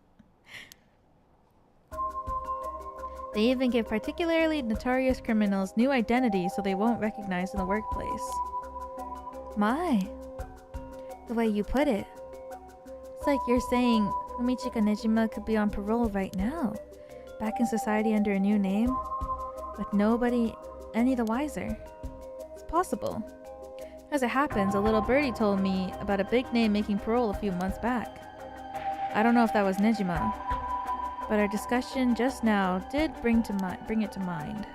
They even give particularly notorious criminals new identities so they won't recognize in the workplace. My. The way you put it. It's like you're saying Fumichika Nijima could be on parole right now. Back in society under a new name. With nobody any the wiser. It's possible. As it happens, a little birdie told me about a big name making parole a few months back. I don't know if that was Nijima, but our discussion just now did bring it to mind.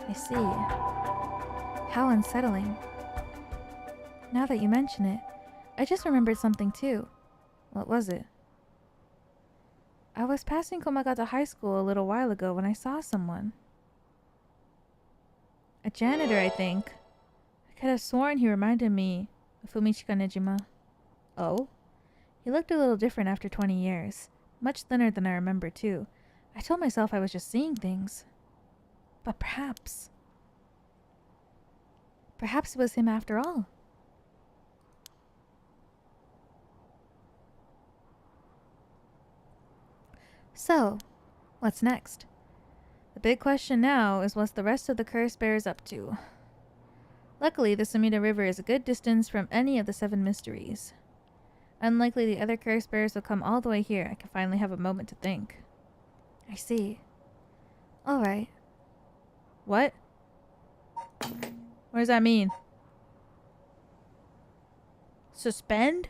I see. How unsettling. Now that you mention it, I just remembered something too. What was it? I was passing Komagata High School a little while ago when I saw someone. A janitor, I think. I could have sworn he reminded me of Fumichika Nijima. Oh? He looked a little different after 20 years. Much thinner than I remember, too. I told myself I was just seeing things. But perhaps it was him after all. So, what's next? The big question now is what's the rest of the curse bearers up to? Luckily, the Sumida River is a good distance from any of the 7 mysteries. Unlikely the other curse bearers will come all the way here. I can finally have a moment to think. I see. Alright. What? What does that mean? Suspend?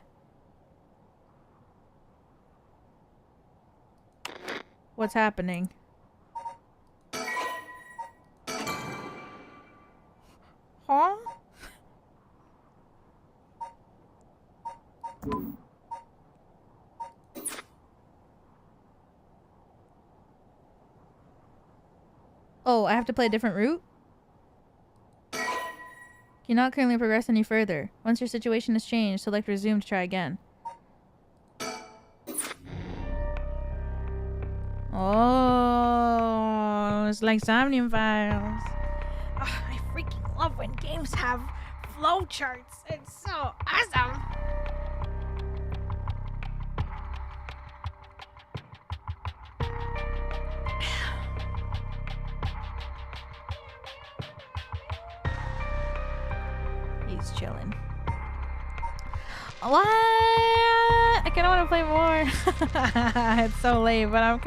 What's happening? Huh? Oh, I have to play a different route? Cannot currently progress any further. Once your situation has changed, select resume to try again. Oh, it's like Somnium Files. Oh, I freaking love when games have flowcharts. It's so awesome. He's chilling. What? I kind of want to play more. It's so late, but I'm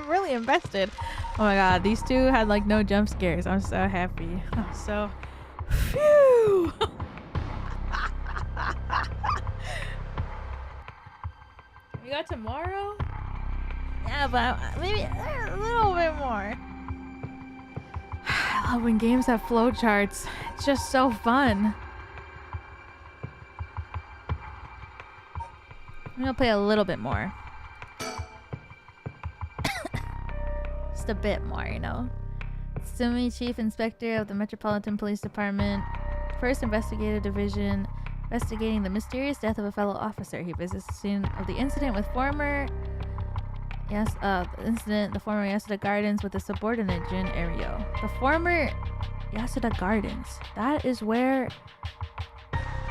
really invested. Oh my god, these two had like no jump scares. I'm so happy. I'm so... Phew! We got tomorrow? Yeah, but maybe a little bit more. I love when games have flowcharts. It's just so fun. I'm gonna play a little bit more. Just a bit more, you know. Sumi, Chief Inspector of the Metropolitan Police Department, 1st Investigative Division, Investigating the mysterious death of a fellow officer. He visits the scene of the incident with former... the former Yasuda Gardens with the subordinate Jin Ario. The former Yasuda Gardens. That is where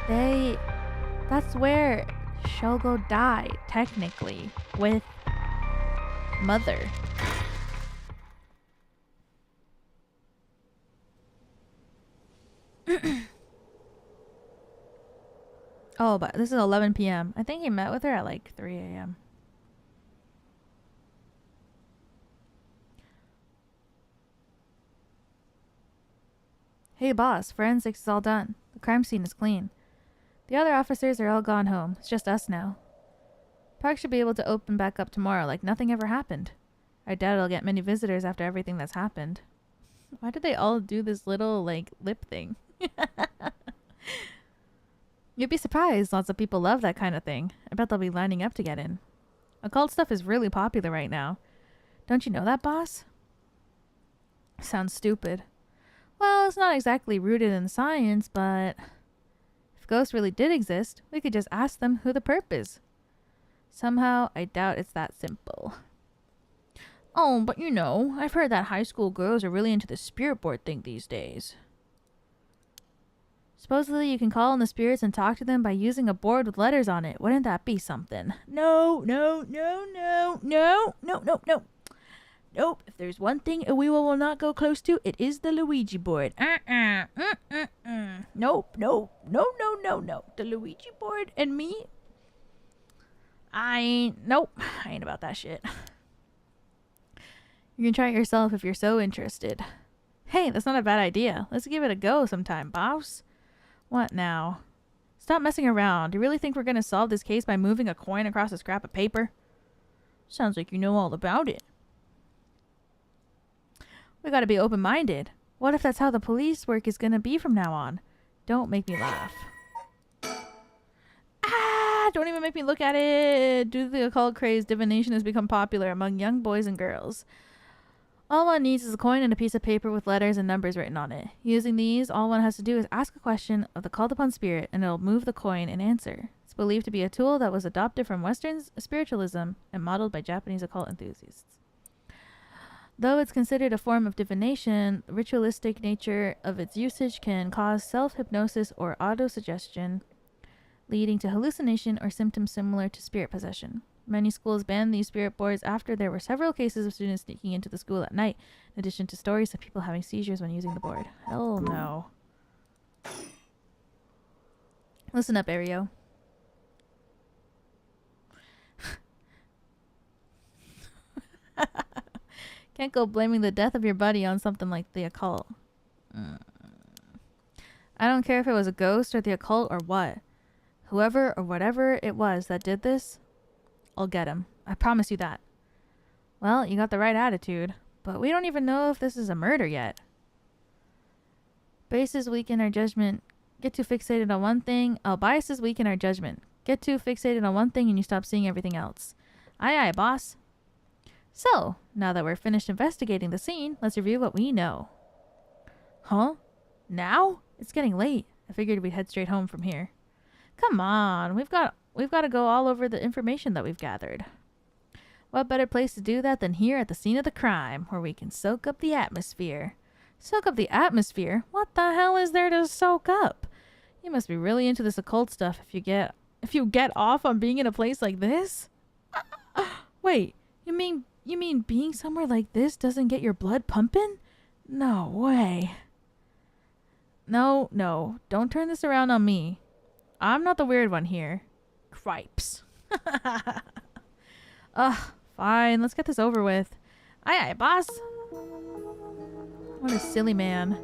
that's where Shogo died, technically, with Mother. Oh, but this is 11 p.m. I think he met with her at like 3 a.m. Hey boss, forensics is all done. The crime scene is clean. The other officers are all gone home. It's just us now. Park should be able to open back up tomorrow like nothing ever happened. I doubt it'll get many visitors after everything that's happened. Why did they all do this little, like, lip thing? You'd be surprised. Lots of people love that kind of thing. I bet they'll be lining up to get in. Occult stuff is really popular right now. Don't you know that, boss? Sounds stupid. Well, it's not exactly rooted in science, but if ghosts really did exist, we could just ask them who the perp is. Somehow, I doubt it's that simple. Oh, but you know, I've heard that high school girls are really into the spirit board thing these days. Supposedly, you can call on the spirits and talk to them by using a board with letters on it. Wouldn't that be something? No. Nope. If there's one thing we will not go close to, it is the Luigi board. Nope. No. The Luigi board and me? Nope. I ain't about that shit. You can try it yourself if you're so interested. Hey, that's not a bad idea. Let's give it a go sometime, boss. What now? Stop messing around. Do you really think we're going to solve this case by moving a coin across a scrap of paper? Sounds like you know all about it. We gotta be open-minded. What if that's how the police work is gonna be from now on? Don't make me laugh. Don't even make me look at it. Due to the occult craze, divination has become popular among young boys and girls. All one needs is a coin and a piece of paper with letters and numbers written on it. Using these, all one has to do is ask a question of the called upon spirit and it'll move the coin and answer. It's believed to be a tool that was adopted from Western spiritualism and modeled by Japanese occult enthusiasts. Though it's considered a form of divination, the ritualistic nature of its usage can cause self-hypnosis or autosuggestion, leading to hallucination or symptoms similar to spirit possession. Many schools banned these spirit boards after there were several cases of students sneaking into the school at night, in addition to stories of people having seizures when using the board. Hell no. Listen up, Ario. Can't go blaming the death of your buddy on something like the occult. I don't care if it was a ghost or the occult or what. Whoever or whatever it was that did this, I'll get him. I promise you that. Well, you got the right attitude, but we don't even know if this is a murder yet. Biases weaken our judgment. Get too fixated on one thing. Biases weaken our judgment. Get too fixated on one thing and you stop seeing everything else. Aye, aye, boss. So, now that we're finished investigating the scene, let's review what we know. Huh? Now? It's getting late. I figured we'd head straight home from here. Come on, we've got to go all over the information that we've gathered. What better place to do that than here at the scene of the crime, where we can soak up the atmosphere. Soak up the atmosphere? What the hell is there to soak up? You must be really into this occult stuff if you get off on being in a place like this? Wait, you mean being somewhere like this doesn't get your blood pumping? No way. No, don't turn this around on me. I'm not the weird one here. Cripes. Ugh, fine, let's get this over with. Aye, aye, boss. What a silly man.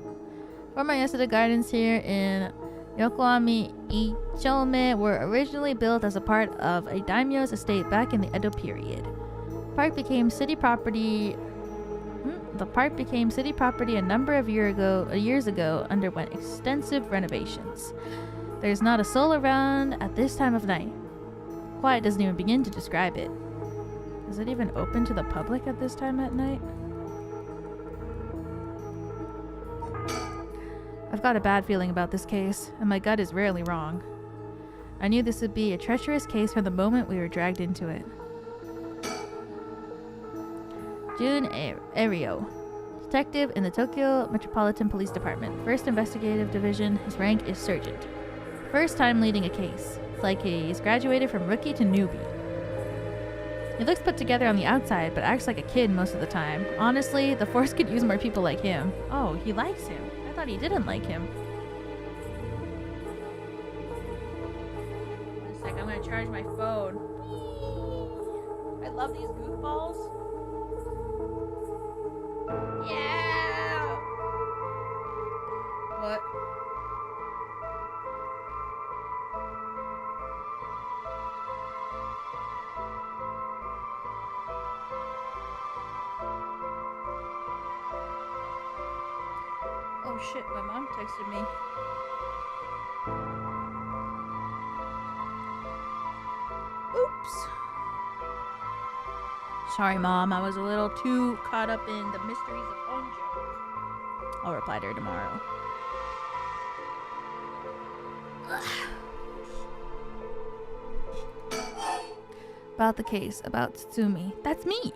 Former Yasuda Gardens here in Yokohama Ichome were originally built as a part of a daimyo's estate back in the Edo period. The park became city property a number of years ago, underwent extensive renovations. There's not a soul around at this time of night. Quiet doesn't even begin to describe it. Is it even open to the public at this time at night? I've got a bad feeling about this case, and my gut is rarely wrong. I knew this would be a treacherous case from the moment we were dragged into it. Jun Erio, detective in the Tokyo Metropolitan Police Department, 1st Investigative Division. His rank is sergeant. First time leading a case. It's like he's graduated from rookie to newbie. He looks put together on the outside, but acts like a kid most of the time. Honestly, the force could use more people like him. Oh, he likes him. I thought he didn't like him. One sec, I'm gonna charge my phone. I love these goofballs. Yeah! What? Oh shit, my mom texted me. Oops. Sorry, Mom. I was a little too caught up in the mysteries of Honjo. I'll reply to her tomorrow. About the case, about Tsutsumi. That's me!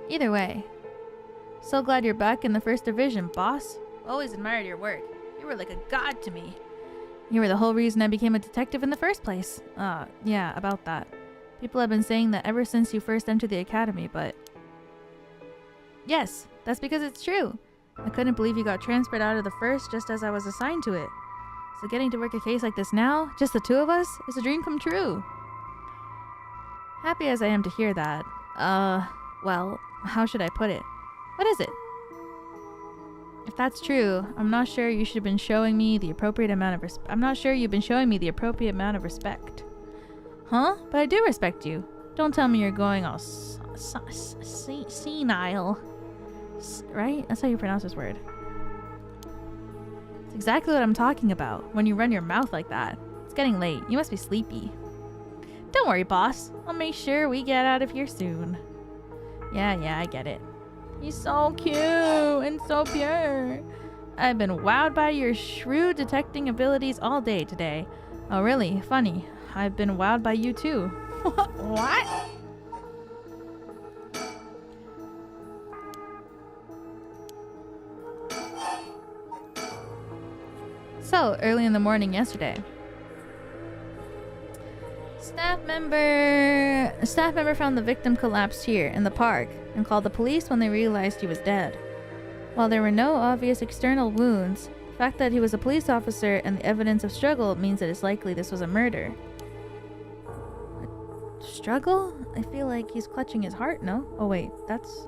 Either way. So glad you're back in the 1st Division, boss. Always admired your work. You were like a god to me. You were the whole reason I became a detective in the first place. Yeah, about that. People have been saying that ever since you first entered the academy, but... Yes, that's because it's true. I couldn't believe you got transferred out of the 1st just as I was assigned to it. So getting to work a case like this now, just the 2 of us, is a dream come true. Happy as I am to hear that. Well, how should I put it? What is it? If that's true, I'm not sure you should have been showing me the appropriate amount of respect. I'm not sure you've been showing me the appropriate amount of respect. Huh? But I do respect you. Don't tell me you're going all senile. Right? That's how you pronounce this word. It's exactly what I'm talking about. When you run your mouth like that. It's getting late. You must be sleepy. Don't worry, boss. I'll make sure we get out of here soon. Yeah, I get it. He's so cute and so pure. I've been wowed by your shrewd detecting abilities all day today. Oh, really? Funny. I've been wowed by you too. What? So, early in the morning yesterday. A staff member found the victim collapsed here in the park and called the police when they realized he was dead. While there were no obvious external wounds, the fact that he was a police officer and the evidence of struggle means that it's likely this was a murder. A struggle? I feel like he's clutching his heart, no? Oh wait, that's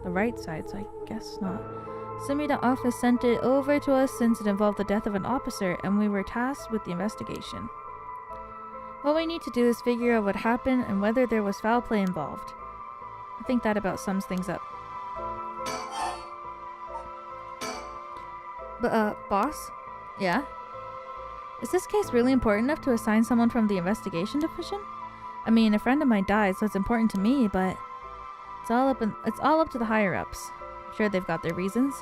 the right side, so I guess not. Sumida office sent it over to us since it involved the death of an officer and we were tasked with the investigation. What we need to do is figure out what happened and whether there was foul play involved. I think that about sums things up. But, boss? Yeah? Is this case really important enough to assign someone from the investigation division? I mean, a friend of mine died, so it's important to me, but it's all up to the higher-ups. I'm sure they've got their reasons.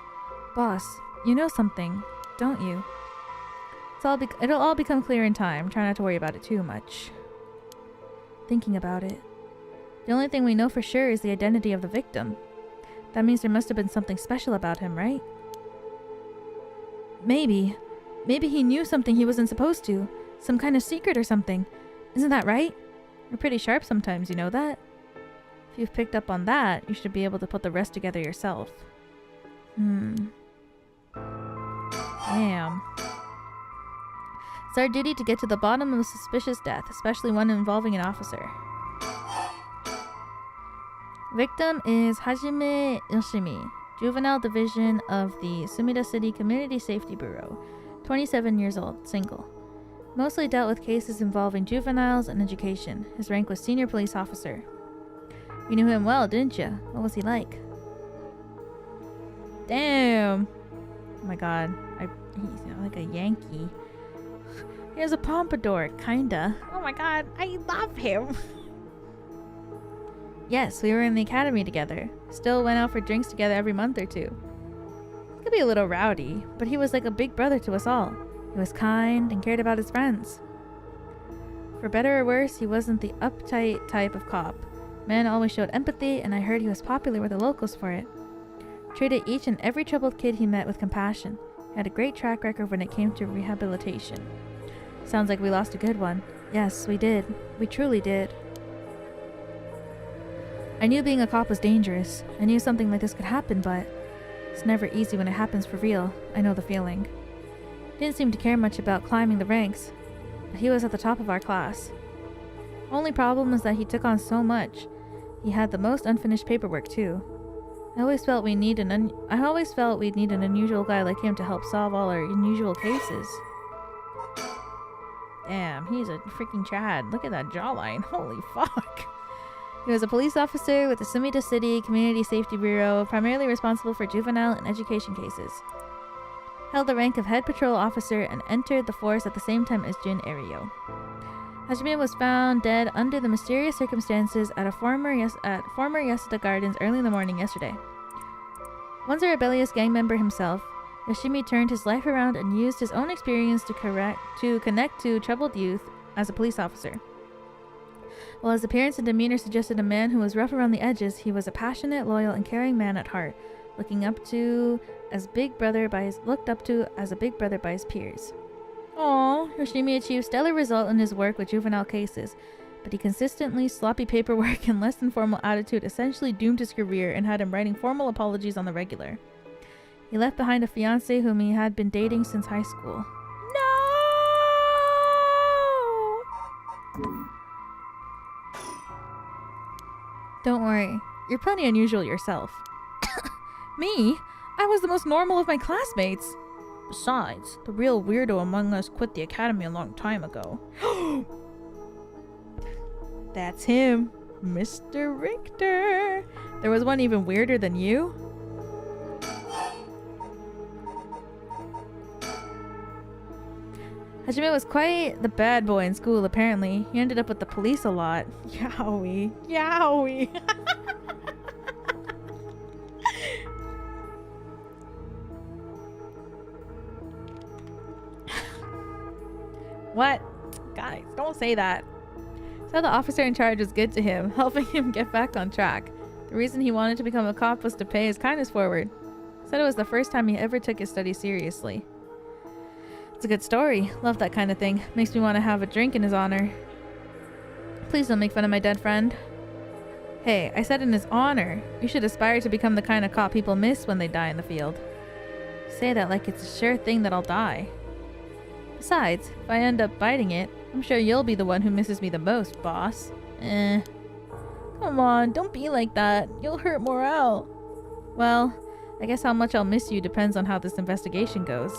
Boss, you know something, don't you? It'll all become clear in time. Try not to worry about it too much. Thinking about it. The only thing we know for sure is the identity of the victim. That means there must have been something special about him, right? Maybe. Maybe he knew something he wasn't supposed to. Some kind of secret or something. Isn't that right? You're pretty sharp sometimes, you know that? If you've picked up on that, you should be able to put the rest together yourself. Damn. It's our duty to get to the bottom of a suspicious death, especially one involving an officer. Victim is Hajime Yoshimi, Juvenile Division of the Sumida City Community Safety Bureau, 27 years old, single. Mostly dealt with cases involving juveniles and education. His rank was Senior Police Officer. You knew him well, didn't you? What was he like? Damn! Oh my god, he's like a Yankee. He has a pompadour, kinda. Oh my god, I love him. Yes, we were in the academy together. Still went out for drinks together every month or two. He could be a little rowdy, but he was like a big brother to us all. He was kind and cared about his friends. For better or worse, he wasn't the uptight type of cop. Man always showed empathy, and I heard he was popular with the locals for it. Treated each and every troubled kid he met with compassion. He had a great track record when it came to rehabilitation. Sounds like we lost a good one. Yes, we did. We truly did. I knew being a cop was dangerous. I knew something like this could happen, but it's never easy when it happens for real. I know the feeling. Didn't seem to care much about climbing the ranks, but he was at the top of our class. Only problem was that he took on so much. He had the most unfinished paperwork too. I always felt we'd need an unusual guy like him to help solve all our unusual cases. Damn, he's a freaking Chad. Look at that jawline. Holy fuck. He was a police officer with the Sumida City Community Safety Bureau, primarily responsible for juvenile and education cases. Held the rank of head patrol officer and entered the force at the same time as Jin Eryo. Hajime was found dead under the mysterious circumstances at former Yasuda Gardens early in the morning yesterday. Once a rebellious gang member himself, Yoshimi turned his life around and used his own experience to connect to troubled youth as a police officer. While his appearance and demeanor suggested a man who was rough around the edges, he was a passionate, loyal, and caring man at heart, looked up to as a big brother by his peers. Aww, Yoshimi achieved stellar result in his work with juvenile cases, but he consistently sloppy paperwork and less than formal attitude essentially doomed his career and had him writing formal apologies on the regular. He left behind a fiancée whom he had been dating since high school. No! Don't worry, you're plenty unusual yourself. Me? I was the most normal of my classmates. Besides, the real weirdo among us quit the academy a long time ago. That's him, Mr. Richter. There was one even weirder than you? Hajime was quite the bad boy in school, apparently. He ended up with the police a lot. Yowie. Yowie. What? Guys, don't say that. So the officer in charge was good to him, helping him get back on track. The reason he wanted to become a cop was to pay his kindness forward. Said it was the first time he ever took his studies seriously. It's a good story. Love that kind of thing. Makes me want to have a drink in his honor. Please don't make fun of my dead friend. Hey, I said in his honor. You should aspire to become the kind of cop people miss when they die in the field. Say that like it's a sure thing that I'll die. Besides, if I end up biting it, I'm sure you'll be the one who misses me the most, boss. Come on, don't be like that. You'll hurt morale. Well, I guess how much I'll miss you depends on how this investigation goes.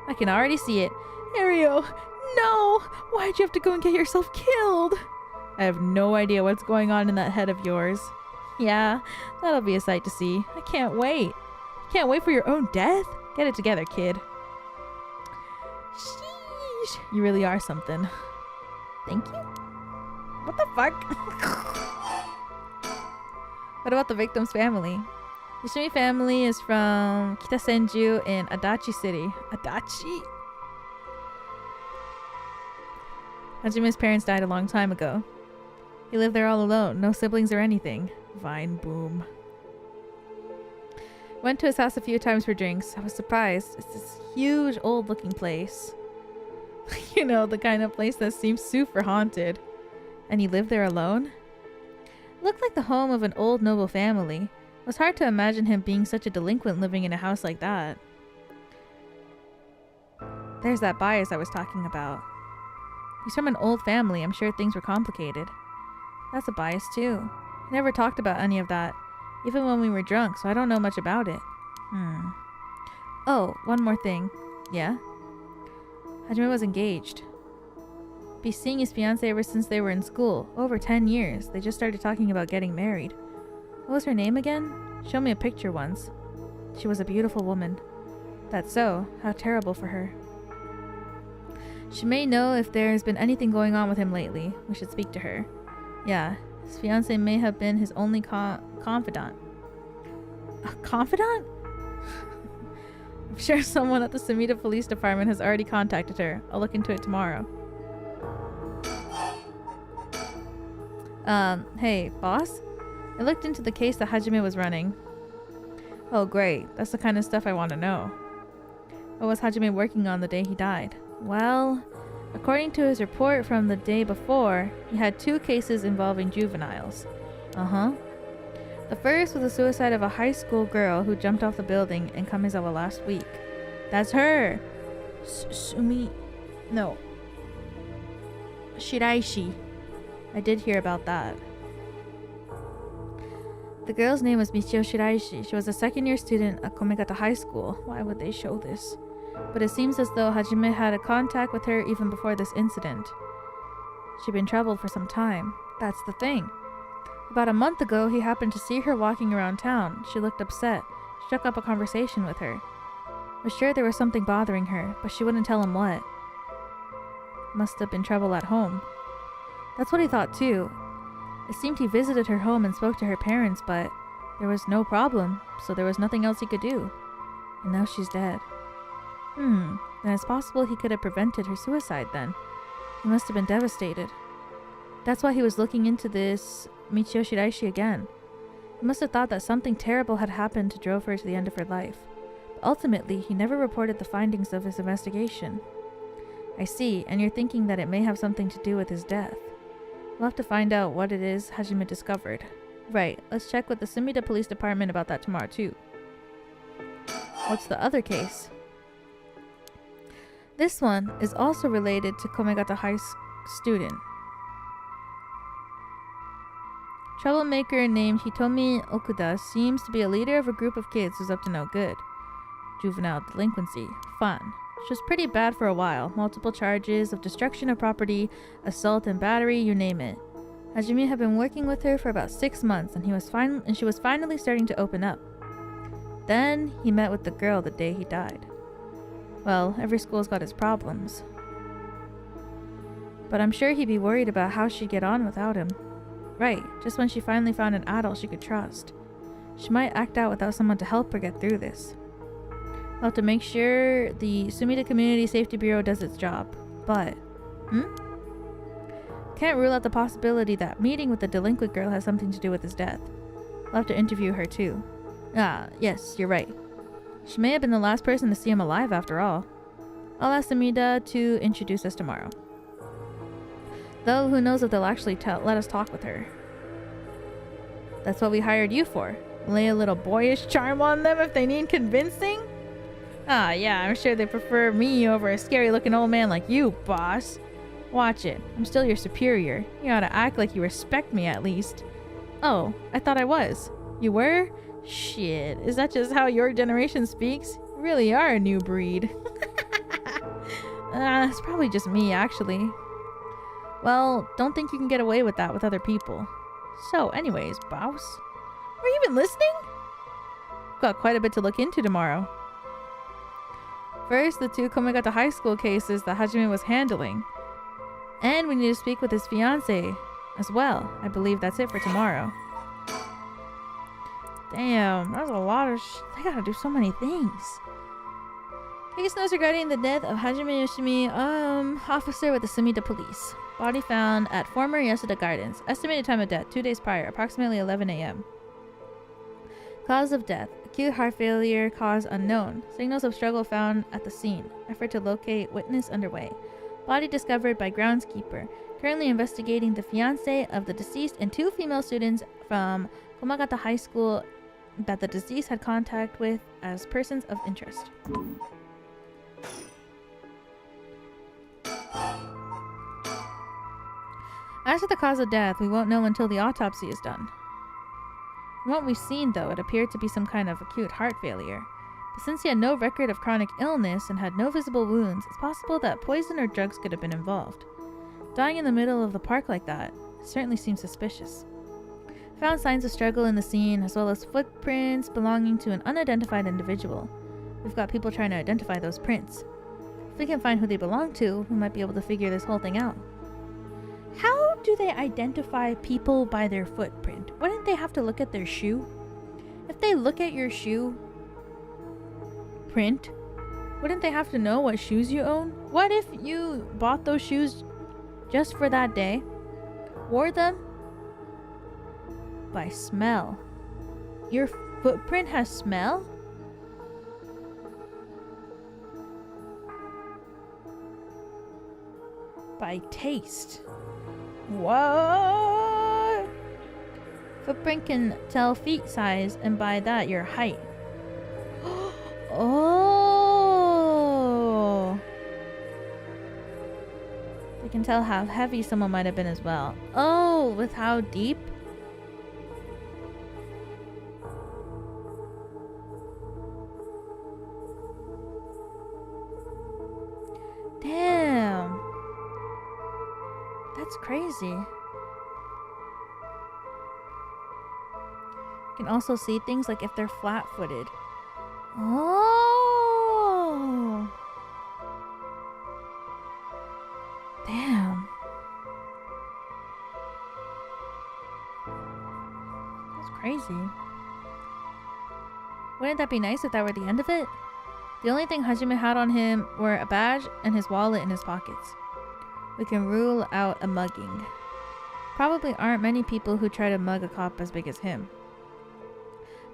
I can already see it. Eryo, no! Why'd you have to go and get yourself killed? I have no idea what's going on in that head of yours. Yeah, that'll be a sight to see. I can't wait. Can't wait for your own death? Get it together, kid. Sheesh, you really are something. Thank you? What the fuck? What about the victim's family? The Shimi family is from Kitasenju in Adachi City. Adachi? Hajime's parents died a long time ago. He lived there all alone, no siblings or anything. Vine boom. Went to his house a few times for drinks. I was surprised. It's this huge old looking place. You know, the kind of place that seems super haunted. And he lived there alone? It looked like the home of an old noble family. It was hard to imagine him being such a delinquent living in a house like that. There's that bias I was talking about. He's from an old family. I'm sure things were complicated. That's a bias too. He never talked about any of that, even when we were drunk, so I don't know much about it. Oh, one more thing. Yeah? Hajime was engaged. Be seeing his fiancée ever since they were in school. Over 10 years. They just started talking about getting married. What was her name again? Show me a picture once. She was a beautiful woman. That's so. How terrible for her. She may know if there's been anything going on with him lately. We should speak to her. Yeah, his fiancée may have been his only confidant. A confidant? I'm sure someone at the Sumida Police Department has already contacted her. I'll look into it tomorrow. Hey, boss? I looked into the case that Hajime was running. Oh, great. That's the kind of stuff I want to know. What was Hajime working on the day he died? Well, according to his report from the day before, he had 2 cases involving juveniles. Uh-huh. The first was the suicide of a high school girl who jumped off the building in Kamizawa last week. That's her! No. Shiraishi. I did hear about that. The girl's name was Michio Shiraishi. She was a second-year student at Komegata High School. Why would they show this? But it seems as though Hajime had a contact with her even before this incident. She'd been troubled for some time. That's the thing. About a month ago, he happened to see her walking around town. She looked upset. Struck up a conversation with her. Was sure there was something bothering her, but she wouldn't tell him what. Must have been trouble at home. That's what he thought too. It seemed he visited her home and spoke to her parents, but there was no problem, so there was nothing else he could do. And now she's dead. Then it's possible he could have prevented her suicide then. He must have been devastated. That's why he was looking into this Michio Shiraishi again. He must have thought that something terrible had happened to drove her to the end of her life. But ultimately, he never reported the findings of his investigation. I see, and you're thinking that it may have something to do with his death. We'll have to find out what it is Hajime discovered. Right, let's check with the Sumida Police Department about that tomorrow too. What's the other case? This one is also related to Komegata High student. Troublemaker named Hitomi Okuda seems to be a leader of a group of kids who's up to no good. Juvenile delinquency. Fun. She was pretty bad for a while. Multiple charges of destruction of property, assault and battery, you name it. Hajime had been working with her for about 6 months and she was finally starting to open up. Then he met with the girl the day he died. Well, every school's got its problems. But I'm sure he'd be worried about how she'd get on without him. Right, just when she finally found an adult she could trust. She might act out without someone to help her get through this. We'll have to make sure the Sumida Community Safety Bureau does its job. But, can't rule out the possibility that meeting with the delinquent girl has something to do with his death. We'll have to interview her too. Ah, yes, you're right. She may have been the last person to see him alive after all. I'll ask Sumida to introduce us tomorrow. Though, who knows if they'll actually let us talk with her. That's what we hired you for. Lay a little boyish charm on them if they need convincing? Ah, yeah, I'm sure they prefer me over a scary-looking old man like you, boss. Watch it. I'm still your superior. You ought to act like you respect me at least. Oh, I thought I was. You were? Shit, is that just how your generation speaks? You really are a new breed. It's probably just me, actually. Well, don't think you can get away with that with other people. So, anyways, boss. Are you even listening? Got quite a bit to look into tomorrow. First, the 2 Komegata High School cases that Hajime was handling. And we need to speak with his fiancé as well. I believe that's it for tomorrow. Damn, that's a lot of they gotta do so many things. Case notes regarding the death of Hajime Yoshimi, officer with the Sumida Police. Body found at former Yasuda Gardens. Estimated time of death, 2 days prior, approximately 11 a.m. Cause of death, acute heart failure, cause unknown. Signals of struggle found at the scene. Effort to locate witness underway. Body discovered by groundskeeper. Currently investigating the fiancé of the deceased and 2 female students from Komegata High School that the deceased had contact with as persons of interest. As for the cause of death, we won't know until the autopsy is done. From what we've seen, though, it appeared to be some kind of acute heart failure. But since he had no record of chronic illness and had no visible wounds, it's possible that poison or drugs could have been involved. Dying in the middle of the park like that certainly seems suspicious. Found signs of struggle in the scene, as well as footprints belonging to an unidentified individual. We've got people trying to identify those prints. If we can find who they belong to, we might be able to figure this whole thing out. How do they identify people by their footprint? Wouldn't they have to look at their shoe? If they look at your shoe print, wouldn't they have to know what shoes you own? What if you bought those shoes just for that day, wore them, By smell. Your footprint has smell? By taste. What? Footprint can tell feet size and by that your height. Oh. They can tell how heavy someone might have been as well. Oh, with how deep? Damn. That's crazy. You can also see things like if they're flat-footed. Oh. Damn. That's crazy. Wouldn't that be nice if that were the end of it? The only thing Hajime had on him were a badge and his wallet in his pockets. We can rule out a mugging. Probably aren't many people who try to mug a cop as big as him.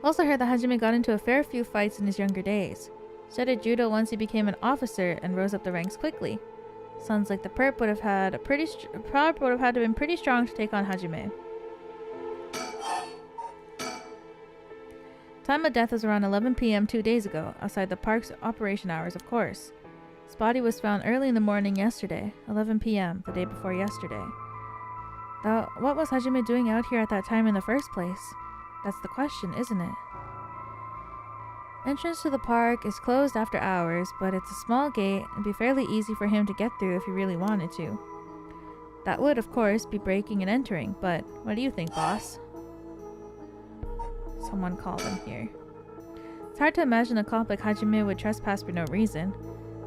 Also heard that Hajime got into a fair few fights in his younger days. Studied judo once he became an officer and rose up the ranks quickly. Sounds like the perp would have had to have been pretty strong to take on Hajime. Time of death was around 11 p.m. 2 days ago, outside the park's operation hours, of course. His body was found early in the morning yesterday, 11 p.m., the day before yesterday. Though, what was Hajime doing out here at that time in the first place? That's the question, isn't it? Entrance to the park is closed after hours, but it's a small gate and be fairly easy for him to get through if he really wanted to. That would, of course, be breaking and entering, but what do you think, boss? Someone called him here. It's hard to imagine a cop like Hajime would trespass for no reason.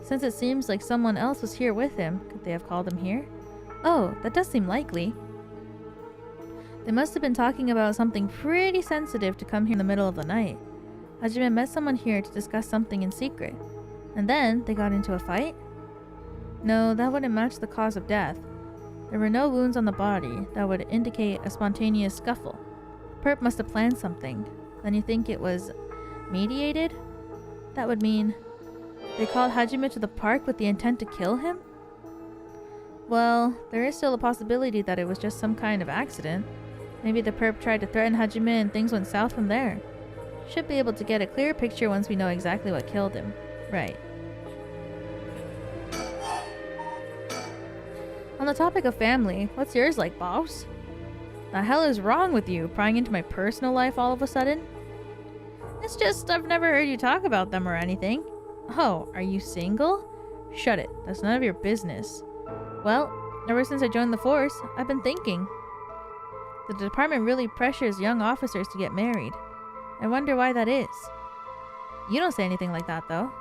Since it seems like someone else was here with him, could they have called him here? Oh, that does seem likely. They must have been talking about something pretty sensitive to come here in the middle of the night. Hajime met someone here to discuss something in secret. And then they got into a fight? No, that wouldn't match the cause of death. There were no wounds on the body that would indicate a spontaneous scuffle. Perp must have planned something. Then you think it was mediated? That would mean they called Hajime to the park with the intent to kill him? Well, there is still a possibility that it was just some kind of accident. Maybe the perp tried to threaten Hajime and things went south from there. Should be able to get a clear picture once we know exactly what killed him. Right. On the topic of family, what's yours like, boss? The hell is wrong with you, prying into my personal life all of a sudden? It's just I've never heard you talk about them or anything. Oh, are you single? Shut it, that's none of your business. Well, ever since I joined the force, I've been thinking. The department really pressures young officers to get married. I wonder why that is. You don't say anything like that, though.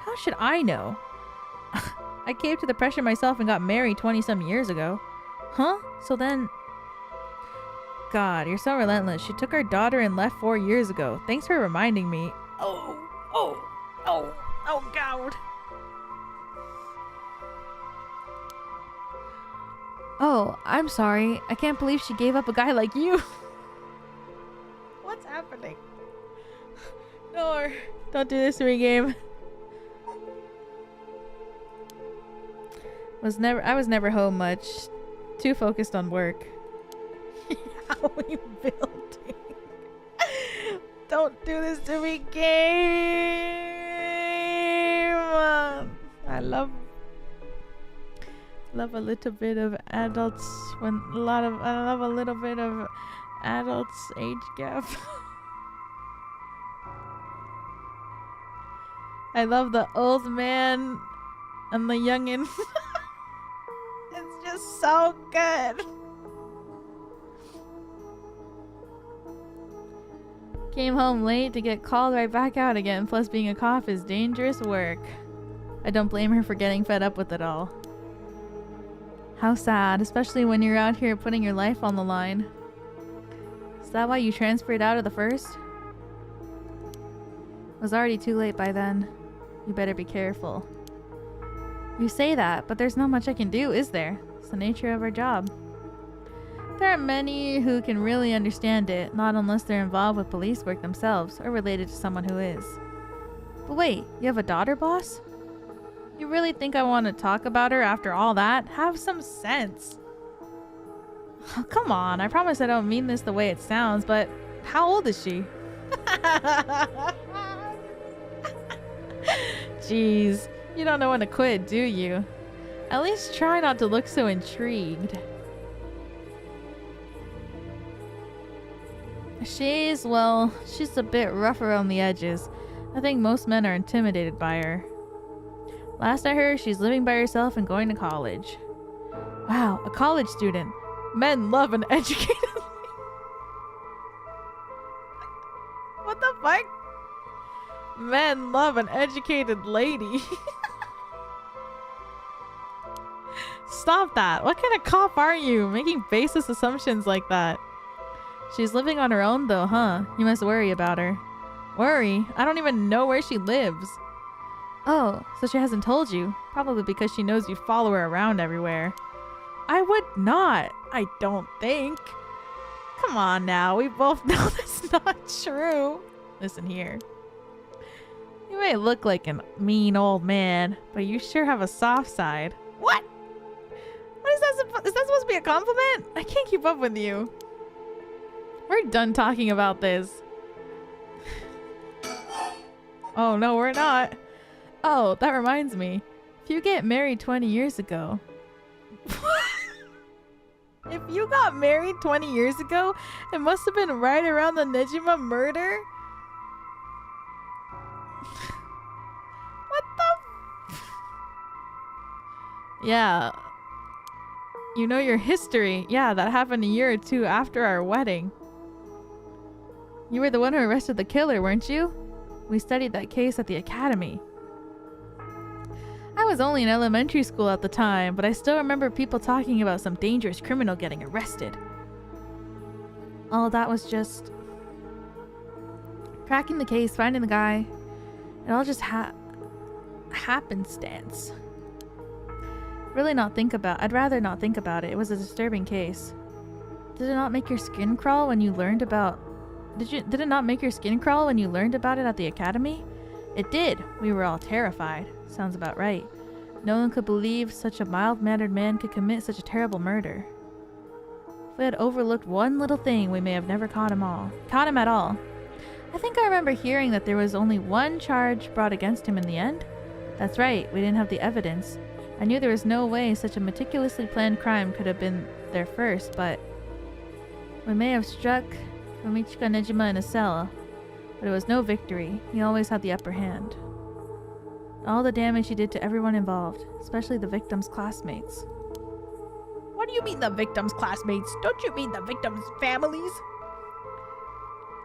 How should I know? I caved to the pressure myself and got married 20-some years ago. Huh? So then... God, you're so relentless. She took our daughter and left 4 years ago. Thanks for reminding me. Oh, God. Oh, I'm sorry. I can't believe she gave up a guy like you. What's happening? No, don't do this to me, game. I was never home much. Too focused on work. How are you building? Don't do this to me, game. I love a little bit of adults I love a little bit of adults age gap. I love the old man and the youngin. It's just so good. Came home late to get called right back out again, plus being a cop is dangerous work. I don't blame her for getting fed up with it all. How sad, especially when you're out here putting your life on the line. Is that why you transferred out of the first? It was already too late by then. You better be careful. You say that, but there's not much I can do, is there? It's the nature of our job. There aren't many who can really understand it, not unless they're involved with police work themselves or related to someone who is. But wait, you have a daughter, boss? You really think I want to talk about her after all that? Have some sense. Oh, come on, I promise I don't mean this the way it sounds, but how old is she? Jeez, you don't know when to quit, do you? At least try not to look so intrigued. She's a bit rough around the edges. I think most men are intimidated by her. Last I heard, she's living by herself and going to college. Wow, a college student. Men love an educated lady. What the fuck? Men love an educated lady. Stop that. What kind of cop are you, making baseless assumptions like that? She's living on her own though, huh? You must worry about her. Worry? I don't even know where she lives. Oh, so she hasn't told you. Probably because she knows you follow her around everywhere. I would not. I don't think. Come on now. We both know that's not true. Listen here. You may look like a mean old man, but you sure have a soft side. What? What is that? Is that supposed to be a compliment? I can't keep up with you. We're done talking about this. Oh, no, we're not. Oh, that reminds me. If you get married 20 years ago... If you got married 20 years ago, it must have been right around the Nijima murder? What the... Yeah. You know your history. Yeah, that happened a year or two after our wedding. You were the one who arrested the killer, weren't you? We studied that case at the academy. I was only in elementary school at the time, but I still remember people talking about some dangerous criminal getting arrested. All that was just... cracking the case, finding the guy. It all just happenstance. Really not think about... I'd rather not think about it. It was a disturbing case. Did it not make your skin crawl when you learned about... Did it not make your skin crawl when you learned about it at the academy? It did. We were all terrified. Sounds about right. No one could believe such a mild-mannered man could commit such a terrible murder. If we had overlooked one little thing, we may have never caught him at all. I think I remember hearing that there was only one charge brought against him in the end. That's right. We didn't have the evidence. I knew there was no way such a meticulously planned crime could have been there first, but we may have struck Fumichika Nijima in a cell, but it was no victory. He always had the upper hand. All the damage he did to everyone involved, especially the victim's classmates. What do you mean the victim's classmates? Don't you mean the victim's families?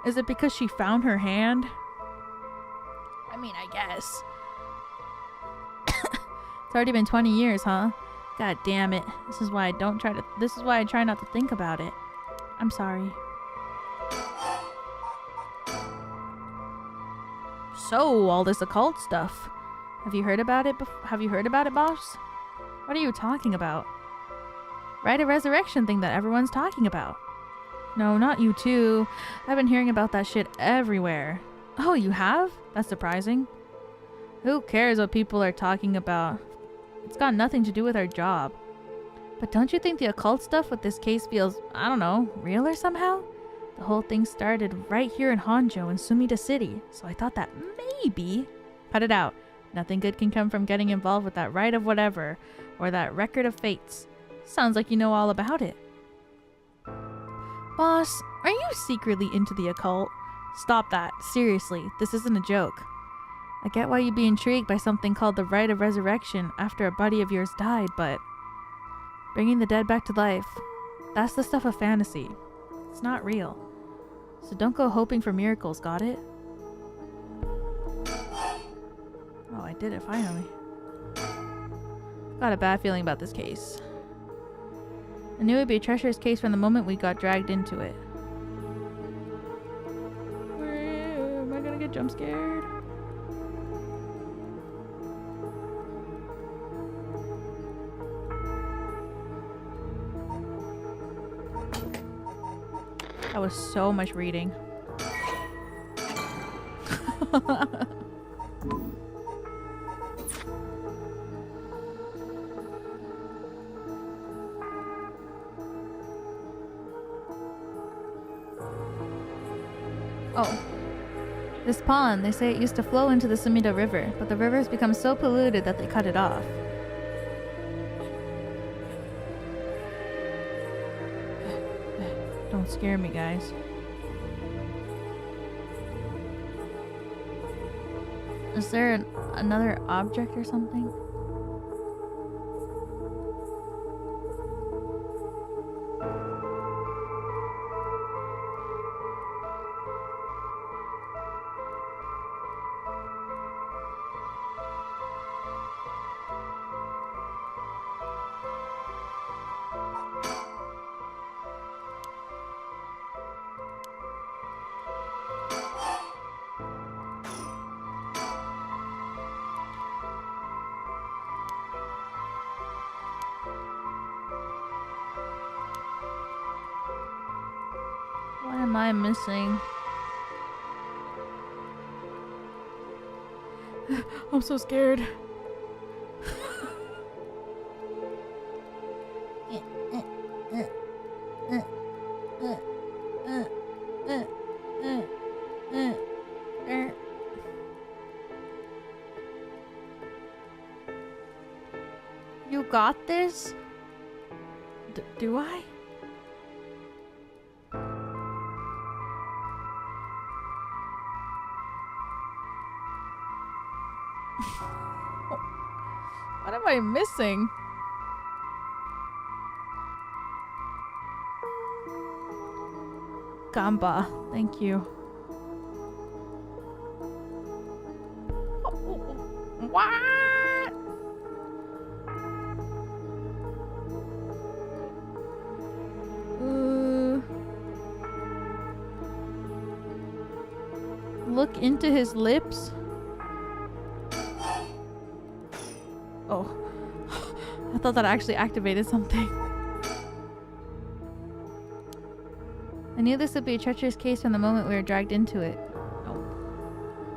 Is it because she found her hand? I mean, I guess. It's already been 20 years, huh? God damn it. This is why I try not to think about it. I'm sorry. So, all this occult stuff. Have you heard about it, boss? What are you talking about? Rite of resurrection thing that everyone's talking about. No, not you too. I've been hearing about that shit everywhere. Oh, you have? That's surprising. Who cares what people are talking about? It's got nothing to do with our job. But don't you think the occult stuff with this case feels, I don't know, realer somehow? The whole thing started right here in Honjo in Sumida City, so I thought that maybe... Cut it out. Nothing good can come from getting involved with that rite of whatever, or that record of fates. Sounds like you know all about it. Boss, are you secretly into the occult? Stop that. Seriously, this isn't a joke. I get why you'd be intrigued by something called the rite of resurrection after a buddy of yours died, but... bringing the dead back to life, that's the stuff of fantasy. It's not real. So don't go hoping for miracles, got it? Oh, I did it finally. Got a bad feeling about this case. I knew it would be a treacherous case from the moment we got dragged into it. Am I gonna get jump scared? That was so much reading. Oh. This pond, they say it used to flow into the Sumida River, but the river has become so polluted that they cut it off. Don't scare me, guys. Is there another object or something? What am I missing? I'm so scared. You got this? Do I? What am I missing? Gamba, thank you. What? Look into his lips. Oh, I thought that actually activated something. I knew this would be a treacherous case from the moment we were dragged into it.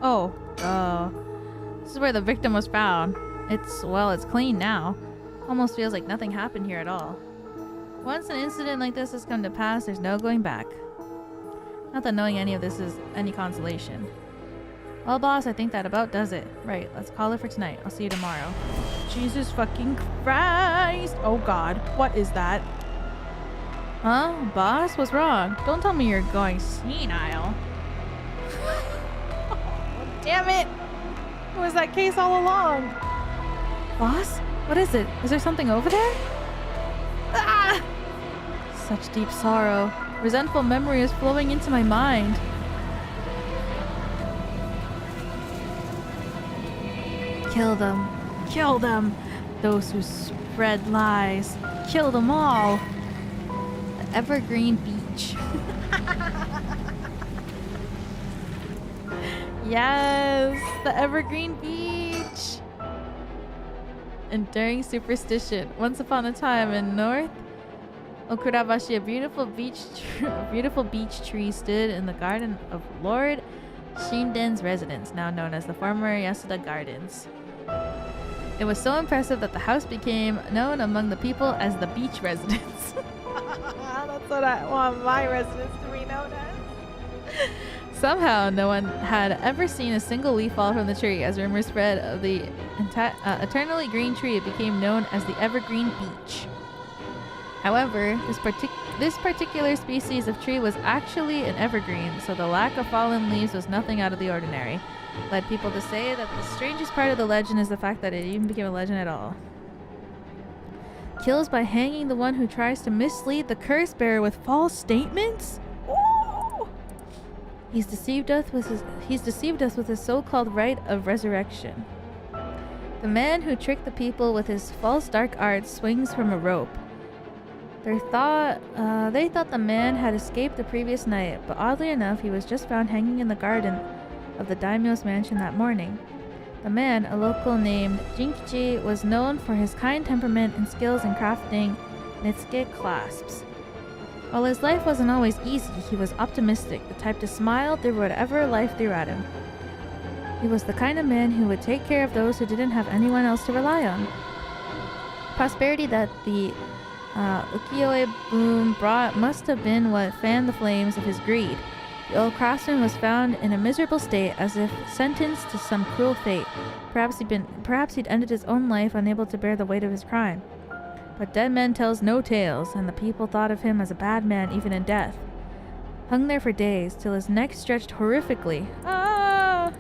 Oh. This is where the victim was found. It's clean now. Almost feels like nothing happened here at all. Once an incident like this has come to pass, there's no going back. Not that knowing any of this is any consolation. Well, boss, I think that about does it. Right, let's call it for tonight. I'll see you tomorrow. Jesus fucking Christ! Oh god, what is that? Huh? Boss? What's wrong? Don't tell me you're going senile. Oh, damn it! It was that case all along. Boss? What is it? Is there something over there? Ah! Such deep sorrow. Resentful memory is flowing into my mind. Kill them. Kill them. Those who spread lies. Kill them all. The Evergreen Beach. Yes, the Evergreen Beach. Enduring superstition. Once upon a time in North Okurabashi, a beautiful beech tree stood in the garden of Lord Shinden's residence, now known as the former Yasuda Gardens. It was so impressive that the house became known among the people as the beach residence. That's what I want my residence to be known as. Somehow, no one had ever seen a single leaf fall from the tree. As rumors spread of the eternally green tree, it became known as the Evergreen Beach. However, this particular species of tree was actually an evergreen, so the lack of fallen leaves was nothing out of the ordinary. Led people to say that the strangest part of the legend is the fact that it even became a legend at all. Kills by hanging the one who tries to mislead the curse bearer with false statements? Ooh! He's deceived us with his so-called rite of resurrection. The man who tricked the people with his false dark arts swings from a rope. They thought the man had escaped the previous night, but oddly enough, he was just found hanging in the garden of the daimyo's mansion that morning. The man, a local named Jinkichi, was known for his kind temperament and skills in crafting Nitsuke clasps. While his life wasn't always easy, he was optimistic, the type to smile through whatever life threw at him. He was the kind of man who would take care of those who didn't have anyone else to rely on. Prosperity that the ukiyo-e boom brought must have been what fanned the flames of his greed. The old craftsman was found in a miserable state, as if sentenced to some cruel fate. Perhaps he'd ended his own life, unable to bear the weight of his crime. But dead man tells no tales, and the people thought of him as a bad man even in death. Hung there for days, till his neck stretched horrifically. Ah!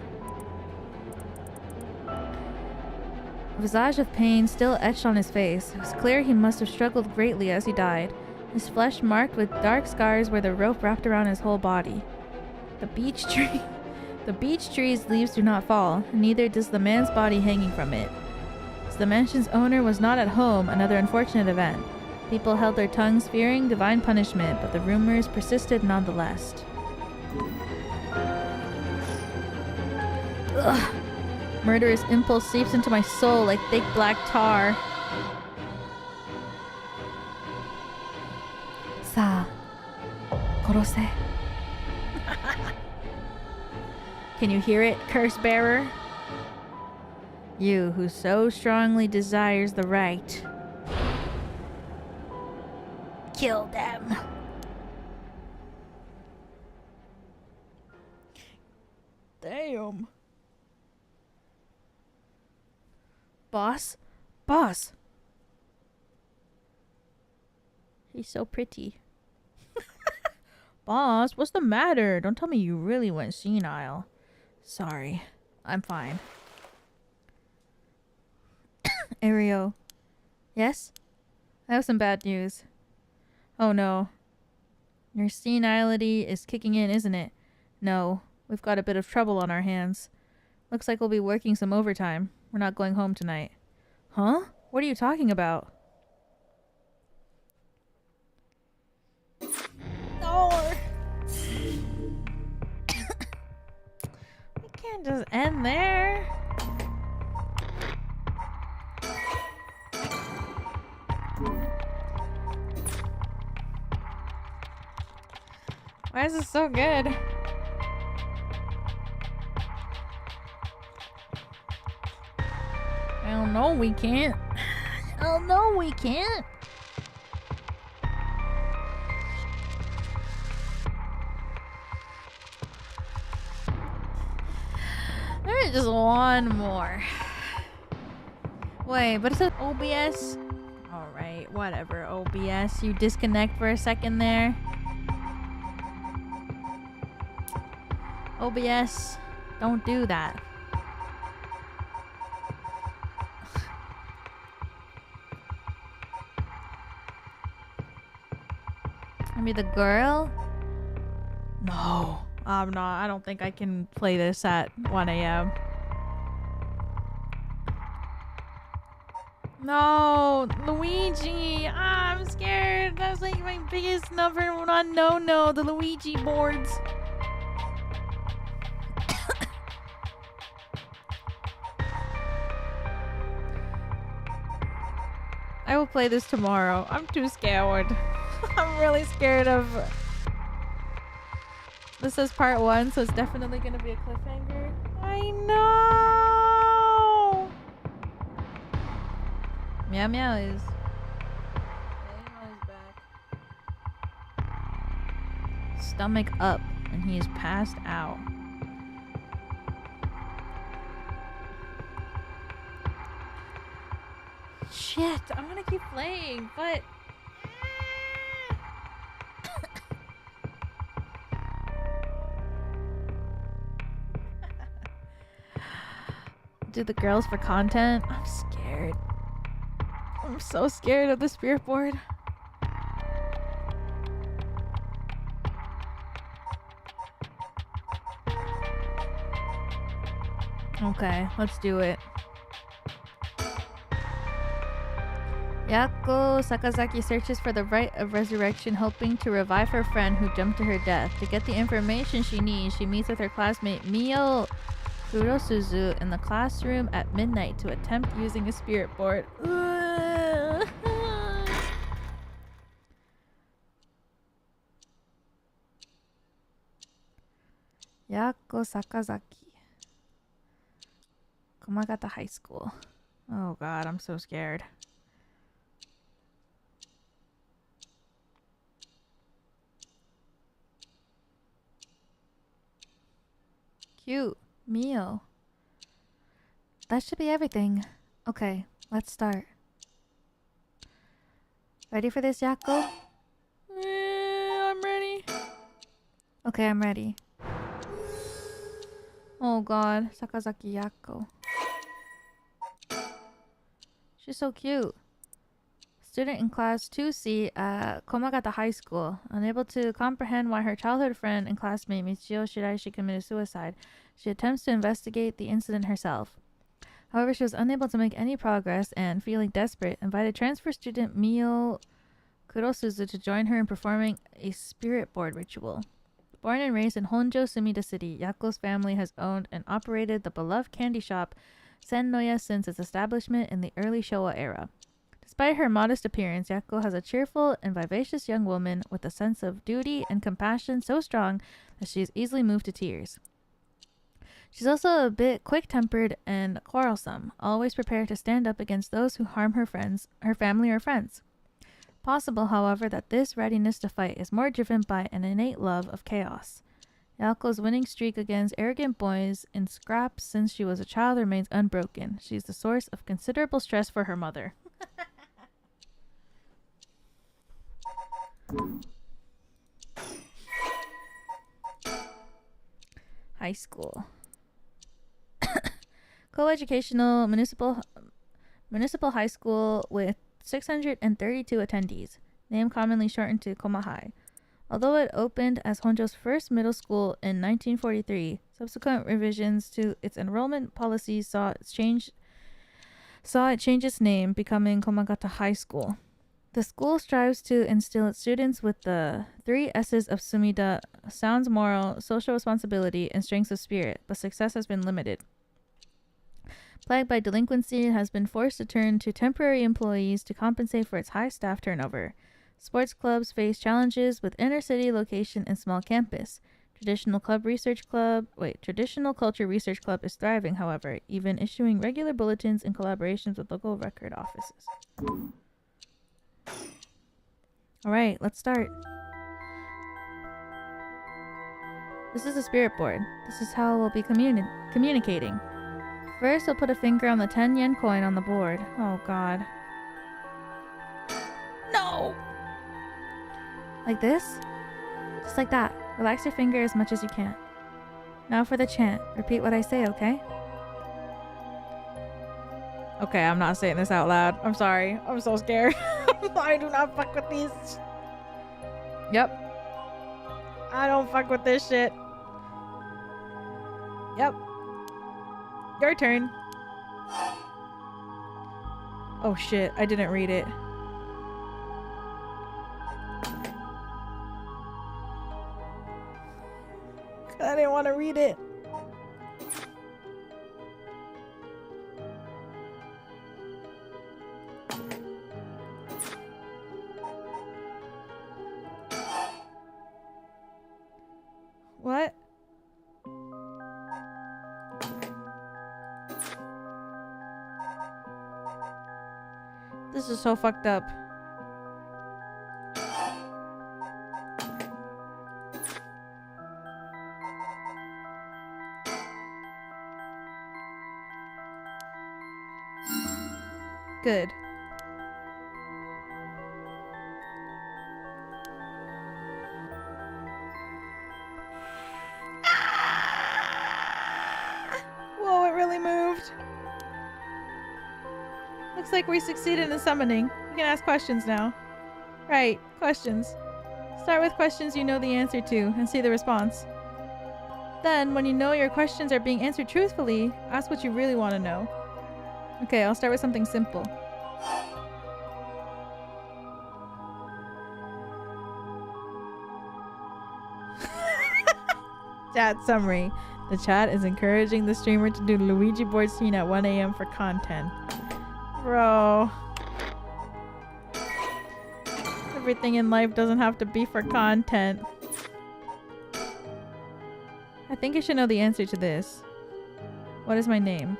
A visage of pain still etched on his face. It was clear he must have struggled greatly as he died, his flesh marked with dark scars where the rope wrapped around his whole body. The beech tree's leaves do not fall, and neither does the man's body hanging from it. As the mansion's owner was not at home, another unfortunate event. People held their tongues fearing divine punishment, but the rumors persisted nonetheless. Ugh. Murderous impulse seeps into my soul like thick black tar. Sa, korose. Can you hear it, curse bearer? You who so strongly desires the right. Kill them. Damn. Boss? Boss! He's so pretty. Boss, what's the matter? Don't tell me you really went senile. Sorry. I'm fine. Ario. Yes? I have some bad news. Oh no. Your senility is kicking in, isn't it? No. We've got a bit of trouble on our hands. Looks like we'll be working some overtime. We're not going home tonight. Huh? What are you talking about? No! We can't just end there. Why is this so good? Hell no, we can't. Hell no, we can't. There's just one more. Wait, but it's an OBS? Alright, whatever, OBS. You disconnect for a second there. OBS, don't do that. Maybe the girl? No, I'm not. I don't think I can play this at 1 a.m. No, Luigi. I'm scared. That's like my biggest number one no, the Luigi boards. I will play this tomorrow. I'm too scared. I'm really scared of... This is part 1, so it's definitely gonna be a cliffhanger. I know! Meow Meow is... back. Stomach up, and he is passed out. Shit, I wanna keep playing, but... Do the girls for content? I'm scared. I'm so scared of the spirit board. Okay, let's do it. Yako Sakazaki searches for the rite of resurrection, hoping to revive her friend who jumped to her death. To get the information she needs, she meets with her classmate Mio Kurosuzu in the classroom at midnight to attempt using a spirit board. 。Yako Sakazaki. Komagata High School. Oh god, I'm so scared. Cute. Mio. That should be everything. Okay, let's start. Ready for this, Yako? I'm ready. Okay, I'm ready. Oh god, Sakazaki Yako. She's so cute. Student in class 2C at Komagata High School. Unable to comprehend why her childhood friend and classmate Michio Shiraishi committed suicide, she attempts to investigate the incident herself. However, she was unable to make any progress and, feeling desperate, invited transfer student Mio Kurosuzu to join her in performing a spirit board ritual. Born and raised in Honjo, Sumida City, Yako's family has owned and operated the beloved candy shop Sennoya since its establishment in the early Showa era. Despite her modest appearance, Yako has a cheerful and vivacious young woman with a sense of duty and compassion so strong that she is easily moved to tears. She's also a bit quick-tempered and quarrelsome, always prepared to stand up against those who harm her family or friends. Possible, however, that this readiness to fight is more driven by an innate love of chaos. Yako's winning streak against arrogant boys in scraps since she was a child remains unbroken. She's the source of considerable stress for her mother. High school. Co-educational municipal high school with 632 attendees, name commonly shortened to Komahai. Although it opened as Honjo's first middle school in 1943, subsequent revisions to its enrollment policies saw it change its name, becoming Komagata High School. The school strives to instill its students with the 3 S's of Sumida: sound moral, social responsibility, and strength of spirit, but success has been limited. Plagued by delinquency, it has been forced to turn to temporary employees to compensate for its high staff turnover. Sports clubs face challenges with inner-city location and small campus. Traditional culture research club is thriving, however, even issuing regular bulletins in collaborations with local record offices. Alright, let's start. This is the spirit board. This is how we'll be communicating. First, we'll put a finger on the 10 yen coin on the board. Oh god. No! Like this? Just like that. Relax your finger as much as you can. Now for the chant. Repeat what I say, okay? Okay, I'm not saying this out loud. I'm sorry. I'm so scared. I do not fuck with these. Yep. I don't fuck with this shit. Yep. Your turn. Oh shit, I didn't read it. I didn't want to read it. What? This is so fucked up. Good. Whoa, it really moved. Looks like we succeeded in summoning. You can ask questions now. Right, questions. Start with questions you know the answer to and see the response. Then, when you know your questions are being answered truthfully, ask what you really want to know. Okay, I'll start with something simple. Chat summary. The chat is encouraging the streamer to do Luigi board scene at 1 a.m. for content. Bro. Everything in life doesn't have to be for content. I think I should know the answer to this. What is my name?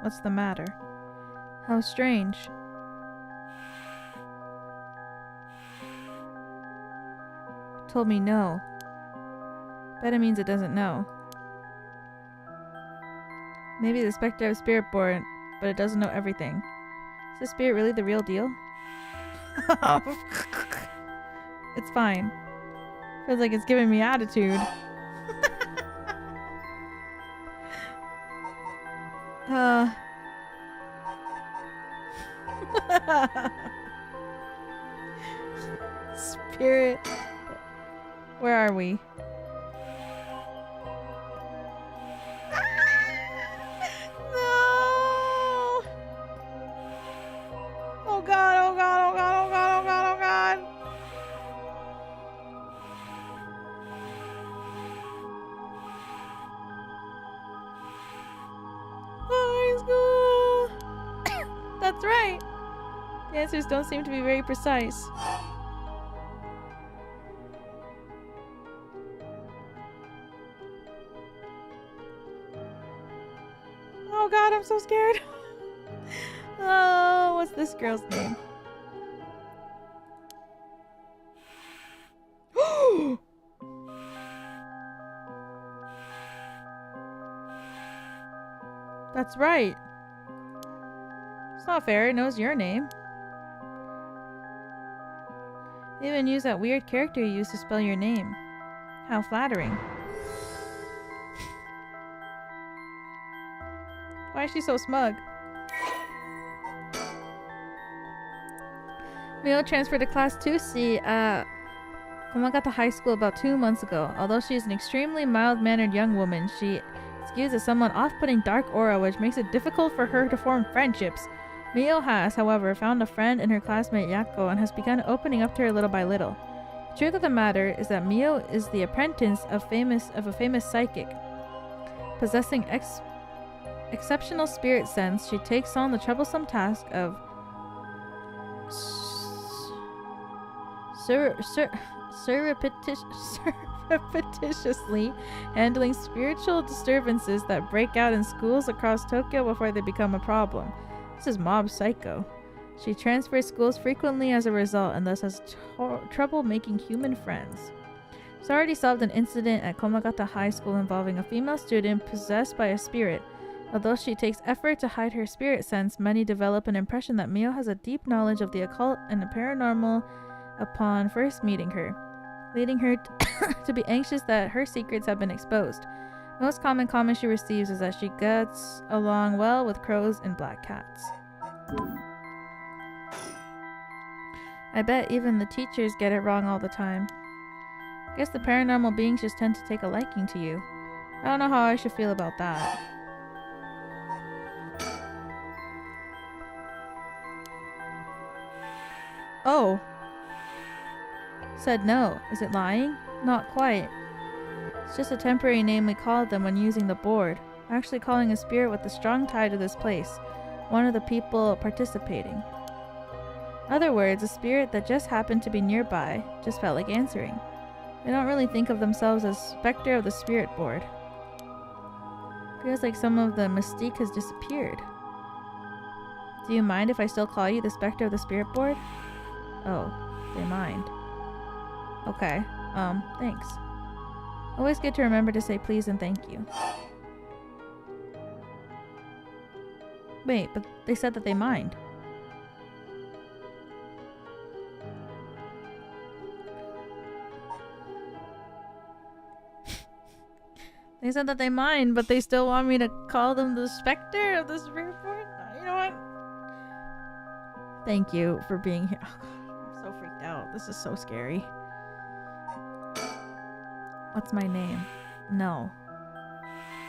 What's the matter? How strange. Told me no. Bet it means it doesn't know. Maybe the specter of spirit born, but it doesn't know everything. Is the spirit really the real deal? It's fine. Feels like it's giving me attitude. Spirit. Where are we? No! Oh god, oh god, oh god, oh god, oh god, oh god. High school! That's right. The answers don't seem to be very precise. Oh god, I'm so scared. Oh, what's this girl's name? That's right. It's not fair, it knows your name. They even use that weird character you used to spell your name. How flattering. Why is she so smug? Mio transferred to Class 2C at Komagata High School about 2 months ago. Although she is an extremely mild-mannered young woman, she exudes a somewhat off-putting dark aura which makes it difficult for her to form friendships. Mio has, however, found a friend in her classmate Yoko and has begun opening up to her little by little. The truth of the matter is that Mio is the apprentice of a famous psychic. Possessing exceptional spirit sense, she takes on the troublesome task of surreptitiously handling spiritual disturbances that break out in schools across Tokyo before they become a problem. This is mob psycho. She transfers schools frequently as a result and thus has trouble making human friends. She's already solved an incident at Komagata High School involving a female student possessed by a spirit. Although she takes effort to hide her spirit sense, many develop an impression that Mio has a deep knowledge of the occult and the paranormal upon first meeting her, leading her to be anxious that her secrets have been exposed. Most common comment she receives is that she gets along well with crows and black cats. I bet even the teachers get it wrong all the time. Guess the paranormal beings just tend to take a liking to you. I don't know how I should feel about that. Oh. Said no. Is it lying? Not quite. It's just a temporary name we called them when using the board. We're actually calling a spirit with a strong tie to this place. One of the people participating. In other words, a spirit that just happened to be nearby just felt like answering. They don't really think of themselves as Spectre of the Spirit Board. Feels like some of the mystique has disappeared. Do you mind if I still call you the Spectre of the Spirit Board? Oh, they mind. Okay, thanks. Always good to remember to say please and thank you. Wait, but they said that they mind. They said that they mind, but they still want me to call them the Spectre of the Spirit Board? You know what? Thank you for being here. Oh god, I'm so freaked out. This is so scary. What's my name? No.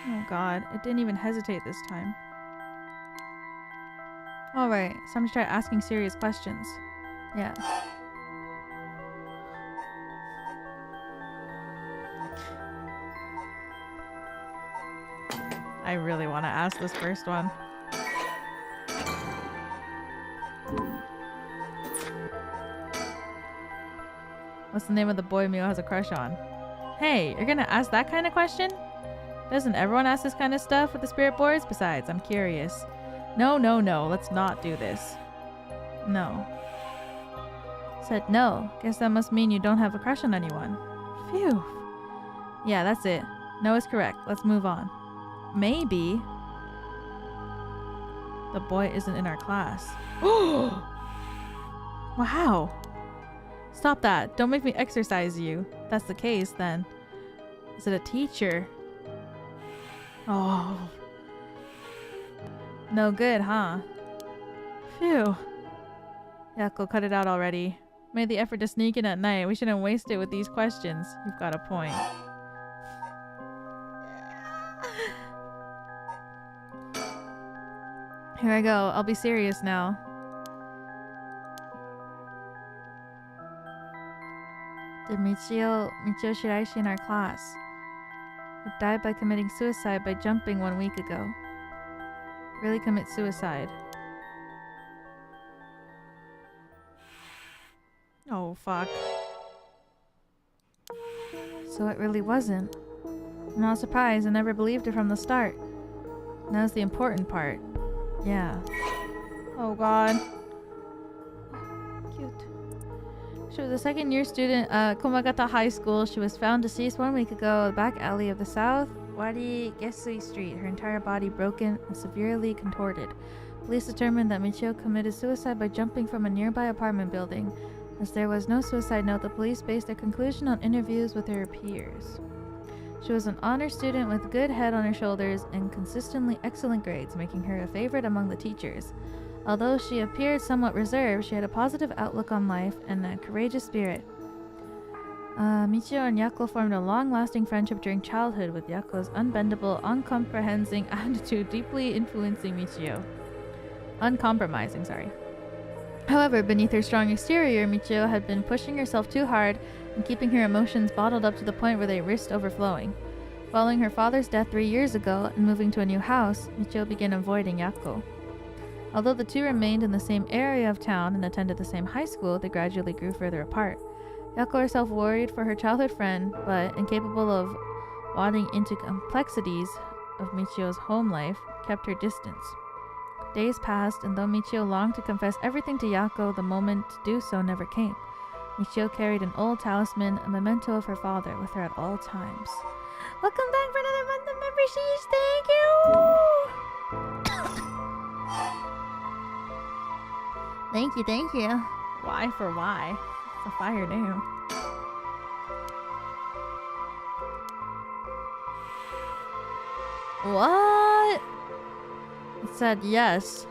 Oh god, it didn't even hesitate this time. Alright, so I'm gonna try asking serious questions. Yeah. I really want to ask this first one. What's the name of the boy Mio has a crush on? Hey, you're gonna ask that kind of question? Doesn't everyone ask this kind of stuff with the spirit boards? Besides, I'm curious. No, let's not do this. No. Said no. Guess that must mean you don't have a crush on anyone. Phew. Yeah, that's it. No is correct. Let's move on. Maybe the boy isn't in our class. Wow. Stop that. Don't make me exercise you. If that's the case, then. Is it a teacher? Oh. No good, huh? Phew. Yako, cut it out already. Made the effort to sneak in at night. We shouldn't waste it with these questions. You've got a point. Here I go. I'll be serious now. Did Michio Shiraishi in our class, who died by committing suicide by jumping 1 week ago, really commit suicide? Oh, fuck. So it really wasn't. I'm not surprised. I never believed it from the start. Now's the important part. Yeah. Oh, God. Cute. She was a second-year student at Komagata High School. She was found deceased 1 week ago in the back alley of the South Wadi Gesui Street. Her entire body broken and severely contorted. Police determined that Michio committed suicide by jumping from a nearby apartment building. As there was no suicide note, the police based their conclusion on interviews with her peers. She was an honor student with a good head on her shoulders and consistently excellent grades, making her a favorite among the teachers. Although she appeared somewhat reserved, she had a positive outlook on life and a courageous spirit. Michio and Yako formed a long-lasting friendship during childhood, with Yako's unbendable, uncomprehending attitude deeply influencing Michio. Uncompromising, sorry. However, beneath her strong exterior, Michio had been pushing herself too hard and keeping her emotions bottled up to the point where they risked overflowing. Following her father's death 3 years ago and moving to a new house, Michio began avoiding Yako. Although the two remained in the same area of town and attended the same high school, they gradually grew further apart. Yako herself worried for her childhood friend, but incapable of wading into complexities of Michio's home life, kept her distance. Days passed, and though Michio longed to confess everything to Yako, the moment to do so never came. Michio carried an old talisman, a memento of her father, with her at all times. Welcome back for another month of memberships! Thank you! Thank you. Why for why? It's a fire name. What? It said yes.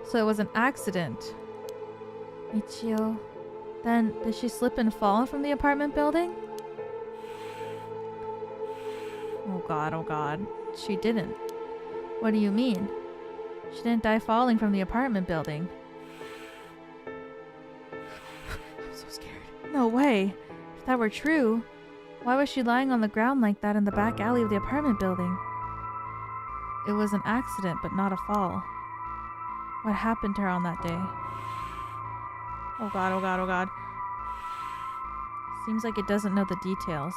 So it was an accident. Michio. Then, did she slip and fall from the apartment building? Oh god. She didn't. What do you mean? She didn't die falling from the apartment building. I'm so scared. No way. If that were true, why was she lying on the ground like that in the back alley of the apartment building? It was an accident, but not a fall. What happened to her on that day? Oh god. Seems like it doesn't know the details.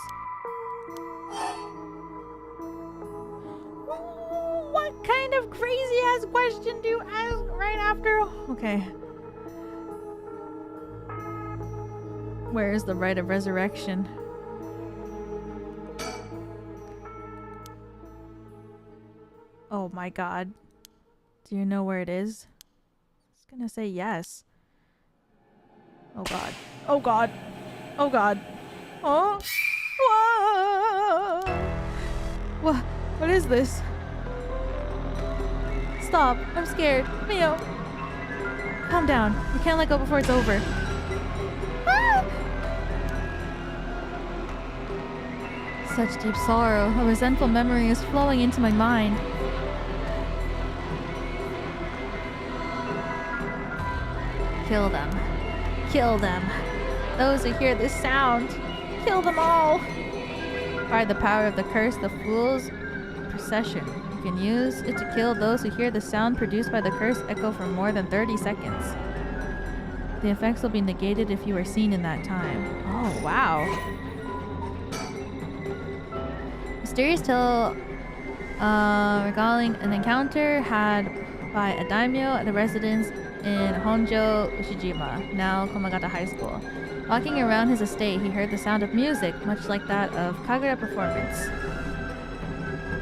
What kind of crazy ass question do you ask right after? Okay. Where is the rite of resurrection? Oh my god. Do you know where it is? It's gonna say yes. Oh god. Oh god. Oh god. Oh. Whoa. What is this? Stop. I'm scared. Mio. Calm down. You can't let go before it's over. Ah! Such deep sorrow. A resentful memory is flowing into my mind. Kill them. Kill them. Those who hear this sound. Kill them all. By the power of the curse, the fool's procession. You can use it to kill those who hear the sound produced by the curse echo for more than 30 seconds. The effects will be negated if you are seen in that time. Oh, wow. Mysterious tale recalling an encounter had by a daimyo at a residence in Honjo, Ushijima, now Komagata High School. Walking around his estate, he heard the sound of music, much like that of Kagura performance.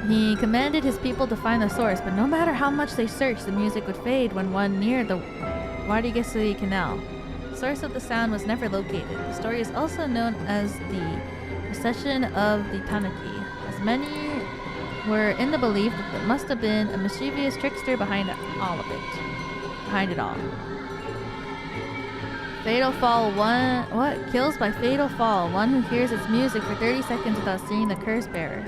He commanded his people to find the source, but no matter how much they searched, the music would fade when one neared the Warigesui Canal. The source of the sound was never located. The story is also known as the Procession of the Tanuki, as many were in the belief that there must have been a mischievous trickster behind all of it. Behind it all. Fatal fall one. What? Kills by fatal fall. One who hears its music for 30 seconds without seeing the curse bearer.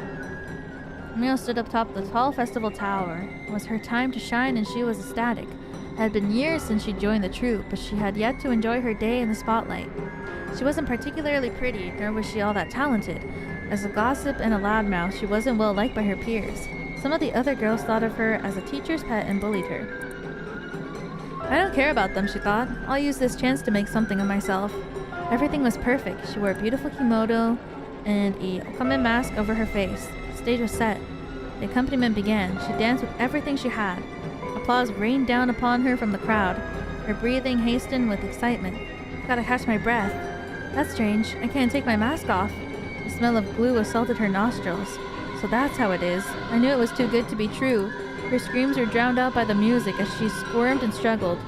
Mio stood up top of the tall festival tower. It was her time to shine and she was ecstatic. It had been years since she joined the troupe, but she had yet to enjoy her day in the spotlight. She wasn't particularly pretty, nor was she all that talented. As a gossip and a loudmouth, she wasn't well liked by her peers. Some of the other girls thought of her as a teacher's pet and bullied her. I don't care about them, she thought. I'll use this chance to make something of myself. Everything was perfect. She wore a beautiful kimono and a okame mask over her face. The stage was set. The accompaniment began. She danced with everything she had. Applause rained down upon her from the crowd. Her breathing hastened with excitement. I've gotta catch my breath. That's strange. I can't take my mask off. The smell of glue assaulted her nostrils. So that's how it is. I knew it was too good to be true. Her screams were drowned out by the music as she squirmed and struggled.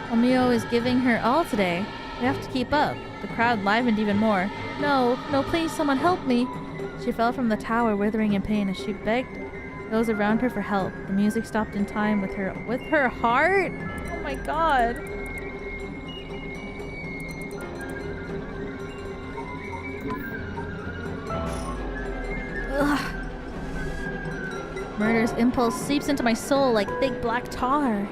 Omio is giving her all today. We have to keep up. The crowd livened even more. No, please, someone help me. She fell from the tower, withering in pain as she begged those around her for help. The music stopped in time with her heart. Oh my god. Ugh. Murder's impulse seeps into my soul like thick black tar.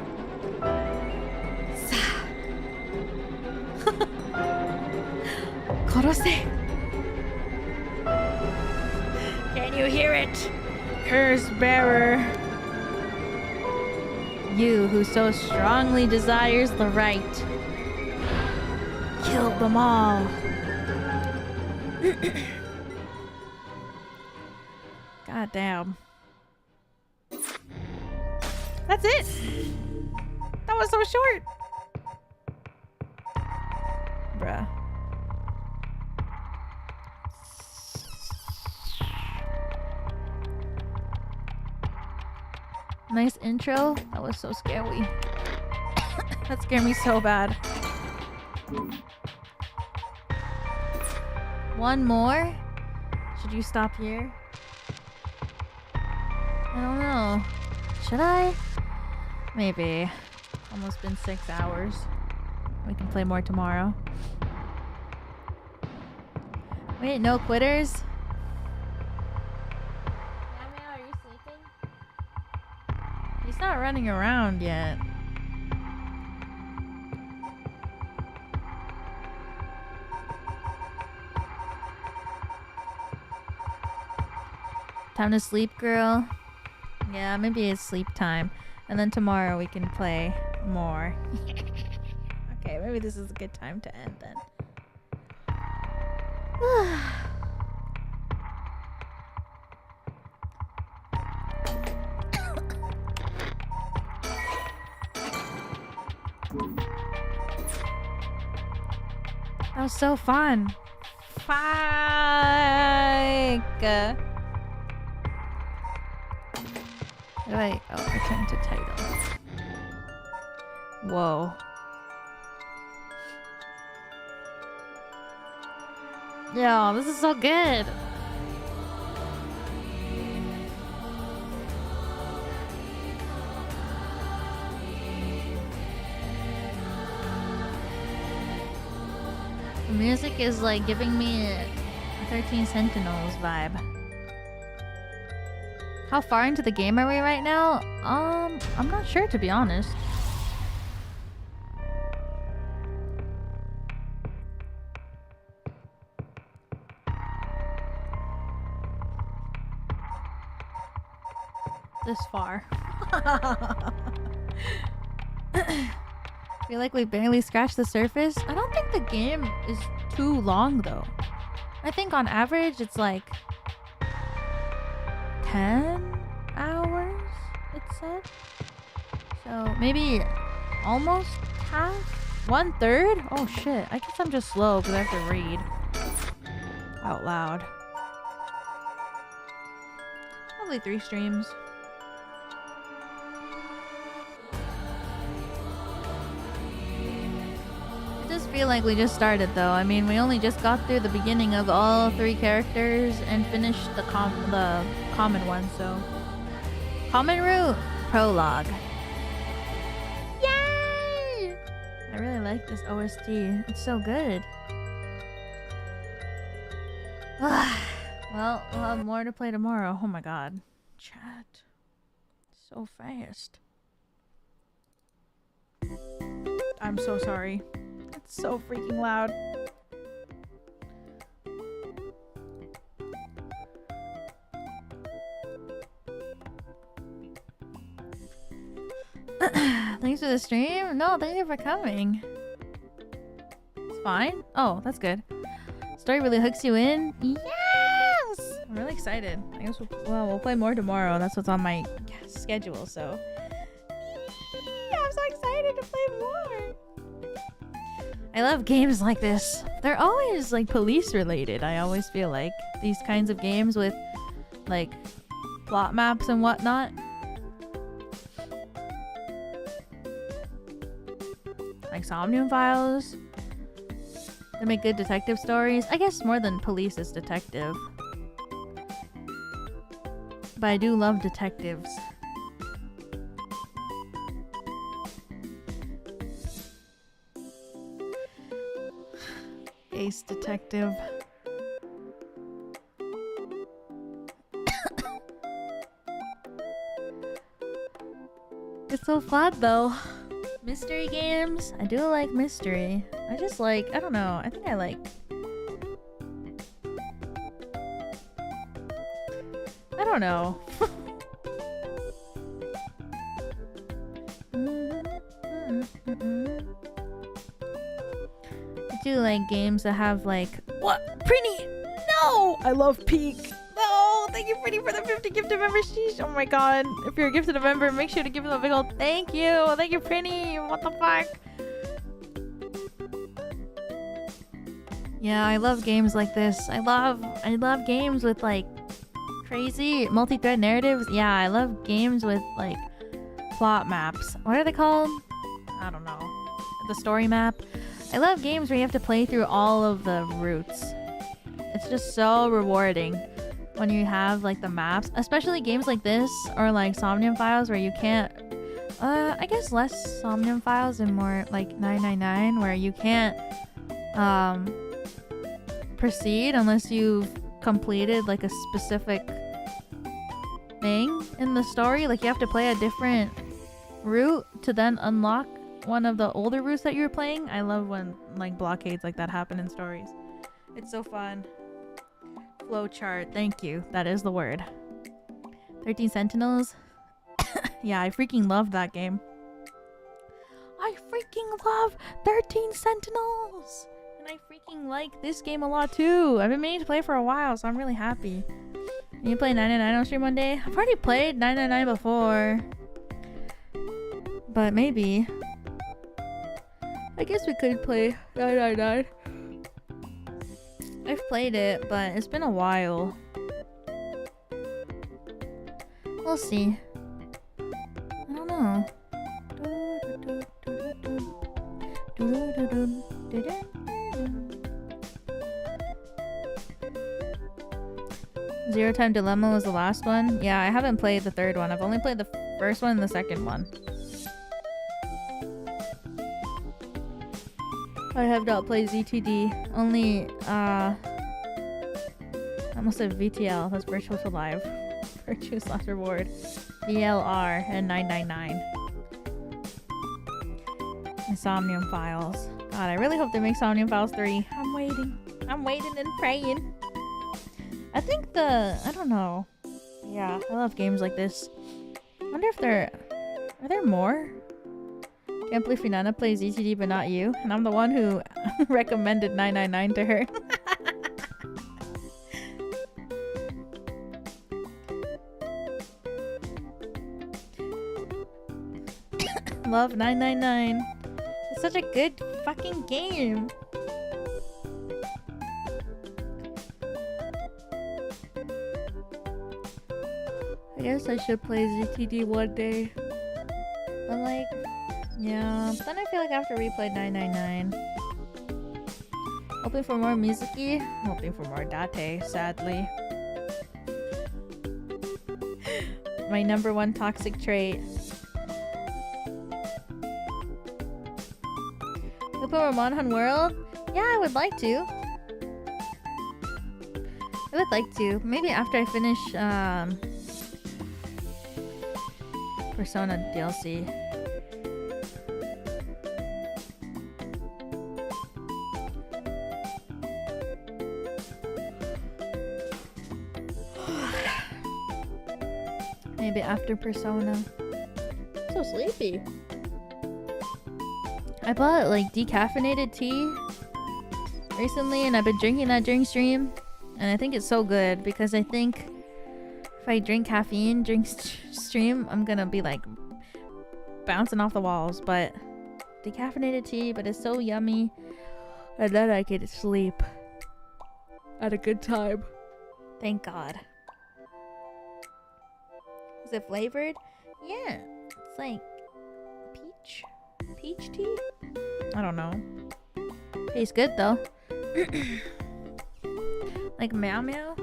Korose. Can you hear it? Curse bearer. You who so strongly desires the right. Kill them all. God damn. That's it. That was so short. Bruh. Nice intro. That was so scary. That scared me so bad. One more? Should you stop here? I don't know. Should I? Maybe. Almost been 6 hours. We can play more tomorrow. Wait, no quitters? Samuel, are you sleeping? He's not running around yet. Time to sleep, girl. Yeah, maybe it's sleep time. And then tomorrow we can play more. Okay, maybe this is a good time to end then. That was so fun. Fuck. Wait, oh, return to title. Whoa. Yo, this is so good. The music is like giving me a 13 Sentinels vibe. How far into the game are we right now? I'm not sure, to be honest. This far. Feel like we barely scratched the surface. I don't think the game is too long though. I think on average it's like 10 hours, it said. So maybe almost half? 1/3? Oh shit, I guess I'm just slow because I have to read out loud. Probably 3 streams. It does feel like we just started though. I mean, we only just got through the beginning of all 3 characters and finished the common one, so. Common route, Prologue. Yay! I really like this OST. It's so good. Well, we'll have more to play tomorrow. Oh my god. Chat. So fast. I'm so sorry. It's so freaking loud. Thanks for the stream. No, thank you for coming. It's fine. Oh, that's good. Story really hooks you in. Yes! I'm really excited. I guess we'll play more tomorrow. That's what's on my schedule, so. I'm so excited to play more. I love games like this. They're always like police related. I always feel like these kinds of games with like plot maps and whatnot. Like Somnium Files. They make good detective stories. I guess more than police is detective. But I do love detectives. Ace detective. It's so fun though. Mystery games? I do like mystery. I just like, I don't know. I think I like... I don't know. I do like games that have like... What? Pretty! No! I love Peak. No! Thank you, Pretty, for the 50 gifted members. Sheesh. Oh my god. If you're a gifted member, make sure to give them a big old thank you. Thank you, Pretty. What the fuck? Yeah, I love games like this. I love games with like crazy multi-thread narratives. Yeah, I love games with like plot maps. What are they called? I don't know. The story map. I love games where you have to play through all of the routes. It's just so rewarding when you have like the maps, especially games like this or like Somnium Files where you can't I guess less Somnium Files and more like 999 where you can't proceed unless you've completed like a specific thing in the story. Like you have to play a different route to then unlock one of the older routes that you're playing. I love when like blockades like that happen in stories. It's so fun. Flowchart, thank you. That is the word. 13 Sentinels. Yeah, I freaking love that game. I freaking love 13 Sentinels! And I freaking like this game a lot too. I've been meaning to play for a while, so I'm really happy. Can you play 999 on stream one day? I've already played 999 before. But maybe. I guess we could play 999. I've played it, but it's been a while. We'll see. I don't know. Zero Time Dilemma was the last one. Yeah, I haven't played the third one. I've only played the first one and the second one. I have not played ZTD. Only, I almost said VTL. That's Virtual to Live. Virtue / Reward. VLR and 999. And Somnium Files. God, I really hope they make Somnium Files 3. I'm waiting. I'm waiting and praying. I think I don't know. Yeah, I love games like this. I wonder if are there more? Can't believe Finana plays ETD but not you. And I'm the one who recommended 999 to her. Love 999. It's such a good fucking game. I guess I should play ZTD one day. But like, yeah. Then I feel like I have to replay 999. Hoping for more Mizuki. Hoping for more Date, sadly. My number one toxic trait. Open more Monhan World? Yeah, I would like to. I would like to. Maybe after I finish Persona DLC. Maybe after Persona. I'm so sleepy. I bought like decaffeinated tea recently and I've been drinking that during stream. And I think it's so good because I think if I drink caffeine during stream, I'm gonna be like bouncing off the walls. But decaffeinated tea, but it's so yummy. And then I get to sleep at a good time. Thank God. Is it flavored? Yeah. It's like peach tea? I don't know. Tastes good though. Like Meow Meow?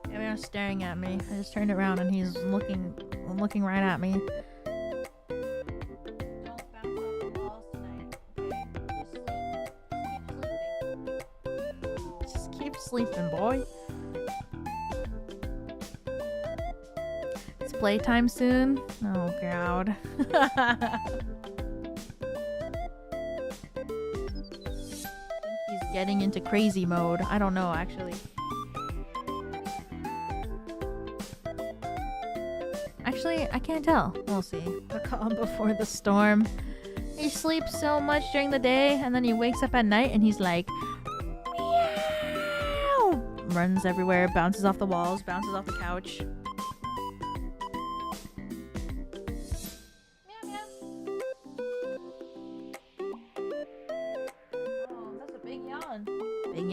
Meow Meow's staring at me. I just turned around and he's looking right at me. Don't bounce off the walls tonight, okay? Just keep sleeping, boy. It's playtime soon. Oh God. Getting into crazy mode. I don't know actually. Actually, I can't tell. We'll see. The calm before the storm. He sleeps so much during the day and then he wakes up at night and he's like meow! Runs everywhere, bounces off the walls, bounces off the couch.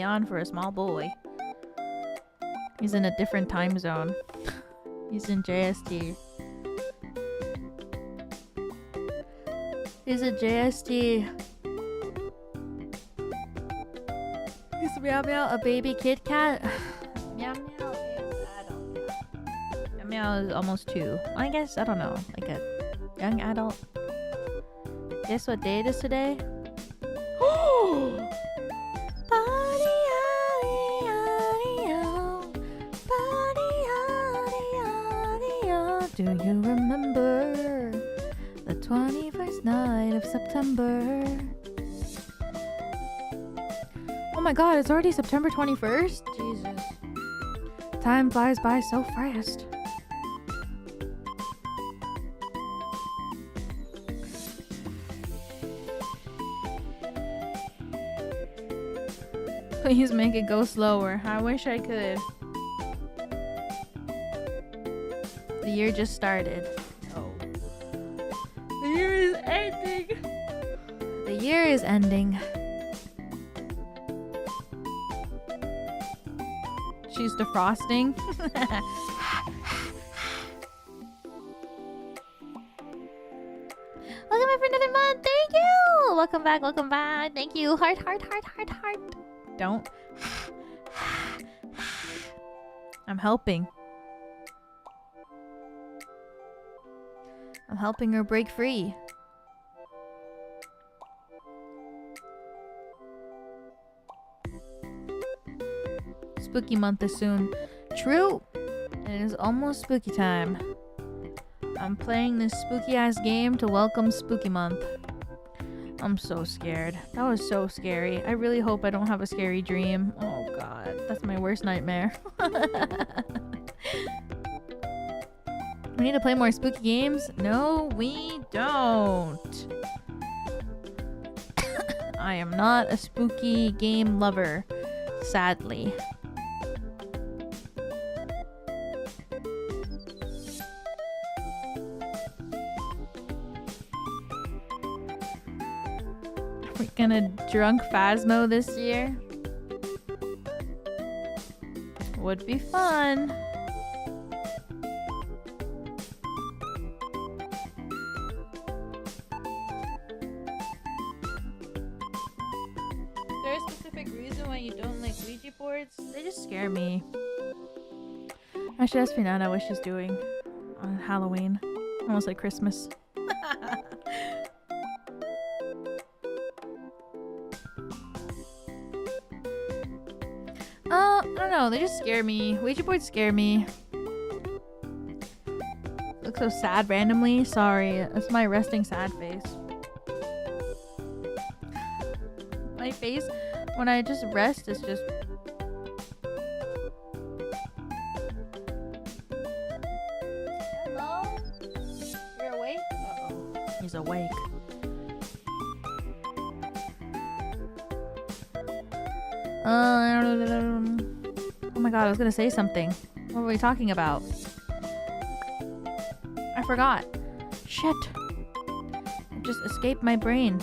On for a small boy. He's in a different time zone. He's in JST. He's a JST. Is Meow Meow a baby Kit Kat? Meow Meow is adult. Meow Meow is almost 2. I guess, I don't know. Like a young adult. Guess what day it is today? Do you remember the 21st night of September? Oh my God, it's already September 21st? Jesus. Time flies by so fast. Please make it go slower. I wish I could. The year just started. Oh. The year is ending. The year is ending. She's defrosting. Welcome back for another month. Thank you. Welcome back. Welcome back. Thank you. Heart, heart, heart, heart, heart. Don't. I'm helping. I'm helping her break free. Spooky month is soon. True! It is almost spooky time. I'm playing this spooky ass game to welcome spooky month. I'm so scared. That was so scary. I really hope I don't have a scary dream. Oh God, that's my worst nightmare. We need to play more spooky games? No, we don't. I am not a spooky game lover, sadly. We're gonna drunk Phasmo this year. Would be fun. Is there a specific reason why you don't like Ouija boards? They just scare me. I should ask Finana what she's doing on Halloween. Almost like Christmas. I don't know. They just scare me. Ouija boards scare me. Look so sad randomly. Sorry. That's my resting sad face. My face when I just rest is just... Hello? You're awake? Uh-oh. He's awake. Oh my god, I was gonna say something. What were we talking about? I forgot. Shit. It just escaped my brain.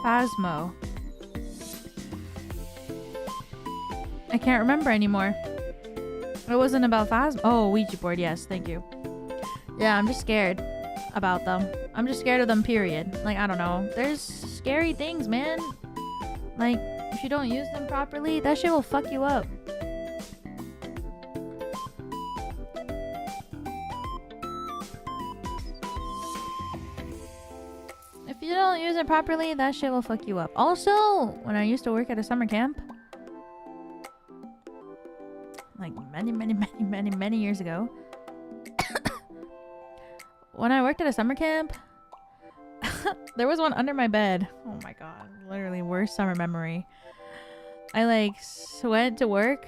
Phasmo. I can't remember anymore. It wasn't about Phasmo. Oh, Ouija board. Yes, thank you. Yeah, I'm just scared about them. I'm just scared of them, period. Like, I don't know. There's scary things, man. Like, if you don't use them properly, that shit will fuck you up. If you don't use it properly, that shit will fuck you up. Also, when I used to work at a summer camp, like many years ago, when I worked at a summer camp, there was one under my bed. Oh my god, literally worst summer memory. I like went to work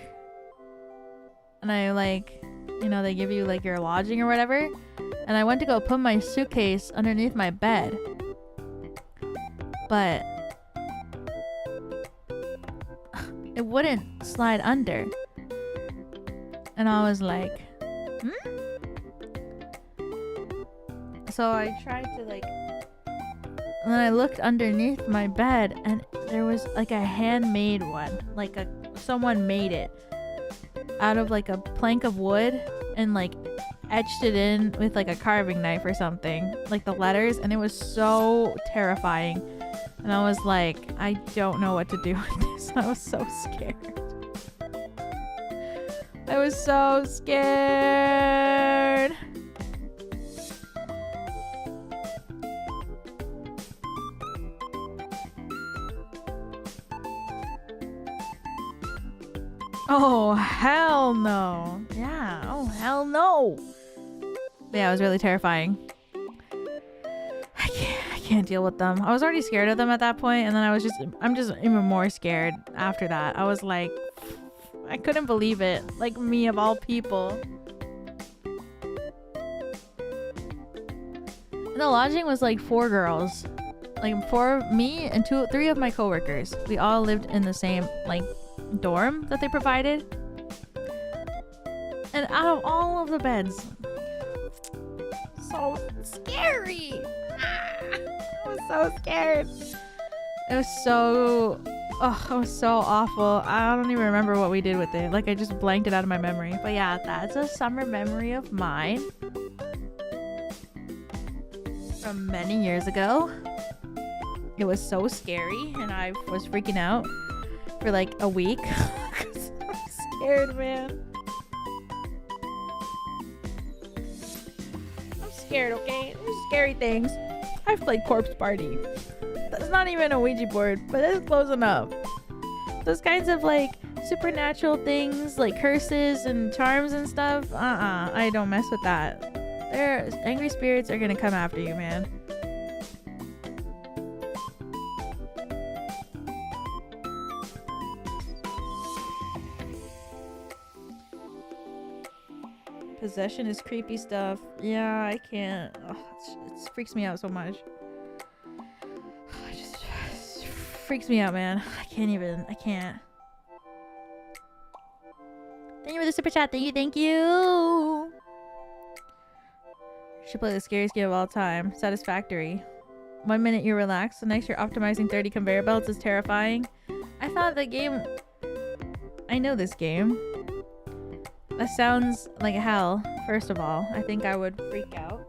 and I like, you know, they give you like your lodging or whatever, and I went to go put my suitcase underneath my bed, but it wouldn't slide under, and I was like, so I tried to like, and then I looked underneath my bed and there was like a handmade one, like someone made it out of like a plank of wood and like etched it in with like a carving knife or something, like the letters, and it was so terrifying. And I was like, I don't know what to do with this. I was so scared. I was so scared. Oh, hell no. Yeah, oh, hell no. Yeah, it was really terrifying. I can't deal with them. I was already scared of them at that point, and then I'm just even more scared after that. I was like, I couldn't believe it. Like, me of all people. And the lodging was like 4 girls. Like me and 3 of my coworkers. We all lived in the same like dorm that they provided, and out of all of the beds, so scary. I was so scared. It was so awful. I don't even remember what we did with it. Like, I just blanked it out of my memory. But yeah, that's a summer memory of mine from many years ago. It was so scary and I was freaking out for like a week. Cause I'm scared, man. I'm scared, okay? There's scary things. I've played Corpse Party. That's not even a Ouija board, but it's close enough. Those kinds of like supernatural things, like curses and charms and stuff, I don't mess with that. Angry spirits are gonna come after you, man. Possession is creepy stuff. Yeah, I can't. Oh, it freaks me out so much. It just freaks me out, man. I can't. Thank you for the super chat. Thank you. Should play the scariest game of all time. Satisfactory. 1 minute you're relaxed, the next you're optimizing 30 conveyor belts is terrifying. I thought the game... I know this game. That sounds like hell, first of all. I think I would freak out.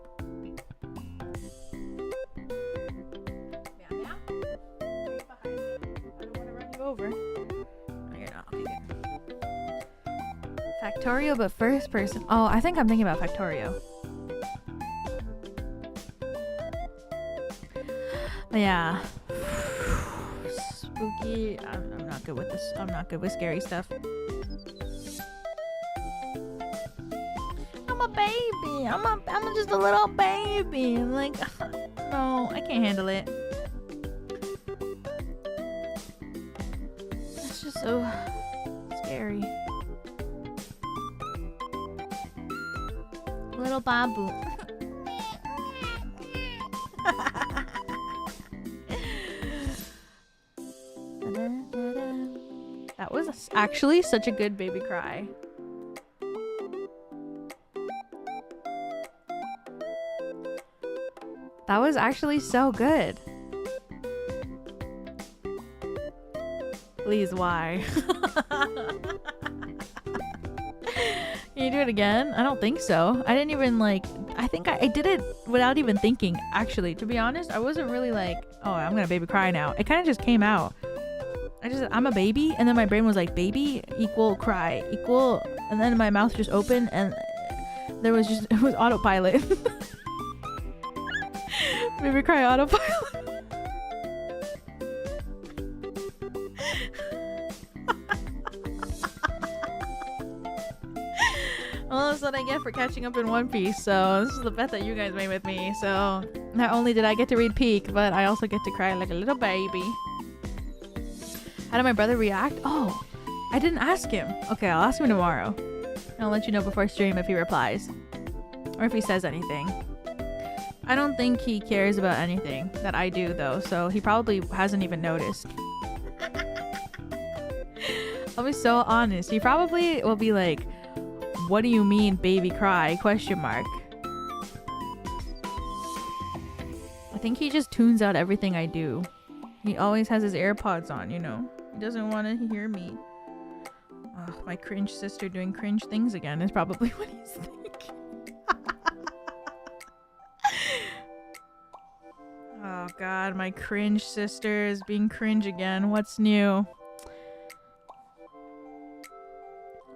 Meow meow. Are you behind me? I don't want to run you over. No, you're not. Okay, good. Factorio, but first person. Oh, I think I'm thinking about Factorio. Yeah. Spooky. I'm not good with this. I'm not good with scary stuff. I'm a baby. I'm just a little baby. Like, no, I can't handle it. It's just so scary. Little babu. That was actually such a good baby cry. That was actually so good. Please, why? Can you do it again? I don't think so. I didn't even like... I think I did it without even thinking, actually. To be honest, I wasn't really like, oh, I'm gonna baby cry now. It kind of just came out. I'm a baby, and then my brain was like, baby equal cry equal, and then my mouth just opened, and there was just, it was autopilot. Baby cry autopilot. Well, that's what I get for catching up in One Piece, so this is the bet that you guys made with me. So not only did I get to read Peak, but I also get to cry like a little baby. How did my brother react? Oh, I didn't ask him. Okay, I'll ask him tomorrow. I'll let you know before stream if he replies. Or if he says anything. I don't think he cares about anything that I do, though, so he probably hasn't even noticed. I'll be so honest. He probably will be like, what do you mean baby cry? Question mark. I think he just tunes out everything I do. He always has his AirPods on, you know. He doesn't want to hear me. Oh, my cringe sister doing cringe things again is probably what he's thinking. Oh god, my cringe sister is being cringe again. What's new?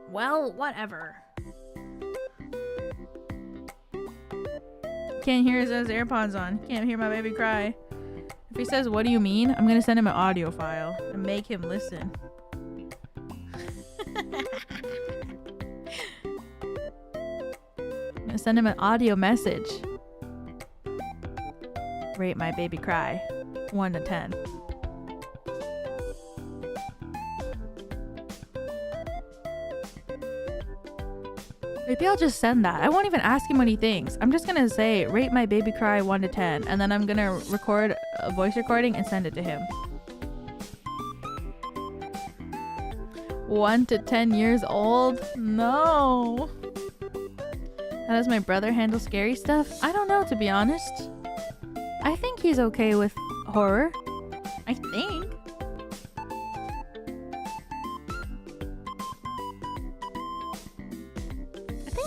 Well, whatever. Can't hear his AirPods on. Can't hear my baby cry. If he says, what do you mean? I'm gonna send him an audio file and make him listen. I'm gonna send him an audio message. Rate my baby cry. 1 to 10. Maybe I'll just send that. I won't even ask him what he thinks. I'm just gonna say, rate my baby cry 1 to 10. And then I'm gonna record a voice recording and send it to him. 1 to 10 years old? No. How does my brother handle scary stuff? I don't know, to be honest. I think he's okay with horror. I think.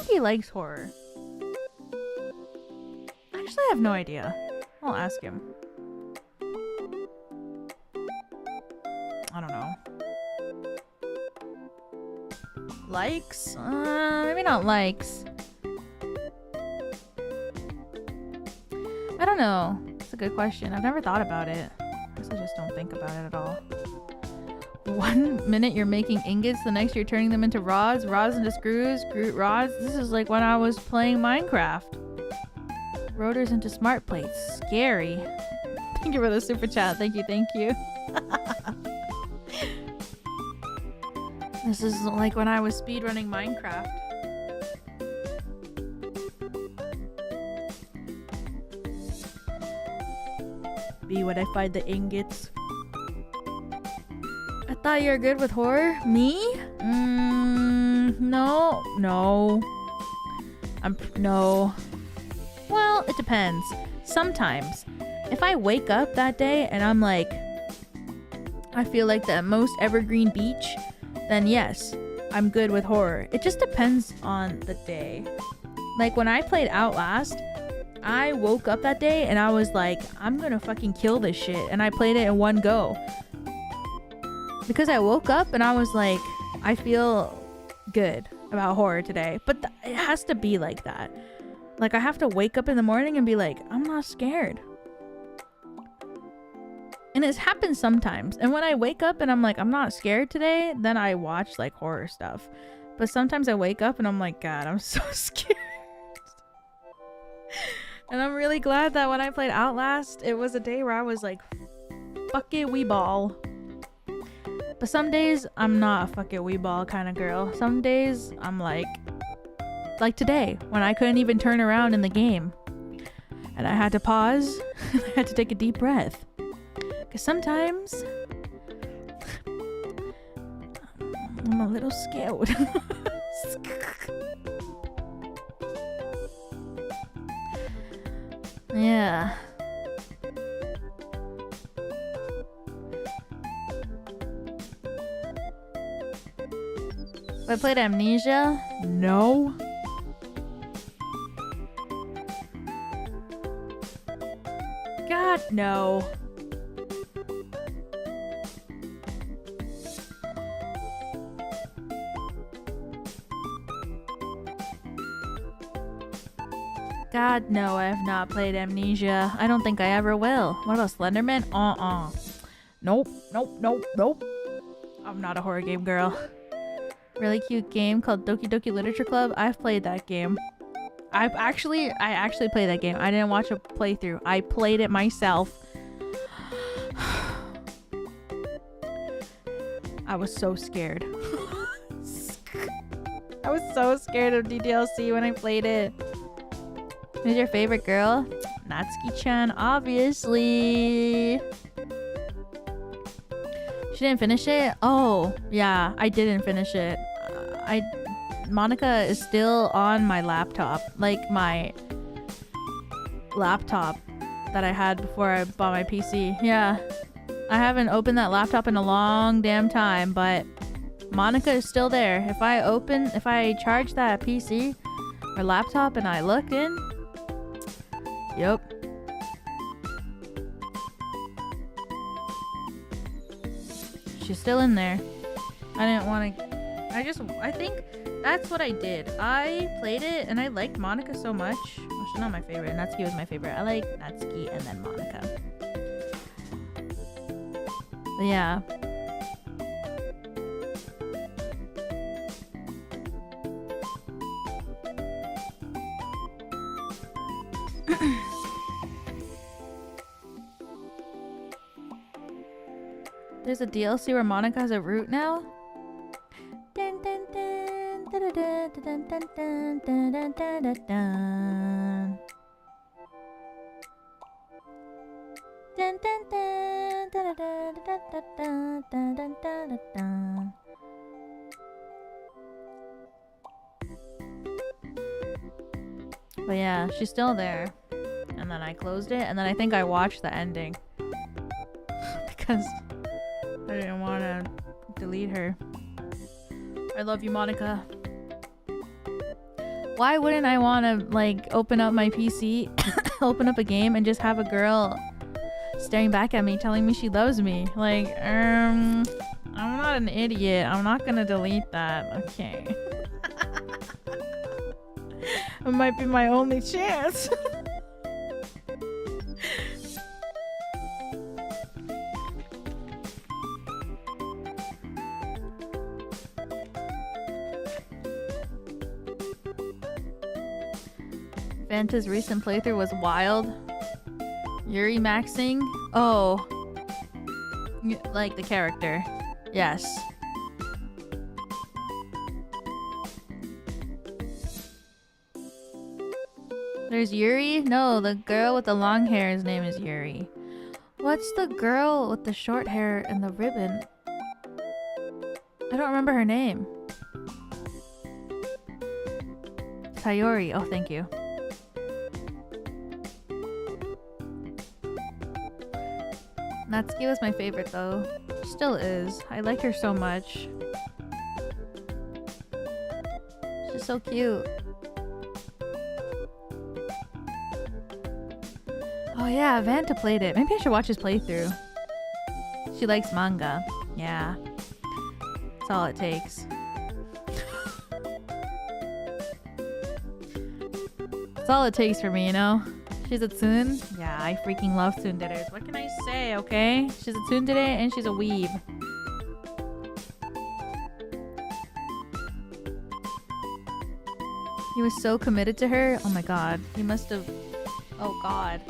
He likes horror. Actually, I have no idea. I'll ask him. I don't know. Likes? Maybe not likes. I don't know. It's a good question. I've never thought about it. I guess I just don't think about it at all. 1 minute you're making ingots, the next you're turning them into rods into screws, rods. This is like when I was playing Minecraft. Rotors into smart plates. Scary. Thank you for the super chat. Thank you. This is like when I was speedrunning Minecraft. happy when I find the ingots. I thought you were good with horror. Me? No. No. Well, it depends. Sometimes. If I wake up that day and I'm like, I feel like the most Evergreen Beach, then yes, I'm good with horror. It just depends on the day. Like when I played Outlast, I woke up that day and I was like, I'm gonna fucking kill this shit. And I played it in one go. Because I woke up and I was like, I feel good about horror today. But it has to be like that. Like I have to wake up in the morning and be like, I'm not scared. And it's happened sometimes. And when I wake up and I'm like, I'm not scared today, then I watch like horror stuff. But sometimes I wake up and I'm like, God, I'm so scared. And I'm really glad that when I played Outlast, it was a day where I was like, fuck it, we ball. But some days, I'm not a fuck it, we ball kind of girl. Some days, I'm like today, when I couldn't even turn around in the game. And I had to pause, and I had to take a deep breath. Because sometimes, I'm a little scared. Yeah. I played Amnesia? No. God, no. God, no, I have not played Amnesia. I don't think I ever will. What about Slenderman? Nope. I'm not a horror game girl. Really cute game called Doki Doki Literature Club. I've played that game. I actually played that game. I didn't watch a playthrough. I played it myself. I was so scared. I was so scared of DDLC when I played it. Who's your favorite girl? Natsuki-chan, obviously. She didn't finish it? Oh, yeah, I didn't finish it. Monica is still on my laptop. Like my laptop that I had before I bought my PC. Yeah. I haven't opened that laptop in a long damn time, but Monica is still there. If I charge that PC or laptop and I look in, yep. She's still in there. I didn't want to... I think that's what I did. I played it and I liked Monica so much. Well, she's not my favorite. Natsuki was my favorite. I like Natsuki and then Monica. But yeah. There's a DLC where Monica has a root now? Dun, dun, dun, dun, dun, dun, dun, dun, dun, dun, dun, dun. Dun, dun, dun, dun, dun, dun, dun, dun, dun, dun. But yeah, she's still there. And then I closed it, and then I think I watched the ending. Because I didn't want to delete her. I love you, Monica. Why wouldn't I want to, like, open up my PC, open up a game, and just have a girl staring back at me telling me she loves me? Like, I'm not an idiot. I'm not gonna delete that. Okay. It might be my only chance. Vanta's recent playthrough was wild. Yuri maxing? Oh. Like the character. Yes. There's Yuri? No, the girl with the long hair, his name is Yuri. What's the girl with the short hair and the ribbon? I don't remember her name. Sayori. Oh, thank you. Natsuki was my favorite though. Still is. I like her so much. She's so cute. Oh yeah, Vanta played it. Maybe I should watch his playthrough. She likes manga. Yeah. That's all it takes. That's all it takes for me, you know? She's a tsune. Yeah, I freaking love tsunderes. What can I say, okay? She's a tsundere and she's a weeb. He was so committed to her. Oh my god. He must have... Oh god.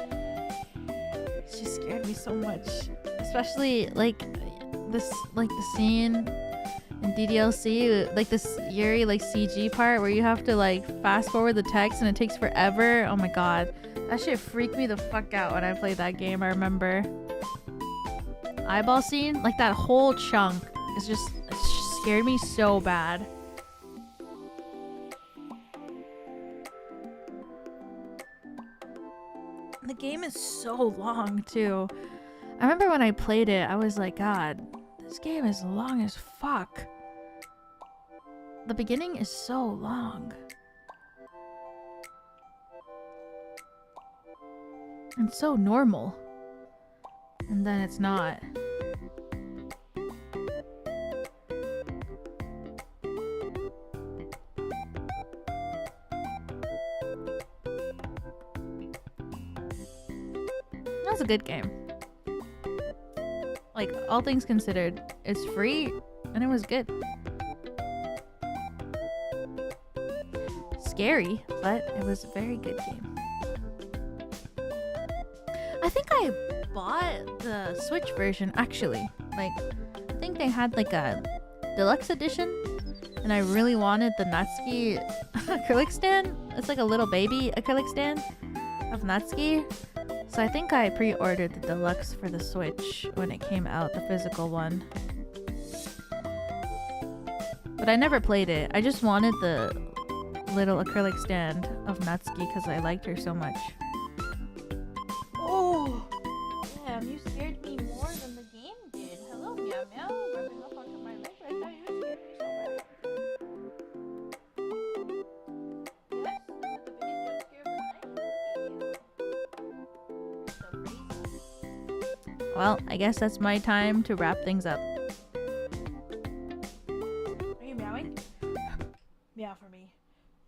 She scared me so much. Especially like this, like the scene in DDLC, like this Yuri like CG part where you have to like fast forward the text and it takes forever. Oh my god. That shit freaked me the fuck out when I played that game. I remember. Eyeball scene, like that whole chunk is just, it just scared me so bad. The game is so long too. I remember when I played it, I was like, God, this game is long as fuck. The beginning is so long. It's so normal. And then it's not. That was a good game. Like, all things considered, it's free and it was good. Scary, but it was a very good game. I think I bought the Switch version actually. Like, I think they had like a deluxe edition, and I really wanted the Natsuki acrylic stand. It's like a little baby acrylic stand of Natsuki. So I think I pre-ordered the deluxe for the Switch when it came out, the physical one. But I never played it. I just wanted the little acrylic stand of Natsuki because I liked her so much. Oh! Damn, you scared me more than the game did. Hello, meow meow. Rubbing up onto my leg. I thought you scared me so bad. Yes, the biggest jump scare of the night. So crazy. Well, I guess that's my time to wrap things up. Are you meowing? Meow for me.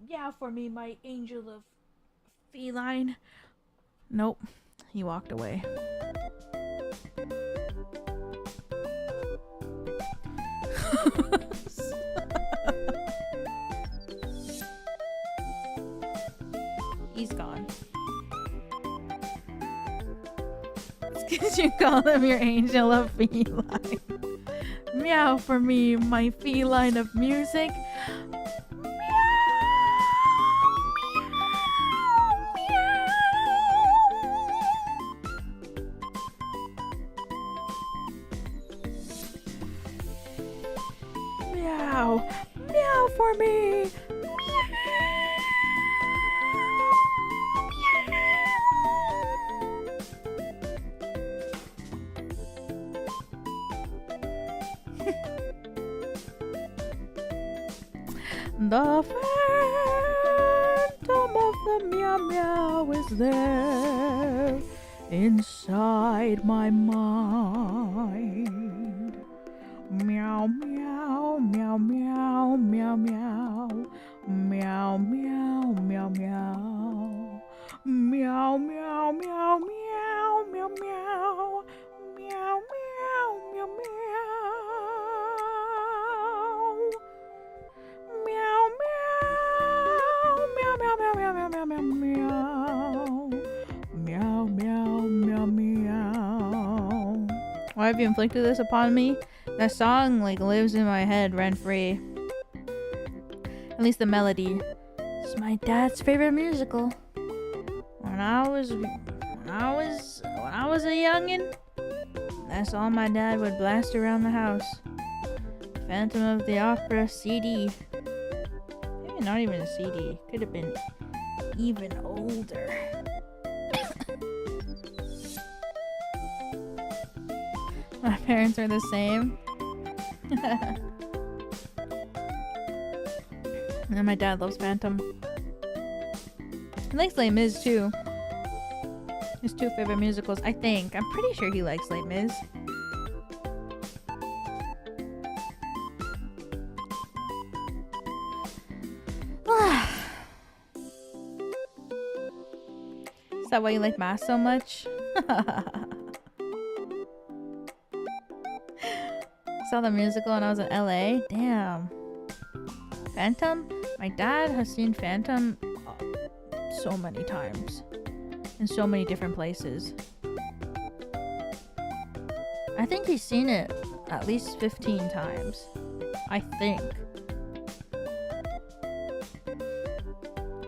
Meow for me, my angel of feline. Nope. He walked away. He's gone. It's 'cause you call him your angel of feline. Meow for me, my feline of music. Meow, meow for me. The phantom of the meow meow is there inside my mind. Meow meow meow meow meow meow meow meow meow meow meow meow meow meow meow meow meow meow meow meow. Why have you inflicted this upon me? That song like lives in my head rent free. At least the melody. It's my dad's favorite musical. When I was a youngin', That's all my dad would blast around the house. Phantom of the Opera CD. Maybe not even a CD. Could have been even older. My parents are the same. And my dad loves Phantom. He likes Les Mis too. His 2 favorite musicals, I think. I'm pretty sure he likes Les Mis. Is that why you like Mass so much? Saw the musical when I was in LA. Damn. Phantom? My dad has seen Phantom so many times. In so many different places. I think he's seen it at least 15 times. I think.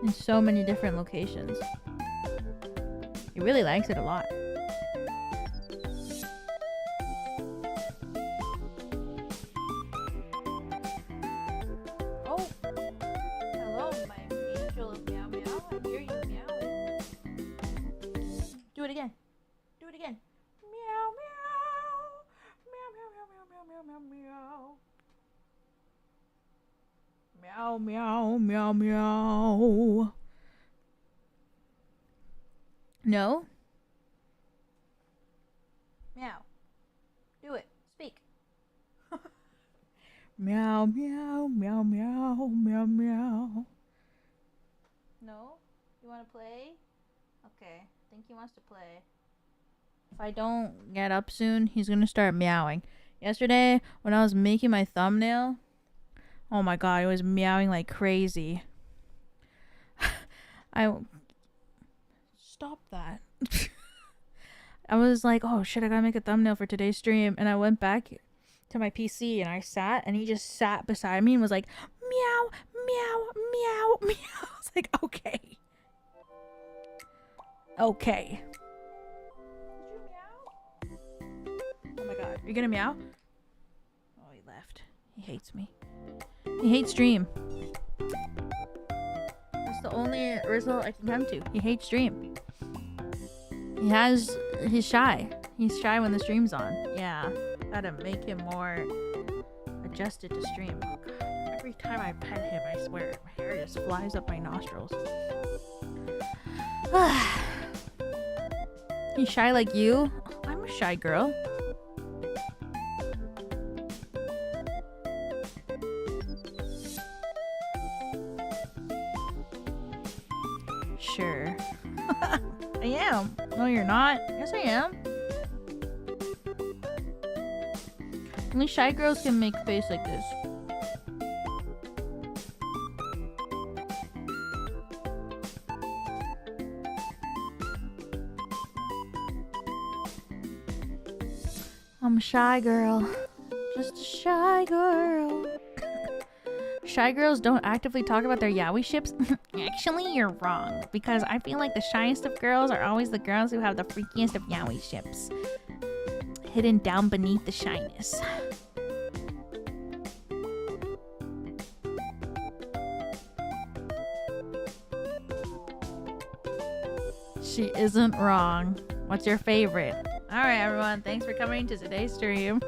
In so many different locations. He really likes it a lot. Oh! Hello, my angel of meow meow. I hear you meowing. Do it again. Do it again. Meow meow. Meow meow meow meow meow meow meow. Meow meow meow meow. No? Meow. Do it. Speak. Meow meow meow meow meow meow. No? You wanna play? Okay. I think he wants to play. If I don't get up soon, he's gonna start meowing. Yesterday, when I was making my thumbnail, oh my god, he was meowing like crazy. Stop that. I was like, oh shit, I gotta make a thumbnail for today's stream. And I went back to my PC and I sat, and he just sat beside me and was like, meow, meow, meow, meow. I was like, okay. Okay. Did you meow? Oh my god. Are you gonna meow? Oh, he left. He hates me. He hates stream. That's the only result I can come to. He hates stream. He's shy. He's shy when the stream's on. Yeah. Gotta make him more adjusted to stream. Oh god. Every time I pet him, I swear, my hair just flies up my nostrils. He's shy like you? I'm a shy girl. Sure. I am. No, you're not. Yes, I am. Only shy girls can make a face like this. I'm a shy girl. Just a shy girl. Shy girls don't actively talk about their yaoi ships? Actually, you're wrong. Because I feel like the shyest of girls are always the girls who have the freakiest of yaoi ships. Hidden down beneath the shyness. She isn't wrong. What's your favorite? Alright everyone, thanks for coming to today's stream.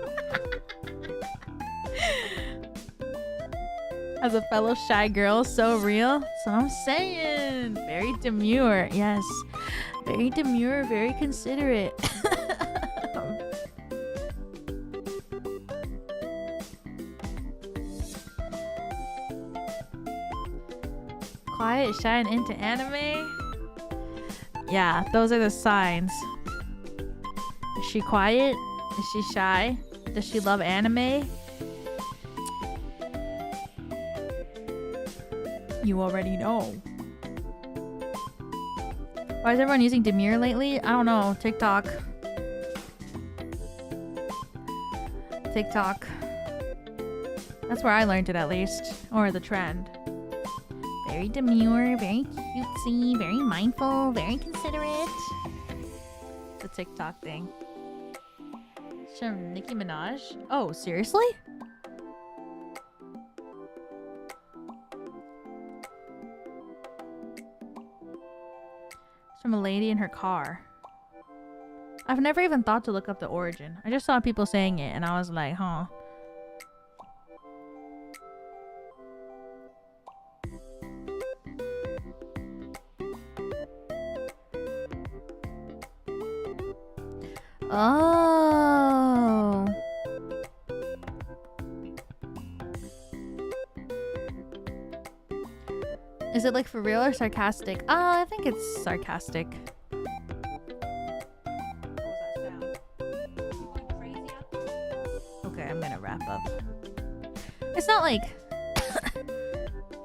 As a fellow shy girl, so real. That's what I'm saying. Very demure. Yes. Very demure, very considerate. Quiet, shy, and into anime? Yeah, those are the signs. Is she quiet? Is she shy? Does she love anime? You already know. Why is everyone using demure lately? I don't know. TikTok. TikTok. That's where I learned it at least. Or the trend. Very demure, very cutesy, very mindful, very considerate. It's a TikTok thing. It's from Nicki Minaj. Oh, seriously? It's from a lady in her car. I've never even thought to look up the origin. I just saw people saying it and I was like, huh. Oh. Is it like for real or sarcastic? I think it's sarcastic. Okay, I'm gonna wrap up. It's not like...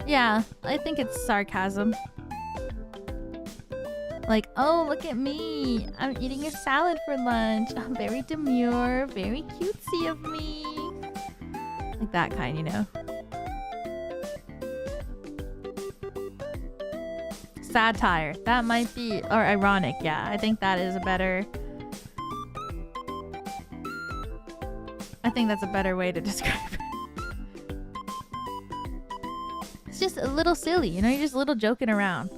yeah, I think it's sarcasm. Like, oh, look at me. I'm eating a salad for lunch. I'm very demure, very cutesy of me. Like that kind, you know? Satire. That might be... or ironic, yeah. I think that is a better... I think that's a better way to describe it. It's just a little silly, you know? You're just a little joking around.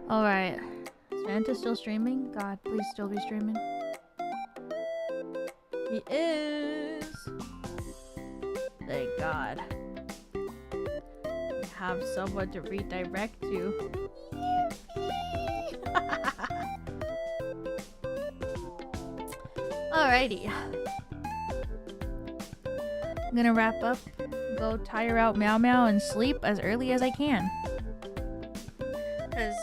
Alright. Is Ranta still streaming? God, please still be streaming. He is. Thank God. We have someone to redirect to. Alrighty. I'm gonna wrap up, go tire out Meow Meow and sleep as early as I can. Because...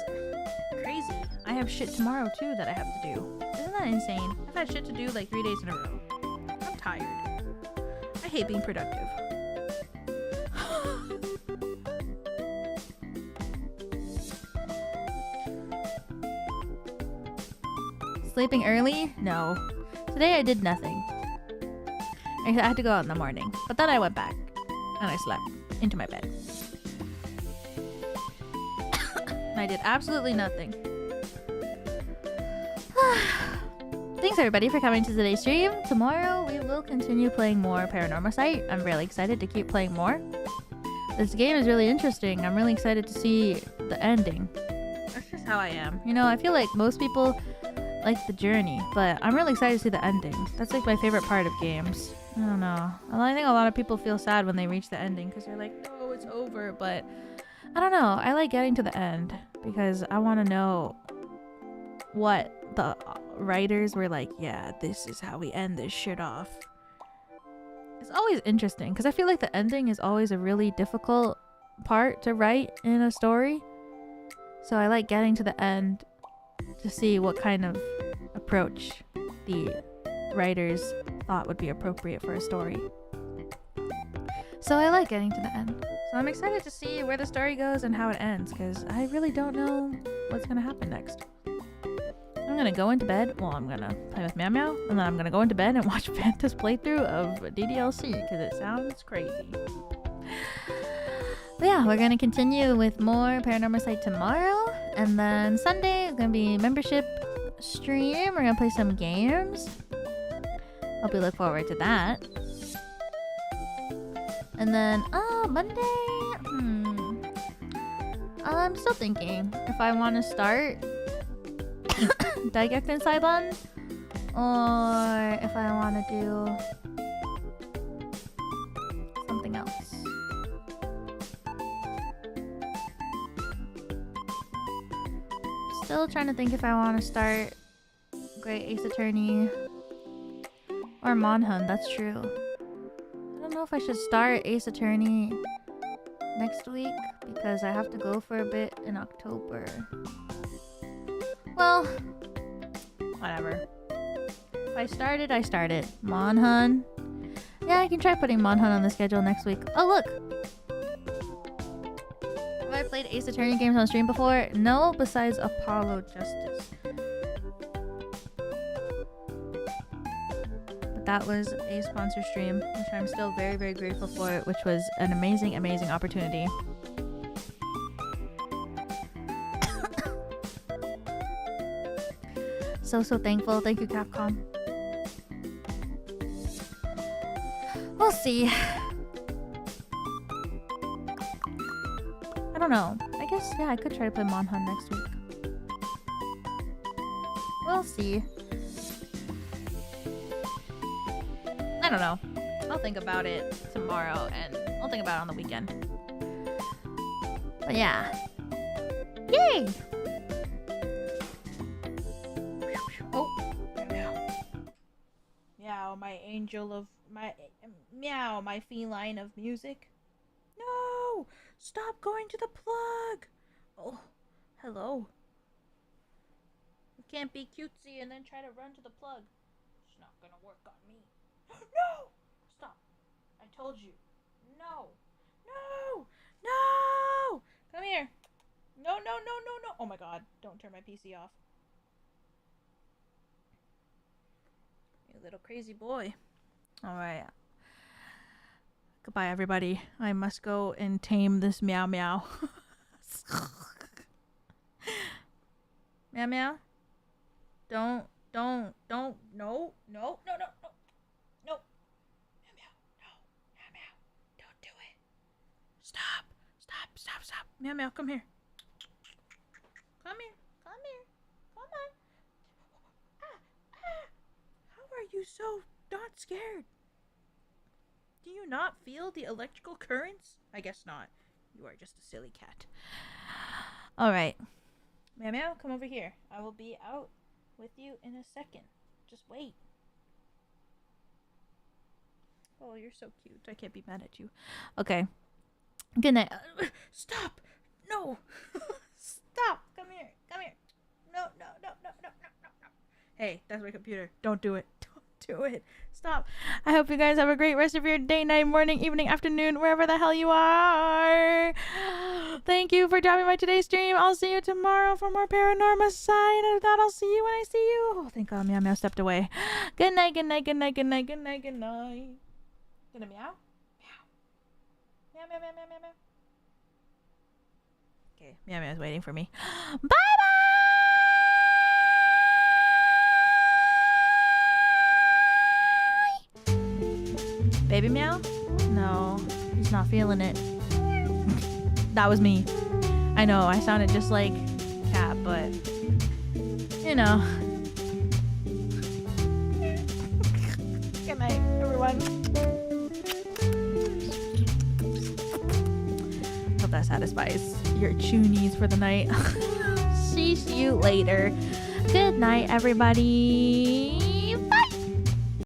crazy. I have shit tomorrow too that I have to do. Isn't that insane? I've had shit to do like 3 days in a row. I'm tired. I hate being productive. Sleeping early? No. Today I did nothing. I had to go out in the morning. But then I went back. And I slept into my bed. I did absolutely nothing. Thanks everybody for coming to today's stream. Tomorrow we will continue playing more Paranormasight. I'm really excited to keep playing more. This game is really interesting. I'm really excited to see the ending. That's just how I am. You know, I feel like most people like the journey, but I'm really excited to see the ending. That's like my favorite part of games. I don't know. I think a lot of people feel sad when they reach the ending because they're like, no, it's over, but I don't know. I like getting to the end because I want to know what the writers were like, yeah, this is how we end this shit off. It's always interesting because I feel like the ending is always a really difficult part to write in a story. So I like getting to the end to see what kind of approach the writers thought would be appropriate for a story. So I like getting to the end. So I'm excited to see where the story goes and how it ends because I really don't know what's going to happen next. I'm going to go into bed. Well, I'm going to play with Meow Meow and then I'm going to go into bed and watch Fanta's playthrough of DDLC because it sounds crazy. But yeah, we're going to continue with more Paranormasight tomorrow. And then Sunday is going to be membership stream. We're going to play some games. Hope you look forward to that. And then, Monday? I'm still thinking if I want to start Daigakuten Saiban or if I want to do something else. Still trying to think if I want to start Great Ace Attorney or Monhun. That's true. I don't know if I should start Ace Attorney next week because I have to go for a bit in October. Well, whatever. If I started, I started. Monhun. Yeah, I can try putting Monhun on the schedule next week. Oh, look! Have I played Ace Attorney games on stream before? No, besides Apollo Justice. But that was a sponsor stream, which I'm still very, very grateful for, which was an amazing, amazing opportunity. so thankful. Thank you, Capcom. We'll see. I don't know. I guess, yeah, I could try to play Monhan next week. We'll see. I don't know. I'll think about it tomorrow, and I'll think about it on the weekend. But yeah. Yay! Oh. Meow, my angel of... Meow, my feline of music. No! Stop going to the plug! Oh, hello. You can't be cutesy and then try to run to the plug. It's not gonna work on me. No! Stop. I told you. No. No! No! Come here. No. Oh my god. Don't turn my PC off. You little crazy boy. Alright. Goodbye, everybody. I must go and tame this meow meow. Meow meow. Don't. No. Meow meow. No. Meow meow. Don't do it. Stop. Meow meow, come here. Come on. How are you so not scared? Do you not feel the electrical currents? I guess not. You are just a silly cat. Alright. Meow meow, come over here. I will be out with you in a second. Just wait. Oh, you're so cute. I can't be mad at you. Okay. Good night. Stop! No! Stop! Come here. No. Hey, that's my computer. Don't do it. Do it. Stop. I hope you guys have a great rest of your day, night, morning, evening, afternoon, wherever the hell you are. Thank you for dropping by today's stream. I'll see you tomorrow for more Paranormasight. And if not, I'll see you when I see you. Oh, thank God, Meow Meow stepped away. Good night. Gonna meow? Meow. Okay, Meow Meow's waiting for me. Bye. Baby meow? No, he's not feeling it. That was me. I know, I sounded just like cat, but you know. Good night, everyone. Hope that satisfies your chew needs for the night. See you later. Good night, everybody.